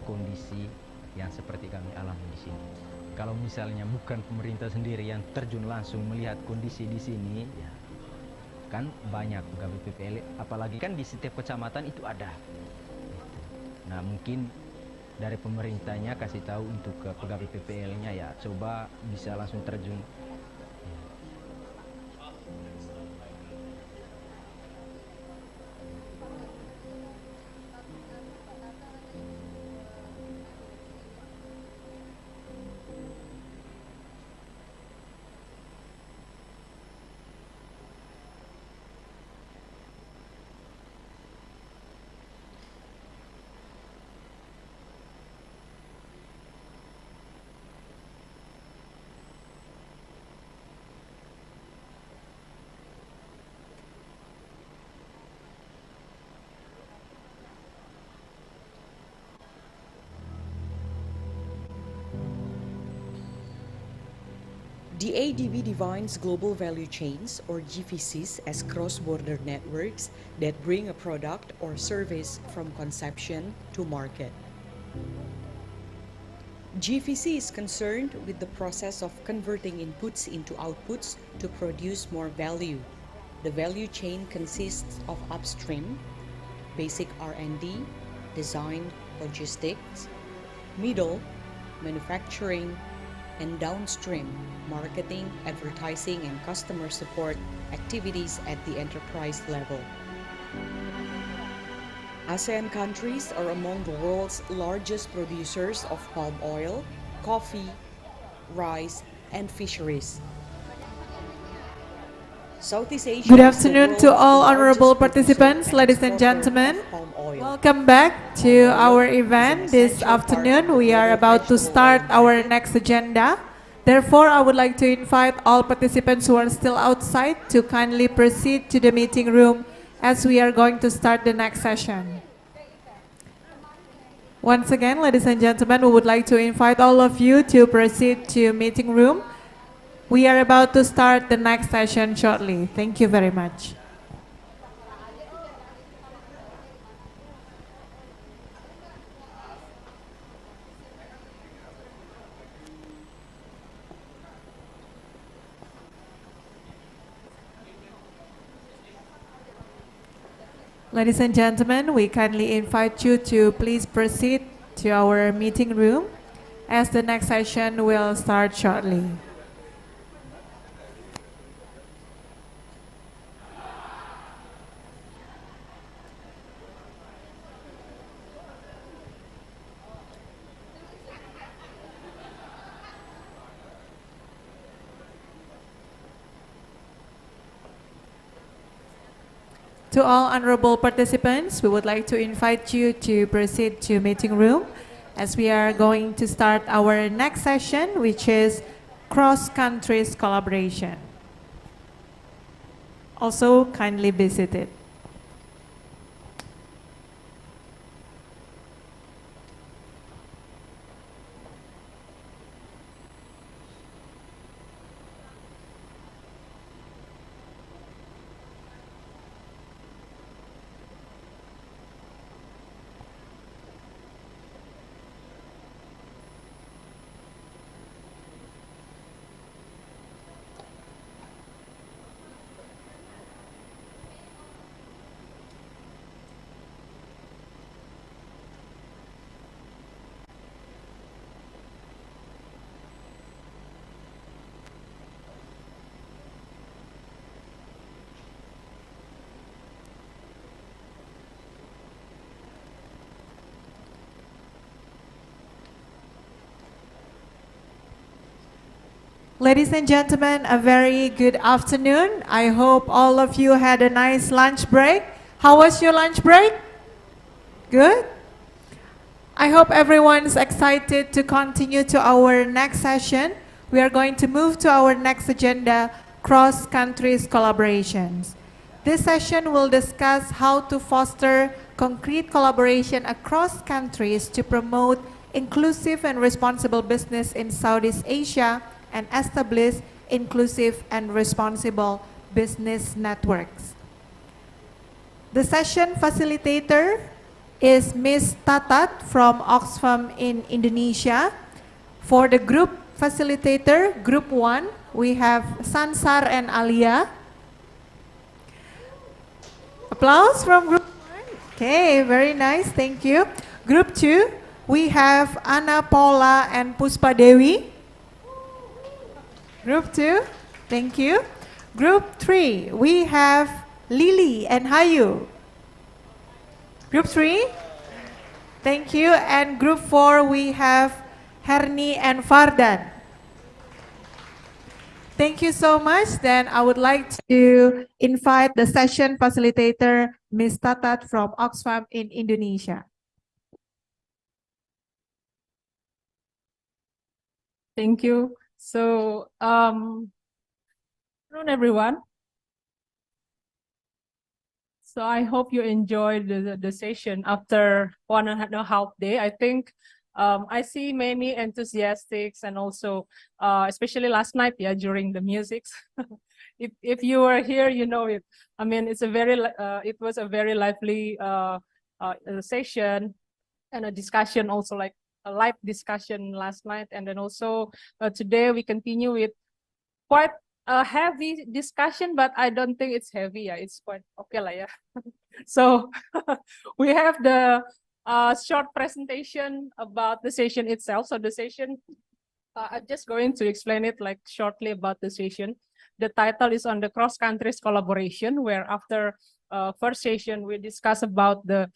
kondisi yang seperti kami alami di sini. Kalau misalnya bukan pemerintah sendiri yang terjun langsung melihat kondisi di sini, ya kan banyak pegawai PPL, apalagi kan di setiap kecamatan itu ada. Nah mungkin dari pemerintahnya kasih tahu untuk ke pegawai PPL-nya ya coba bisa langsung terjun. The ADB defines global value chains, or GVCs, as cross-border networks that bring a product or service from conception to market. GVC is concerned with the process of converting inputs into outputs to produce more value. The value chain consists of upstream, basic R&D, design, logistics, middle, manufacturing, and downstream, marketing, advertising, and customer support activities at the enterprise level. ASEAN countries are among the world's largest producers of palm oil, coffee, rice, and fisheries. Southeast Asia. Good afternoon to all honorable participants, ladies and gentlemen. Welcome back to our event this afternoon. We are about to start our next agenda. Therefore, I would like to invite all participants who are still outside to kindly proceed to the meeting room as we are going to start the next session. Once again, ladies and gentlemen, we would like to invite all of you to proceed to meeting room. We are about to start the next session shortly. Thank you very much. Ladies and gentlemen, we kindly invite you to please proceed to our meeting room as the next session will start shortly. To all honorable participants, we would like to invite you to proceed to meeting room as we are going to start our next session, which is cross-country collaboration. Also kindly visit it. Ladies and gentlemen, a very good afternoon. I hope all of you had a nice lunch break. How was your lunch break? Good? I hope everyone's excited to continue to our next session. We are going to move to our next agenda, cross-country collaborations. This session will discuss how to foster concrete collaboration across countries to promote inclusive and responsible business in Southeast Asia and establish inclusive and responsible business networks. The session facilitator is Ms. Tatat from Oxfam in Indonesia. For the group facilitator, group 1, we have Sansar and Alia. Applause from group 1. Okay, very nice, thank you. Group 2, we have Anna Paula and Puspa Dewi. Group 2, thank you. Group 3, we have Lily and Hayu. Group 3, thank you. And group 4, we have Herni and Fardan. Thank you so much. Then I would like to invite the session facilitator, Ms. Tatat from Oxfam in Indonesia. Thank you. So, hello everyone. So I hope you enjoyed the session after 1.5 day. I think I see many enthusiastics and also especially last night, yeah, during the music. if you were here, you know it. I mean, it's a very it was a very lively session and a discussion, also like a live discussion last night, and then also today we continue with quite a heavy discussion, but I don't think it's heavy. Yeah, it's quite okay lah, yeah. So we have the short presentation about the session itself. So the session, I'm just going to explain it like shortly about the session. The title is on the cross-country collaboration, where after first session we discuss about the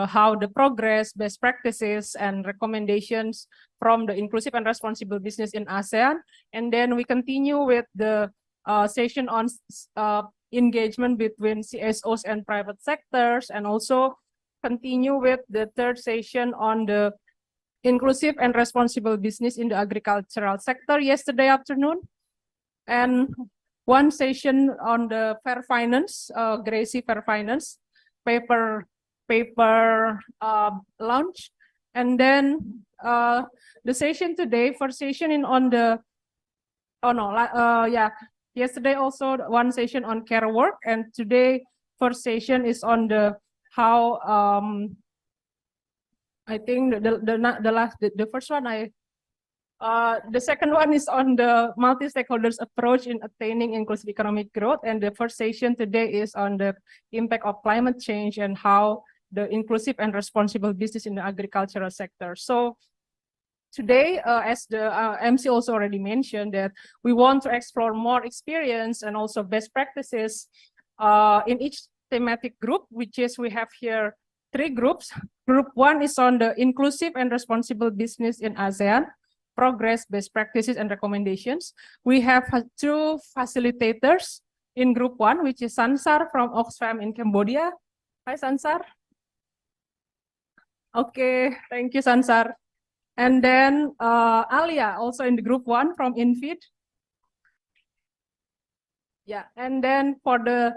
how the progress, best practices, and recommendations from the inclusive and responsible business in ASEAN. And then we continue with the session on engagement between CSOs and private sectors, and also continue with the third session on the inclusive and responsible business in the agricultural sector yesterday afternoon. And one session on the fair finance, Gracie fair finance paper launch. And then the session today, first session in on the, yesterday also one session on care work, and today first session is on the how I think the first one the second one is on the multi-stakeholders approach in attaining inclusive economic growth, and the first session today is on the impact of climate change and how the inclusive and responsible business in the agricultural sector. So today, as the MC also already mentioned, that we want to explore more experience and also best practices in each thematic group, which is we have here 3 groups. Group 1 is on the inclusive and responsible business in ASEAN, progress, best practices, and recommendations. We have 2 facilitators in group 1, which is Sansar from Oxfam in Cambodia. Hi, Sansar. Okay, thank you, Sansar. And then Alia, also in the group 1 from INFID. Yeah, and then for the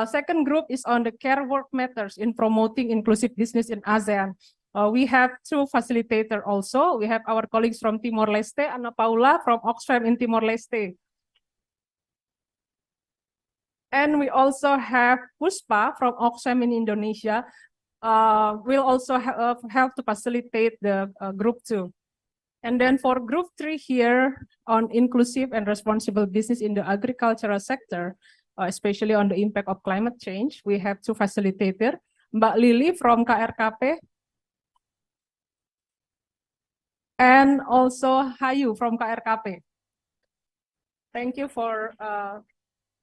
second group is on the care work matters in promoting inclusive business in ASEAN. We have 2 facilitators also. We have our colleagues from Timor-Leste, Anna Paula from Oxfam in Timor-Leste. And we also have Puspa from Oxfam in Indonesia. Will also help to facilitate the group 2. And then for group 3 here on inclusive and responsible business in the agricultural sector, especially on the impact of climate change, we have 2 facilitators, Mbak Lily from KRKP, and also Hayu from KRKP. Thank you for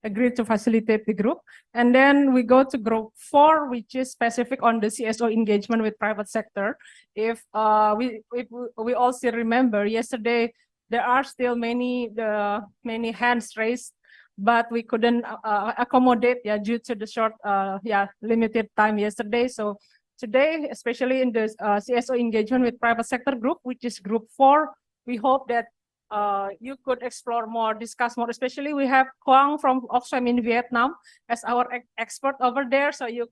agreed to facilitate the group. And then we go to group 4, which is specific on the CSO engagement with private sector. If we all still remember, yesterday there are still many hands raised, but we couldn't accommodate due to the short limited time yesterday. So today, especially in the CSO engagement with private sector group, which is group 4, we hope that you could explore more, discuss more. Especially we have Quang from Oxfam in Vietnam as our expert over there. So you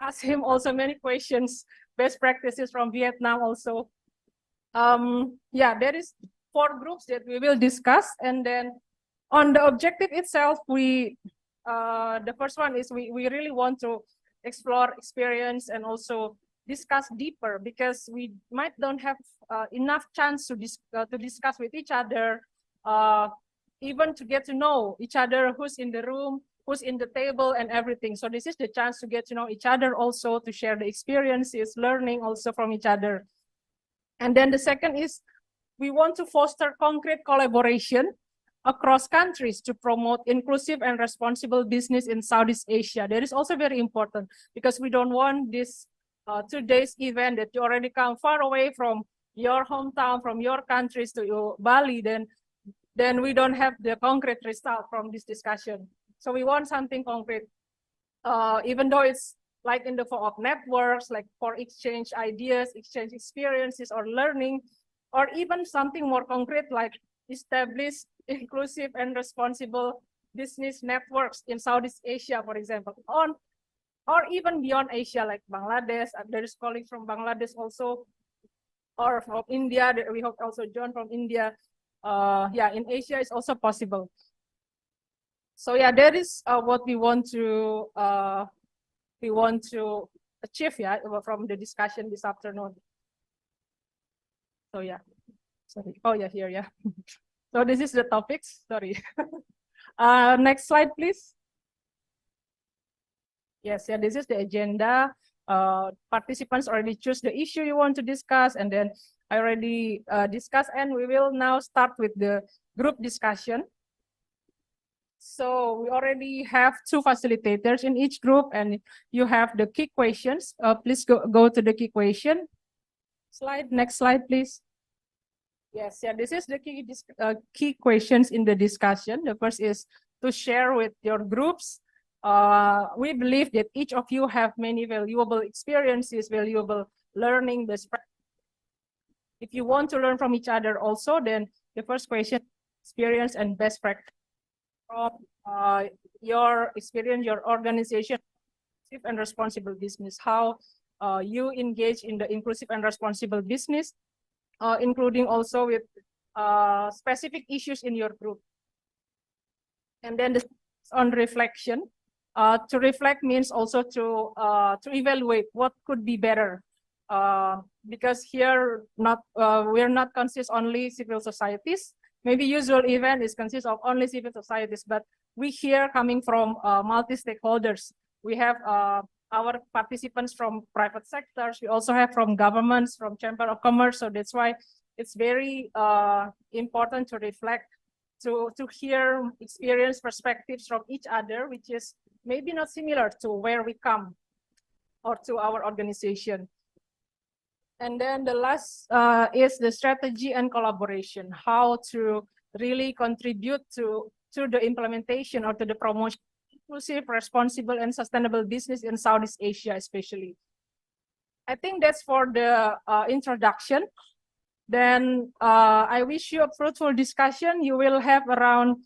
ask him also many questions, best practices from Vietnam also. Yeah, there is 4 groups that we will discuss. And then on the objective itself, we the first one is we really want to explore experience and also discuss deeper, because we might don't have enough chance to discuss with each other, even to get to know each other, who's in the room, who's in the table and everything. So this is the chance to get to know each other, also to share the experiences, learning also from each other. And then the second is we want to foster concrete collaboration across countries to promote inclusive and responsible business in Southeast Asia. That is also very important, because we don't want this 2 days event that you already come far away from your hometown, from your countries to Bali, then we don't have the concrete result from this discussion. So we want something concrete, even though it's like in the form of networks, like for exchange ideas, exchange experiences or learning, or even something more concrete like establish inclusive and responsible business networks in Southeast Asia, for example, or even beyond Asia, like Bangladesh. There is colleagues from Bangladesh also, or from India. We hope also John from India. Yeah, in Asia is also possible. So yeah, that is what we want to achieve, yeah, from the discussion this afternoon. So yeah, sorry. Oh yeah, here, yeah. So this is the topics. Sorry. Next slide, please. Yes, yeah, this is the agenda. Participants already choose the issue you want to discuss, and then I already discussed, and we will now start with the group discussion. So we already have 2 facilitators in each group, and you have the key questions. Please go to the key question slide. Next slide, please. Yes, yeah, this is the key questions in the discussion. The first is to share with your groups. We believe that each of you have many valuable experiences, valuable learning. If you want to learn from each other also, then the first question, experience and best practice from your experience, your organization, and responsible business, how you engage in the inclusive and responsible business, including also with specific issues in your group. And then on reflection. To reflect means also to evaluate what could be better, because here we're not consist only civil societies. Maybe usual event is consist of only civil societies, but we here coming from multi stakeholders. We have our participants from private sectors. We also have from governments, from Chamber of Commerce. So that's why it's very important to reflect, to hear experience, perspectives from each other, which is maybe not similar to where we come or to our organization. And then the last is the strategy and collaboration, how to really contribute to the implementation or to the promotion of inclusive, responsible, and sustainable business in Southeast Asia, especially. I think that's for the introduction. Then I wish you a fruitful discussion. You will have around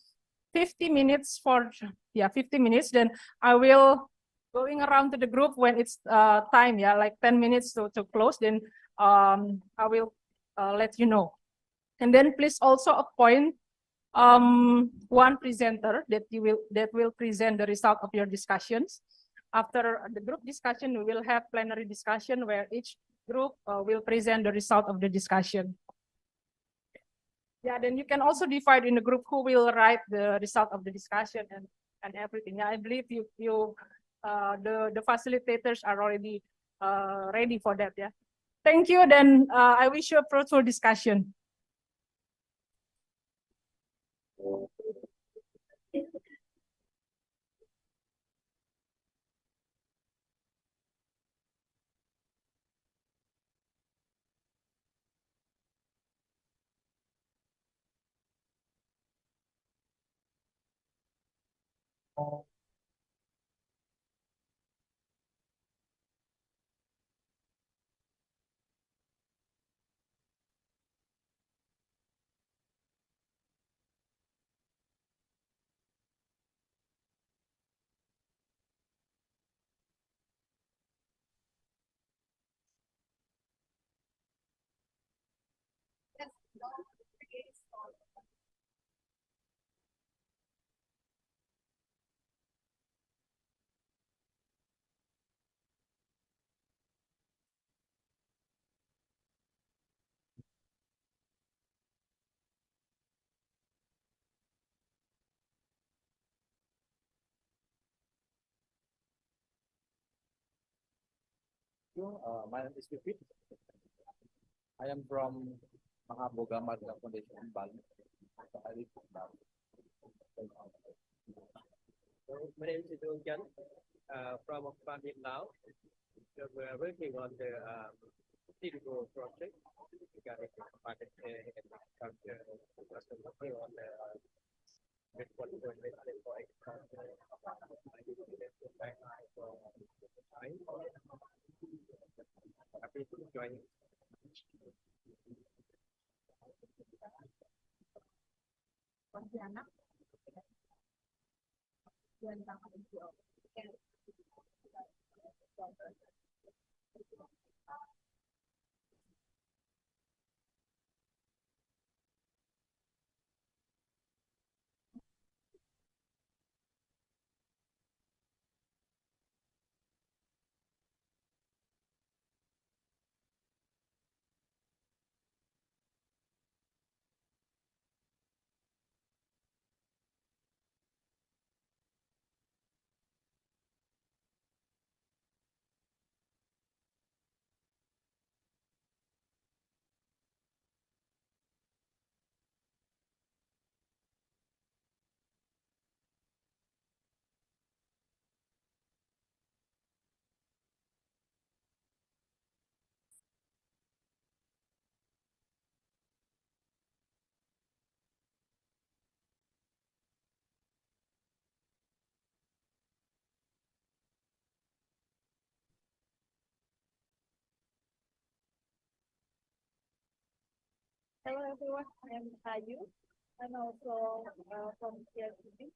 50 minutes for, 50 minutes. Then I will going around to the group when it's time, like 10 minutes to close. Then I will let you know. And then please also appoint one presenter that will present the result of your discussions. After the group discussion, we will have plenary discussion where each group will present the result of the discussion. Yeah, then you can also divide in the group who will write the result of the discussion and everything. Yeah, I believe the facilitators are already ready for that. Yeah, thank you. Then I wish you a fruitful discussion. My name is Vipin. I am from Mahaboga Marga Foundation in Bali. I live in Bali. My name is Jan from Vietnam. We are working on the digital project regarding the market and agriculture. Working on the happy to join. Hello everyone, I am Ayu. I'm also from CLCB.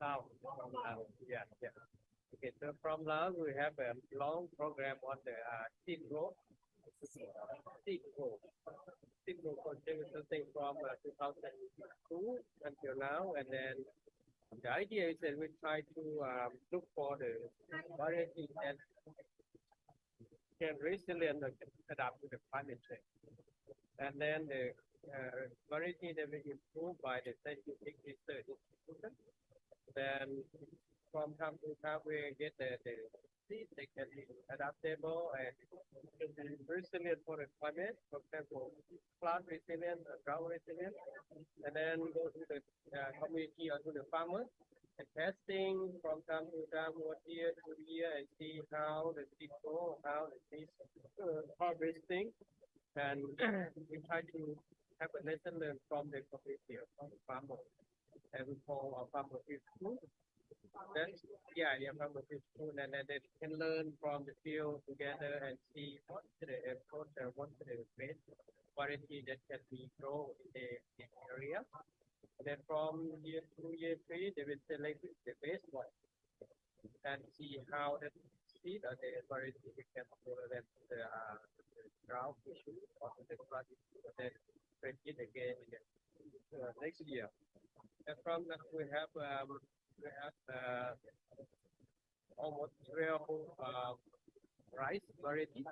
Now, yeah. Okay, so from now we have a long program on the seed growth. Seed growth continues something from 2002 until now, and then the idea is that we try to look for the variety and can resilient and adapt to the climate change. And then the variety that we improve by the scientific research institution. Then from time to time we get the seed that can be adaptable and resilient for the climate, for example, plant resilient, drought resilient, and then go to the community or to the farmers and testing from time to time, 1 year to year, and see how the seed grow, how the seed harvesting, and we try to have a lesson learned from the community, from the farmers, and we call our farmer school. That's farmer school, and then they can learn from the field together and see what's the approach and what's the best variety that can be grown in the area. And then from year 2, year 3, they will select the best one and see how that seed or the variety we can grow them to the drought issue or to the flood issue, and then print it again in the next year. And from that we have almost 12 rice varieties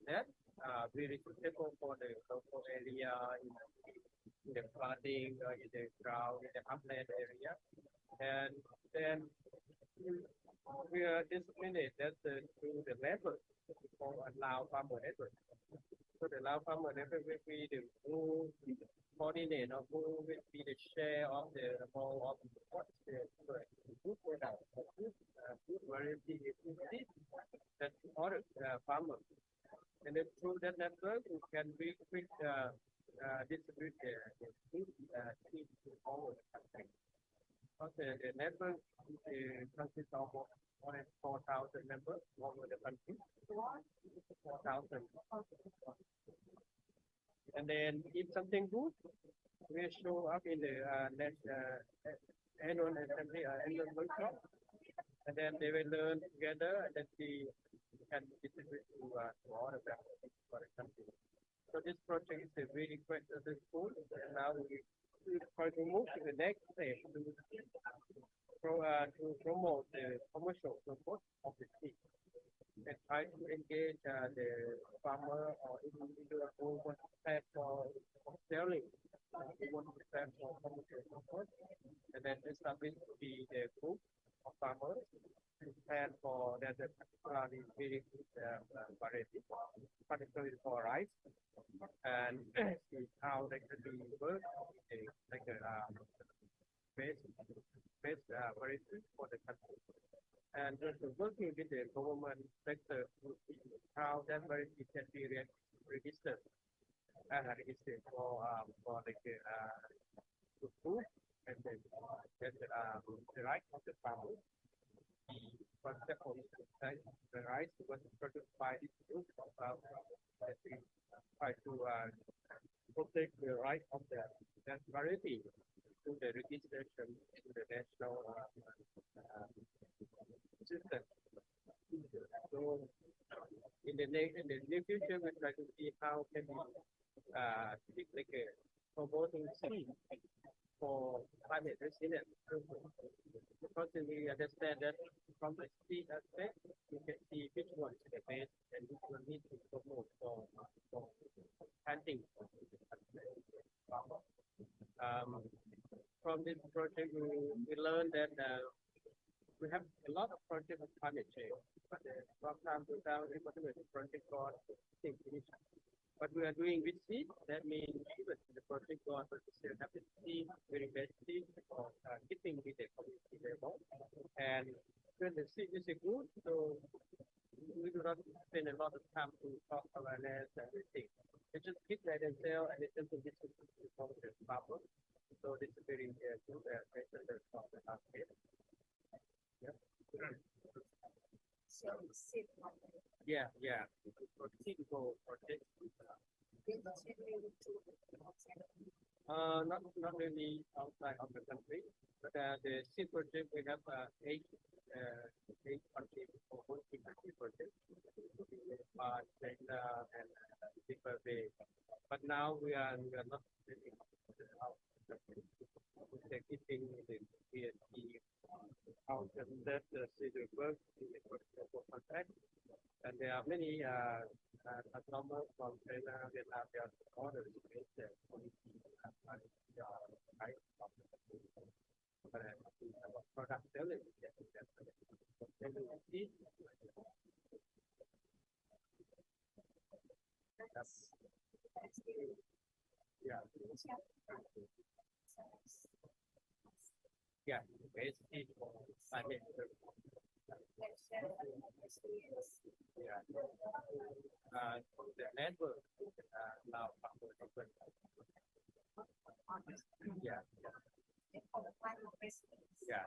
that are very suitable for the local area in the flooding, in the drought, in the upland area. And then we are disciplined that through the network, for allow farmer network. So the allow farmer network will be the who coordinate or who will be the share of the whole of what's the food product, food variety, food seed that order farmer. And then through that network, we can be quick distribute the food seed to all the country. Because the network consists of more than 4,000 members all over the country. 4,000. And then if something good, we show up in the next annual assembly, annual workshop, and then they will learn together, and then we can distribute to all of them for the country. So this project is a really quite successful, and now we try to move to the next stage to promote the commercial support of the seed and try to engage the farmer or individual who want to plan for selling, who want to plan for commercial support, and then establish the group of farmers to plan for that particularly very good variety, particularly for rice, and see how they can be worked like a best variety for the country. And just working with the government sector to see how that variety can be registered for the food and then the right of the farmer. For example, the rice was produced by this group of that we try to protect the right of that variety to the registration to the national system. So in the near future, we try to see how can we speak like a promoting seed for climate resilience. Because we understand that from the seed aspect, you can see which one is the best and which one needs to promote for planting. From this project, we learned that we have a lot of projects on climate change, but from time to time, we continue the project got things finished. What we are doing with seed, that means even the project got, but we still have to see very best seed for keeping with the community level. And when the seed is good, so we do not spend a lot of time to talk awareness and everything. They just keep that and sell, and it's just a distribution from the farmer. So this is very good method of the market. Yeah. So seed. Yeah. Seedable project. Not really outside of the country, but the seed project we have 8 countries for working project, China and Zimbabwe. But now we are not really out of the country. We are keeping the PhD out and that the seed work in the contract. And there are many Customer from China, Vietnam, they are orders based on quality and price of the product selling. Yeah. Yeah, basically for financial. Yeah. The network now open. Yeah. Yeah.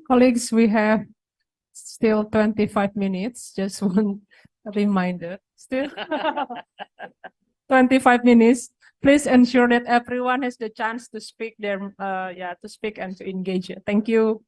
Colleagues, we have still 25 minutes. Just one reminder. Still 25 minutes. Please ensure that everyone has the chance to speak to speak and to engage. Thank you.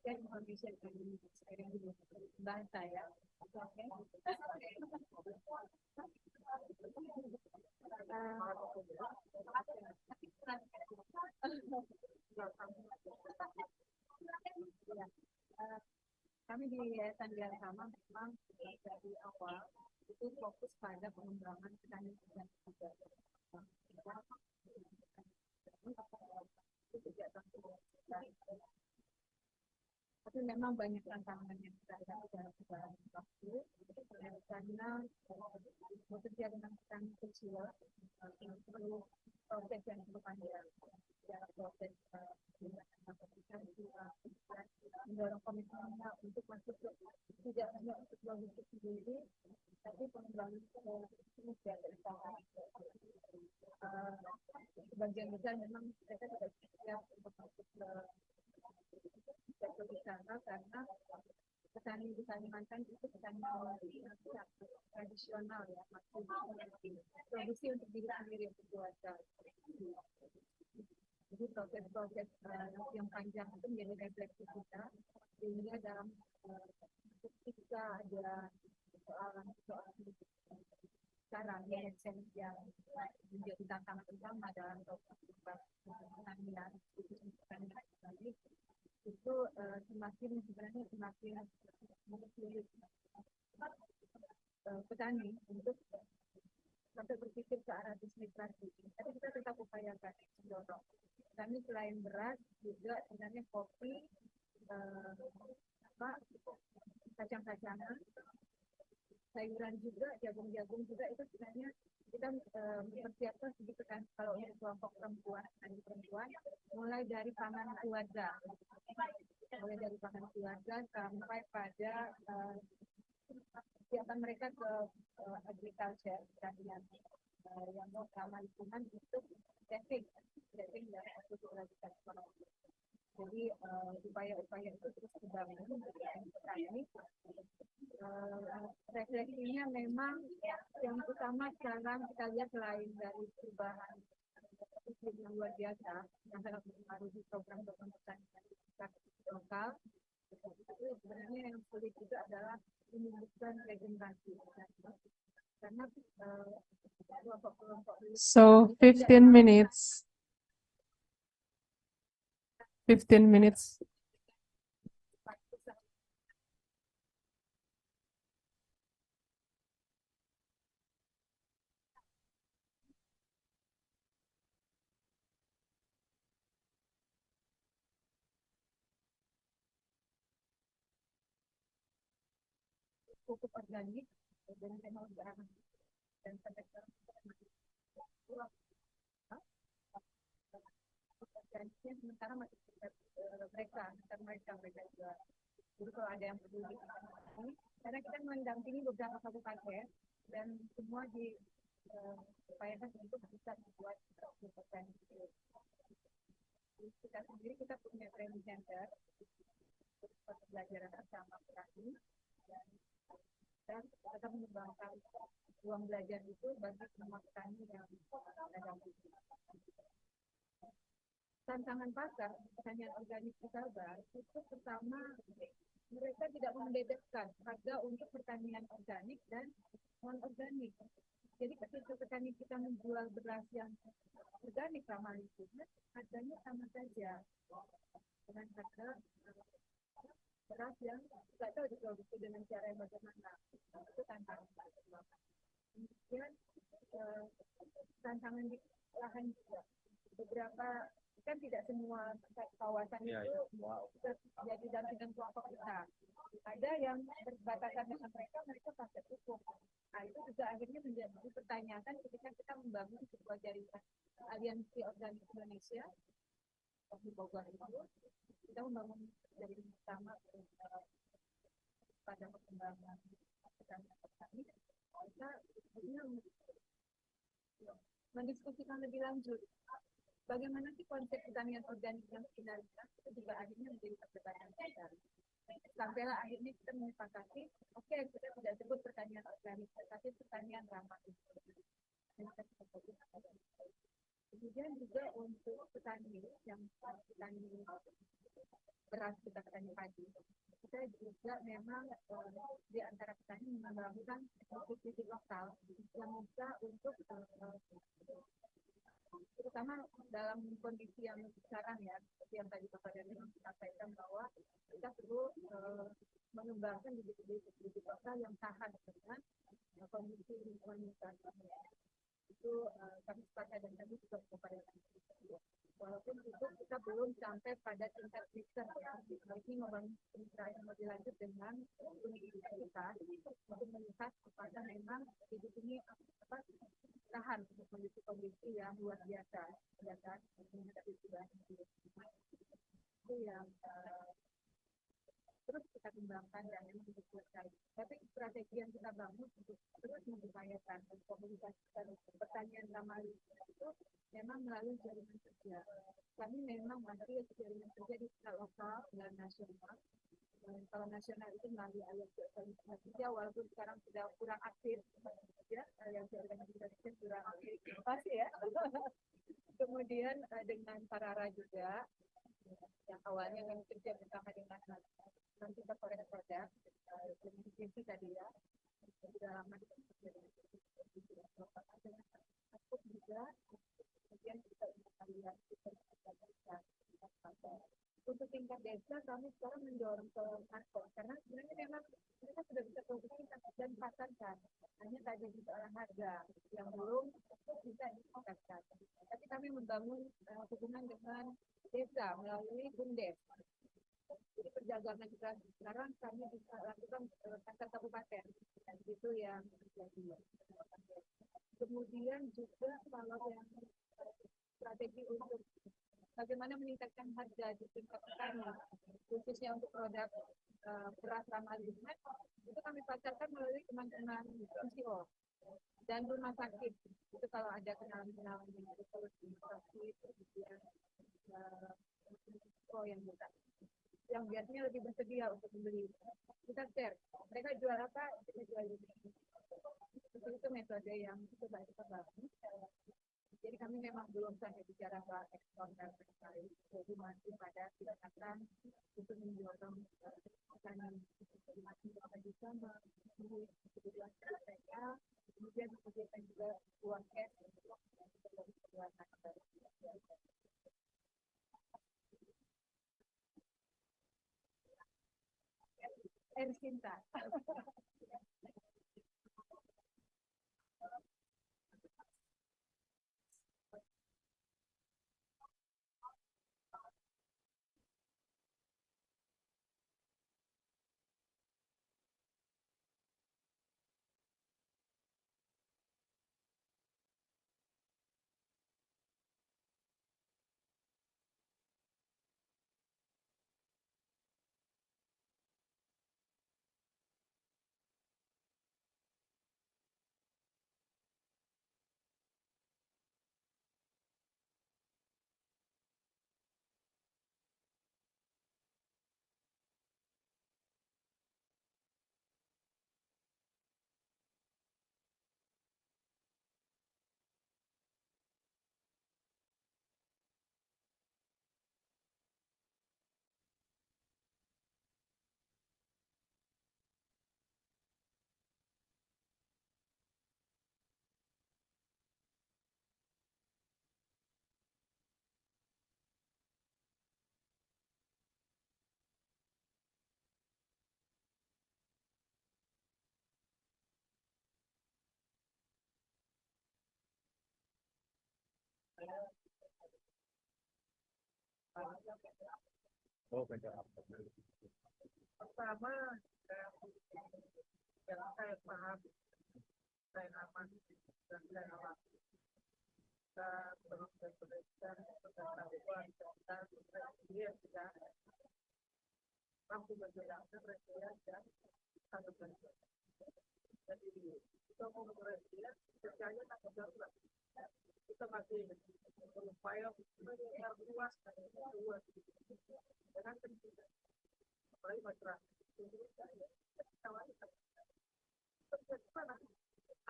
Information bahasa ya. Oke. Kami di Yayasan Biar Sama memang dari awal itu fokus pada pengembangan petani dan juga tapi memang banyak tantangan yang kita hadapi dalam perjalanan waktu karena bekerja dengan petani kecil perlu proses yang cukup panjang dalam proses mendorong komitmennya untuk masuk ke tidak hanya untuk logistik sendiri tapi pengembangan juga berusaha sebagian besar memang mereka tidak siap untuk masuk ke sektor wisata karena petani di Kalimantan itu petani tradisional ya, masih produksi untuk diri sendiri untuk keluarga. Jadi proses-proses yang panjang itu menjadi refleksi kita sehingga dalam ketika ada soalan sekarang yang menjadi tantangan utama dalam proses pertanian itu semakin sebenarnya semakin sulit petani untuk sampai berpikir ke arah bisnis lagi. Tapi kita tetap upayakan mendorong. Kami selain beras juga sebenarnya kopi, kacang-kacangan, sayuran juga, jagung-jagung juga itu sebenarnya kita mempersiapkan segitu kan kalau untuk kelompok perempuan, mulai dari pangan keluarga, sampai pada persiapan mereka ke agriculture pertanian yang ramah lingkungan untuk saving dari aktivitas ekonomi. Jadi upaya-upaya itu terus dibangun dengan petani. Refleksinya memang yang utama sekarang kita lihat selain dari perubahan iklim yang luar biasa yang sangat mempengaruhi program pertanian lokal, itu sebenarnya yang sulit itu adalah menumbuhkan regenerasi karena kelompok-kelompok. So 15 minutes. 15 minutes. Pupuk organik dan teknologi alam dan sampai sekarang organiknya sementara masih mereka juga. Jadi kalau ada yang peduli karena kita mendampingi beberapa kabupaten dan semua diupayakan untuk bisa membuat organik. Kita sendiri kita punya training center pembelajaran bersama petani dan kita mengembangkan ruang belajar itu bagi semua petani yang ada. Tantangan pasar pertanian organik di Kalbar itu pertama mereka tidak membedakan harga untuk pertanian organik dan non organik. Jadi ketika petani kita menjual beras yang organik ramah lingkungan, harganya sama saja dengan harga beras yang tidak tahu diproduksi dengan cara yang bagaimana. Itu tantangan. Kemudian tantangan di lahan juga. Beberapa kan tidak semua kawasan itu jadi dampingan kelompok kita. Ada yang berbatasan dengan mereka pakai pupuk. Nah itu juga akhirnya menjadi pertanyaan ketika kita membangun sebuah jaringan aliansi organik Indonesia di Bogor itu. Kita membangun jaringan bersama pada perkembangan petani. Kita mendiskusikan lebih lanjut. Bagaimana sih konsep pertanian organik yang sebenarnya itu juga akhirnya menjadi perdebatan kita. Sampailah akhirnya kita menyepakati, oke, kita tidak sebut pertanian organik, tetapi pertanian ramah lingkungan. Kemudian juga untuk petani yang petani beras, kita petani padi, kita juga memang di antara petani mengembangkan bisnis lokal yang bisa untuk terutama dalam kondisi yang sekarang ya, seperti yang tadi Bapak Dari sampaikan bahwa kita perlu mengembangkan bibit-bibit lokal yang tahan dengan kondisi lingkungan sekarang. Itu kami sepakat dan kami juga mengupayakan. Walaupun itu kita belum sampai pada tingkat riset ya, ini membangun kemitraan yang lebih lanjut dengan universitas untuk melihat apakah memang bibit ini tahan untuk kondisi yang luar biasa, ya kan? Menghadapi perubahan itu yang terus kita kembangkan dan memang untuk selesai. Tapi strategi yang kita bangun untuk terus mengupayakan komunitas pertanian ramah lingkungan itu memang melalui jaringan kerja. Kami memang masih jaringan kerja di skala lokal dan nasional. Kalau nasional itu melalui aliansi Indonesia, walaupun sekarang sudah kurang aktif, ya, aliansi Indonesia kurang aktif, pasti ya. Kemudian dengan Parara juga, yang awalnya kami kerja bersama dengan nanti kita produk dengan Jinsi tadi ya, sudah lama kita kerja dengan aku juga, kemudian kita aliansi untuk tingkat desa kami sekarang mendorong ke market karena sebenarnya memang mereka sudah bisa produksi dan pasarkan, hanya tadi soal harga yang belum bisa ditingkatkan. Tapi kami membangun hubungan dengan desa melalui BUMDes. Jadi perdagangan kita sekarang kami bisa lakukan antar kabupaten, dan itu yang terjadi. Kemudian juga kalau yang strategi untuk bagaimana meningkatkan harga di tingkat petani, khususnya untuk produk beras ramah lingkungan, itu kami pasarkan melalui teman-teman NGO dan rumah sakit. Itu kalau ada kenalan-kenalan yang rumah sakit, kemudian yang buka, yang biasanya lebih bersedia untuk membeli. Kita share, mereka jual apa, kita jual ini. Itu metode yang coba kita bangun. Jadi kami memang belum sampai bicara soal ekspor dan lain-lain. Jadi masih pada tingkatan untuk mendorong petani kita bisa memenuhi kebutuhan mereka, kemudian menyediakan juga uang cash untuk kebutuhan air cinta. Pertama, yang saya pahami, saya amati dan saya alami, kita perlu memberikan pengetahuan tentang dia tidak mampu menjelaskan resiliensi dan satu bentuk. Jadi kita mau resiliensi, kerjanya tak darurat. Kita masih berupaya luas dan luas dengan pendidikan. Apalagi masyarakat bagaimana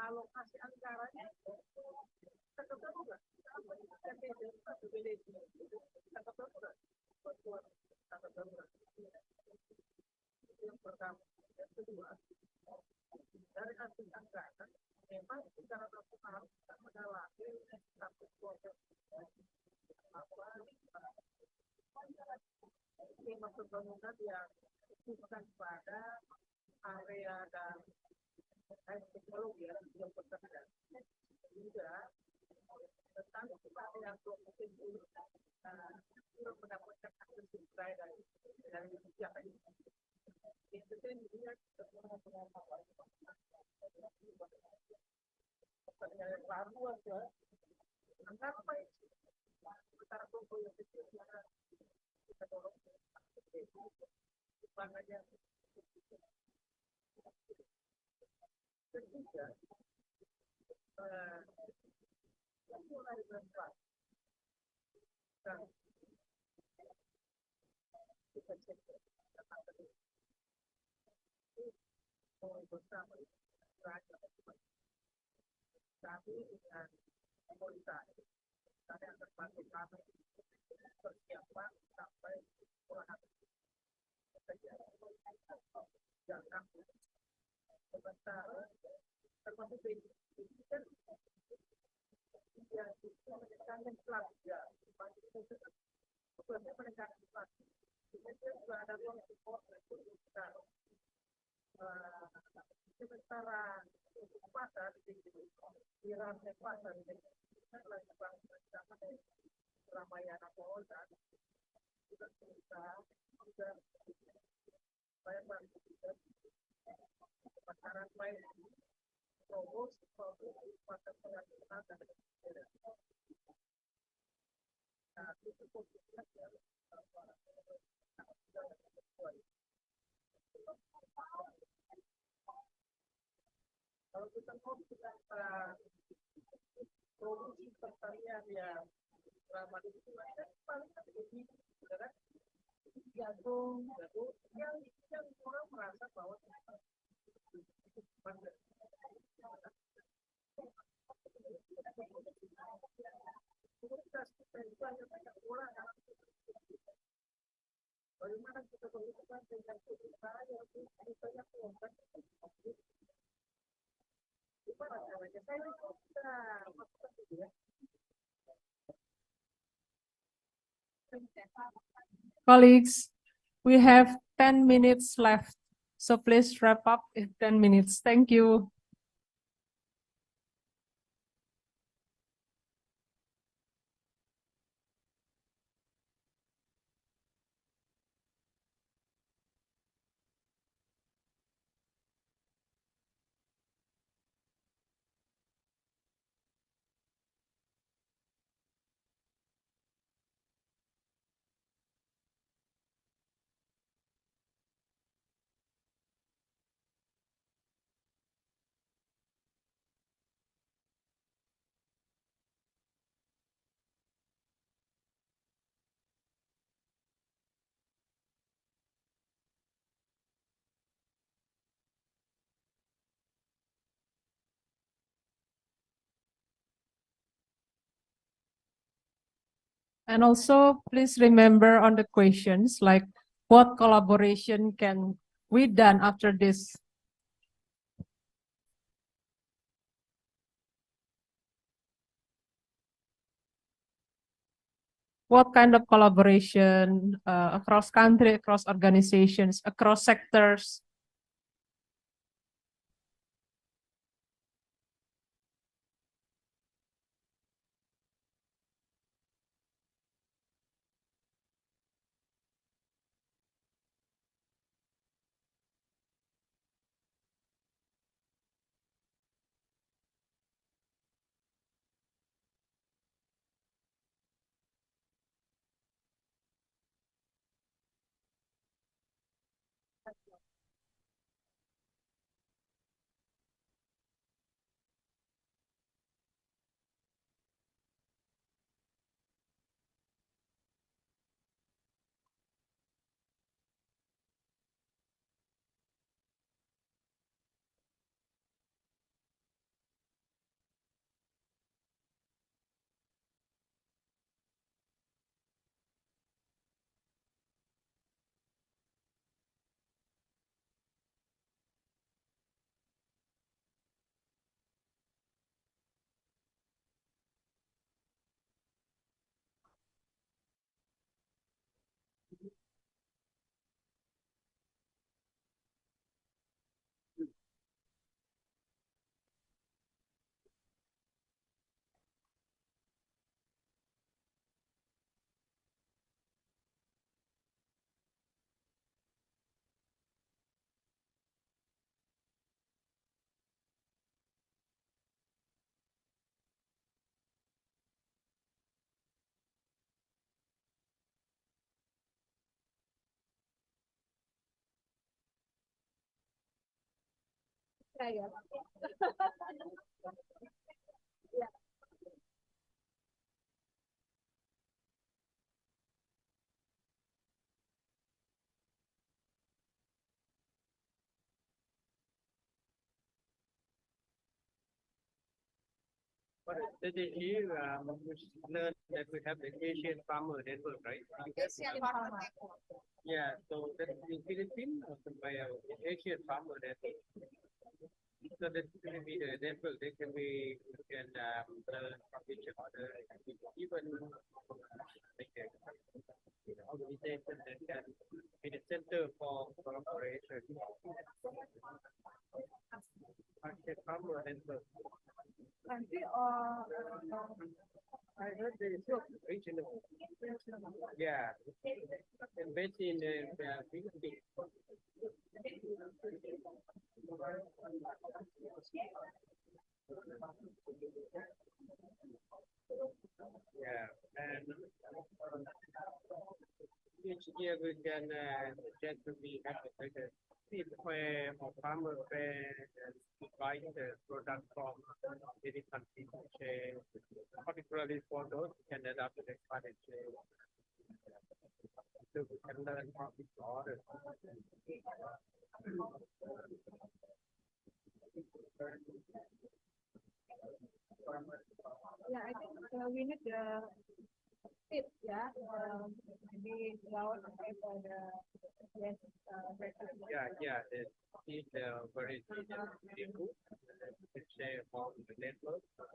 alokasi anggarannya kita ketemu nggak? Yang pertama, yang kedua, dari hasil anggaran memang secara nasional kita mengalami satu proses skema pembangunan yang bukan pada area dan teknologi yang berbeda. Juga tentang yang mungkin belum mendapatkan akses supply dari kebijakan ini. Itu kan dia pertanyaan baru aja. Antara apa itu? Antara toko yang kecil kita dorong bangunnya. Ketiga, mulai bergerak. Kita cek bersama kami dengan komunitas kami akan bantu kami persiapan sampai kurang jangan sementara termasuk ini kan yang menekankan keluarga sebenarnya menekankan keluarga itu juga ada ruang support untuk kita sementara untuk pasar di rantai pasar kita lagi bangun bersama Ramayana Polda juga kita juga saya bantu juga pemasaran baik produk pasar Kalau kita mau produksi pertanian yang ramah lingkungan kan paling ini saudara jagung yang orang merasa bahwa komunitas kita itu hanya banyak orang bagaimana kita berhubungan dengan perusahaan yang banyak orang gimana caranya saya bisa masukkan itu ya. Colleagues, we have 10 minutes left, so please wrap up in 10 minutes. Thank you. And also, please remember on the questions, like what collaboration can we done after this? What kind of collaboration across country, across organizations, across sectors? Yeah. But strategy, we learned that we have the Asian farmer network, right? Asian farmer. Yeah, so that's in Philippines, by Asian farmer network. So that can be the network. They can be can learn from each other, even like organization that can be the center for collaboration. Asian farmer network. I heard there is regional. Yeah, and based in the Philippines. Yeah, and each year we can just to be have like a seed fair or farmer fair and buying the product from any country, particularly for those who can adapt to the climate change. So we can learn from each other. Yeah, I think we need the tip, yeah. Maybe allow for the yes, Yeah, the need very beautiful. It's about the network. How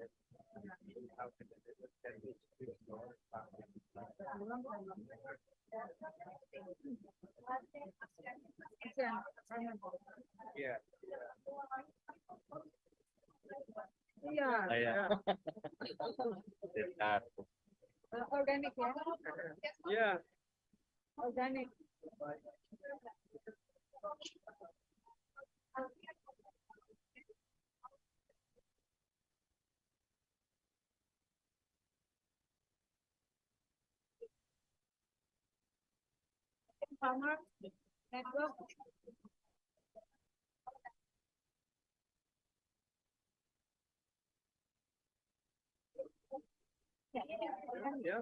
can the network can be yeah. Yeah. Organic, yeah. Yeah. Organic. Farmer network. Yeah.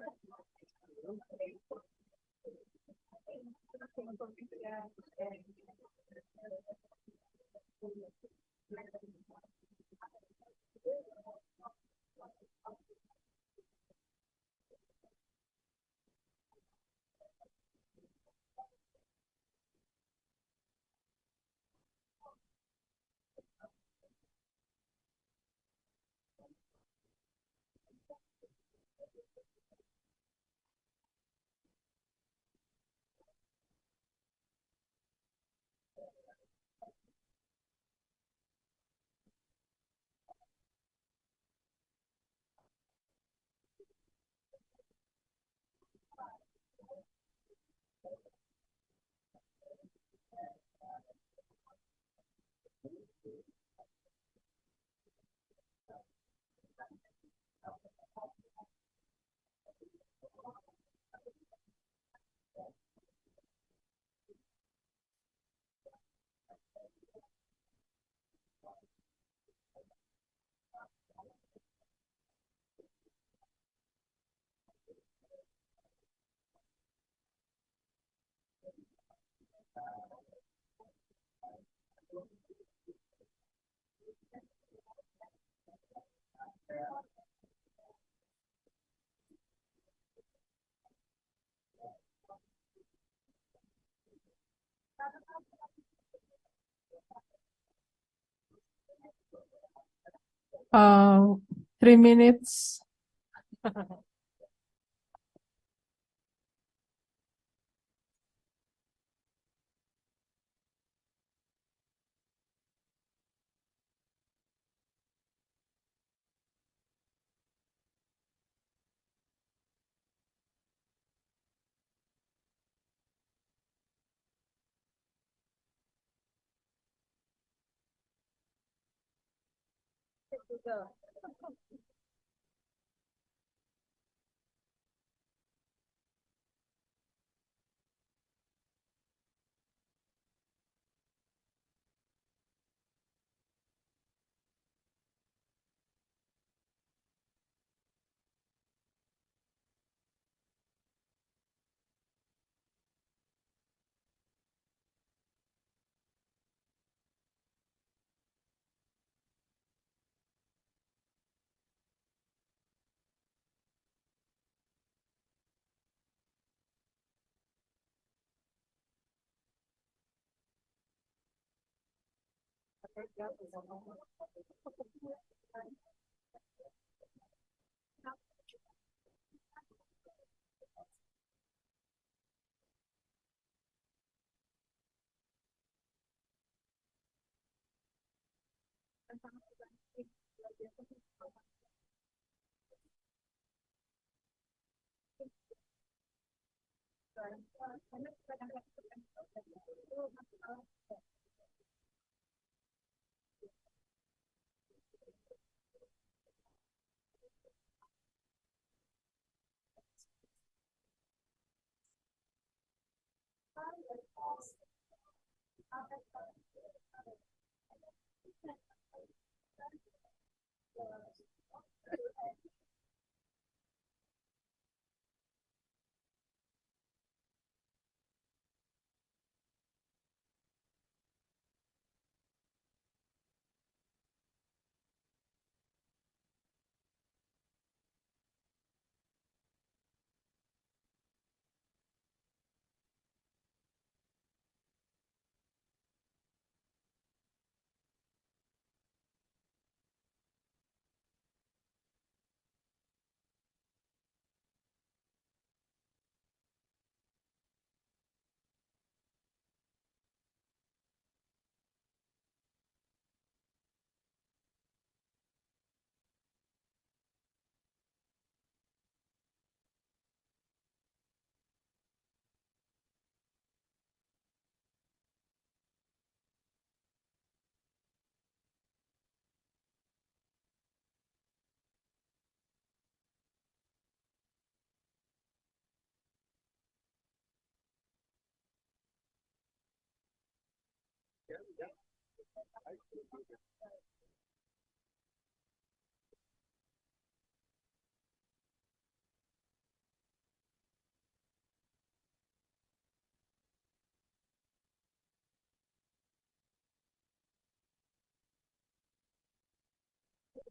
Uh, 3 minutes.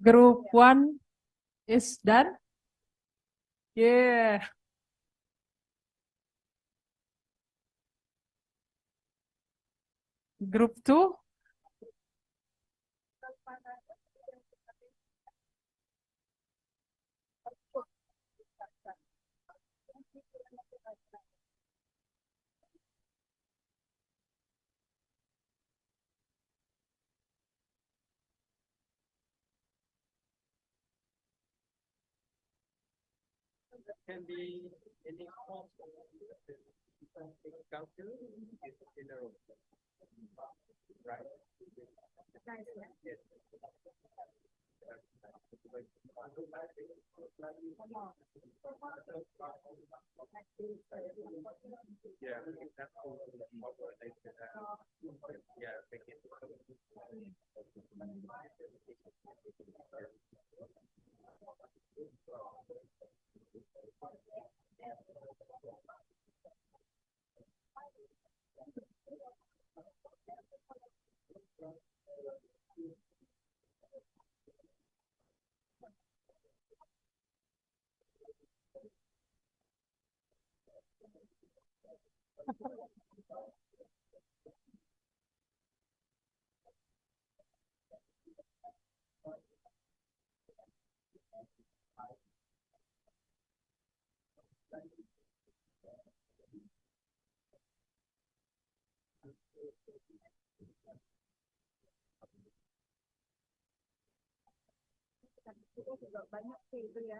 Group 1 is done? Yeah. Group 2? Can be any cost council in a row. Right. Yes. Yeah, that's all. Yeah, thank you. Juga banyak sih itu ya.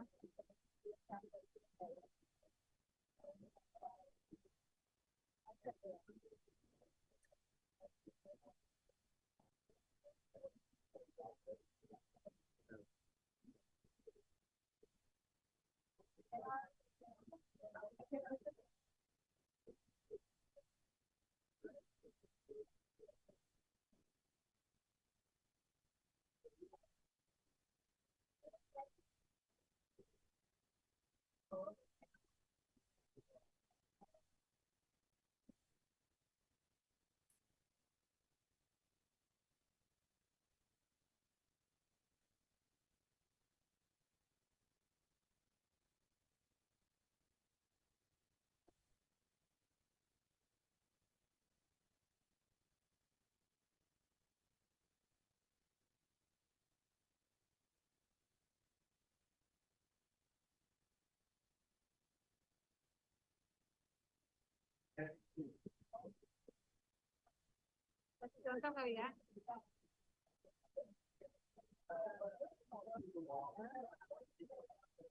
Kasih contoh kali ya.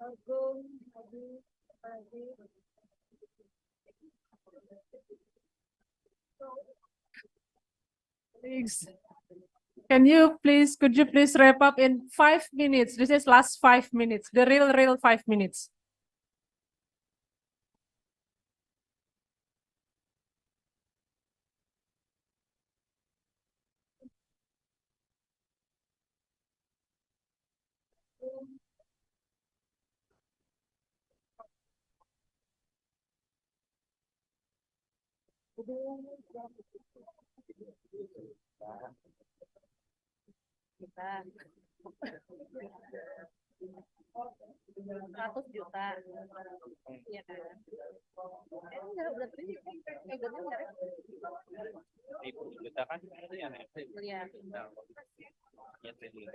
Agung, Adi, Adi. Thanks. Could you please wrap up in 5 minutes? This is last 5 minutes, the real 5 minutes. Kita 100 juta. Iya kan? Enggak, berarti egonya enggak. 1.000 juta kan itu yang Iya. Berarti lebih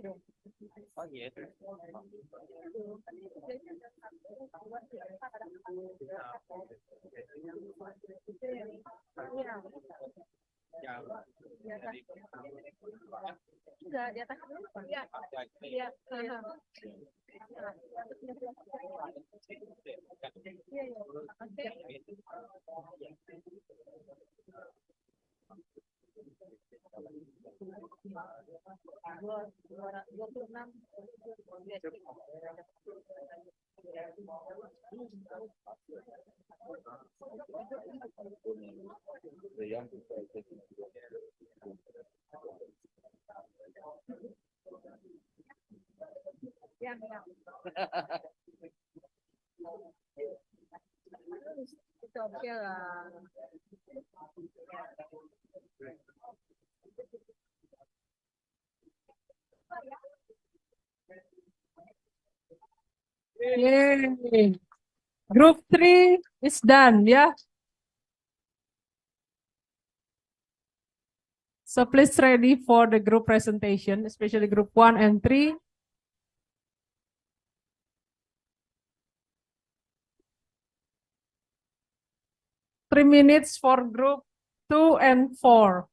dong. Oh iya itu. Enggak, di atas. Iya. Iya. Itu oke lah. Yay. Group 3 is done, yeah? So please ready for the group presentation, especially group 1 and 3. Three minutes for group 2 and 4.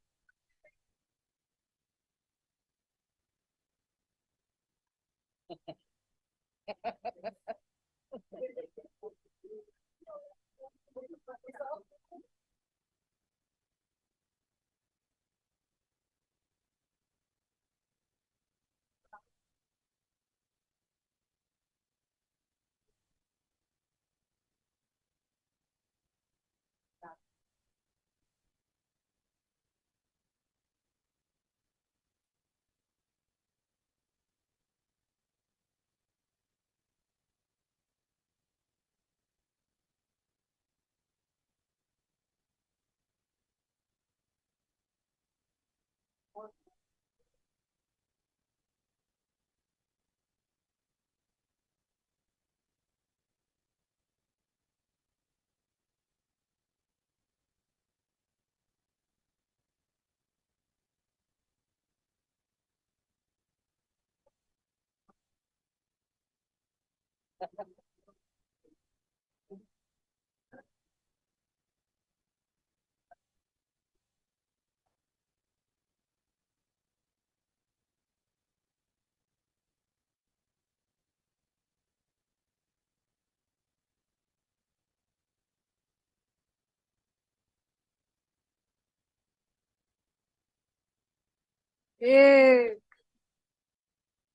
Yay.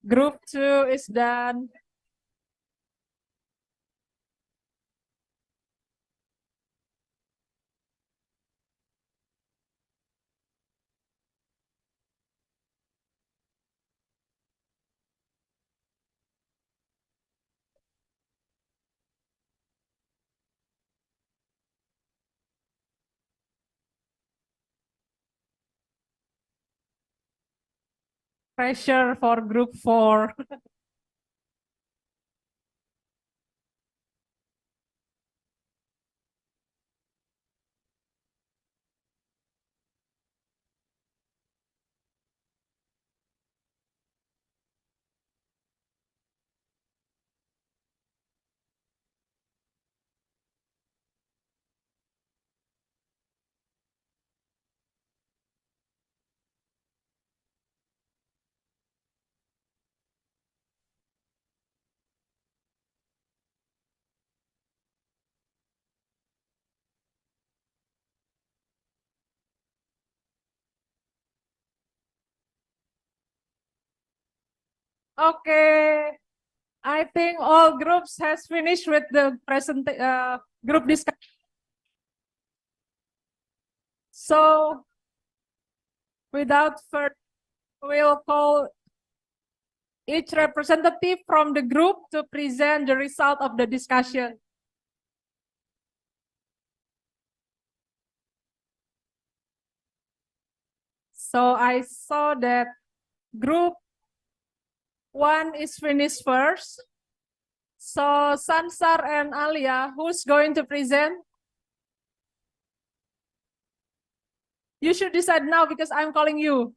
Group 2 is done. Pressure for group 4. Okay, I think all groups has finished with the present group discussion. So without further, we'll call each representative from the group to present the result of the discussion. So I saw that group 1 is finished first. So Sansar and Alia, who's going to present? You should decide now because I'm calling you.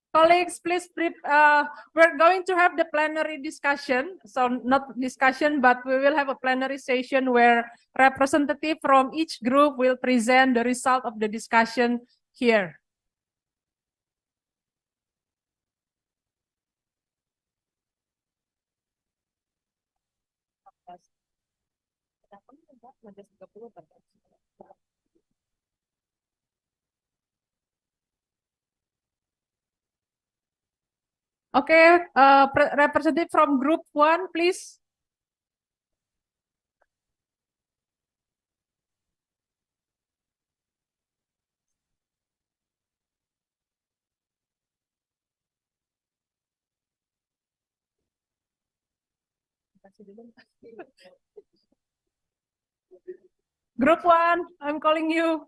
Colleagues, please, we're going to have the plenary discussion. So not discussion, but we will have a plenary session where representative from each group will present the result of the discussion here. Okay, representative from group 1, please. Group 1, I'm calling you.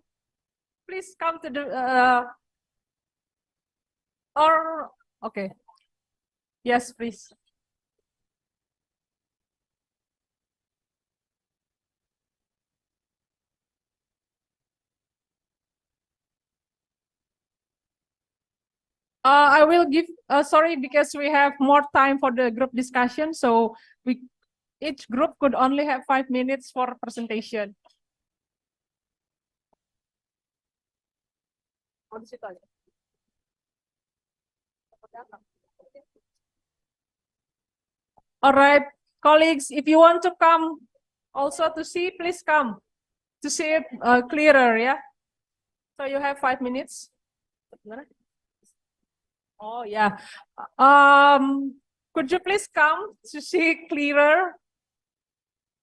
Please come to the, okay. Yes, please. I will give, sorry, because we have more time for the group discussion. So each group could only have 5 minutes for presentation. All right, colleagues, if you want to come also to see, please come to see it clearer, yeah? So you have 5 minutes. Oh, yeah. Could you please come to see clearer?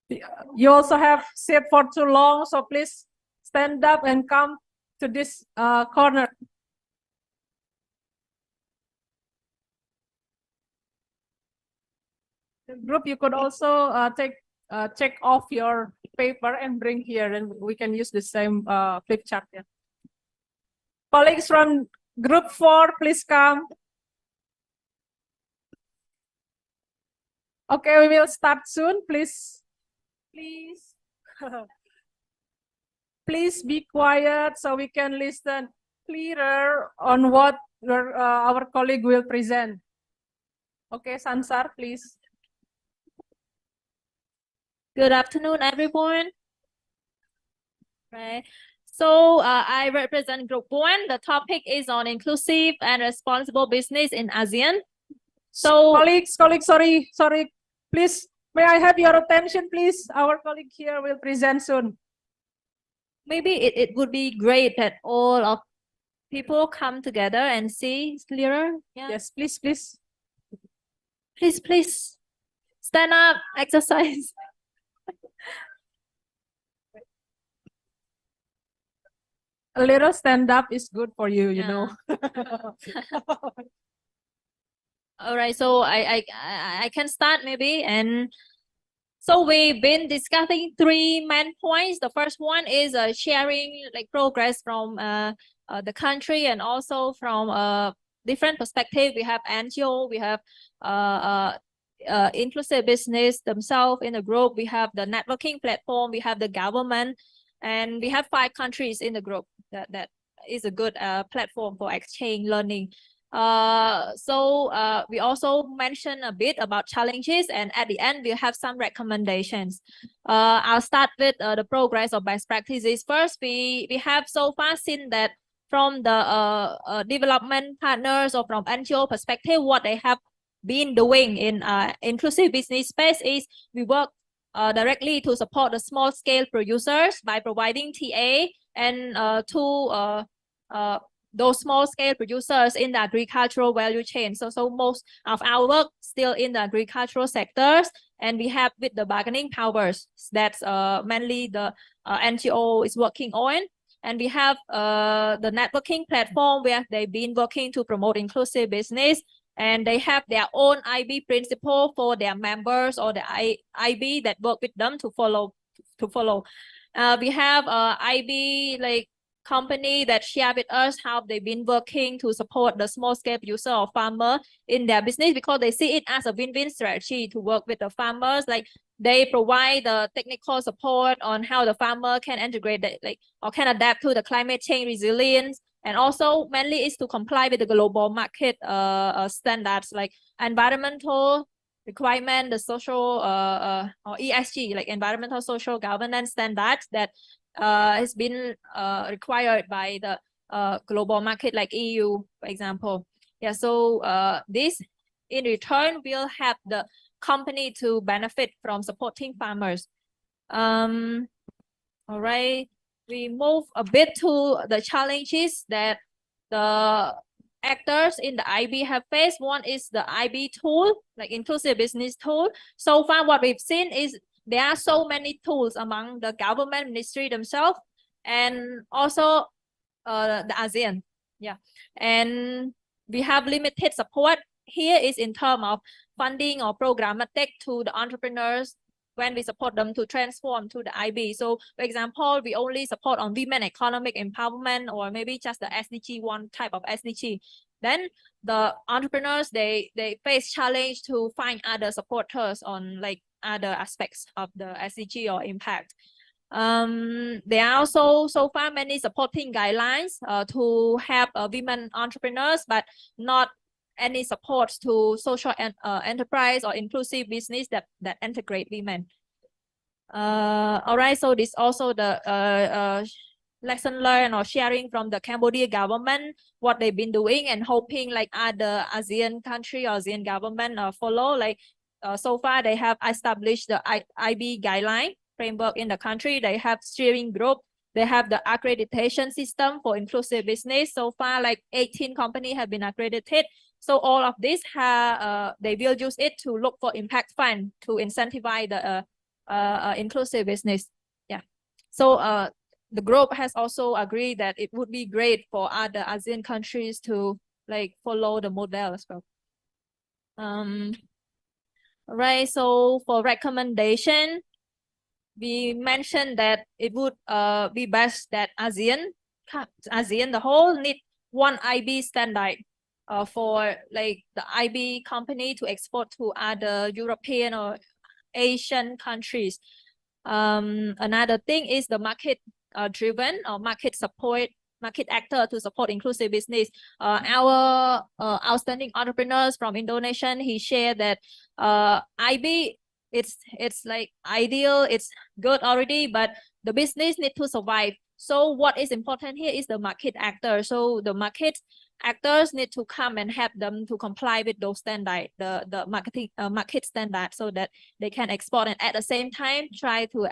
You also have sit for too long, so please stand up and come to this corner. The group, you could also check off your paper and bring here, and we can use the same flip chart. Yeah. Colleagues from group 4, please come. Okay, we will start soon. Please. Please be quiet so we can listen clearer on what our colleague will present. Okay, Sansar, please. Good afternoon, everyone. Right. So I represent Group 1. The topic is on inclusive and responsible business in ASEAN. So colleagues, sorry. Please, may I have your attention, please? Our colleague here will present soon. Maybe it would be great that all of people come together and see clearer. Yeah. Yes, please. Please. Stand up, exercise. A little stand up is good for you, you know. All right, so I can start maybe. And so we've been discussing 3 main points. The first one is sharing like progress from the country and also from different perspectives. We have NGO, we have inclusive business themselves in the group. We have the networking platform, we have the government, and we have 5 countries in the group. That is a good platform for exchange learning. So we also mentioned a bit about challenges, and at the end we have some recommendations. I'll start with the progress of best practices. First, we have so far seen that from the development partners or from NGO perspective, what they have been doing in inclusive business space is we work directly to support the small scale producers by providing TA and to those small scale producers in the agricultural value chain. So most of our work still in the agricultural sectors, and we have with the bargaining powers that's mainly the NGO is working on. And we have the networking platform where they've been working to promote inclusive business, and they have their own IB principle for their members or the IB that work with them to follow. We have IB like company that share with us how they've been working to support the small scale producer or farmer in their business, because they see it as a win-win strategy to work with the farmers. Like they provide the technical support on how the farmer can integrate or can adapt to the climate change resilience, and also mainly is to comply with the global market standards like environmental requirement, the social or ESG, like environmental social governance standards that has been required by the global market like EU, for example. Yeah, so this in return will help the company to benefit from supporting farmers. All right, we move a bit to the challenges that the actors in the IB have faced. One is the IB tool, like inclusive business tool. So far, what we've seen is there are so many tools among the government ministry themselves and also the ASEAN. Yeah, and we have limited support here is in terms of funding or programmatic to the entrepreneurs when we support them to transform to the IB. So for example, we only support on women economic empowerment or maybe just the SDG, one type of SDG. Then the entrepreneurs, they face challenge to find other supporters on like other aspects of the SDG or impact. There are also so far many supporting guidelines to help women entrepreneurs, but not any support to social enterprise or inclusive business that integrate women. All right, so this also the lesson learned or sharing from the Cambodia government, what they've been doing, and hoping like other ASEAN country or ASEAN government follow. Like so far they have established the IB guideline framework in the country. They have steering group. They have the accreditation system for inclusive business. So far, like 18 companies have been accredited. So all of this, they will use it to look for impact fund to incentivize the inclusive business. Yeah. So the group has also agreed that it would be great for other ASEAN countries to like follow the model as well. Right. So for recommendation, we mentioned that it would be best that ASEAN the whole need one IB standard for like the IB company to export to other European or Asian countries. Another thing is the market driven or market actor to support inclusive business. Our outstanding entrepreneurs from Indonesia, he shared that IB, it's like ideal, it's good already, but the business need to survive. So what is important here is the market actor. So the market actors need to come and help them to comply with those standards, the market standard, so that they can export, and at the same time try to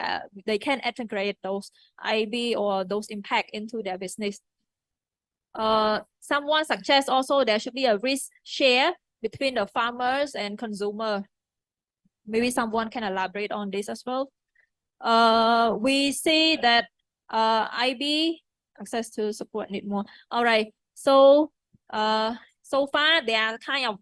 they can integrate those IB or those impact into their business. Someone suggests also there should be a risk share between the farmers and consumer. Maybe someone can elaborate on this as well. We see that IB access to support need more. All right. So so far there are kind of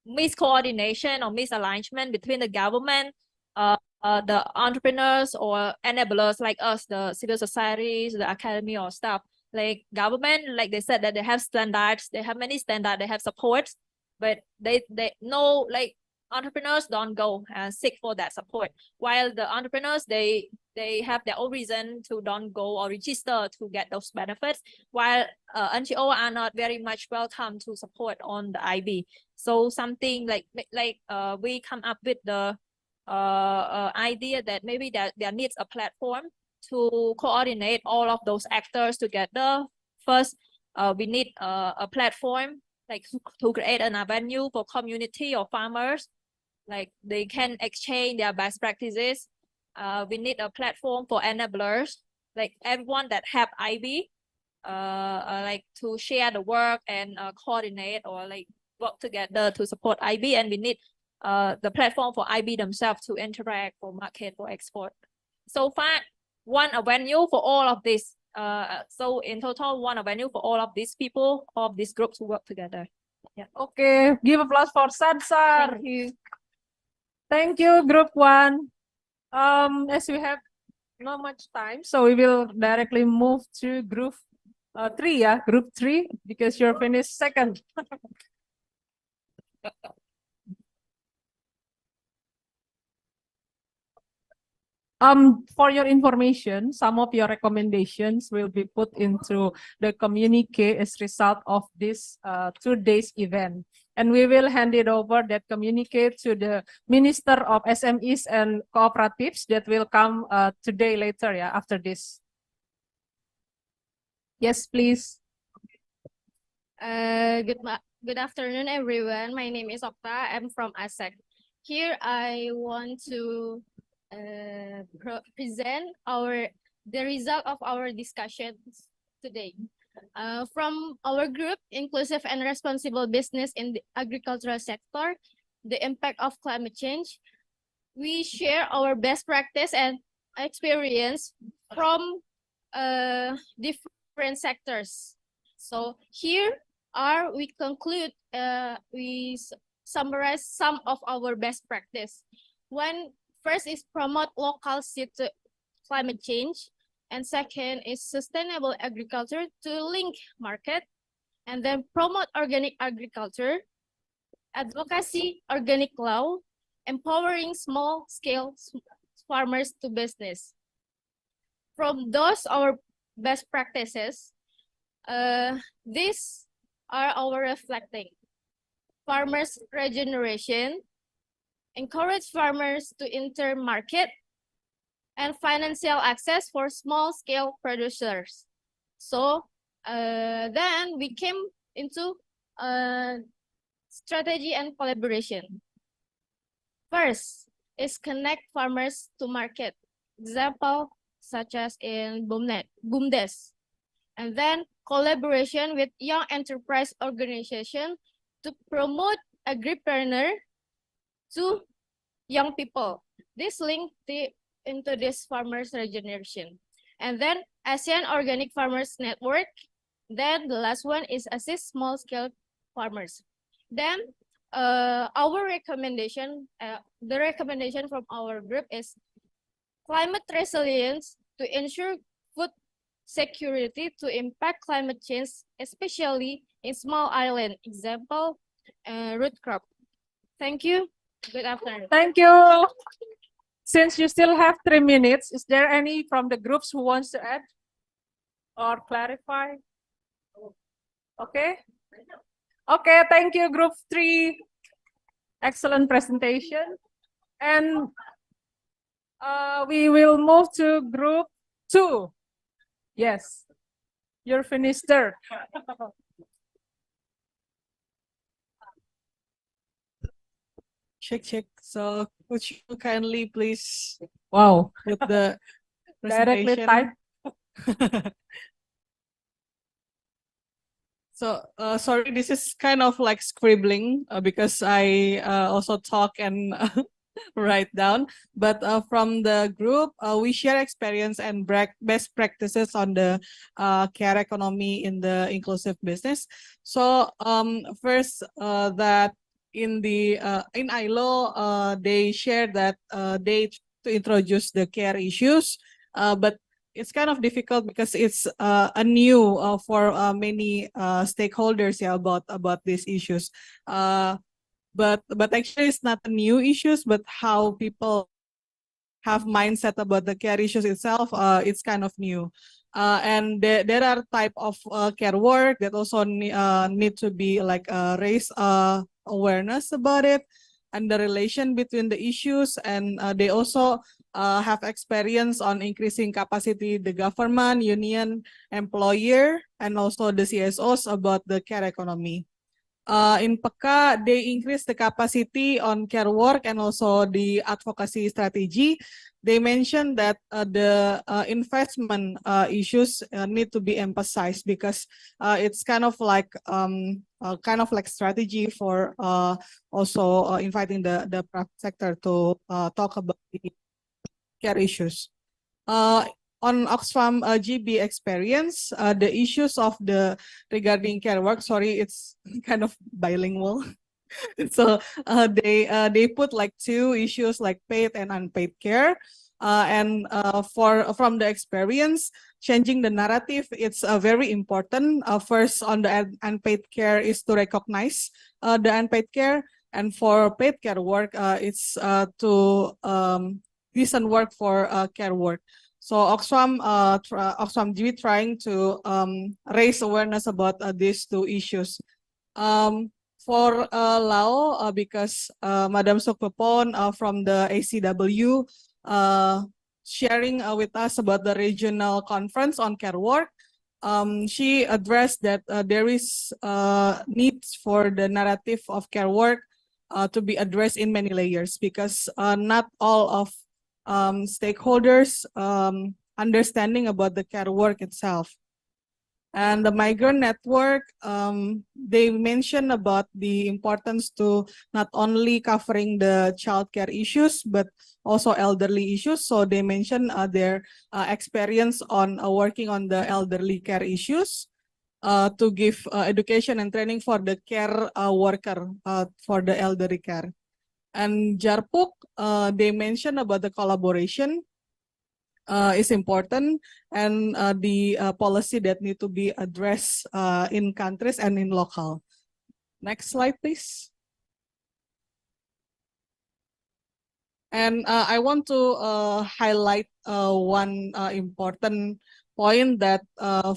miscoordination or misalignment between the government, the entrepreneurs or enablers like us, the civil societies, the academy or staff. Like government, like they said that they have standards, they have many standards, they have support, but they know like entrepreneurs don't go and seek for that support, while the entrepreneurs they have their own reason to don't go or register to get those benefits, while NGO are not very much welcome to support on the IB. So something like we come up with the idea that maybe there needs a platform to coordinate all of those actors together. First, we need a platform like to create an avenue for community or farmers, like they can exchange their best practices. We need a platform for enablers, like everyone that have IB, like to share the work and coordinate or like work together to support IB. And we need the platform for IB themselves to interact for market, for export. So far, one avenue for all of this. So in total, one avenue for all of these people, all of these groups to work together. Yeah. Okay, give applause for Sansar. Thank you, Group 1. As we have not much time, so we will directly move to Group 3, yeah, Group 3, because you're finished second. For your information, some of your recommendations will be put into the communique as result of this 2 days event. And we will hand it over that communique to the Minister of SMEs and Cooperatives that will come today later, yeah, after this. Yes, please. Good afternoon, everyone. My name is Okta. I'm from ASEC. Here, I want to present the result of our discussions today. From our group, Inclusive and Responsible Business in the Agricultural Sector, the Impact of Climate Change, we share our best practice and experience from different sectors. So here we conclude, we summarize some of our best practice. First is promote local climate change, and second is sustainable agriculture to link market, and then promote organic agriculture, advocacy organic law, empowering small-scale farmers to business. From those our best practices, these are our reflecting. Farmers regeneration, encourage farmers to enter market, and financial access for small-scale producers. So then we came into strategy and collaboration. First is connect farmers to market, example such as in BUMDES. And then collaboration with young enterprise organization to promote agripreneur to young people. This link into this farmers regeneration. And then ASEAN Organic Farmers Network. Then the last one is assist small-scale farmers. Then our recommendation, the recommendation from our group is climate resilience to ensure food security to impact climate change, especially in small island, example, root crop. Thank you. Good afternoon. Thank you. Since you still have 3 minutes, is there any from the groups who wants to add or clarify? Okay. Okay, thank you, Group 3. Excellent presentation. And we will move to Group 2. Yes, you're finished there. Check. So could you kindly please wow put the directly presentation? type. So sorry, this is kind of like scribbling because I also talk and write down. But from the group, we share experience and best practices on the care economy in the inclusive business. So first, that in the in ILO, they shared that they to introduce the care issues, but it's kind of difficult because it's a new for many stakeholders, yeah, about these issues. But actually it's not new issues, but how people have mindset about the care issues itself, it's kind of new. And there are type of care work that also need to be like raise awareness about it and the relation between the issues, and they also have experience on increasing capacity the government, union, employer, and also the CSOs about the care economy. In PECA, they increase the capacity on care work and also the advocacy strategy. They mentioned that the investment issues need to be emphasized because it's kind of like strategy for also inviting the private sector to talk about the care issues. On Oxfam GB experience, the issues of the regarding care work, sorry, it's kind of bilingual. So they put like 2 issues like paid and unpaid care. And from the experience, changing the narrative, it's very important. First, on the unpaid care is to recognize the unpaid care, and for paid care work, it's to decent work for care work. So Oxfam GB trying to raise awareness about these 2 issues. For Lao, because Madam Sukpepon from the ACW sharing with us about the regional conference on care work, she addressed that there is needs for the narrative of care work to be addressed in many layers, because not all of stakeholders understanding about the care work itself. And the migrant network, they mentioned about the importance to not only covering the childcare issues, but also elderly issues. So they mentioned their experience on working on the elderly care issues to give education and training for the care worker for the elderly care. And Jarpuk, they mentioned about the collaboration is important, and the policy that need to be addressed in countries and in local. Next slide, please. And I want to highlight one important point that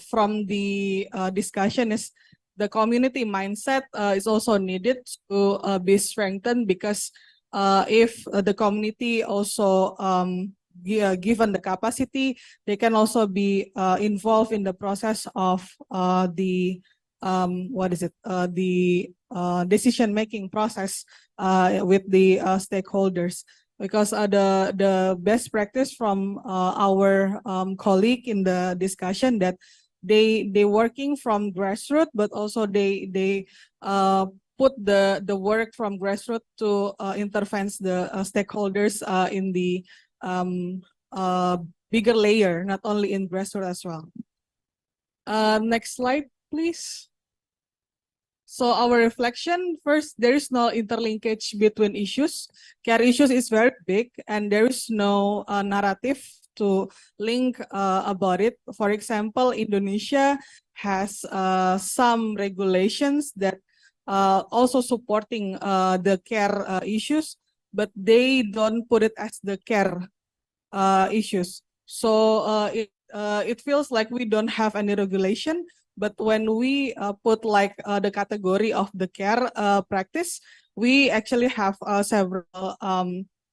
from the discussion is the community mindset is also needed to be strengthened, because if the community also given the capacity, they can also be involved in the process of the decision-making process with the stakeholders. Because the best practice from our colleague in the discussion that they working from grassroots, but also they put the work from grassroots to intervene the stakeholders in the bigger layer, not only in grassroots as well. Next slide, please. So our reflection, first, there is no interlinkage between issues. Care issues is very big, and there is no narrative to link about it. For example, Indonesia has some regulations that also supporting the care issues, but they don't put it as the care issues. So it feels like we don't have any regulation. But when we put like the category of the care practice, we actually have several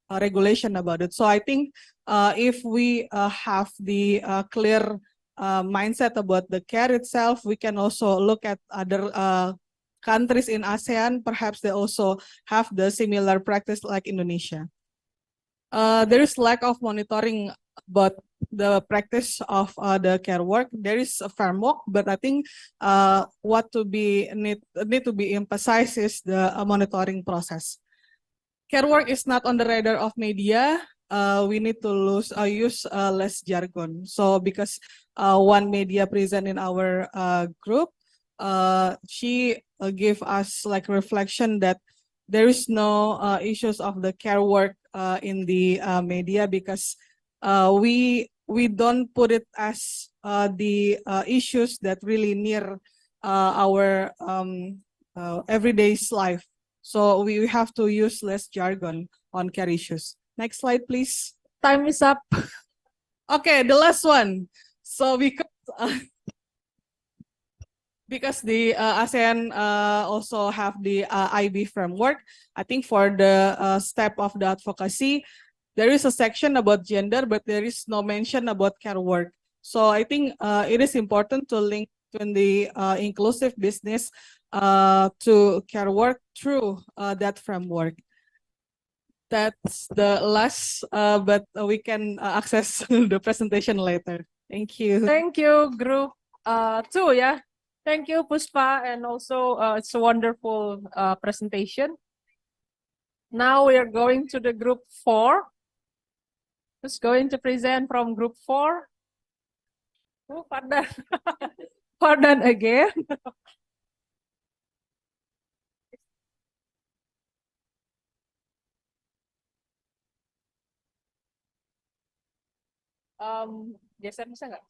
regulation about it. So I think if we have the clear mindset about the care itself, we can also look at other countries in ASEAN. Perhaps they also have the similar practice like Indonesia. There is lack of monitoring about the practice of the care work. There is a framework, but I think what to be need to be emphasized is the monitoring process. Care work is not on the radar of media. We need to use less jargon. So because one media present in our group, she gave us like reflection that there is no issues of the care work in the media, because we don't put it as the issues that really near our everyday life. So we have to use less jargon on care issues. Next slide, please. Time is up. Okay, the last one. So because the ASEAN also have the IB framework, I think for the step of the advocacy, there is a section about gender, but there is no mention about care work. So I think it is important to link between the inclusive business to care work through that framework. That's the last, but we can access the presentation later. Thank you. Thank you, group 2, yeah. Thank you, Puspa, and also it's a wonderful presentation. Now we are going to the group 4. Who's going to present from group 4? Oh, pardon. Pardon again. Geser bisa nggak?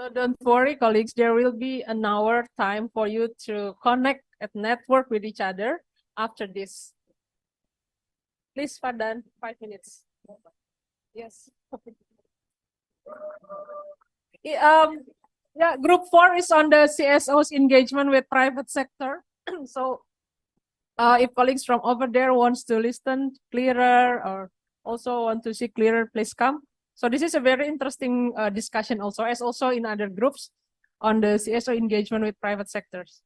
So don't worry, colleagues, there will be an hour time for you to connect and network with each other after this. Please, Fadan, 5 minutes. Yes. Yeah, group 4 is on the CSO's engagement with private sector. So if colleagues from over there wants to listen clearer or also want to see clearer, please come. So this is a very interesting discussion also, as also in other groups on the CSO engagement with private sectors.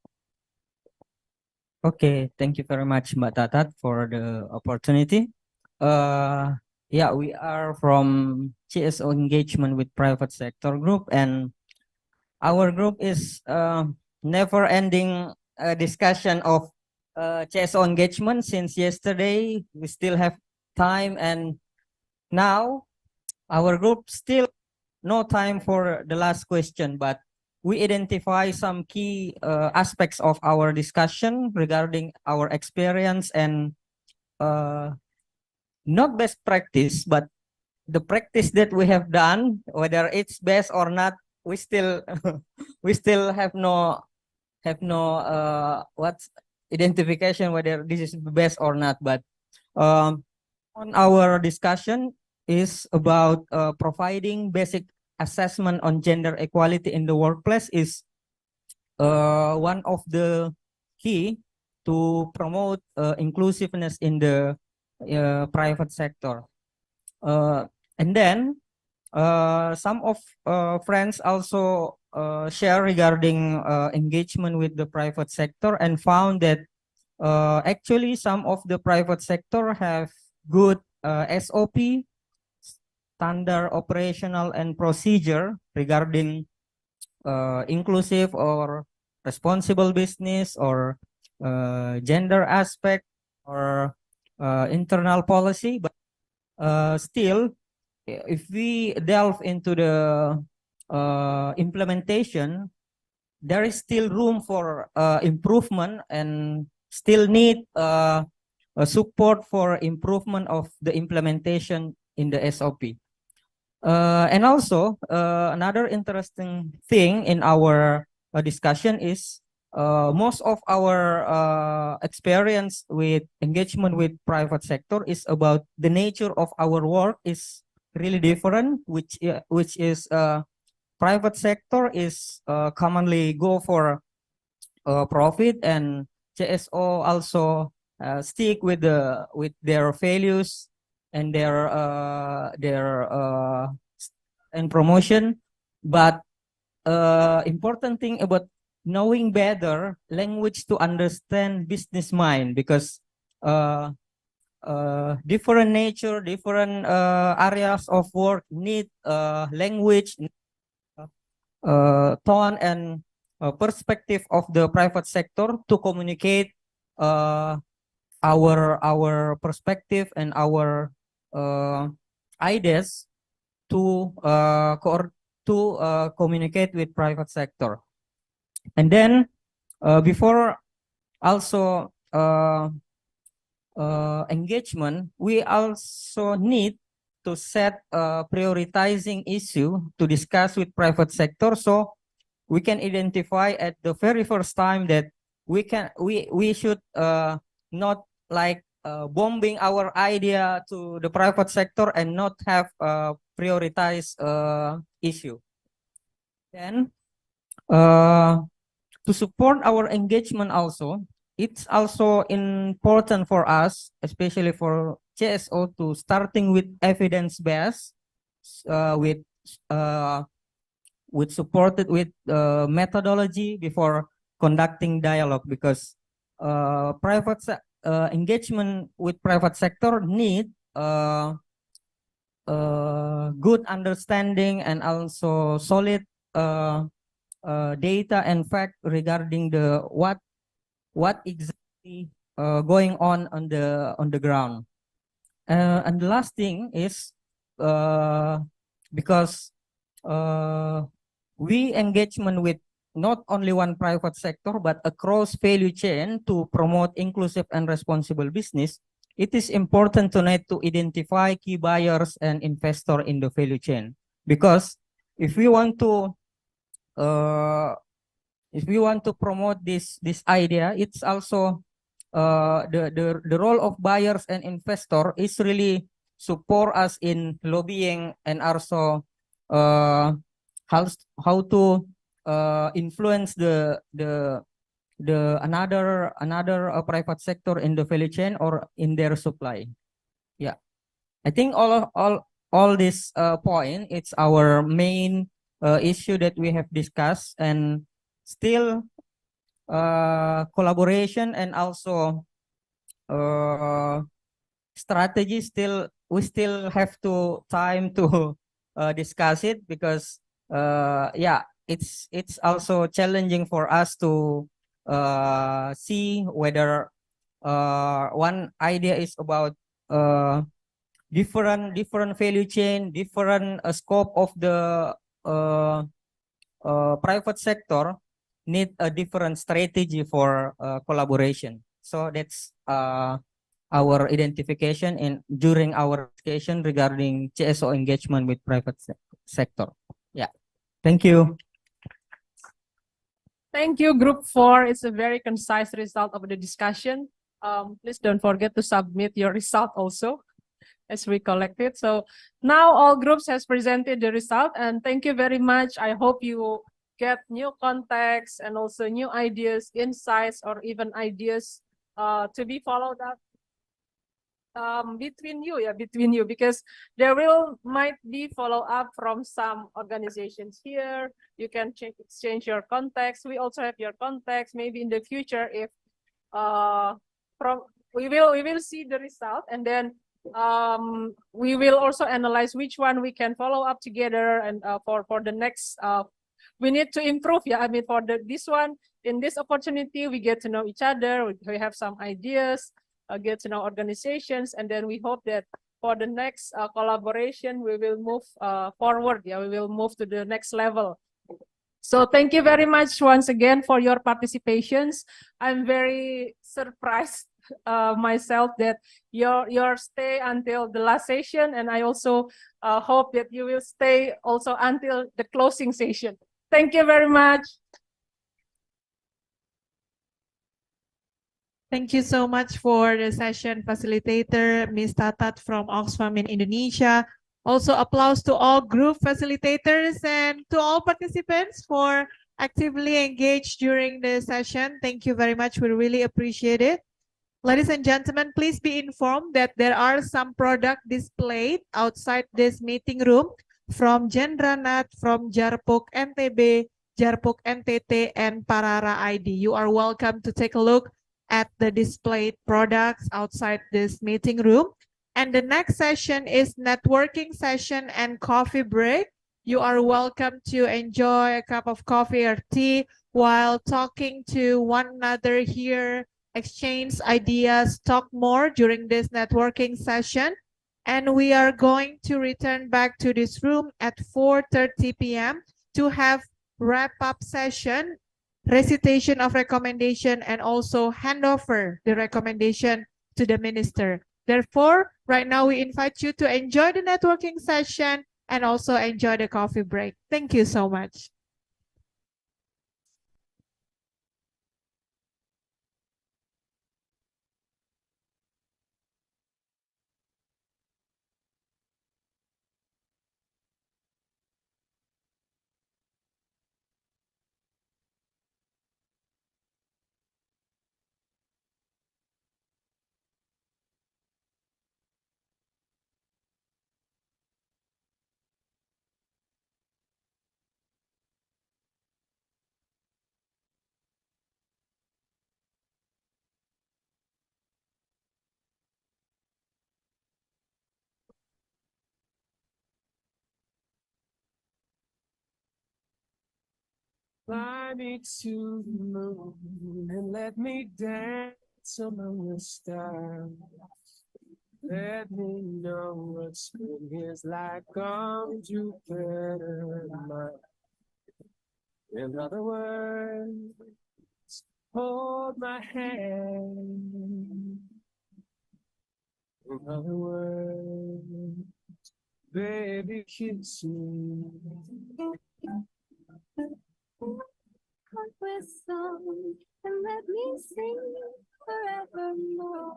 Okay, thank you very much, Mbak Tatat, for the opportunity. Yeah, we are from CSO engagement with private sector group, and our group is never-ending discussion of CSO engagement since yesterday. We still have time, and now our group still no time for the last question, but we identify some key aspects of our discussion regarding our experience and not best practice, but the practice that we have done, whether it's best or not, we still we still have no what identification whether this is best or not. But on our discussion is about providing basic assessment on gender equality in the workplace is one of the key to promote inclusiveness in the private sector. And then some of friends also share regarding engagement with the private sector and found that actually some of the private sector have good SOP, standard operational and procedure regarding inclusive or responsible business or gender aspect or internal policy, but still, if we delve into the implementation, there is still room for improvement and still need support for improvement of the implementation in the SOP. And also, another interesting thing in our discussion is most of our experience with engagement with private sector is about the nature of our work is really different, which is private sector is commonly go for profit, and CSO also stick with their values and their and promotion. But important thing about knowing better language to understand business mind, because different nature, different areas of work need language, tone and perspective of the private sector to communicate our perspective and our ideas to communicate with private sector. And then before also engagement, we also need to set a prioritizing issue to discuss with private sector, so we can identify at the very first time that we should not like bombing our idea to the private sector and not have a prioritized issue. Then to support our engagement also, it's also important for us, especially for CSO, to starting with evidence-based, with supported with methodology before conducting dialogue, because private engagement with private sector need good understanding and also solid data and fact regarding the what exactly going on the ground. And the last thing is because we engagement with not only one private sector but across value chain to promote inclusive and responsible business, it is important to identify key buyers and investor in the value chain, because if we want to promote this idea, it's also the role of buyers and investor is really support us in lobbying and also how to influence the another private sector in the value chain or in their supply. Yeah, I think all this point, it's our main issue that we have discussed, and still collaboration and also strategy we still have to time to discuss it, because yeah, it's also challenging for us to see whether one idea is about different value chain, different scope of the private sector need a different strategy for collaboration. So that's our identification in during our discussion regarding CSO engagement with private sector. Yeah, thank you. Thank you, Group 4. It's a very concise result of the discussion. Please don't forget to submit your result also as we collect it. So now all groups has presented the result, and thank you very much. I hope you get new context and also new ideas, insights, or even ideas to be followed up between you, because there might be follow up from some organizations here. You can exchange your context. We also have your context. Maybe in the future, if we will see the result, and then we will also analyze which one we can follow up together, and for the next we need to improve. I mean, for this one, in this opportunity, we get to know each other. We have some ideas, get to know organizations, and then we hope that for the next collaboration, we will move forward. We will move to the next level. So thank you very much once again for your participations. I'm very surprised myself that your stay until the last session, and I also hope that you will stay also until the closing session. Thank you very much. Thank you so much for the session facilitator, Ms. Tatat from Oxfam in Indonesia. Also applause to all group facilitators and to all participants for actively engaged during the session. Thank you very much. We really appreciate it. Ladies and gentlemen, please be informed that there are some product displayed outside this meeting room from Jendranat, from Jarpok NTB, Jarpok NTT, and Parara ID. You are welcome to take a look at the displayed products outside this meeting room. And the next session is networking session and coffee break. You are welcome to enjoy a cup of coffee or tea while talking to one another here, exchange ideas, talk more during this networking session. And we are going to return back to this room at 4:30 p.m. to have wrap-up session, recitation of recommendation, and also hand over the recommendation to the minister. Therefore, right now we invite you to enjoy the networking session and also enjoy the coffee break. Thank you so much. Fly me to the moon and let me dance among the stars. Let me know what spring is like on Jupiter and Mars. In other words, hold my hand. In other words, baby, kiss me. Song and let me sing forevermore.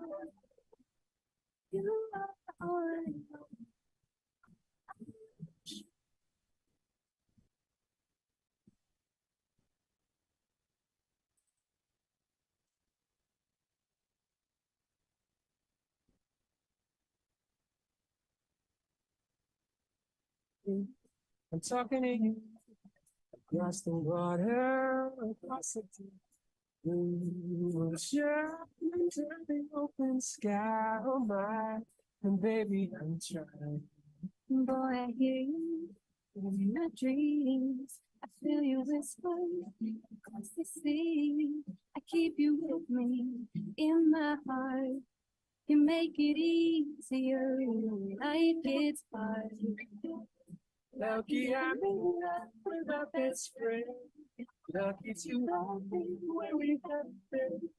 You are all I know. I'm talking to you across the water, across the blue ocean, under the open sky. Oh my, and baby, I'm trying. Boy, I hear you in my dreams. I feel you whisper across the sea. I keep you with me in my heart. You make it easier like it's hard. Lucky I'm in love with my best friend. Lucky to have been where we have been.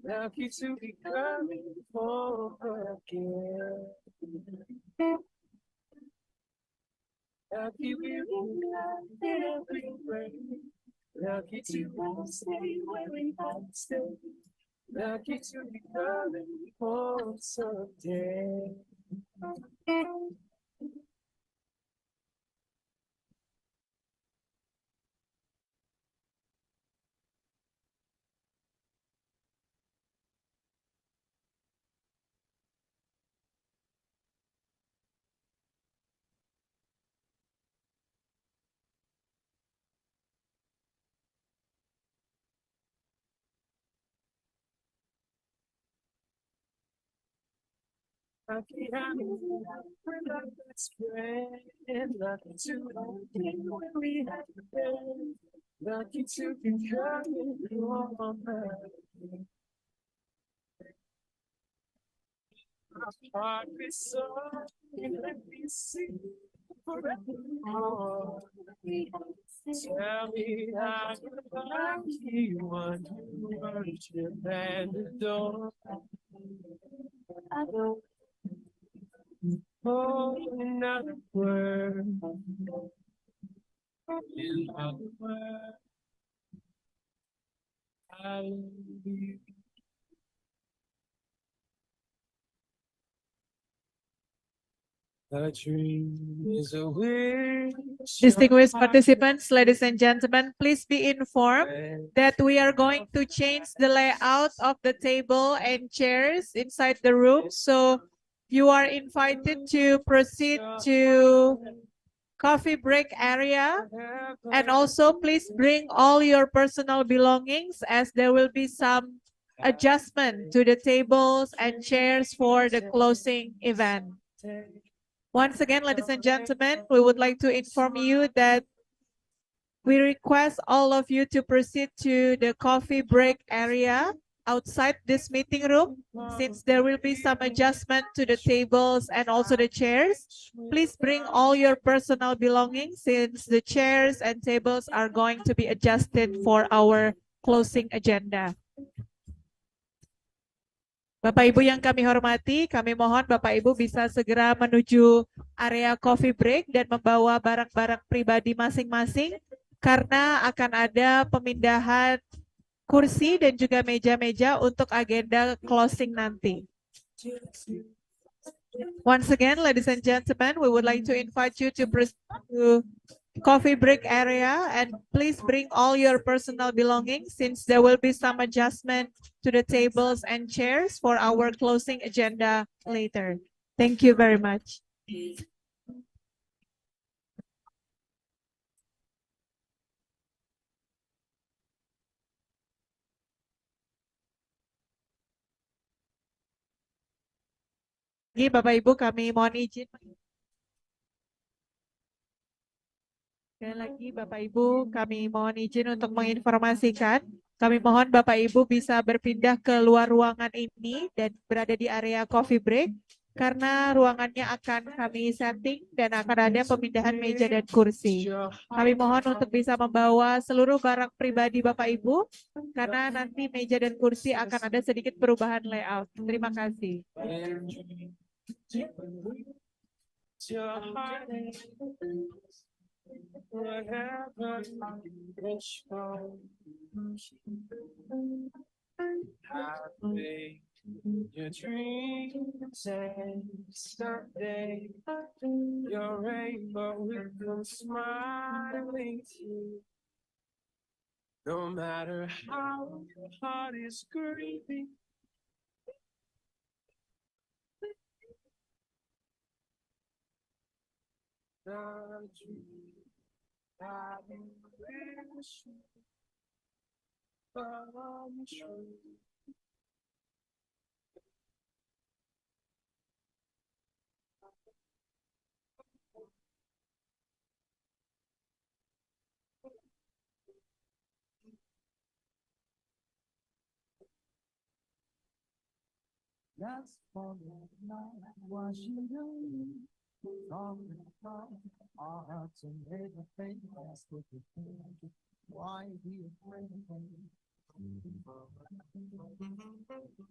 Lucky to be coming home again. Lucky we're in love in every way. Lucky to have stayed where we have stayed. Lucky to be coming home someday. Lucky I'm in love with my best friend. Lucky to have been where we have been. Lucky to be coming home again. My heart is so let me sing forevermore. Tell me how you lucky one who worship and adore. I don't know another word. In other words, I love you. A dream is a wish. Distinguished participants, ladies and gentlemen, please be informed that we are going to change the layout of the table and chairs inside the room. So you are invited to proceed to coffee break area. And also please bring all your personal belongings as there will be some adjustment to the tables and chairs for the closing event. Once again, ladies and gentlemen, we would like to inform you that we request all of you to proceed to the coffee break area outside this meeting room, since there will be some adjustment to the tables and also the chairs. Please bring all your personal belongings since the chairs and tables are going to be adjusted for our closing agenda. Bapak Ibu yang kami hormati, kami mohon Bapak Ibu bisa segera menuju area coffee break dan membawa barang-barang pribadi masing-masing karena akan ada pemindahan kursi dan juga meja-meja untuk agenda closing nanti. Once again, ladies and gentlemen, we would like to invite you to proceed to coffee break area and please bring all your personal belongings since there will be some adjustment to the tables and chairs for our closing agenda later. Thank you very much. Bapak Ibu kami mohon izin. Sekali lagi Bapak Ibu kami mohon izin untuk menginformasikan. Kami mohon Bapak Ibu bisa berpindah ke luar ruangan ini dan berada di area coffee break karena ruangannya akan kami setting dan akan ada pemindahan meja dan kursi. Kami mohon untuk bisa membawa seluruh barang pribadi Bapak Ibu karena nanti meja dan kursi akan ada sedikit perubahan layout. Terima kasih. Whatever wish for, happy your dreams and someday your rainbow will come smiling too. No matter how your heart is grieving, the dream that you wish come true. That's for now. What you doing? From the top, our hearts and everything. That's what we think. Why be afraid?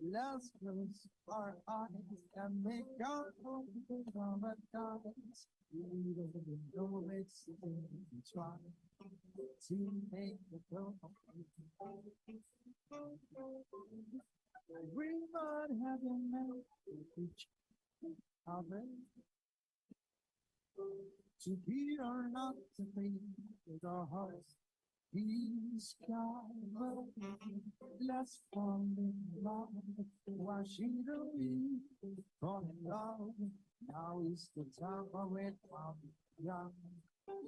Let's close our eyes and make our own paradise. We don't know it's the thing we try to make the go. We might have a man each other to be or not to be with our hearts. He's got let's fall in love. Why she doing fall in love? Now is the time for it. Young,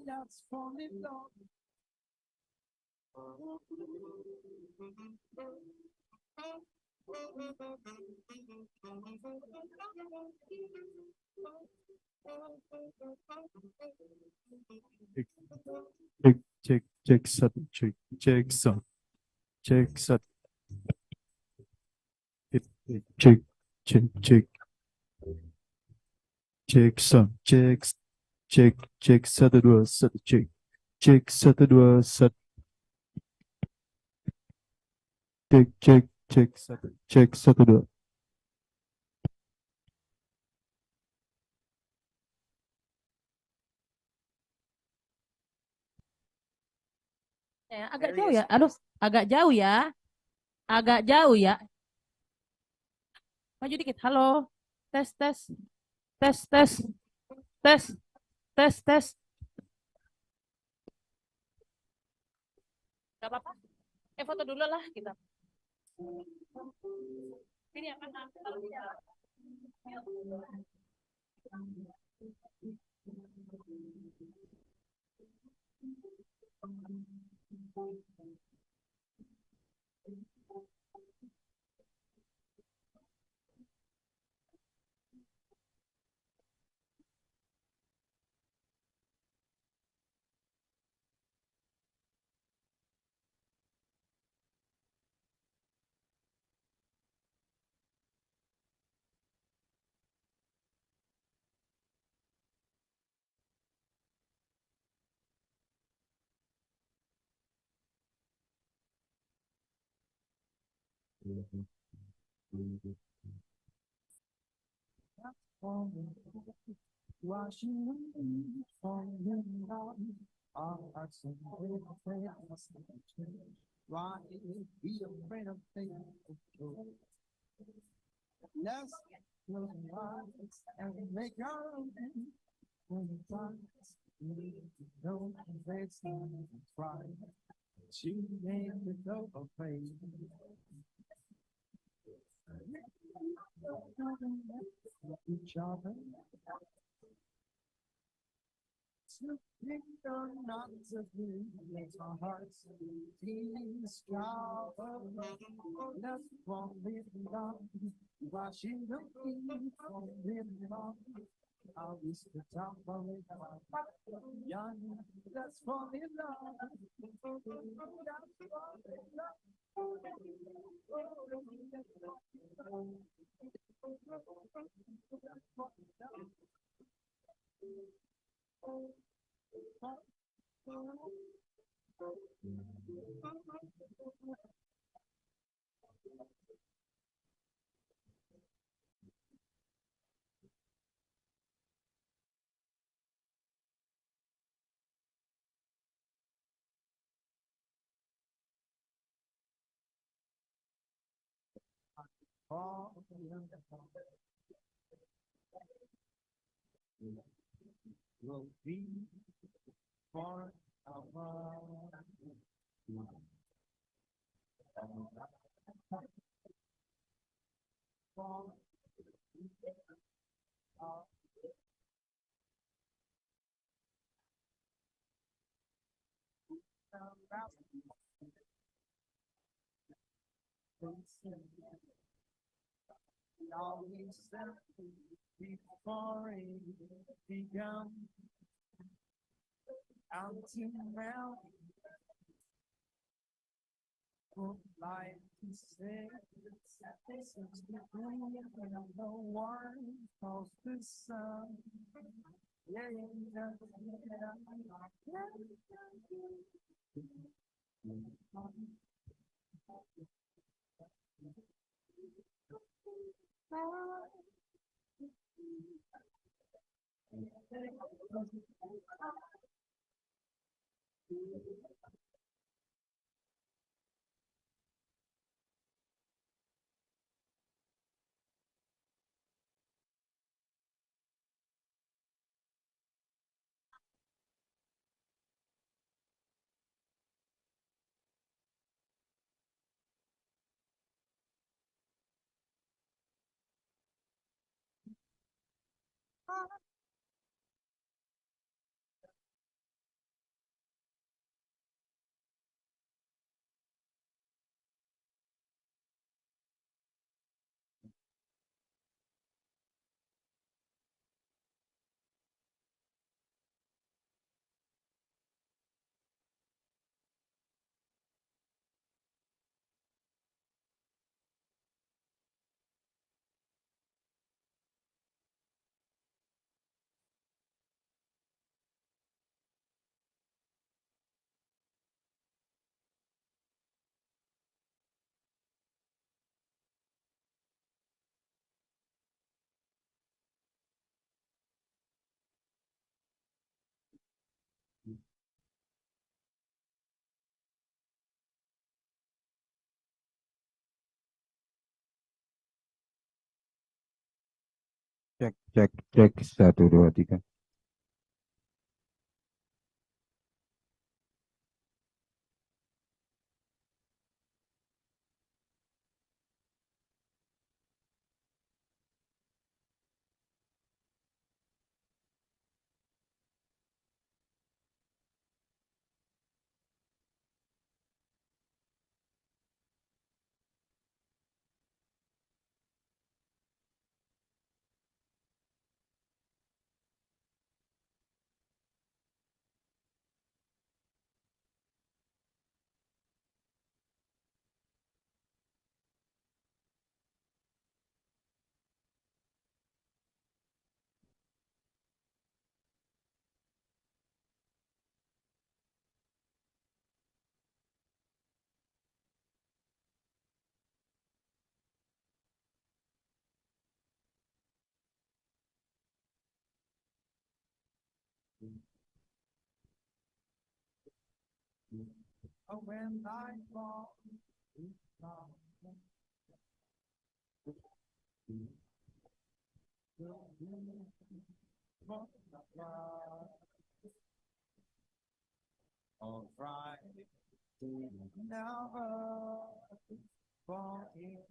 let's fall in love. Check, son, check, son. Check, son, satu dua, satu, satu dua, satu, satu dua. Agak jauh ya, aduh, agak jauh ya, agak jauh ya. Maju dikit, halo, tes, tes, tes, tes, tes, tes, tes. Gak apa-apa, foto dulu lah kita. Ini apa? Washing from the love, our hearts and everything. Why be afraid of things? Let's close our eyes and make our own. When the times we know it's not try to make the go afraid. Each other to think or not to be, let our hearts discover. Let's fall in love, washing the feet from in love. How is the top of it? Young, let's fall in love. Let's fall in love. Will be for our before it began until now would like to say this is the dream and no one calls the sun. Yeah, yeah, Cek 1 2 3. when I fall on Friday, never forget.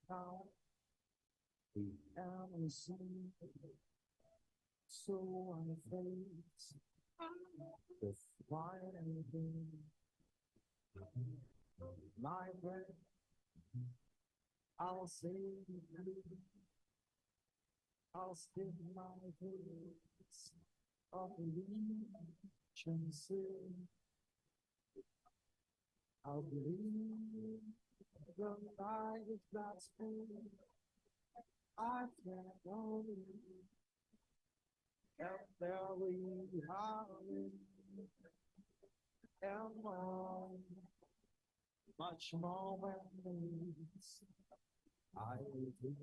now. We am so unafraid to fight anything. My breath, I'll say I'll stick my voice of allegiance. I'll believe the life that's full. I can't only and there we are and more, much more memories. I will do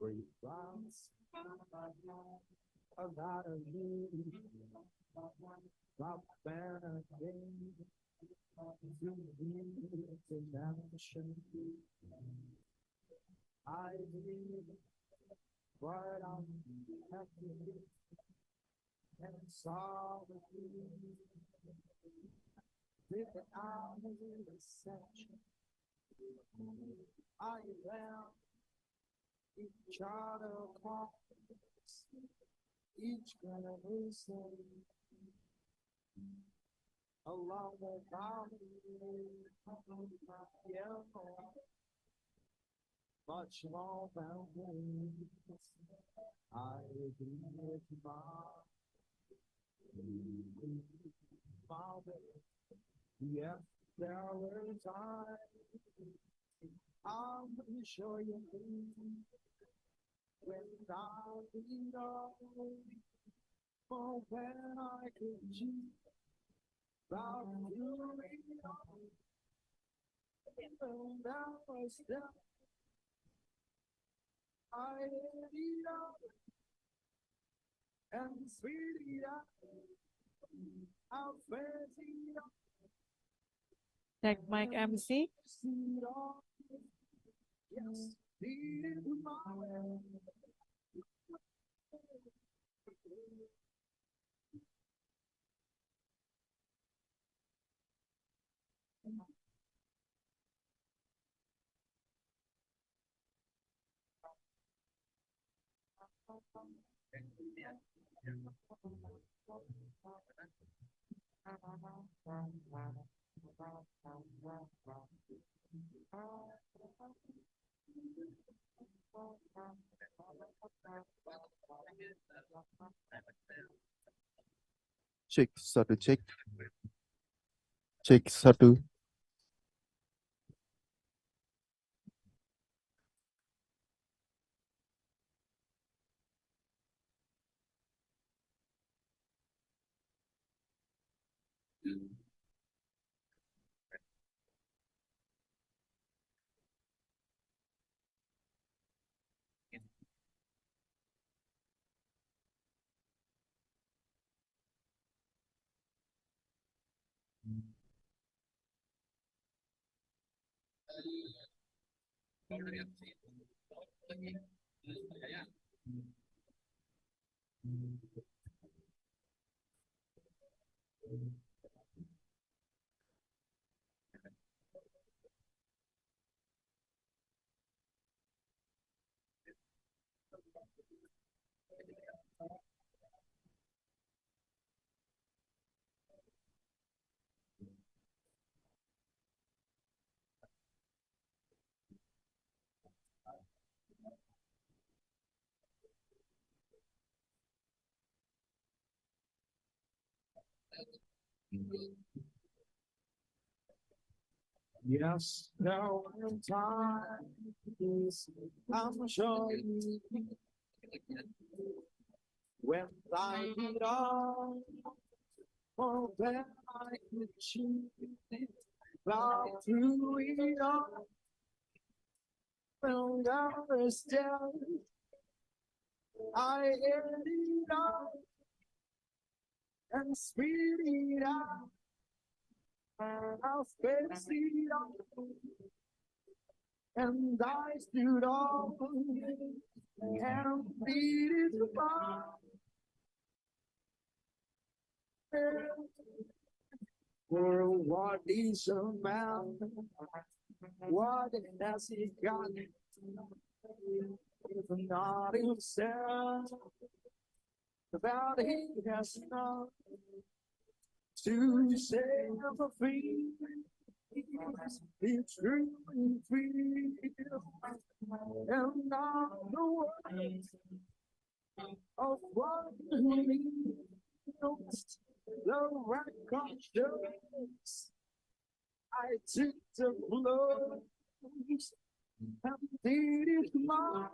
breathe once, I gotta leave, up and again, to be international. I believe what I'm happy and sorry. With the arms in the section, I am each other clocks, each generation along the boundary, yeah, much more boundaries. I agree with my yeah, there were times I'm sure you when I be oh, when I could choose about you and that was that I ended up and sweetie I'll fancy Tech mic MC. yes, lead my way. Cek satu cek. Cek satu. Yes, there were times I'm sure you when I did all oh, when I could choose right through it all when I was down I ended up and spit it out I'll face it up and I stood up and beat it apart. For what is a man? What has he got? If not himself, that he has not to set free. It's really free, and not the words of what he knows. The record shows I took the blows and did it my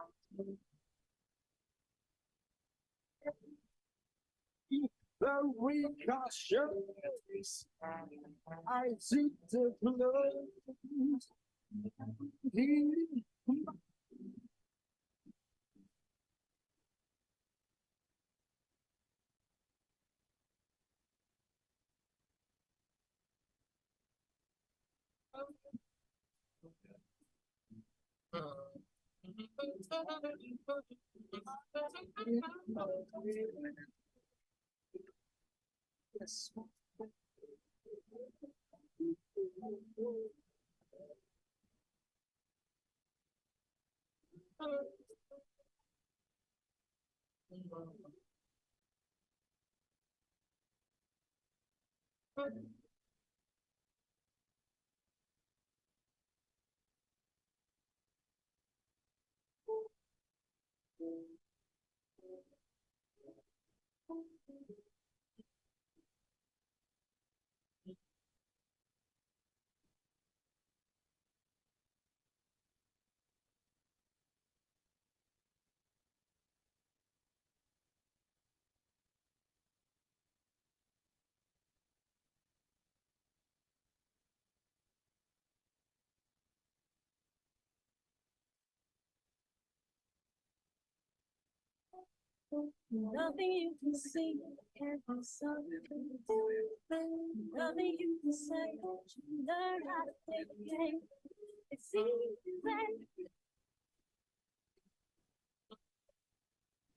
the record shows I took the blows and did it my Yes. Nothing you can say can be something. Nothing you can say, you learn how to play the game. It's easy.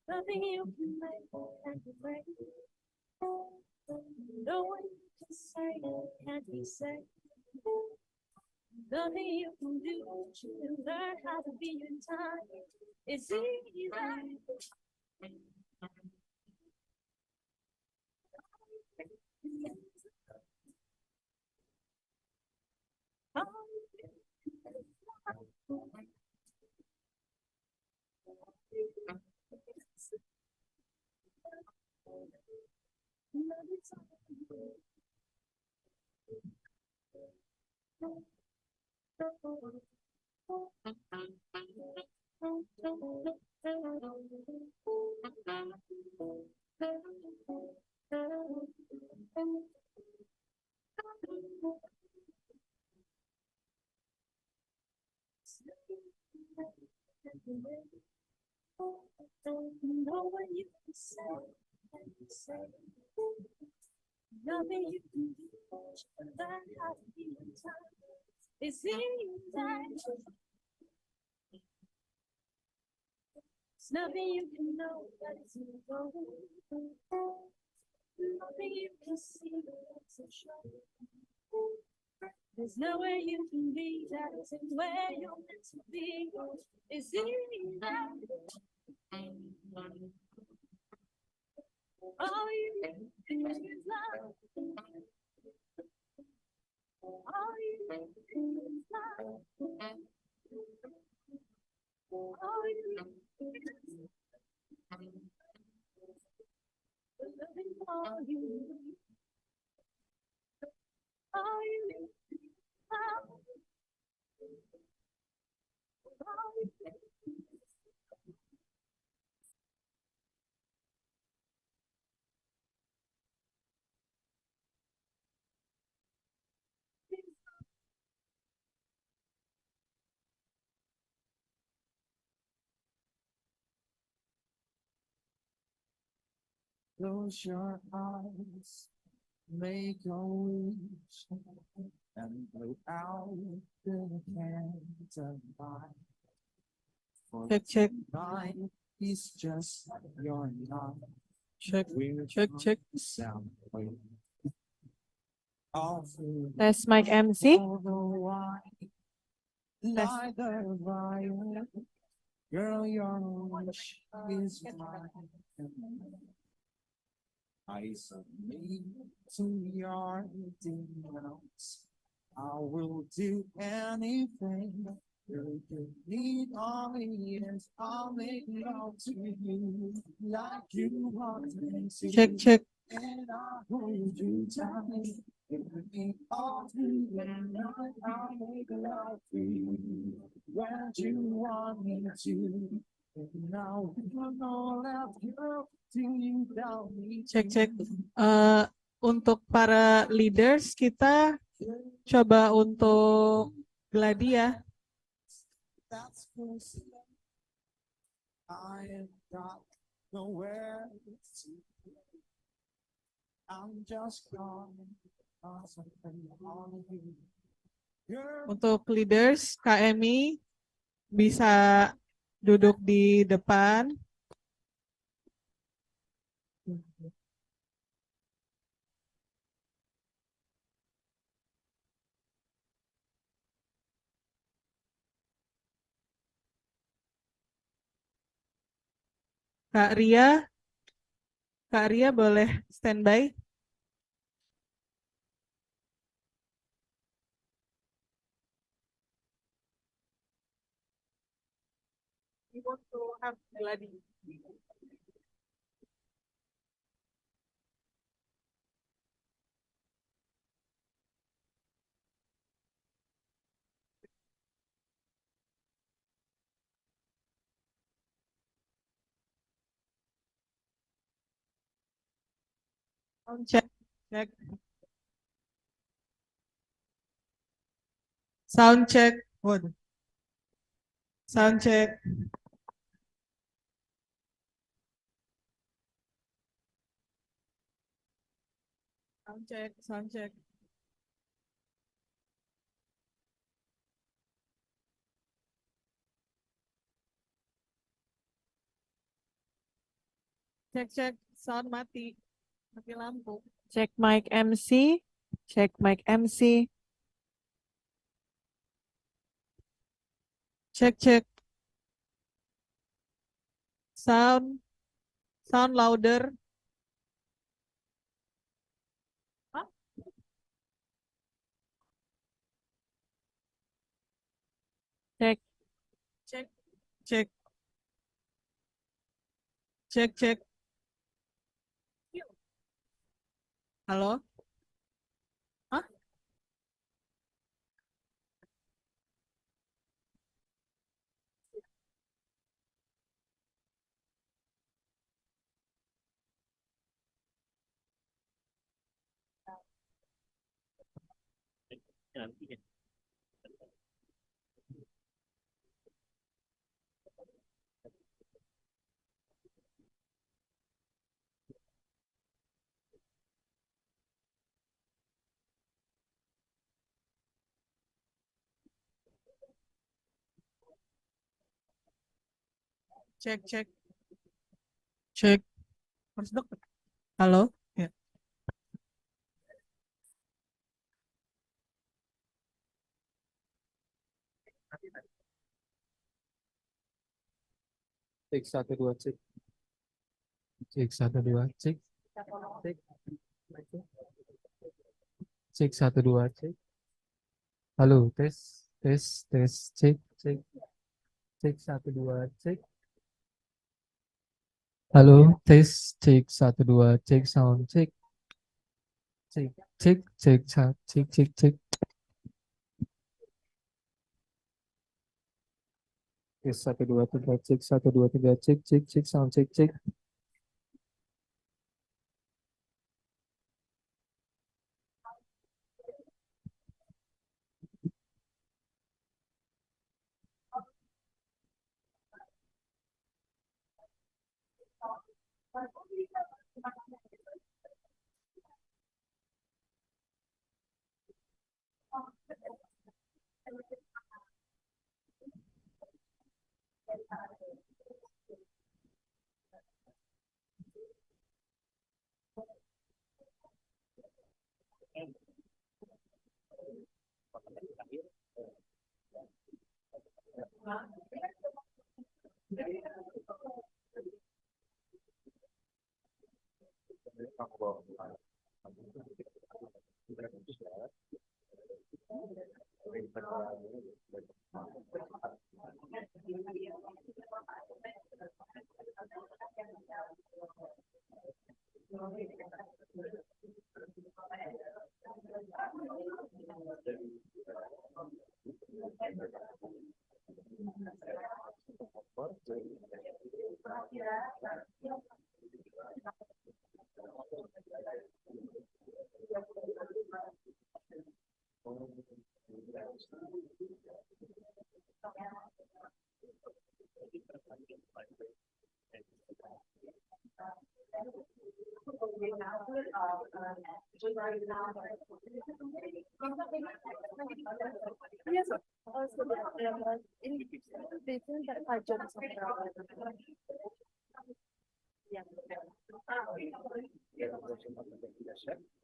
Nothing you can make can be break. No one you can say can't be said. Nothing you can do, you learn how to be in time. It's easy. No one you can say, nothing you can do, learn how to be in time. It's in time. There's nothing you can know that is in the road. Nothing you can see that's a show. There's nowhere you can be that isn't where you're meant to be. It's in time. All you need is love. All you need is love. All you need is loving for you. All you need is love. All you need Close your eyes, make a wish, and blow out the candle light. For Check. tonight is just your night. Check. We're Check. sound wave. Test mic MC. Test. Like the violet, girl, your wish is mine. I submit to your demands. I will do anything. You need all and I'll make love to you like you want me to. Check, check. And I'll hold you tight. Give me all through the night. I'll make love to you when you want me to. And now you know that girl till you tell me. Cek cek. Untuk para leaders kita coba untuk gladi ya. That's close. I am got nowhere to go. I'm just gone. Untuk leaders KMI bisa duduk di depan. Kak Ria boleh standby. We want to have gladi. Sound check, check. Sound check. Good. Sound check. Sound check, sound check. Cek cek, sound mati. Mati lampu. Cek mic MC. Cek mic MC. Cek cek. Sound louder. Huh? Cek. Cek. Cek. Cek cek. Halo? Hah? Cek cek. Cek. Harus deket. Halo? Ya. Cek 1 2 cek. Cek 1 2 cek. Cek. Cek 1 2 cek. Halo, tes tes tes cek cek. Cek 1 2 cek. Halo, tes cek 1 2 cek sound cek. Cek cek cek cek cek cek. Tes 1 2 3 cek 1 2 3 cek cek cek sound cek cek.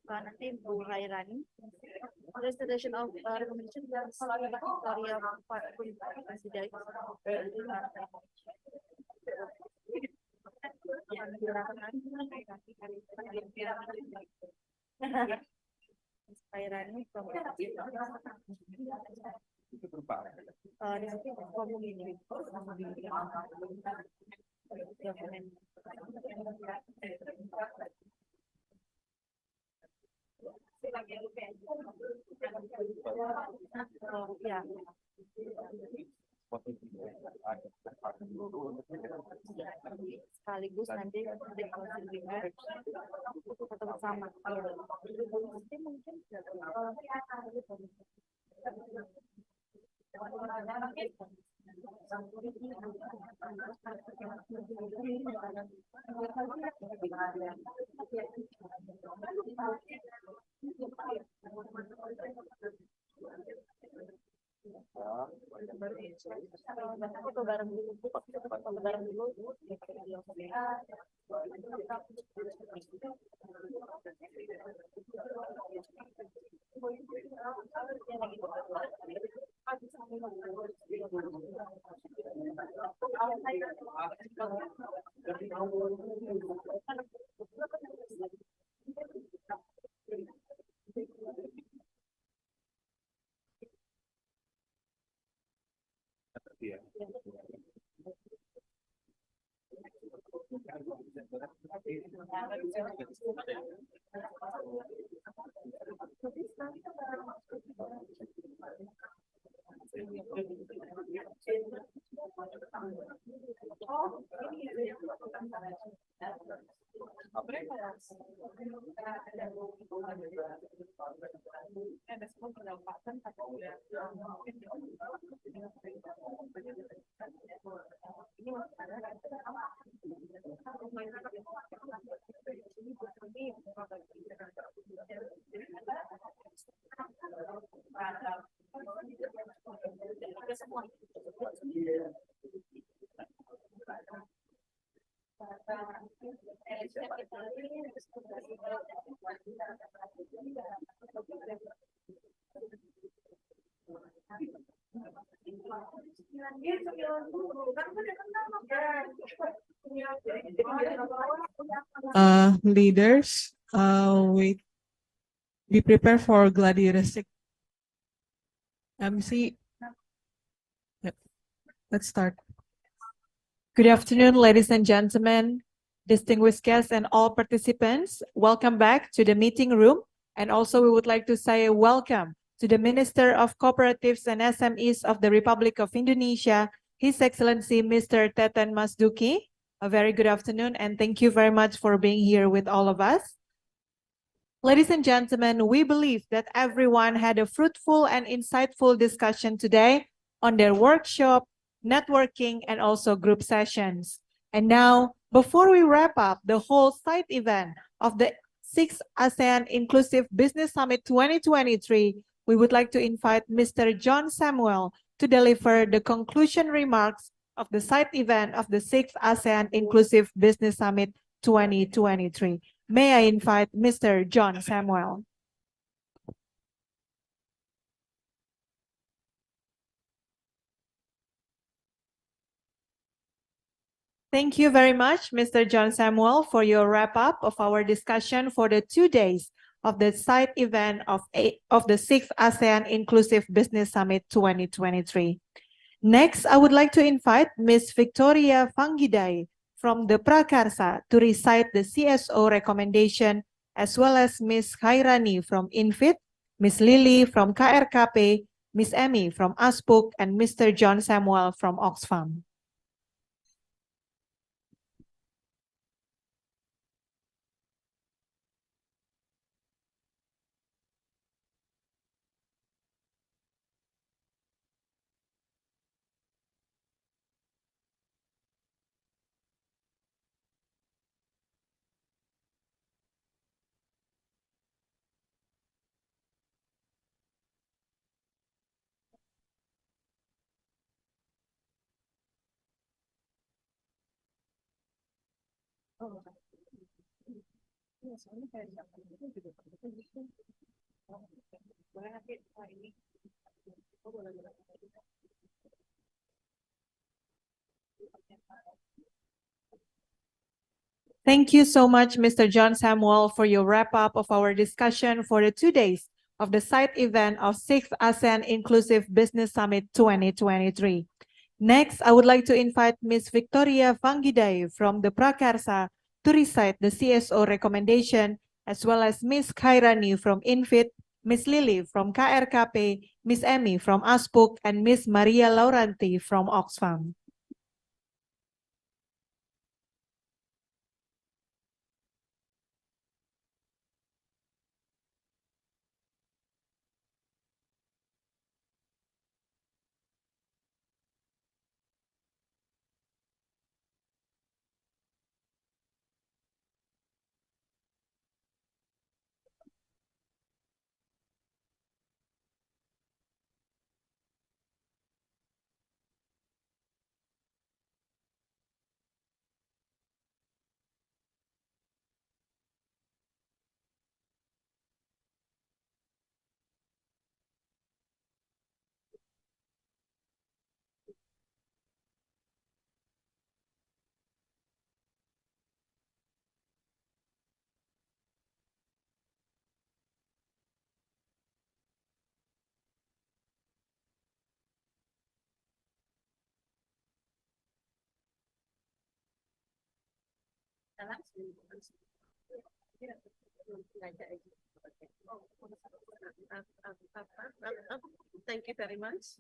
Nanti Bu Hairani, restoration of recommendation Victoria Presiden. Hairani from ya. Sekaligus nanti foto bersama. Nanti mungkin foto bareng dulu. Foto bareng dulu. Leaders, be prepared for gladirestic MC. Yep. Let's start. Good afternoon, ladies and gentlemen, distinguished guests and all participants. Welcome back to the meeting room. And also we would like to say welcome to the Minister of Cooperatives and SMEs of the Republic of Indonesia, His Excellency Mr. Teten Masduki. A very good afternoon and thank you very much for being here with all of us. Ladies and gentlemen, we believe that everyone had a fruitful and insightful discussion today on their workshop, networking, and also group sessions. And now, before we wrap up the whole side event of the 6th ASEAN Inclusive Business Summit 2023, we would like to invite Mr. John Samuel to deliver the conclusion remarks of the side event of the 6th ASEAN Inclusive Business Summit 2023. May I invite Mr. John Samuel. Thank you very much, Mr. John Samuel, for your wrap-up of our discussion for the 2 days of the side event of the 6th ASEAN Inclusive Business Summit 2023. Next, I would like to invite Ms. Victoria Fangidai from the Prakarsa to recite the CSO recommendation, as well as Ms. Khairani from INFIT, Ms. Lily from KRKP, Ms. Emmy from ASPUC, and Mr. John Samuel from Oxfam. Thank you so much, Mr. John Samuel, for your wrap-up of our discussion for the 2 days of the side event of 6th ASEAN Inclusive Business Summit 2023. Next, I would like to invite Ms. Victoria Fangidai from the Prakarsa to recite the CSO recommendation, as well as Ms. Khairani from INFIT, Ms. Lily from KRKP, Ms. Emmy from ASPUC, and Ms. Maria Lauranti from Oxfam. Thank you very much.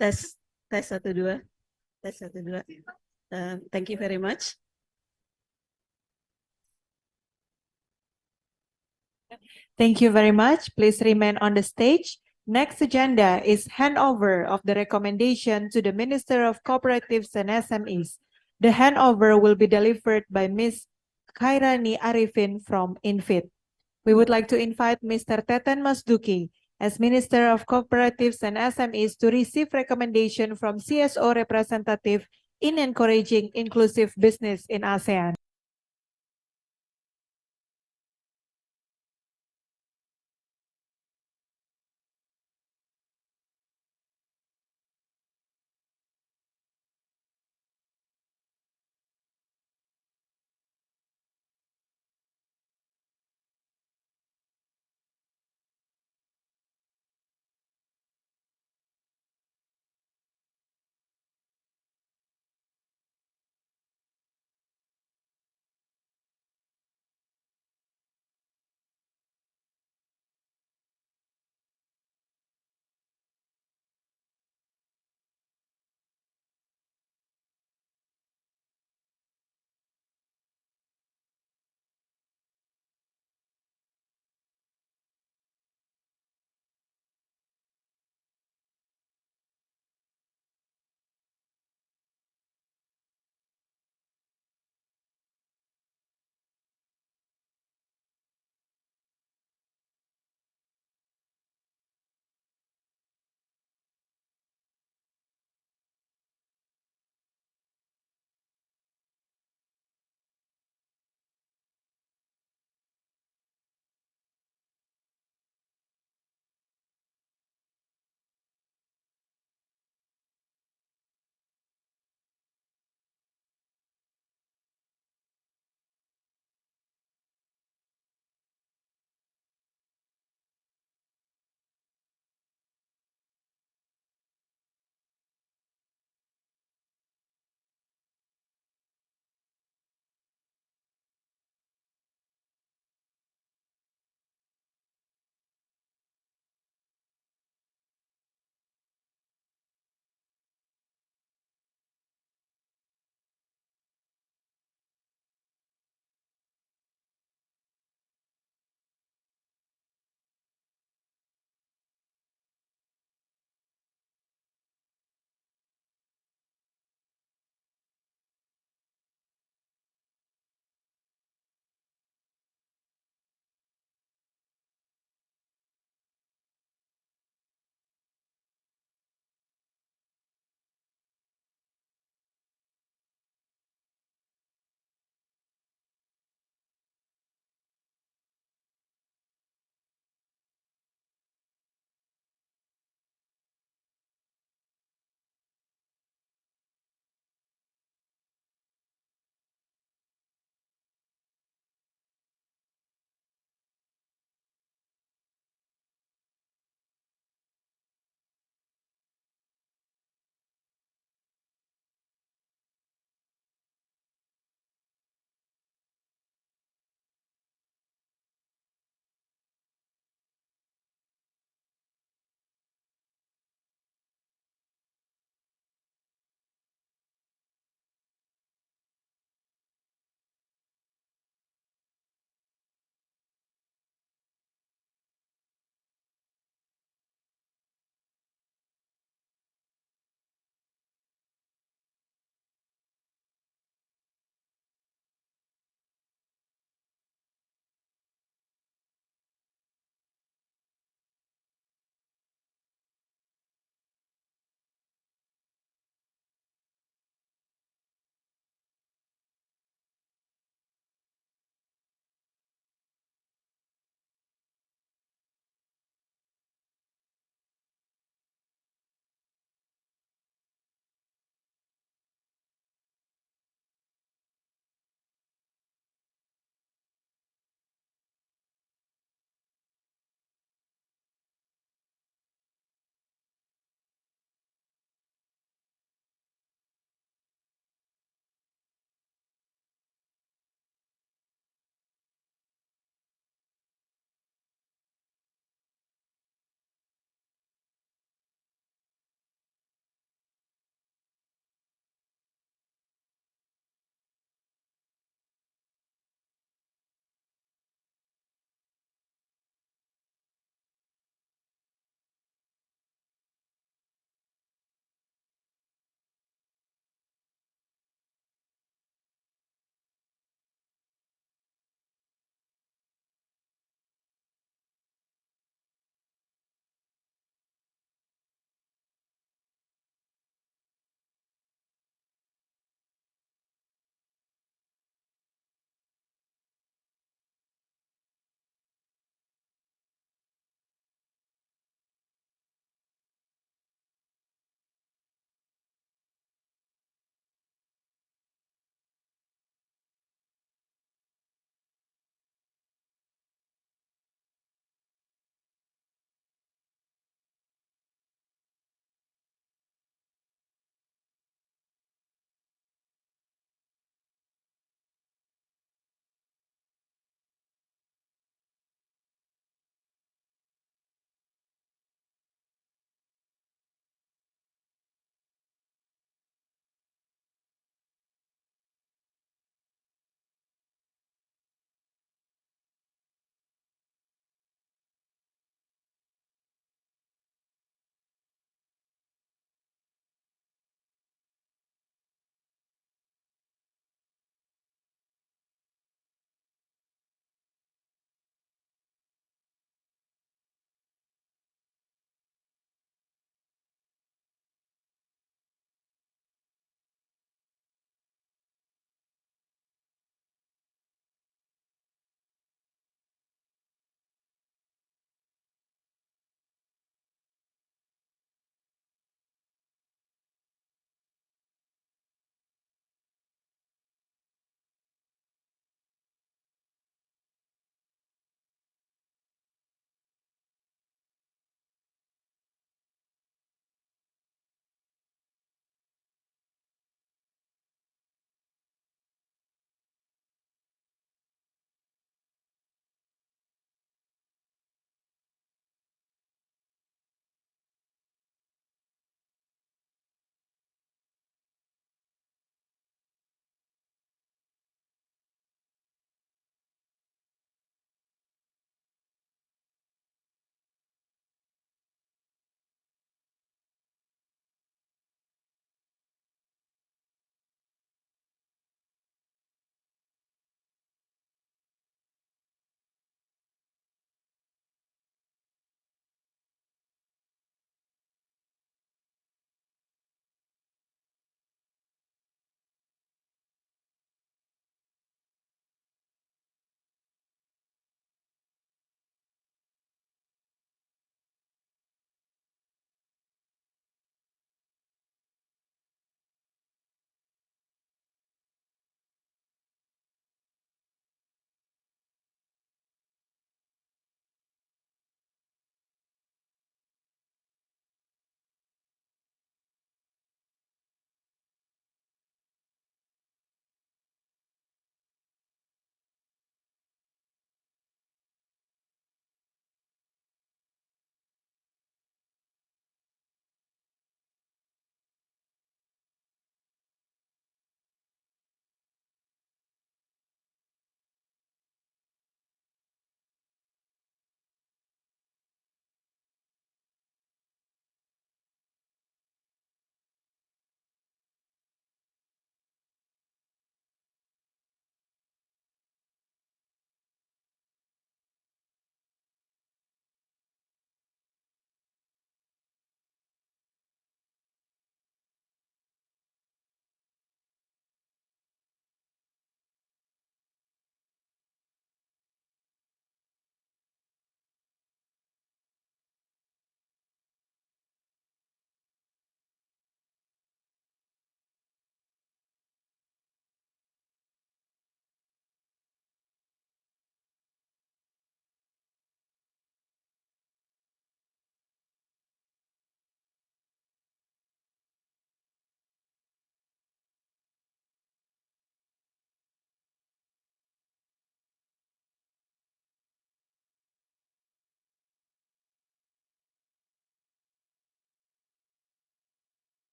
Tes 1 2 tes 1 2. Thank you very much. Thank you very much. Please remain on the stage. Next agenda is handover of the recommendation to the Minister of Cooperatives and SMEs. The handover will be delivered by Ms. Khairani Arifin from INFIT. We would like to invite Mr. Teten Masduki as Minister of Cooperatives and SMEs to receive recommendation from CSO representative in encouraging inclusive business in ASEAN.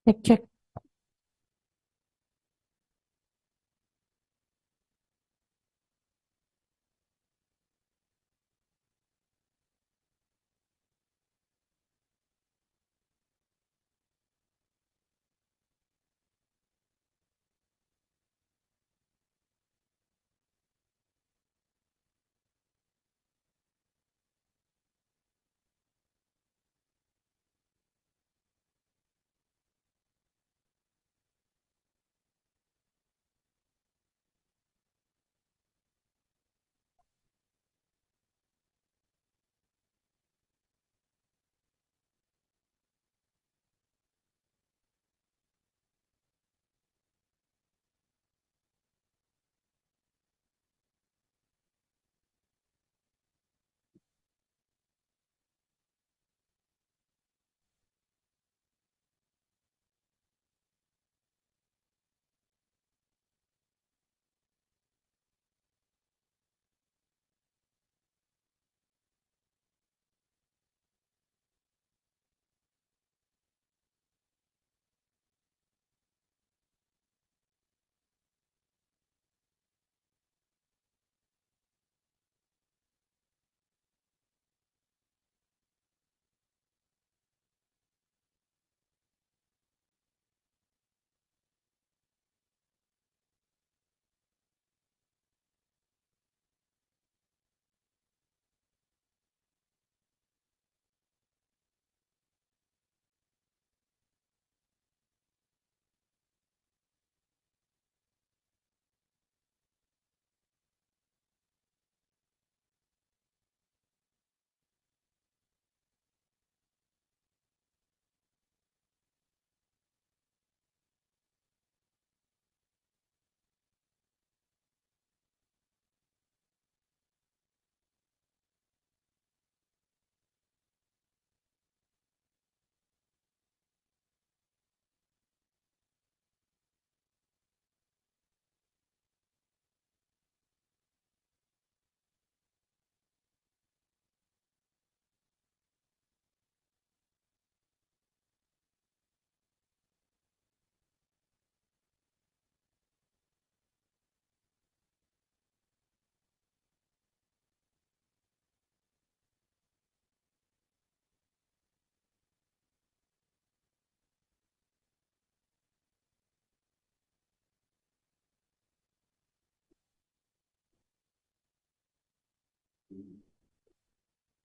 Check.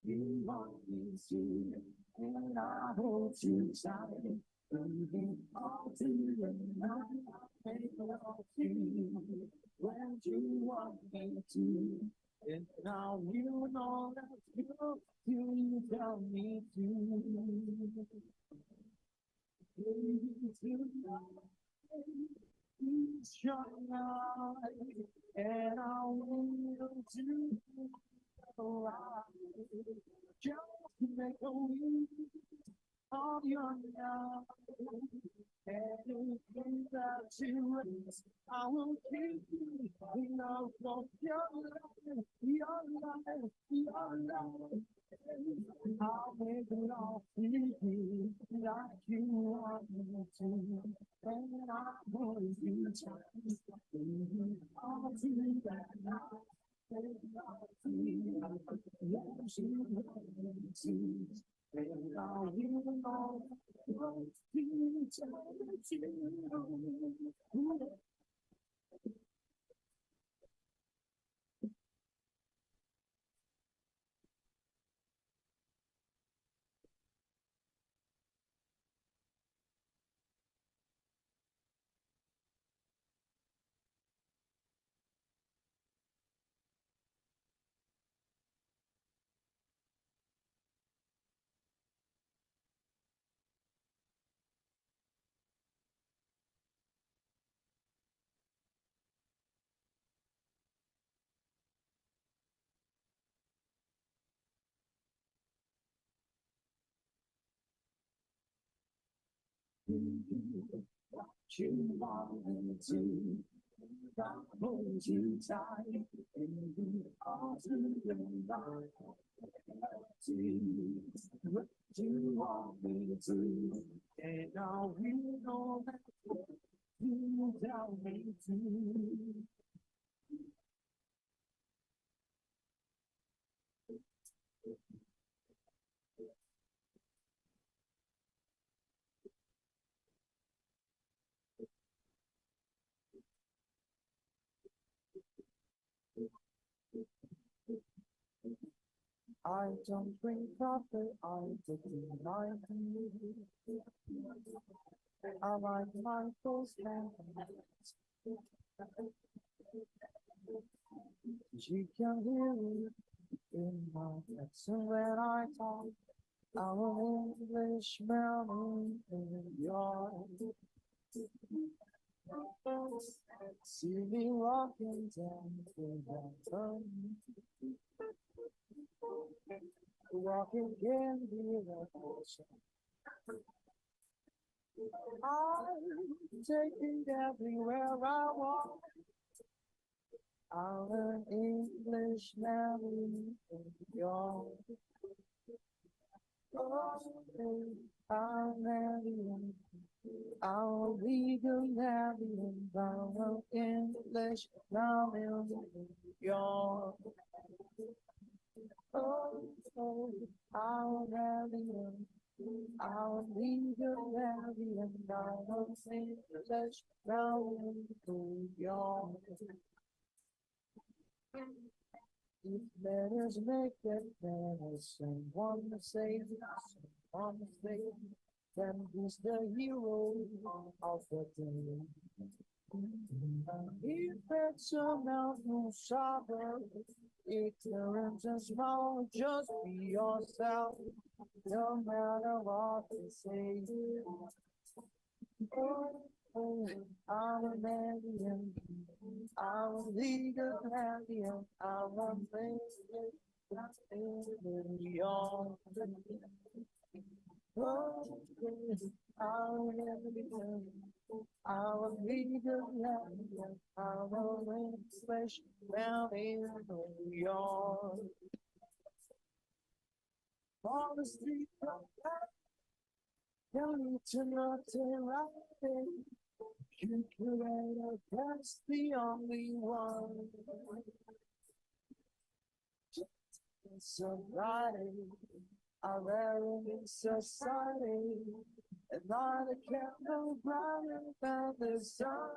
You want me to, and I hold you tight. Leaving all to you, I make love to you when you want me to. And now you know that you tell me to. Please shine light, and I will do just to make a wish of your love. Anything that you ask, I will keep you in love of your life, your life, your life. I'll make love to you like you want me to, and I hold you tight. All to that night. You want me to, I hold you tight, and we all to the night. What you want me to, And now we know that you tell me to. I don't bring profit, I take my I like my postman. She can hear me in my accent when I talk. Our English mountain in your see me walking down the mountain. Walking in the ocean. I'm taking everywhere I walk. Our English mountain in your our Marian, our legal Marian, our English Marian, your our Marian, our legal Marian, our English Marian, your. If letters make it letters, someone say, someone say, then he's the hero of the day. If it's a mountain shopper, ignorance and small, just be yourself, no matter what they say. I'm a Marian, I'm a legal Marian, I'm a favorite in New York. I'm a Marian, I'm a legal Marian, I'm a English down in New York. On the street of life, you need to not right. You create that's the only one. Somebody are there in society, and not a candle brighter than the sun.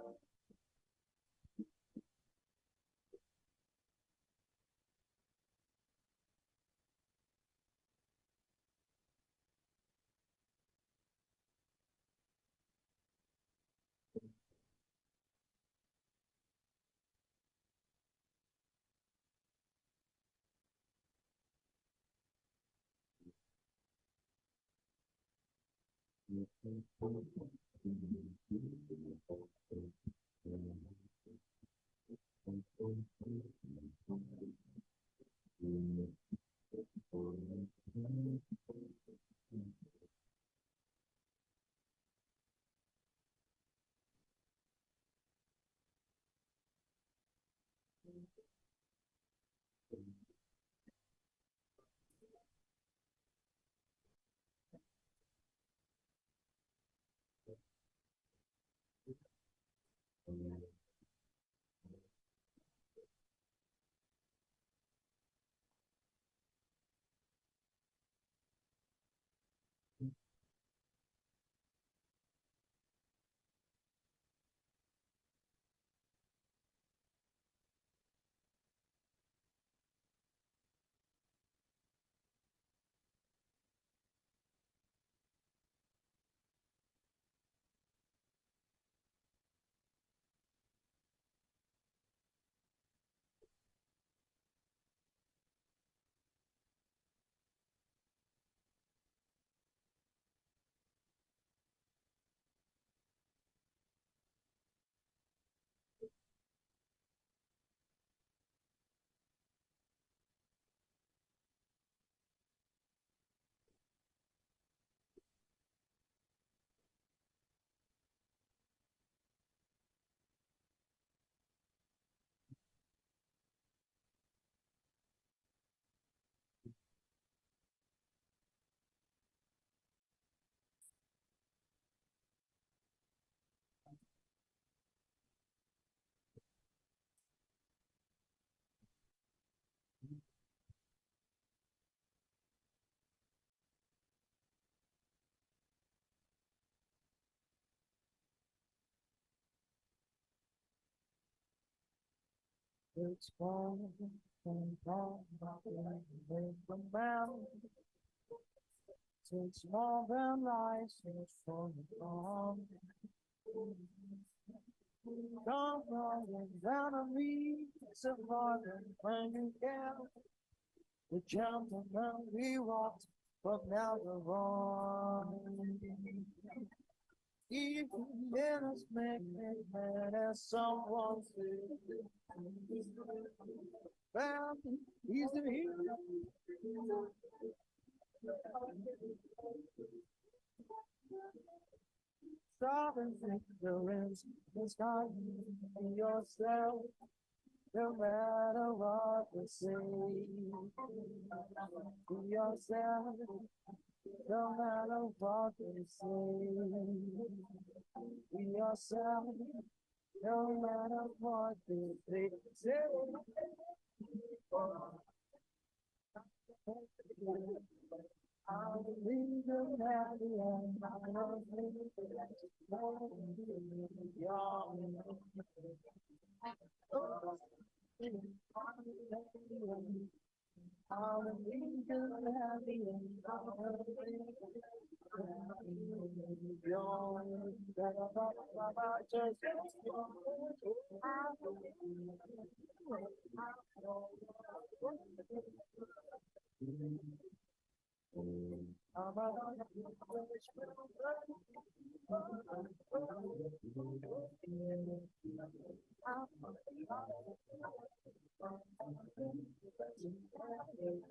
It's gone and gone, away from them. Takes more than life is for the gone. Come on, down on me, surviving when you can. The gentleman we walked, but now we're on. Even let us make it mad as someone said. Well, he's the hero. Stop and think the ends, the sky, and yourself, no matter what they say. Be yourself, no matter what they say. Be yourself, no matter what they say. I'll leave them happy and I'll leave yourself, no matter what they say.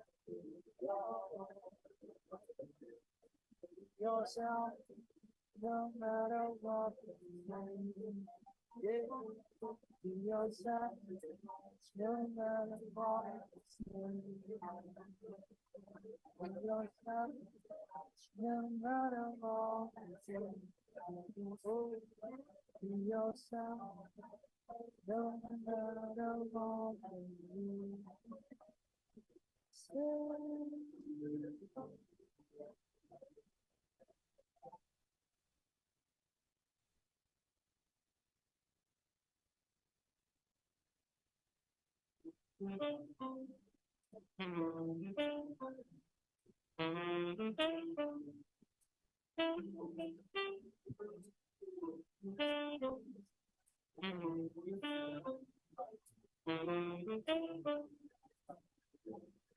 Yeah, be yourself, no matter what they say. Be yourself, no matter what they say. Be yourself, no matter what they say.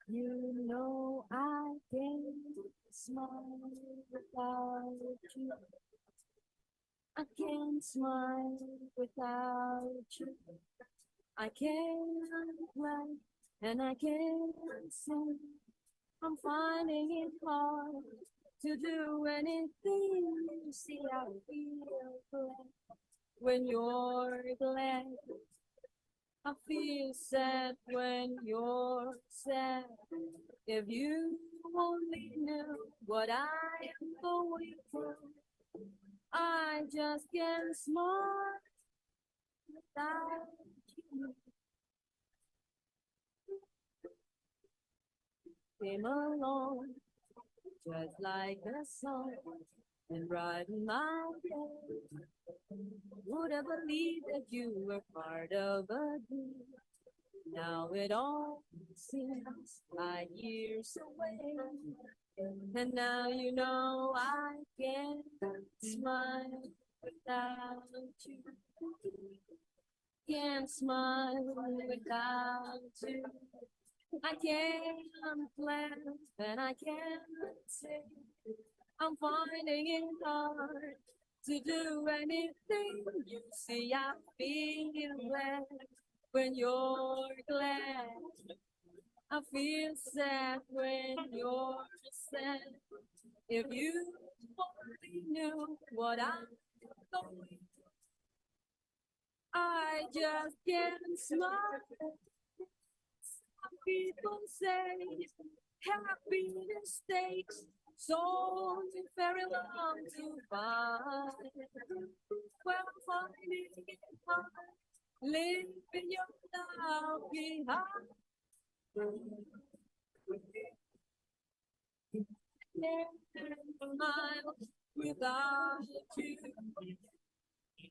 You know I can't smile without you. I can't smile without you. I can't play and I can't sing. I'm finding it hard to do anything. You see, I feel glad when you're glad. I feel sad when you're sad. If you only knew what I am going through, I just can't smile without you. Came along just like a song and brightened my day. Would have believed that you were part of a dream. Now it all seems like years away. And now you know I can't smile without you. Can't smile without you. I can't plan and I can't say. I'm finding it hard to do anything. You see, I feel glad when you're glad. I feel sad when you're sad. If you only knew what I'm going through, I just can't smile. Some people say happiness takes so very long to find. Well, I'm finding it hard, living your love behind. Can't smile without you.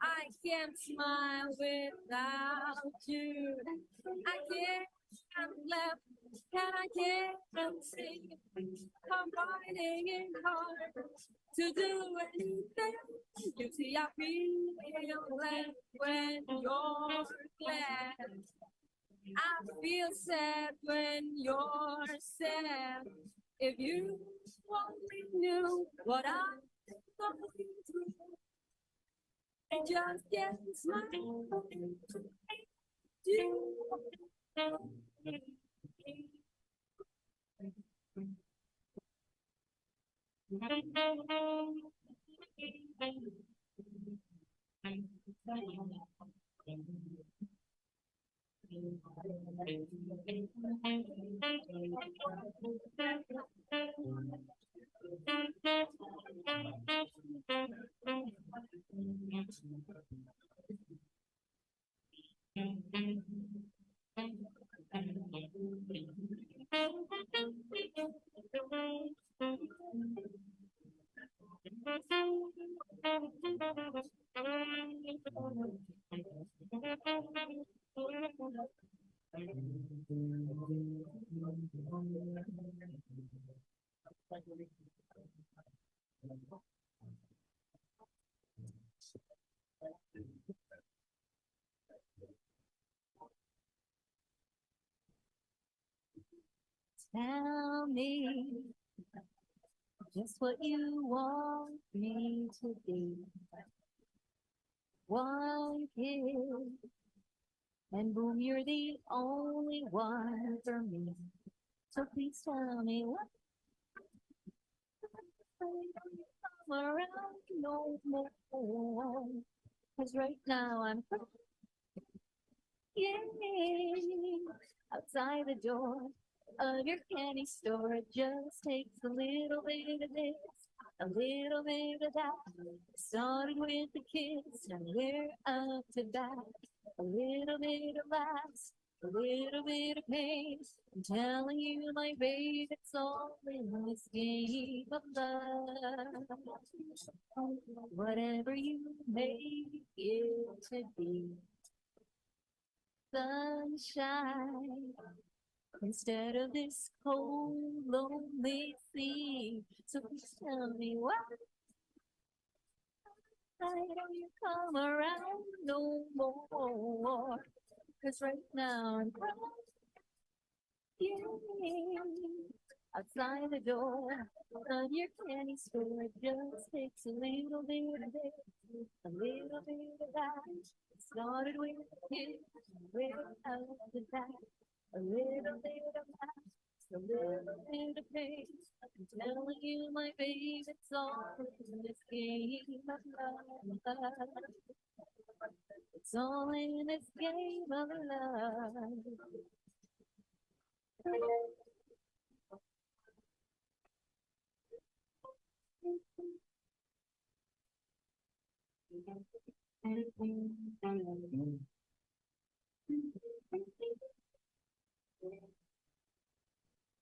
I can't smile without you. I can't laugh and I can't sing. I'm finding it hard to do anything. You see, I feel glad when you're glad. I feel sad when you're sad. If you only knew what I'm going through, just get smile. Tell me just what you want me to be. One kiss, and boom, you're the only one for me. So please tell me what come around no more. 'Cause right now I'm crying outside the door of your candy store. It just takes a little bit of this, a little bit of that. Started with the kiss, and we're up to bat. A little bit of laughs, a little bit of pain. I'm telling you, my babe, it's all in this game of love. Whatever you make it to be, sunshine instead of this cold, lonely sea. So please tell me why don't you come around no more? 'Cause right now I'm crying outside the door of your candy store. It just takes a little bit of this, a little bit of that. It started with a kiss, we're out to that. A little bit of that, a little bit of pain. I'm telling you, my babe, it's all in this game of love. It's all in this game of love.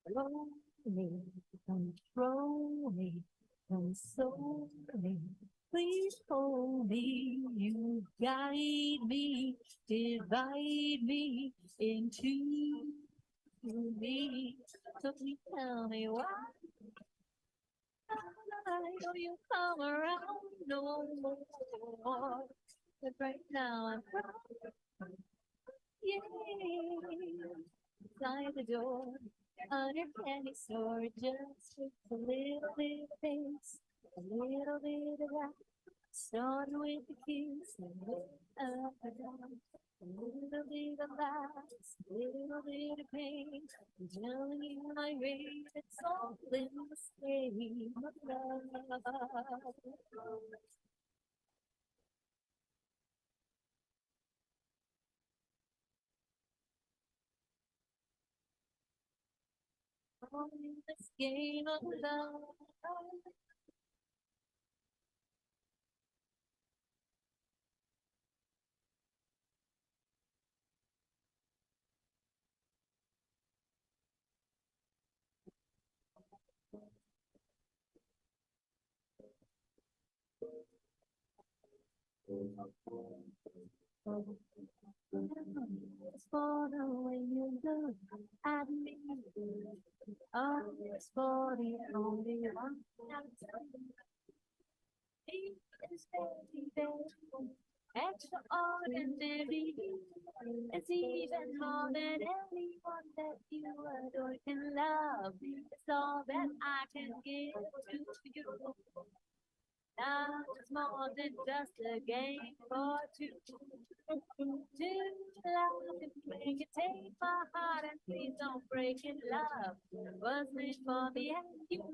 Control me, control me, console me. Please hold me, you guide me, divide me into me. So please tell me why don't you come around no more? 'Cause right now I'm crying, outside the door on your candy store. Just takes a little bit of this, a little bit of that. Started with the kiss and went up and down. A little bit of laughs, a little bit of pain. I'm telling you, my babe, it's all in the same of love. All in this game of love. It's for the way you look at me. Oh, it's for the only one. It's very extraordinary. It's even more than anyone that you adore can love. It's all that I can give to you. Now it's more than just a game for two. To love and make it, take my heart and please don't break it. Love was made for me and you.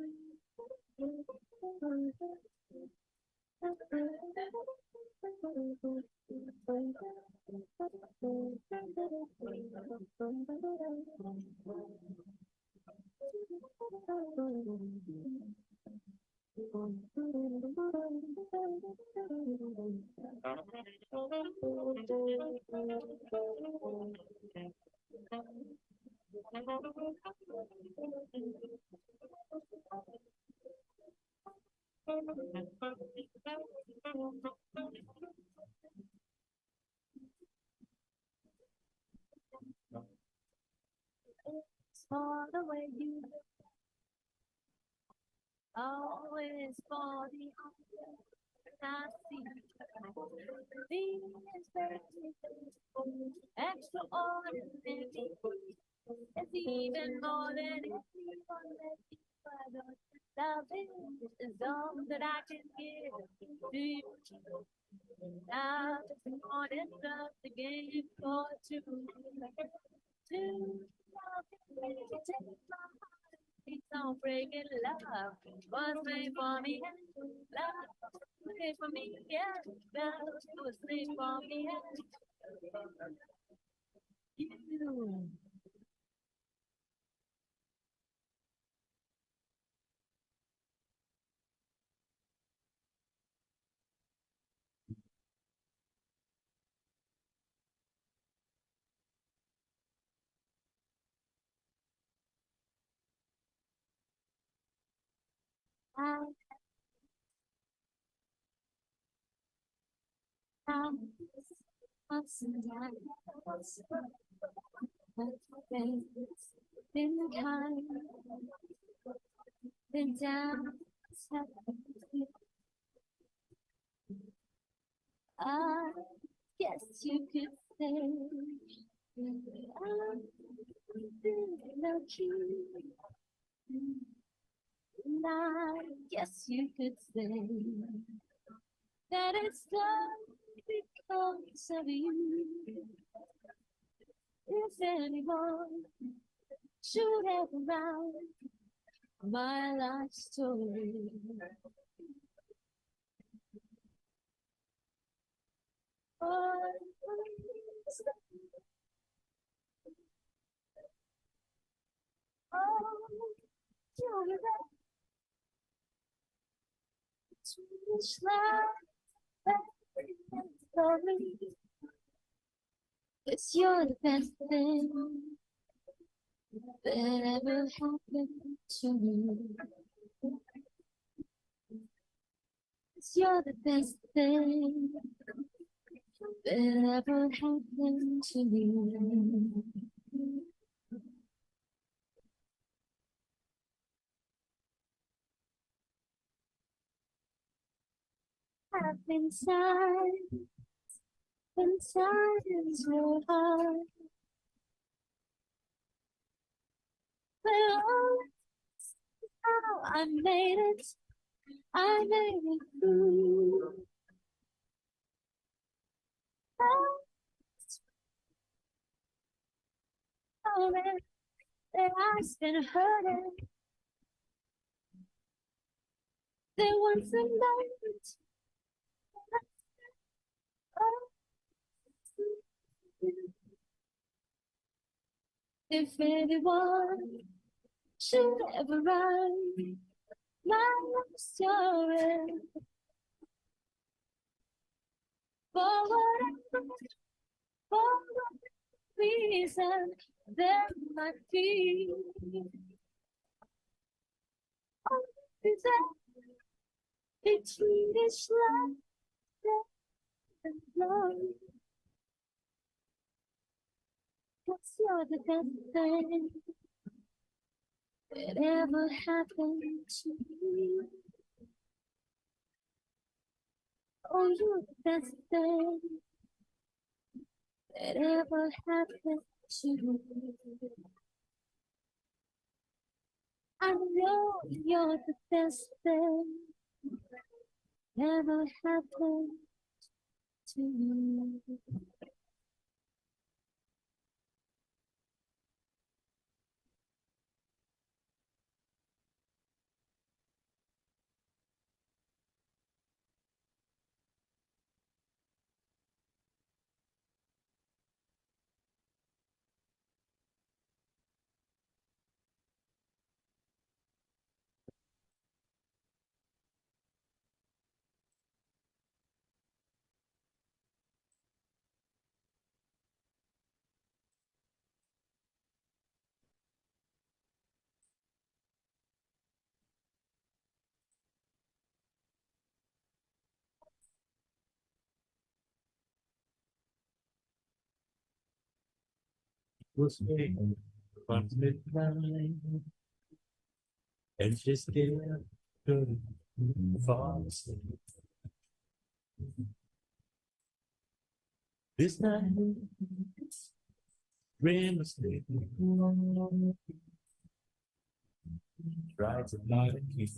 It's for the way you look. Always for the honor I see. These very extraordinary. It's even more than anyone that you adore. Love is all that I can give to you. Now it's more than just a game for two. To love and make it, take my heart. Please don't break it. Love was made for me. Love was made for me. Yeah, love was made for me. You. Ups and downs, been kind, been down. I guess you could say I've been lucky. And I guess you could say that it's done because of you. If anyone should ever write my life story, oh, you're the best for me. 'Cause you're the best thing that ever happened to me. 'Cause you're the best thing that ever happened to me. I've been sad so hard. But oh, how I made it through. Oh, man, that I've been hurting. There was a night. If anyone should ever write my love story, for whatever reason there might be, is that between this life and glory. 'Cause you're the best thing that ever happened to me. Oh, you're the best thing that ever happened to me. I know you're the best thing ever happened to me. Was made from midnight, and she still couldn't fall asleep. This night, rain was sleeping. Tried to light a key.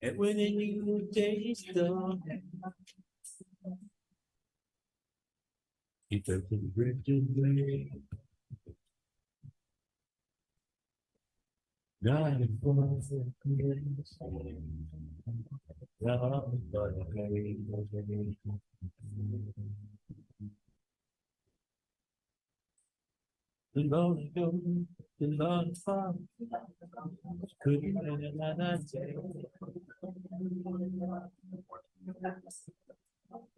And when a new day dawned, he took the bridge away. Not a force of grace. Not but a very the lonely go, the lonely far. Couldn't wait another day.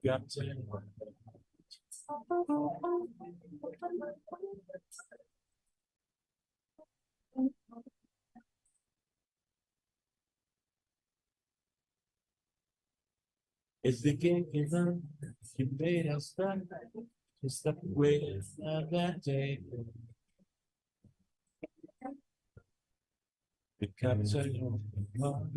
Got to it's the game you run, you made us stop, you stuck away on that day. The capture your love.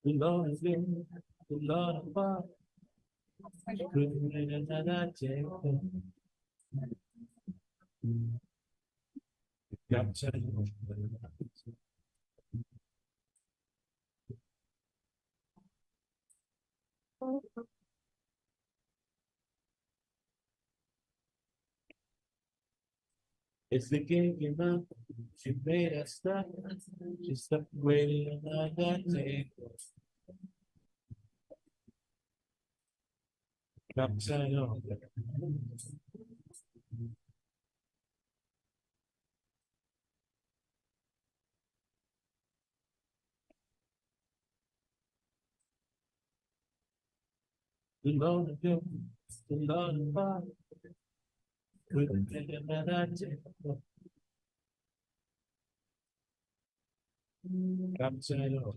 The Lord is in, the Lord above. Couldn't wait another day. The capture your love. It's the game you run, she made us stop, she stuck waiting another day. Capture your love. The Lord of you, the Lord of God, couldn't wait another day. Capture your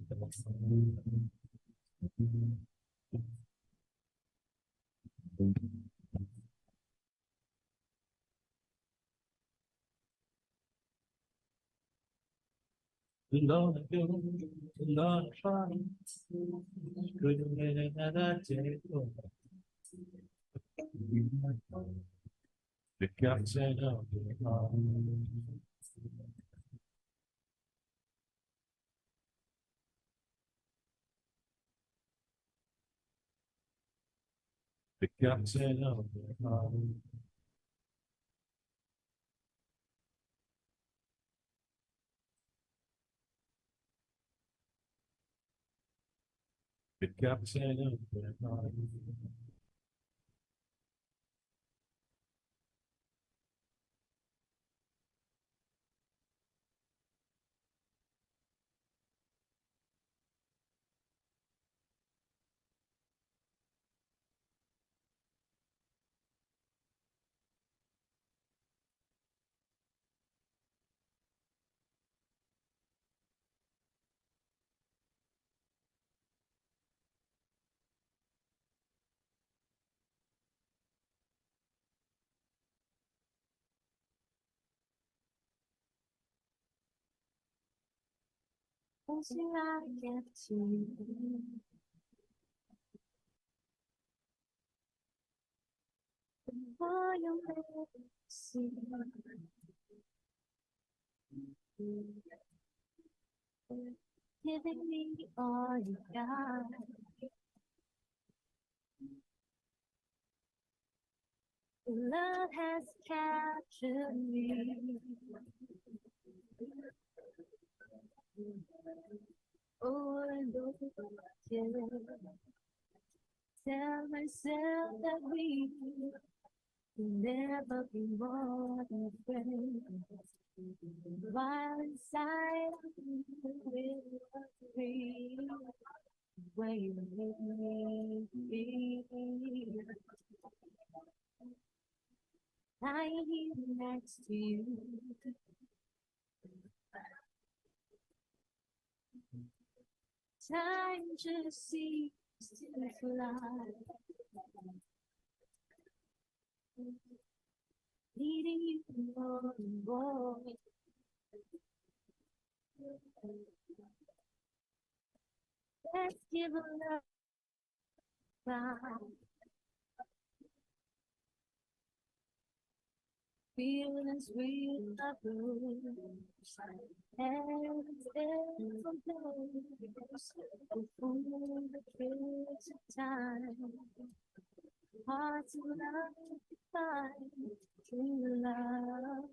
love. Lord, Lord, good another day. The captain of the heart. The captain of the heart. The captain of the heart. Until I get to you. Before you make me see. Giving me all you got. Love has captured me. Oh, and over again. Tell myself that we will never be more than friends. While inside I'm with free, where you make me be. Lying here next to you. Time just seems to fly. Needing you more and more. Let's give a love time. Feelings we are blue. And it's from those who the kids of time. Hard to love, find true love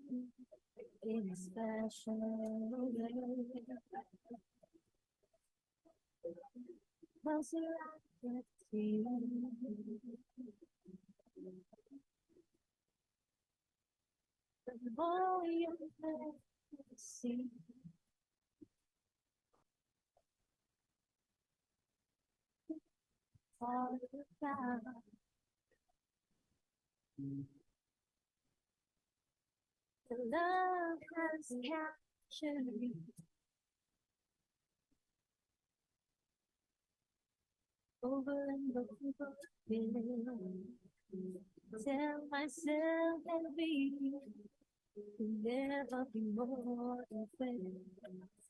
in a special way. Closer I get to you. The more you let me see. All the time. The love has captured me. Over and over again. Tell myself that we will never be more than friends.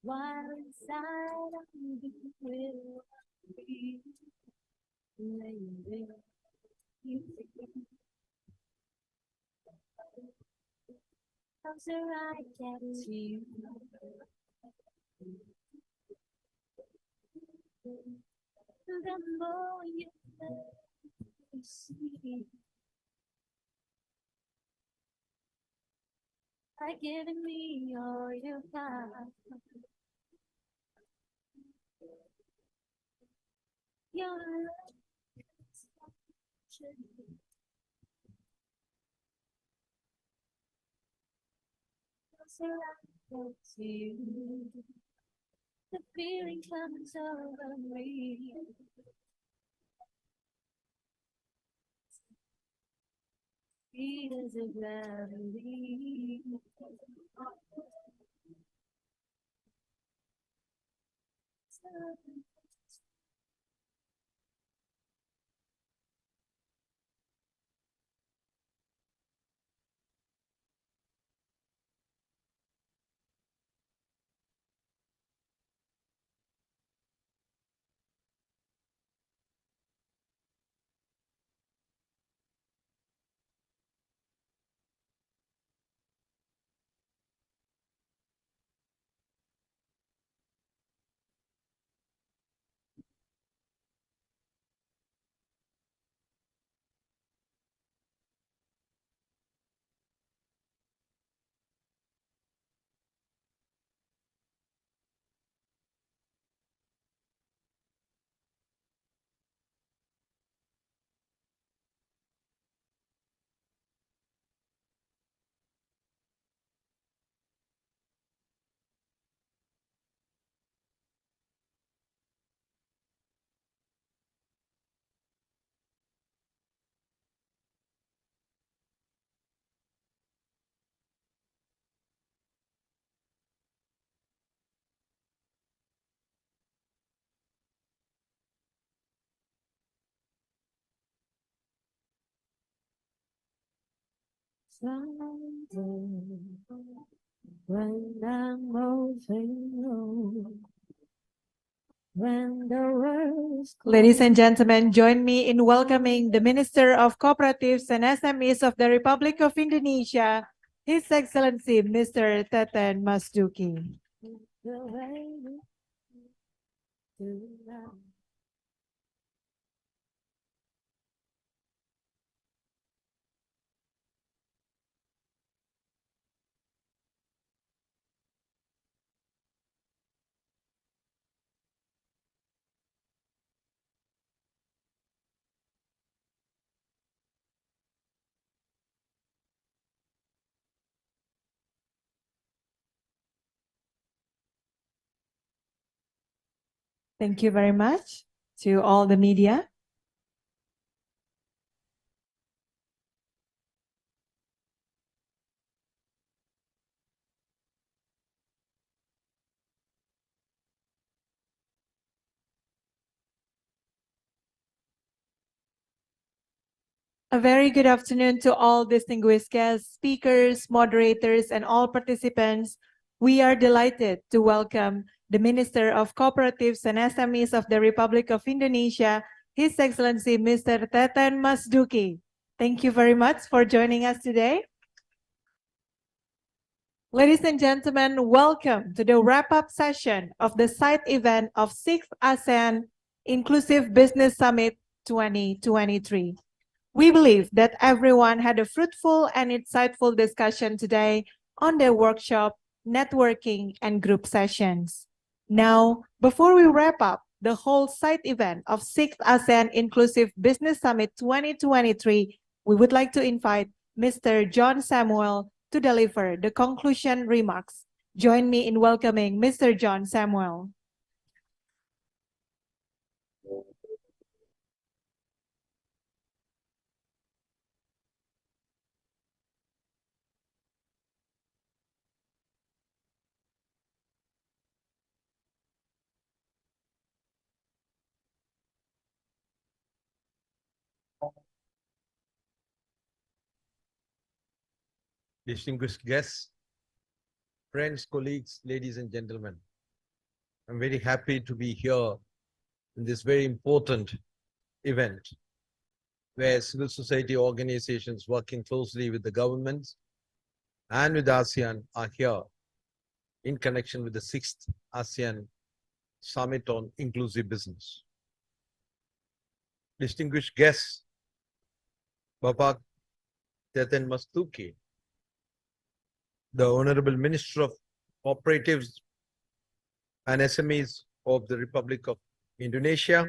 While inside I'm will be laying there. Closer I get to you. The more you let me see. By giving me all you got. Your love is captured me. Closer I get to you. The feeling comes over me. Sweet as a gravity. Something when I'm moving low, when the world's Ladies and gentlemen, join me in welcoming the Minister of Cooperatives and SMEs of the Republic of Indonesia, His Excellency Mr. Teten Masduki. the way you do now. Thank you very much to all the media. A very good afternoon to all distinguished guests, speakers, moderators, and all participants. We are delighted to welcome the Minister of Cooperatives and SMEs of the Republic of Indonesia, His Excellency Mr. Teten Masduki. Thank you very much for joining us today. Ladies and gentlemen, welcome to the wrap-up session of the side event of 6th ASEAN Inclusive Business Summit 2023. We believe that everyone had a fruitful and insightful discussion today on their workshop, networking, and group sessions. Now, before we wrap up the whole side event of 6th ASEAN Inclusive Business Summit 2023, we would like to invite Mr. John Samuel to deliver the conclusion remarks. Join me in welcoming Mr. John Samuel. Distinguished guests, friends, colleagues, ladies and gentlemen, I'm very happy to be here in this very important event where civil society organizations working closely with the governments and with ASEAN are here in connection with the 6th ASEAN Summit on Inclusive Business. Distinguished guests, Bapak Teten Masduki, the Honorable Minister of Cooperatives and SMEs of the Republic of Indonesia,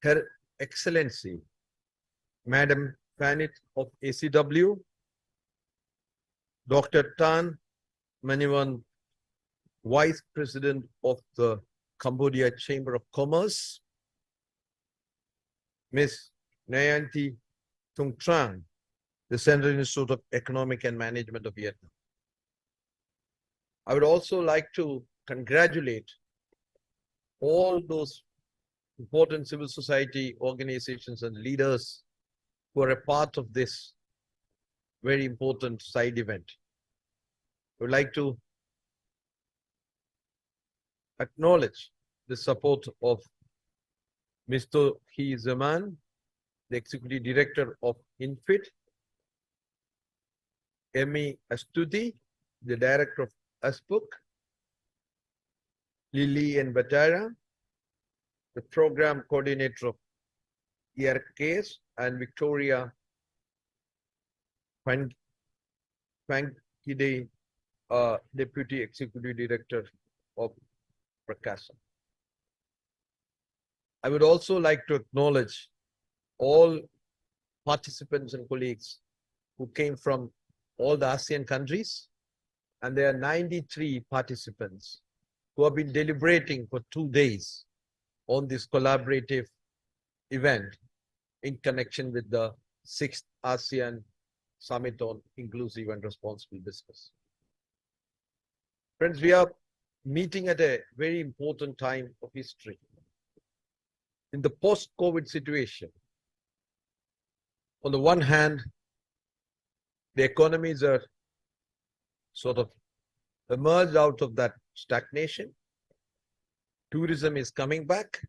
Her Excellency, Madam Fanit of ACW, Dr. Tan Maniwan, Vice President of the Cambodia Chamber of Commerce, Ms. Nayanti Tung Trang, the Central Institute of Economic and Management of Vietnam. I would also like to congratulate all those important civil society organizations and leaders who are a part of this very important side event. I would like to acknowledge the support of Mr. He Zaman, the Executive Director of INFIT, Emi Astuti, the Director of ASPUC, Lily and Batara, the Program Coordinator of ERKs, and Victoria Pankide, Deputy Executive Director of Prakasa. I would also like to acknowledge all participants and colleagues who came from all the ASEAN countries, and there are 93 participants who have been deliberating for 2 days on this collaborative event in connection with the 6th ASEAN Summit on Inclusive and Responsible Business. Friends, we are meeting at a very important time of history. In the post-COVID situation, on the one hand, The economies are sort of emerged out of that stagnation. Tourism is coming back.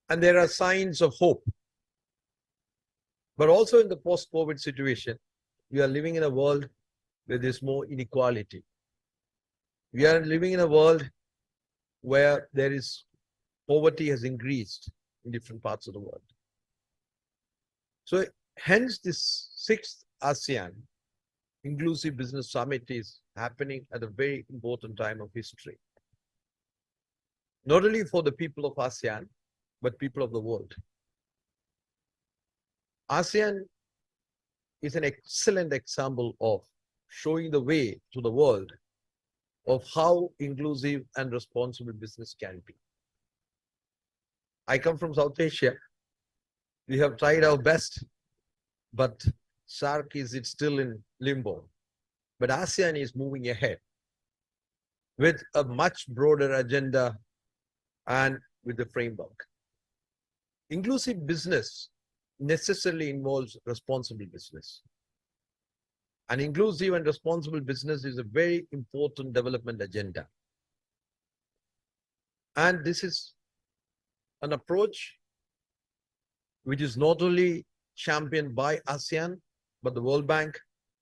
And there are signs of hope. But also in the post-COVID situation, we are living in a world where there's more inequality. We are living in a world where there is poverty has increased in different parts of the world. So hence this 6th ASEAN Inclusive Business Summit is happening at a very important time of history. Not only for the people of ASEAN, but people of the world. ASEAN is an excellent example of showing the way to the world of how inclusive and responsible business can be. I come from South Asia. We have tried our best, but SAARC is still in limbo. But ASEAN is moving ahead with a much broader agenda and with the framework. Inclusive business necessarily involves responsible business. An inclusive and responsible business is a very important development agenda. And this is an approach which is not only championed by ASEAN, but the World Bank,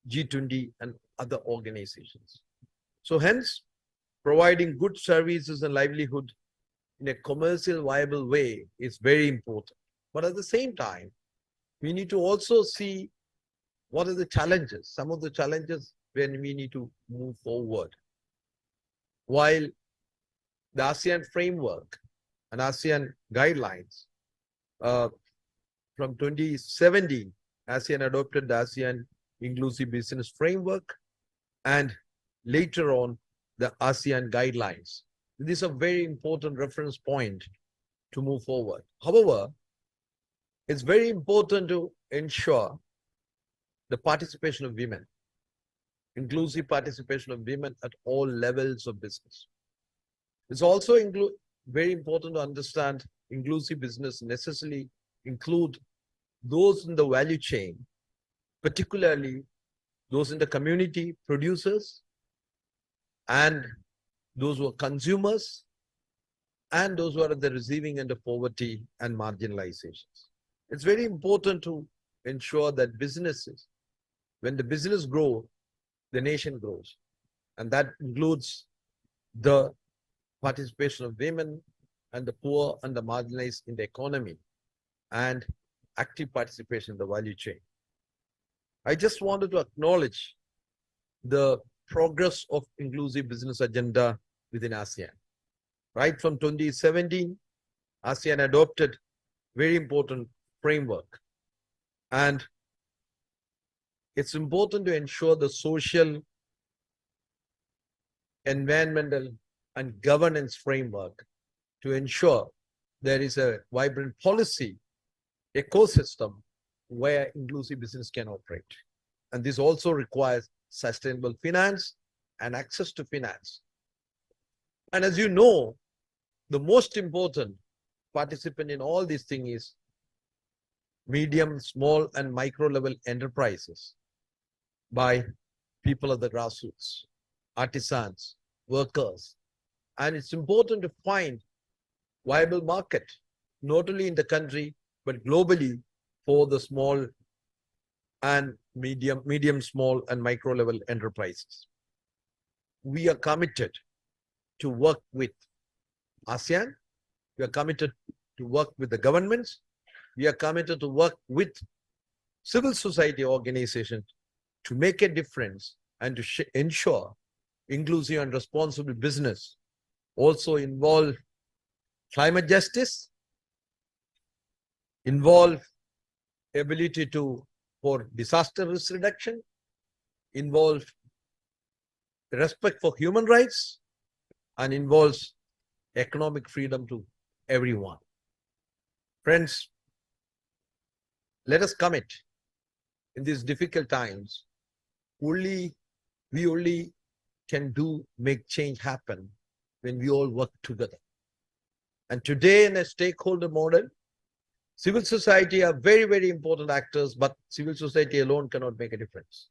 G20, and other organizations. So hence, providing good services and livelihood in a commercial viable way is very important. But at the same time, we need to also see what are the challenges, some of the challenges when we need to move forward. While the ASEAN framework and ASEAN guidelines from 2017, ASEAN adopted the ASEAN Inclusive Business Framework and later on the ASEAN guidelines. This is a very important reference point to move forward. However, it's very important to ensure the participation of women, inclusive participation of women at all levels of business. It's also very important to understand inclusive business necessarily include those in the value chain, particularly those in the community, producers, and those who are consumers, and those who are at the receiving end of poverty and marginalizations. It's very important to ensure that businesses, when the business grows, the nation grows. And that includes the participation of women and the poor and the marginalized in the economy and active participation in the value chain. I just wanted to acknowledge the progress of inclusive business agenda within ASEAN. Right from 2017, ASEAN adopted very important framework. And it's important to ensure the social, environmental, and governance framework to ensure there is a vibrant policy ecosystem where inclusive business can operate. And this also requires sustainable finance and access to finance. And as you know, the most important participant in all these things is medium, small, and micro level enterprises by people of the grassroots, artisans, workers. And it's important to find viable market, not only in the country, but globally for the small and medium, small, and micro level enterprises. We are committed to work with ASEAN. We are committed to work with the governments. We are committed to work with civil society organizations to make a difference and to ensure inclusive and responsible business also involve climate justice, involve ability for disaster risk reduction, involve respect for human rights, and involves economic freedom to everyone. Friends, let us commit in these difficult times. We only can make change happen when we all work together. And today in a stakeholder model, Civil society are very, very important actors, but civil society alone cannot make a difference.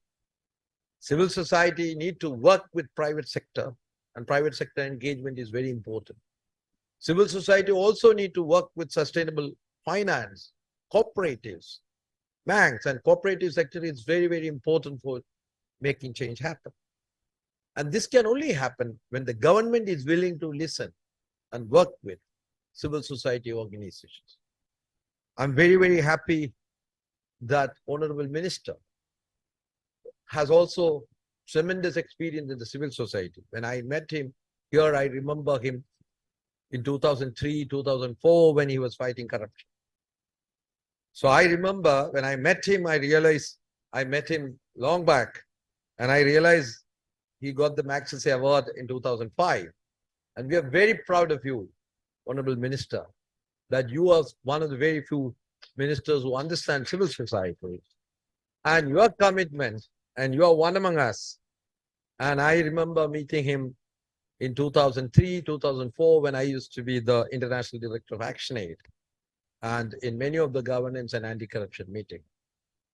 Civil society need to work with private sector, and private sector engagement is very important. Civil society also need to work with sustainable finance, cooperatives, banks, and cooperative sector is very, very important for making change happen. And this can only happen when the government is willing to listen and work with civil society organizations. I'm very, very happy that Honorable Minister has also tremendous experience in the civil society. When I met him here, I remember him in 2003, 2004, when he was fighting corruption. So I remember when I met him, I realized I met him long back, and I realized he got the Magsaysay Award in 2005. And we are very proud of you, Honorable Minister, that you are one of the very few ministers who understand civil society. And your commitment, and you are one among us. And I remember meeting him in 2003, 2004, when I used to be the International Director of ActionAid, and in many of the governance and anti-corruption meetings.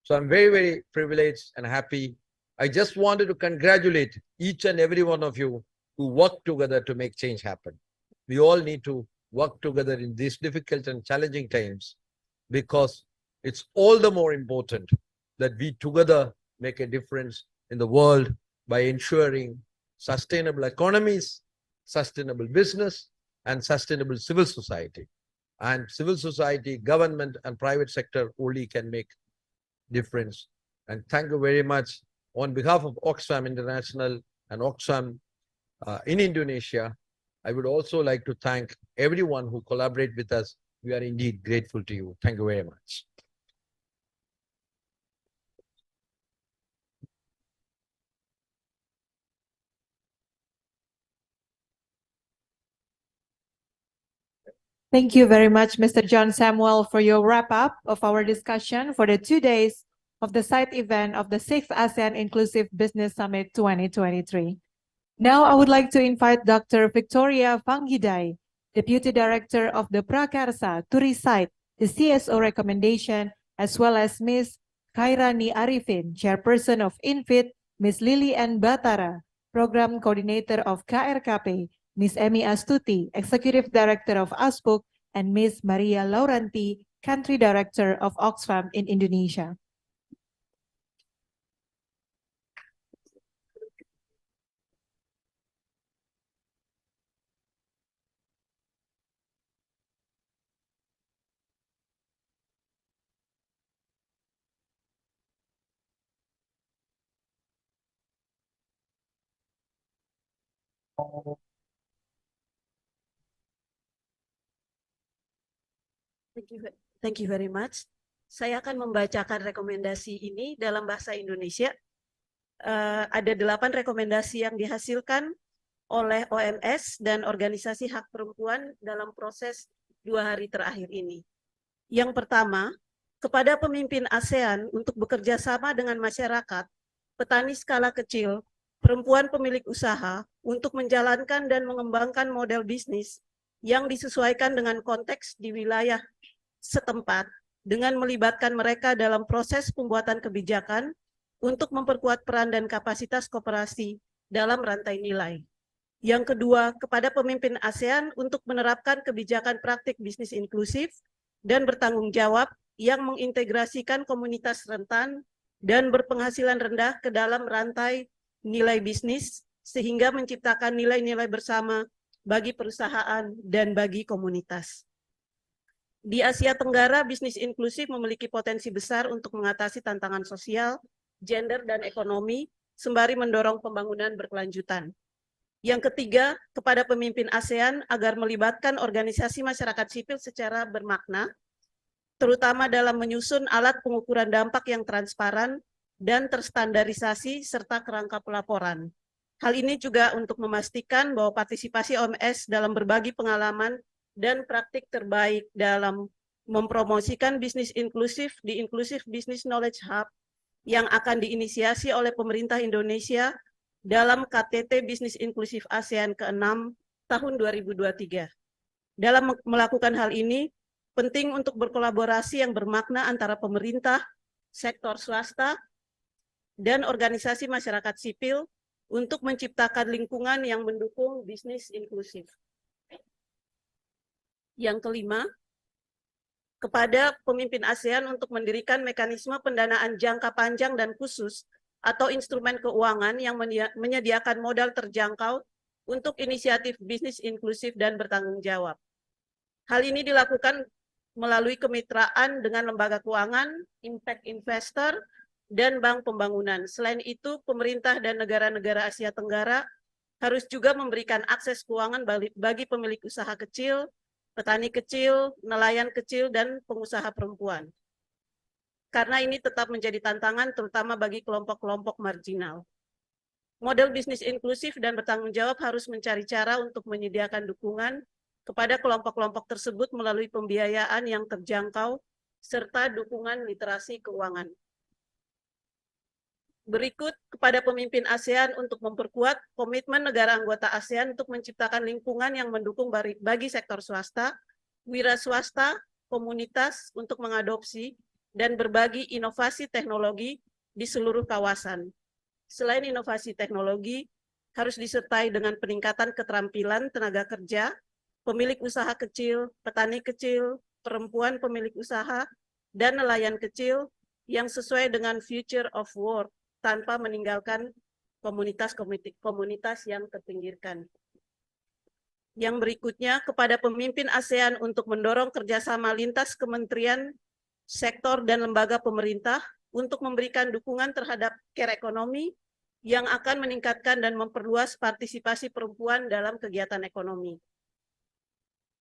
So I'm very, very privileged and happy. I just wanted to congratulate each and every one of you who work together to make change happen. We all need to work together in these difficult and challenging times, because it's all the more important that we together make a difference in the world by ensuring sustainable economies, sustainable business, and sustainable civil society. And civil society, government, and private sector only can make difference. And thank you very much. On behalf of Oxfam International and Oxfam in Indonesia, I would also like to thank everyone who collaborate with us. We are indeed grateful to you. Thank you very much. Thank you very much, Mr. John Samuel, for your wrap-up of our discussion for the 2 days of the side event of the 6th ASEAN Inclusive Business Summit 2023. Now, I would like to invite Dr. Victoria Vanggidai, Deputy Director of the Prakarsa, to recite the CSO recommendation, as well as Ms. Khairani Arifin, Chairperson of INFIT, Ms. Lily Ann Batara, Program Coordinator of KRKP, Ms. Emi Astuti, Executive Director of ASPUC, and Ms. Maria Lauranti, Country Director of Oxfam in Indonesia. Thank you very much. Saya akan membacakan rekomendasi ini dalam bahasa Indonesia. Ada 8 rekomendasi yang dihasilkan oleh OMS dan organisasi hak perempuan dalam proses 2 hari terakhir ini. Yang pertama, kepada pemimpin ASEAN untuk bekerja sama dengan masyarakat, petani skala kecil, perempuan pemilik usaha untuk menjalankan dan mengembangkan model bisnis yang disesuaikan dengan konteks di wilayah setempat dengan melibatkan mereka dalam proses pembuatan kebijakan untuk memperkuat peran dan kapasitas koperasi dalam rantai nilai. Yang kedua, kepada pemimpin ASEAN untuk menerapkan kebijakan praktik bisnis inklusif dan bertanggung jawab yang mengintegrasikan komunitas rentan dan berpenghasilan rendah ke dalam rantai nilai bisnis sehingga menciptakan nilai-nilai bersama bagi perusahaan dan bagi komunitas. Di Asia Tenggara, bisnis inklusif memiliki potensi besar untuk mengatasi tantangan sosial, gender, dan ekonomi, sembari mendorong pembangunan berkelanjutan. Yang ketiga, kepada pemimpin ASEAN agar melibatkan organisasi masyarakat sipil secara bermakna, terutama dalam menyusun alat pengukuran dampak yang transparan dan terstandarisasi serta kerangka pelaporan. Hal ini juga untuk memastikan bahwa partisipasi OMS dalam berbagi pengalaman dan praktik terbaik dalam mempromosikan bisnis inklusif di Inclusive Business Knowledge Hub yang akan diinisiasi oleh pemerintah Indonesia dalam KTT Bisnis Inklusif ASEAN ke-6 tahun 2023. Dalam melakukan hal ini, penting untuk berkolaborasi yang bermakna antara pemerintah, sektor swasta, dan organisasi masyarakat sipil untuk menciptakan lingkungan yang mendukung bisnis inklusif. Yang kelima, kepada pemimpin ASEAN untuk mendirikan mekanisme pendanaan jangka panjang dan khusus atau instrumen keuangan yang menyediakan modal terjangkau untuk inisiatif bisnis inklusif dan bertanggung jawab. Hal ini dilakukan melalui kemitraan dengan lembaga keuangan, impact investor, dan bank pembangunan. Selain itu, pemerintah dan negara-negara Asia Tenggara harus juga memberikan akses keuangan bagi pemilik usaha kecil, petani kecil, nelayan kecil, dan pengusaha perempuan. Karena ini tetap menjadi tantangan terutama bagi kelompok-kelompok marginal. Model bisnis inklusif dan bertanggung jawab harus mencari cara untuk menyediakan dukungan kepada kelompok-kelompok tersebut melalui pembiayaan yang terjangkau serta dukungan literasi keuangan. Berikut kepada pemimpin ASEAN untuk memperkuat komitmen negara anggota ASEAN untuk menciptakan lingkungan yang mendukung bagi sektor swasta, wira swasta, komunitas untuk mengadopsi dan berbagi inovasi teknologi di seluruh kawasan. Selain inovasi teknologi, harus disertai dengan peningkatan keterampilan tenaga kerja, pemilik usaha kecil, petani kecil, perempuan pemilik usaha, dan nelayan kecil yang sesuai dengan future of work tanpa meninggalkan komunitas yang terpinggirkan. Yang berikutnya, kepada pemimpin ASEAN untuk mendorong kerjasama lintas kementerian, sektor, dan lembaga pemerintah untuk memberikan dukungan terhadap care ekonomi yang akan meningkatkan dan memperluas partisipasi perempuan dalam kegiatan ekonomi.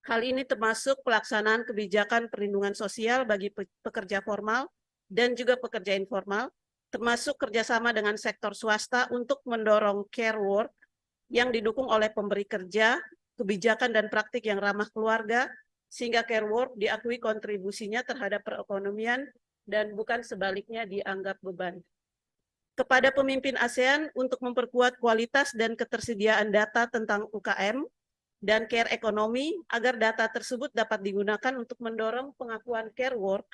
Hal ini termasuk pelaksanaan kebijakan perlindungan sosial bagi pekerja formal dan juga pekerja informal, termasuk kerjasama dengan sektor swasta untuk mendorong care work yang didukung oleh pemberi kerja, kebijakan dan praktik yang ramah keluarga, sehingga care work diakui kontribusinya terhadap perekonomian dan bukan sebaliknya dianggap beban. Kepada pemimpin ASEAN untuk memperkuat kualitas dan ketersediaan data tentang UKM dan care ekonomi agar data tersebut dapat digunakan untuk mendorong pengakuan care work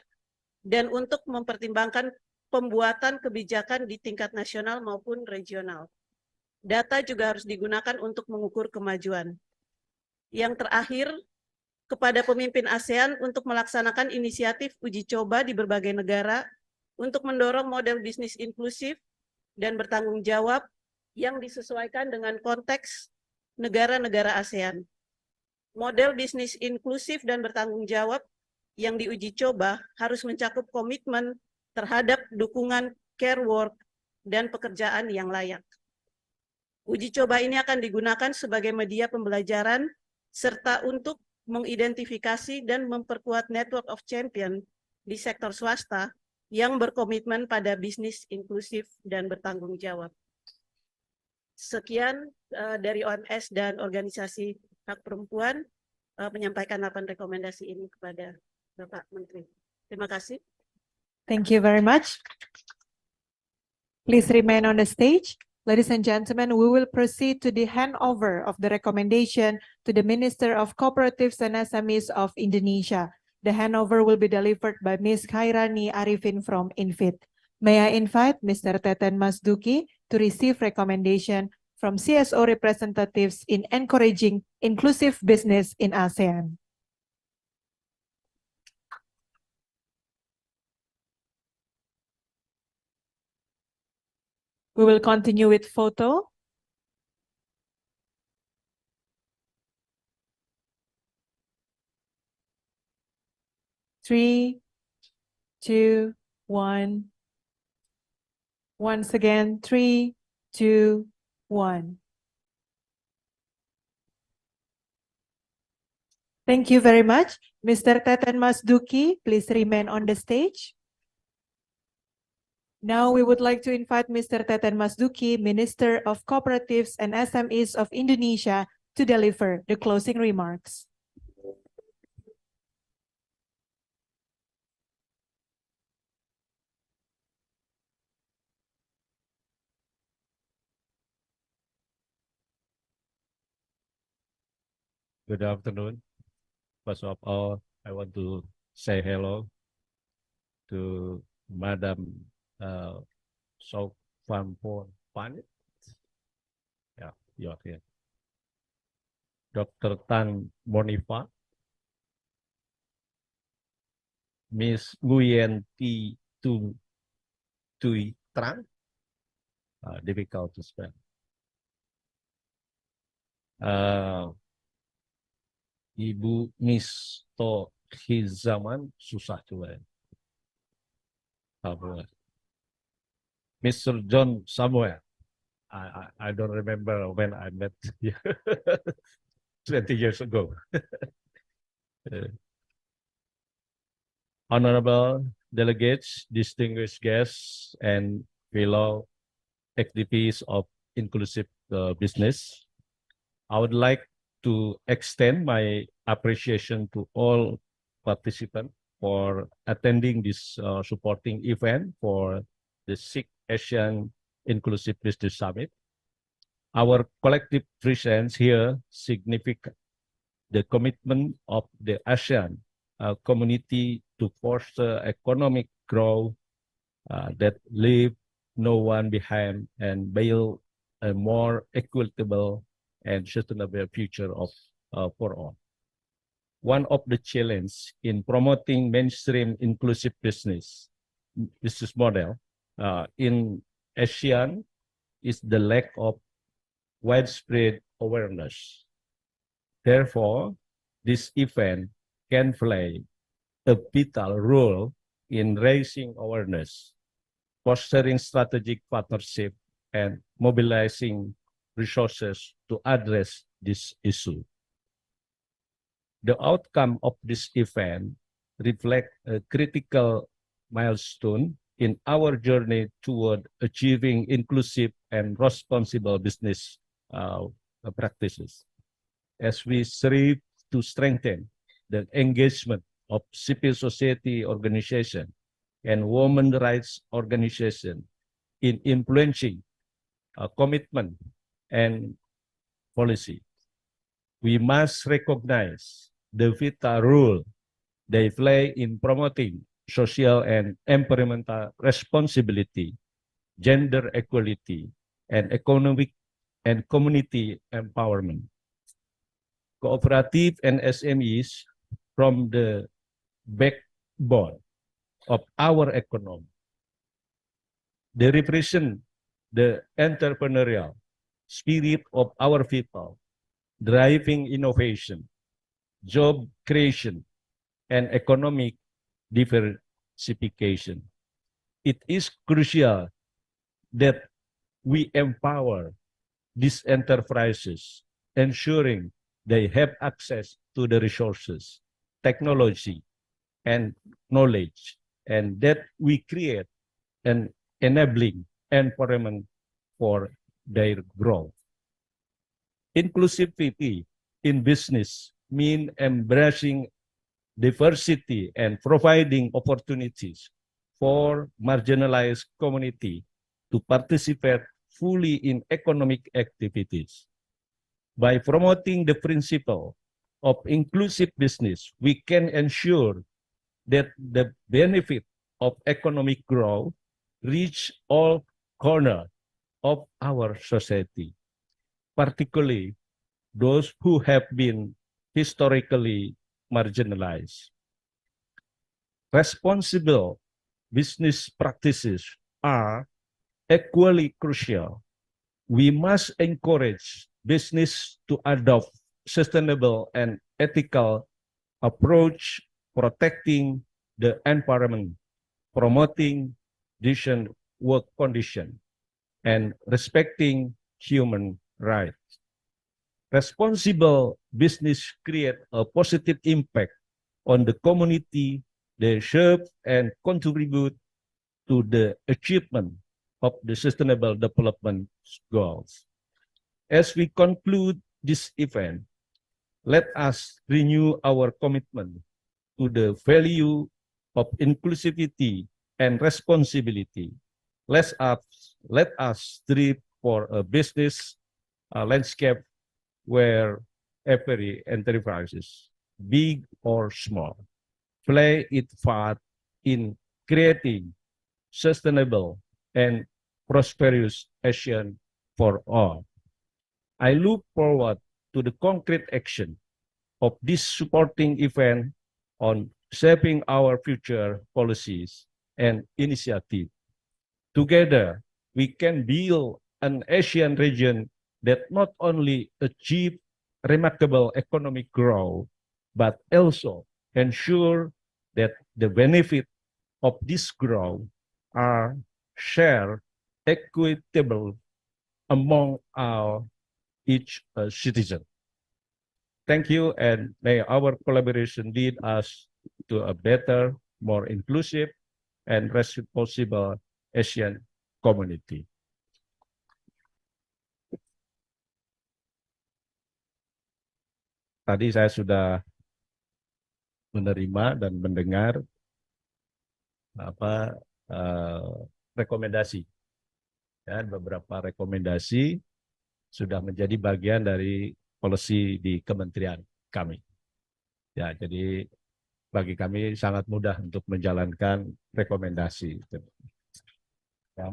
dan untuk mempertimbangkan pembuatan kebijakan di tingkat nasional maupun regional. Data juga harus digunakan untuk mengukur kemajuan. Yang terakhir, kepada pemimpin ASEAN untuk melaksanakan inisiatif uji coba di berbagai negara untuk mendorong model bisnis inklusif dan bertanggung jawab yang disesuaikan dengan konteks negara-negara ASEAN. Model bisnis inklusif dan bertanggung jawab yang diuji coba harus mencakup komitmen terhadap dukungan care work dan pekerjaan yang layak. Uji coba ini akan digunakan sebagai media pembelajaran serta untuk mengidentifikasi dan memperkuat network of champion di sektor swasta yang berkomitmen pada bisnis inklusif dan bertanggung jawab. Sekian dari OMS dan organisasi hak perempuan menyampaikan 8 rekomendasi ini kepada Bapak Menteri. Terima kasih. Thank you very much. Please remain on the stage. Ladies and gentlemen, we will proceed to the handover of the recommendation to the Minister of Cooperatives and SMEs of Indonesia. The handover will be delivered by Ms. Khairani Arifin from INFIT. May I invite Mr. Teten Masduki to receive recommendation from CSO representatives in encouraging inclusive business in ASEAN. We will continue with photo. Three, two, one. Once again, 3, 2, 1. Thank you very much. Mr. Teten Masduki, please remain on the stage. Now we would like to invite Mr. Teten Masduki, Minister of Cooperatives and SMEs of Indonesia, to deliver the closing remarks. Good afternoon. First of all, I want to say hello to Madam So Van Pan. Yeah, you are here. Dr. Tan Monifa, Miss Nguyen T. Tui Trang, difficult to spell. Ibu Miss To Hizaman, susah juga. Mr. John Samuel, I don't remember when I met you 20 years ago. Honorable delegates, distinguished guests, and fellow activities of inclusive business, I would like to extend my appreciation to all participants for attending this supporting event for the 6th ASEAN Inclusive Business Summit. Our collective presence here signifies the commitment of the ASEAN community to foster economic growth that leave no one behind and build a more equitable and sustainable future for all. One of the challenges in promoting mainstream inclusive business model in ASEAN is the lack of widespread awareness. Therefore, this event can play a vital role in raising awareness, fostering strategic partnership, and mobilizing resources to address this issue. The outcome of this event reflects a critical milestone in our journey toward achieving inclusive and responsible business practices. As we strive to strengthen the engagement of civil society organizations and women rights organizations in influencing commitment and policy, we must recognize the vital role they play in promoting social and environmental responsibility, gender equality, and economic and community empowerment. Cooperative and SMEs from the backbone of our economy. They represent the entrepreneurial spirit of our people, driving innovation, job creation, and economic diversification. It is crucial that we empower these enterprises, ensuring they have access to the resources, technology, and knowledge, and that we create an enabling environment for their growth. Inclusivity in business means embracing diversity and providing opportunities for marginalized community to participate fully in economic activities. By promoting the principle of inclusive business, we can ensure that the benefit of economic growth reach all corners of our society, particularly those who have been historically marginalized. Responsible business practices are equally crucial. We must encourage business to adopt sustainable and ethical approach, protecting the environment, promoting decent work conditions, and respecting human rights. Responsible business create a positive impact on the community they serve and contribute to the achievement of the Sustainable Development Goals. As we conclude this event, let us renew our commitment to the value of inclusivity and responsibility. Let us strive for a business landscape where every enterprise, big or small, play its part in creating sustainable and prosperous ASEAN for all. I look forward to the concrete action of this supporting event on shaping our future policies and initiatives. Together, we can build an Asian region that not only achieve remarkable economic growth, but also ensure that the benefit of this growth are shared equitable among each citizen. Thank you, and may our collaboration lead us to a better, more inclusive, and responsible Asian community. Tadi saya sudah menerima dan mendengar rekomendasi, ya, beberapa rekomendasi sudah menjadi bagian dari policy di kementerian kami. Ya, jadi bagi kami sangat mudah untuk menjalankan rekomendasi. Ya.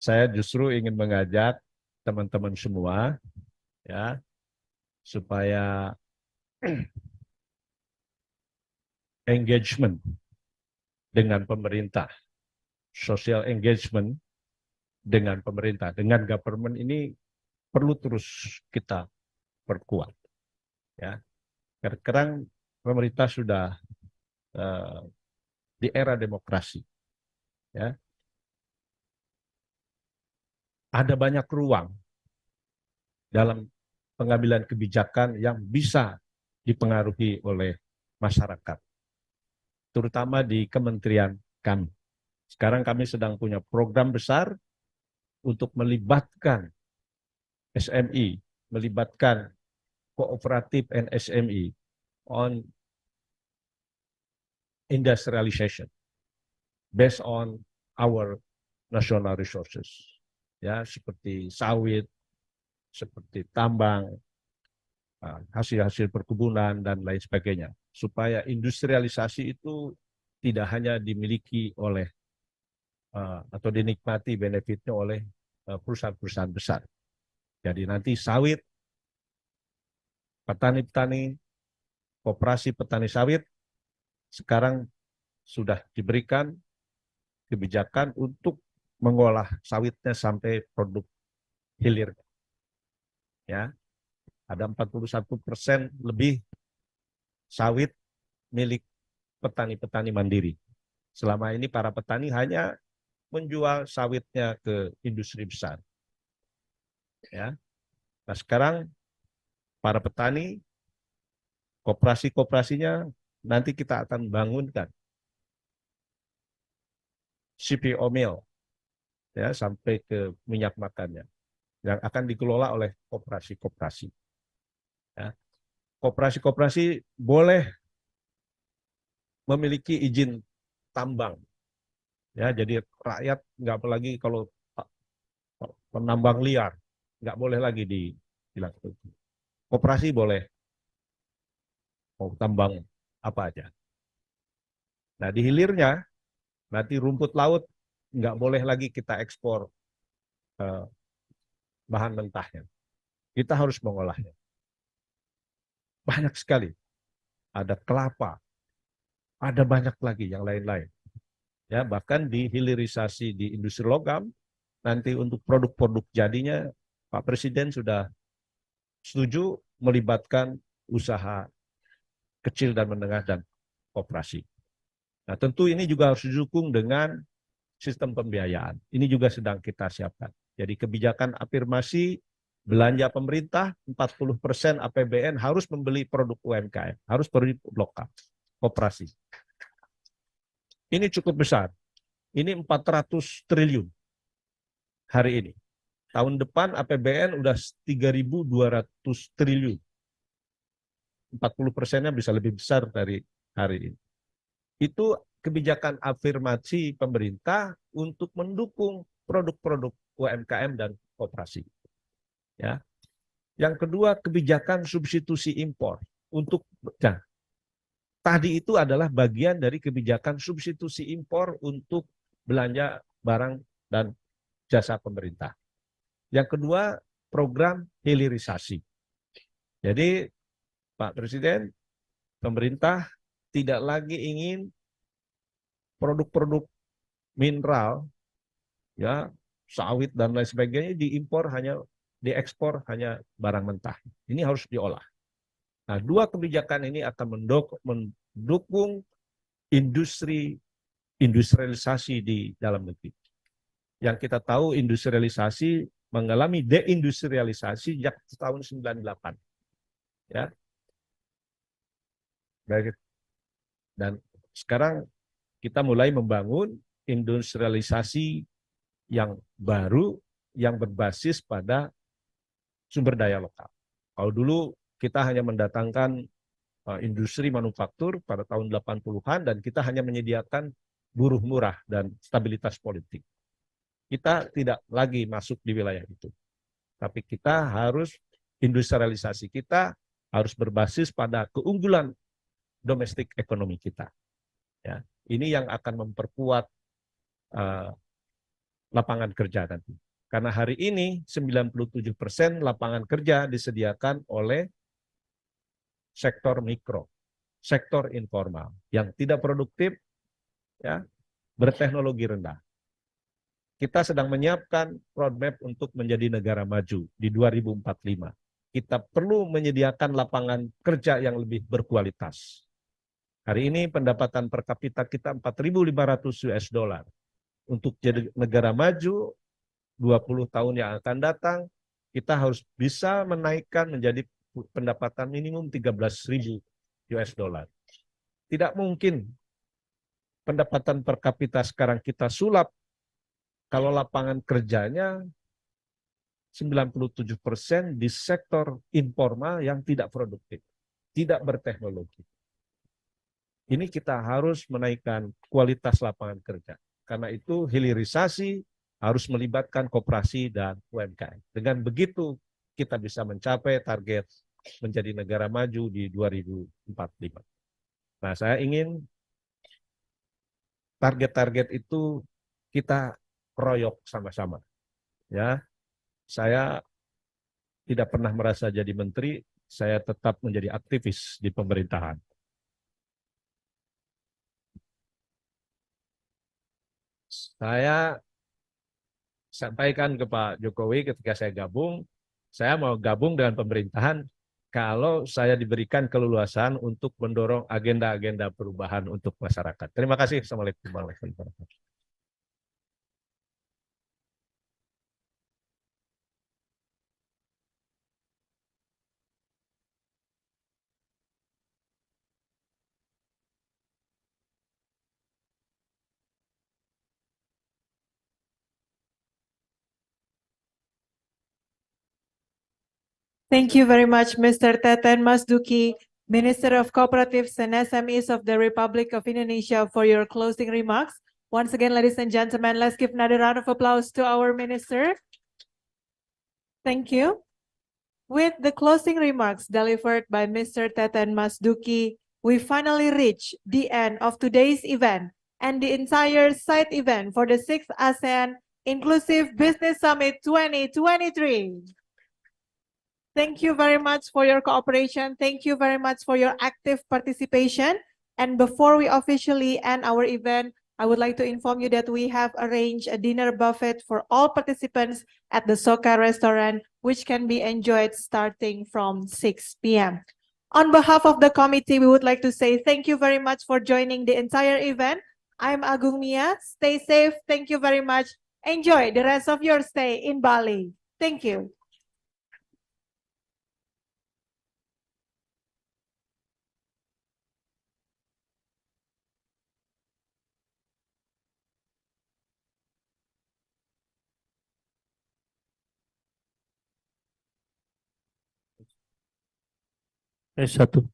Saya justru ingin mengajak teman-teman semua, ya, supaya engagement dengan pemerintah, social engagement dengan pemerintah, dengan government ini perlu terus kita perkuat. Ya, sekarang pemerintah sudah di era demokrasi. Ya, ada banyak ruang dalam pengambilan kebijakan yang bisa dipengaruhi oleh masyarakat, terutama di kementerian kami. Sekarang kami sedang punya program besar untuk melibatkan SME, melibatkan kooperatif and SME on industrialization based on our national resources. Ya, seperti sawit, seperti tambang, hasil-hasil perkebunan, dan lain sebagainya. Supaya industrialisasi itu tidak hanya dimiliki oleh atau dinikmati benefitnya oleh perusahaan-perusahaan besar. Jadi nanti sawit, petani-petani, koperasi petani sawit, sekarang sudah diberikan kebijakan untuk mengolah sawitnya sampai produk hilir. Ya, ada 41% lebih sawit milik petani-petani mandiri. Selama ini para petani hanya menjual sawitnya ke industri besar. Ya, nah sekarang para petani, koperasi-koperasinya nanti kita akan bangunkan CPO mill, ya, sampai ke minyak makannya, yang akan dikelola oleh koperasi-koperasi. Ya. Koperasi-koperasi boleh memiliki izin tambang. Ya, jadi rakyat nggak apalagi kalau penambang liar, nggak boleh lagi dilakukan. Koperasi boleh mau tambang apa aja. Nah, di hilirnya nanti rumput laut nggak boleh lagi kita ekspor bahan mentahnya. Kita harus mengolahnya. Banyak sekali. Ada kelapa, ada banyak lagi yang lain-lain. Ya, bahkan di hilirisasi di industri logam, nanti untuk produk-produk jadinya Pak Presiden sudah setuju melibatkan usaha kecil dan menengah dan koperasi. Nah, tentu ini juga harus didukung dengan sistem pembiayaan. Ini juga sedang kita siapkan. Jadi kebijakan afirmasi belanja pemerintah 40% APBN harus membeli produk UMKM, harus produk lokal, koperasi. Ini cukup besar. Ini 400 triliun hari ini. Tahun depan APBN udah 3.200 triliun. 40%-nya bisa lebih besar dari hari ini. Itu kebijakan afirmasi pemerintah untuk mendukung produk-produk UMKM dan koperasi. Ya. Yang kedua, kebijakan substitusi impor untuk tadi itu adalah bagian dari kebijakan substitusi impor untuk belanja barang dan jasa pemerintah. Yang kedua, program hilirisasi. Jadi, Pak Presiden, pemerintah tidak lagi ingin produk-produk mineral, ya, sawit dan lain sebagainya diimpor hanya diekspor hanya barang mentah. Ini harus diolah. Nah, dua kebijakan ini akan mendukung industrialisasi di dalam negeri. Yang kita tahu industrialisasi mengalami deindustrialisasi sejak tahun 98. Ya. Baik. Dan sekarang kita mulai membangun industrialisasi yang baru yang berbasis pada sumber daya lokal. Kalau dulu kita hanya mendatangkan industri manufaktur pada tahun 80-an dan kita hanya menyediakan buruh murah dan stabilitas politik. Kita tidak lagi masuk di wilayah itu. Tapi kita harus industrialisasi kita harus berbasis pada keunggulan domestik ekonomi kita. Ya, ini yang akan memperkuat lapangan kerja nanti. Karena hari ini 97% lapangan kerja disediakan oleh sektor mikro, sektor informal yang tidak produktif, ya, berteknologi rendah. Kita sedang menyiapkan roadmap untuk menjadi negara maju di 2045. Kita perlu menyediakan lapangan kerja yang lebih berkualitas. Hari ini pendapatan per kapita kita 4.500 US dollar. Untuk jadi negara maju 20 tahun yang akan datang, kita harus bisa menaikkan menjadi pendapatan minimum 13.000 US dollar. Tidak mungkin pendapatan per kapita sekarang kita sulap kalau lapangan kerjanya 97% di sektor informal yang tidak produktif, tidak berteknologi. Ini kita harus menaikkan kualitas lapangan kerja. Karena itu hilirisasi harus melibatkan koperasi dan UMKM. Dengan begitu kita bisa mencapai target menjadi negara maju di 2045. Nah, saya ingin target-target itu kita royok sama-sama. Ya, saya tidak pernah merasa jadi menteri, saya tetap menjadi aktivis di pemerintahan. Saya sampaikan ke Pak Jokowi ketika saya mau gabung dengan pemerintahan kalau saya diberikan keleluasan untuk mendorong agenda-agenda perubahan untuk masyarakat. Terima kasih. Assalamualaikum warahmatullahi wabarakatuh. Thank you very much, Mr. Teten Masduki, Minister of Cooperatives and SMEs of the Republic of Indonesia, for your closing remarks. Once again, ladies and gentlemen, let's give another round of applause to our minister. Thank you. With the closing remarks delivered by Mr. Teten Masduki, we finally reach the end of today's event and the entire side event for the 6th ASEAN Inclusive Business Summit 2023. Thank you very much for your cooperation. Thank you very much for your active participation. And before we officially end our event, I would like to inform you that we have arranged a dinner buffet for all participants at the Soka restaurant, which can be enjoyed starting from 6 p.m. On behalf of the committee, we would like to say thank you very much for joining the entire event. I'm Agung Mia. Stay safe. Thank you very much. Enjoy the rest of your stay in Bali. Thank you. Satu.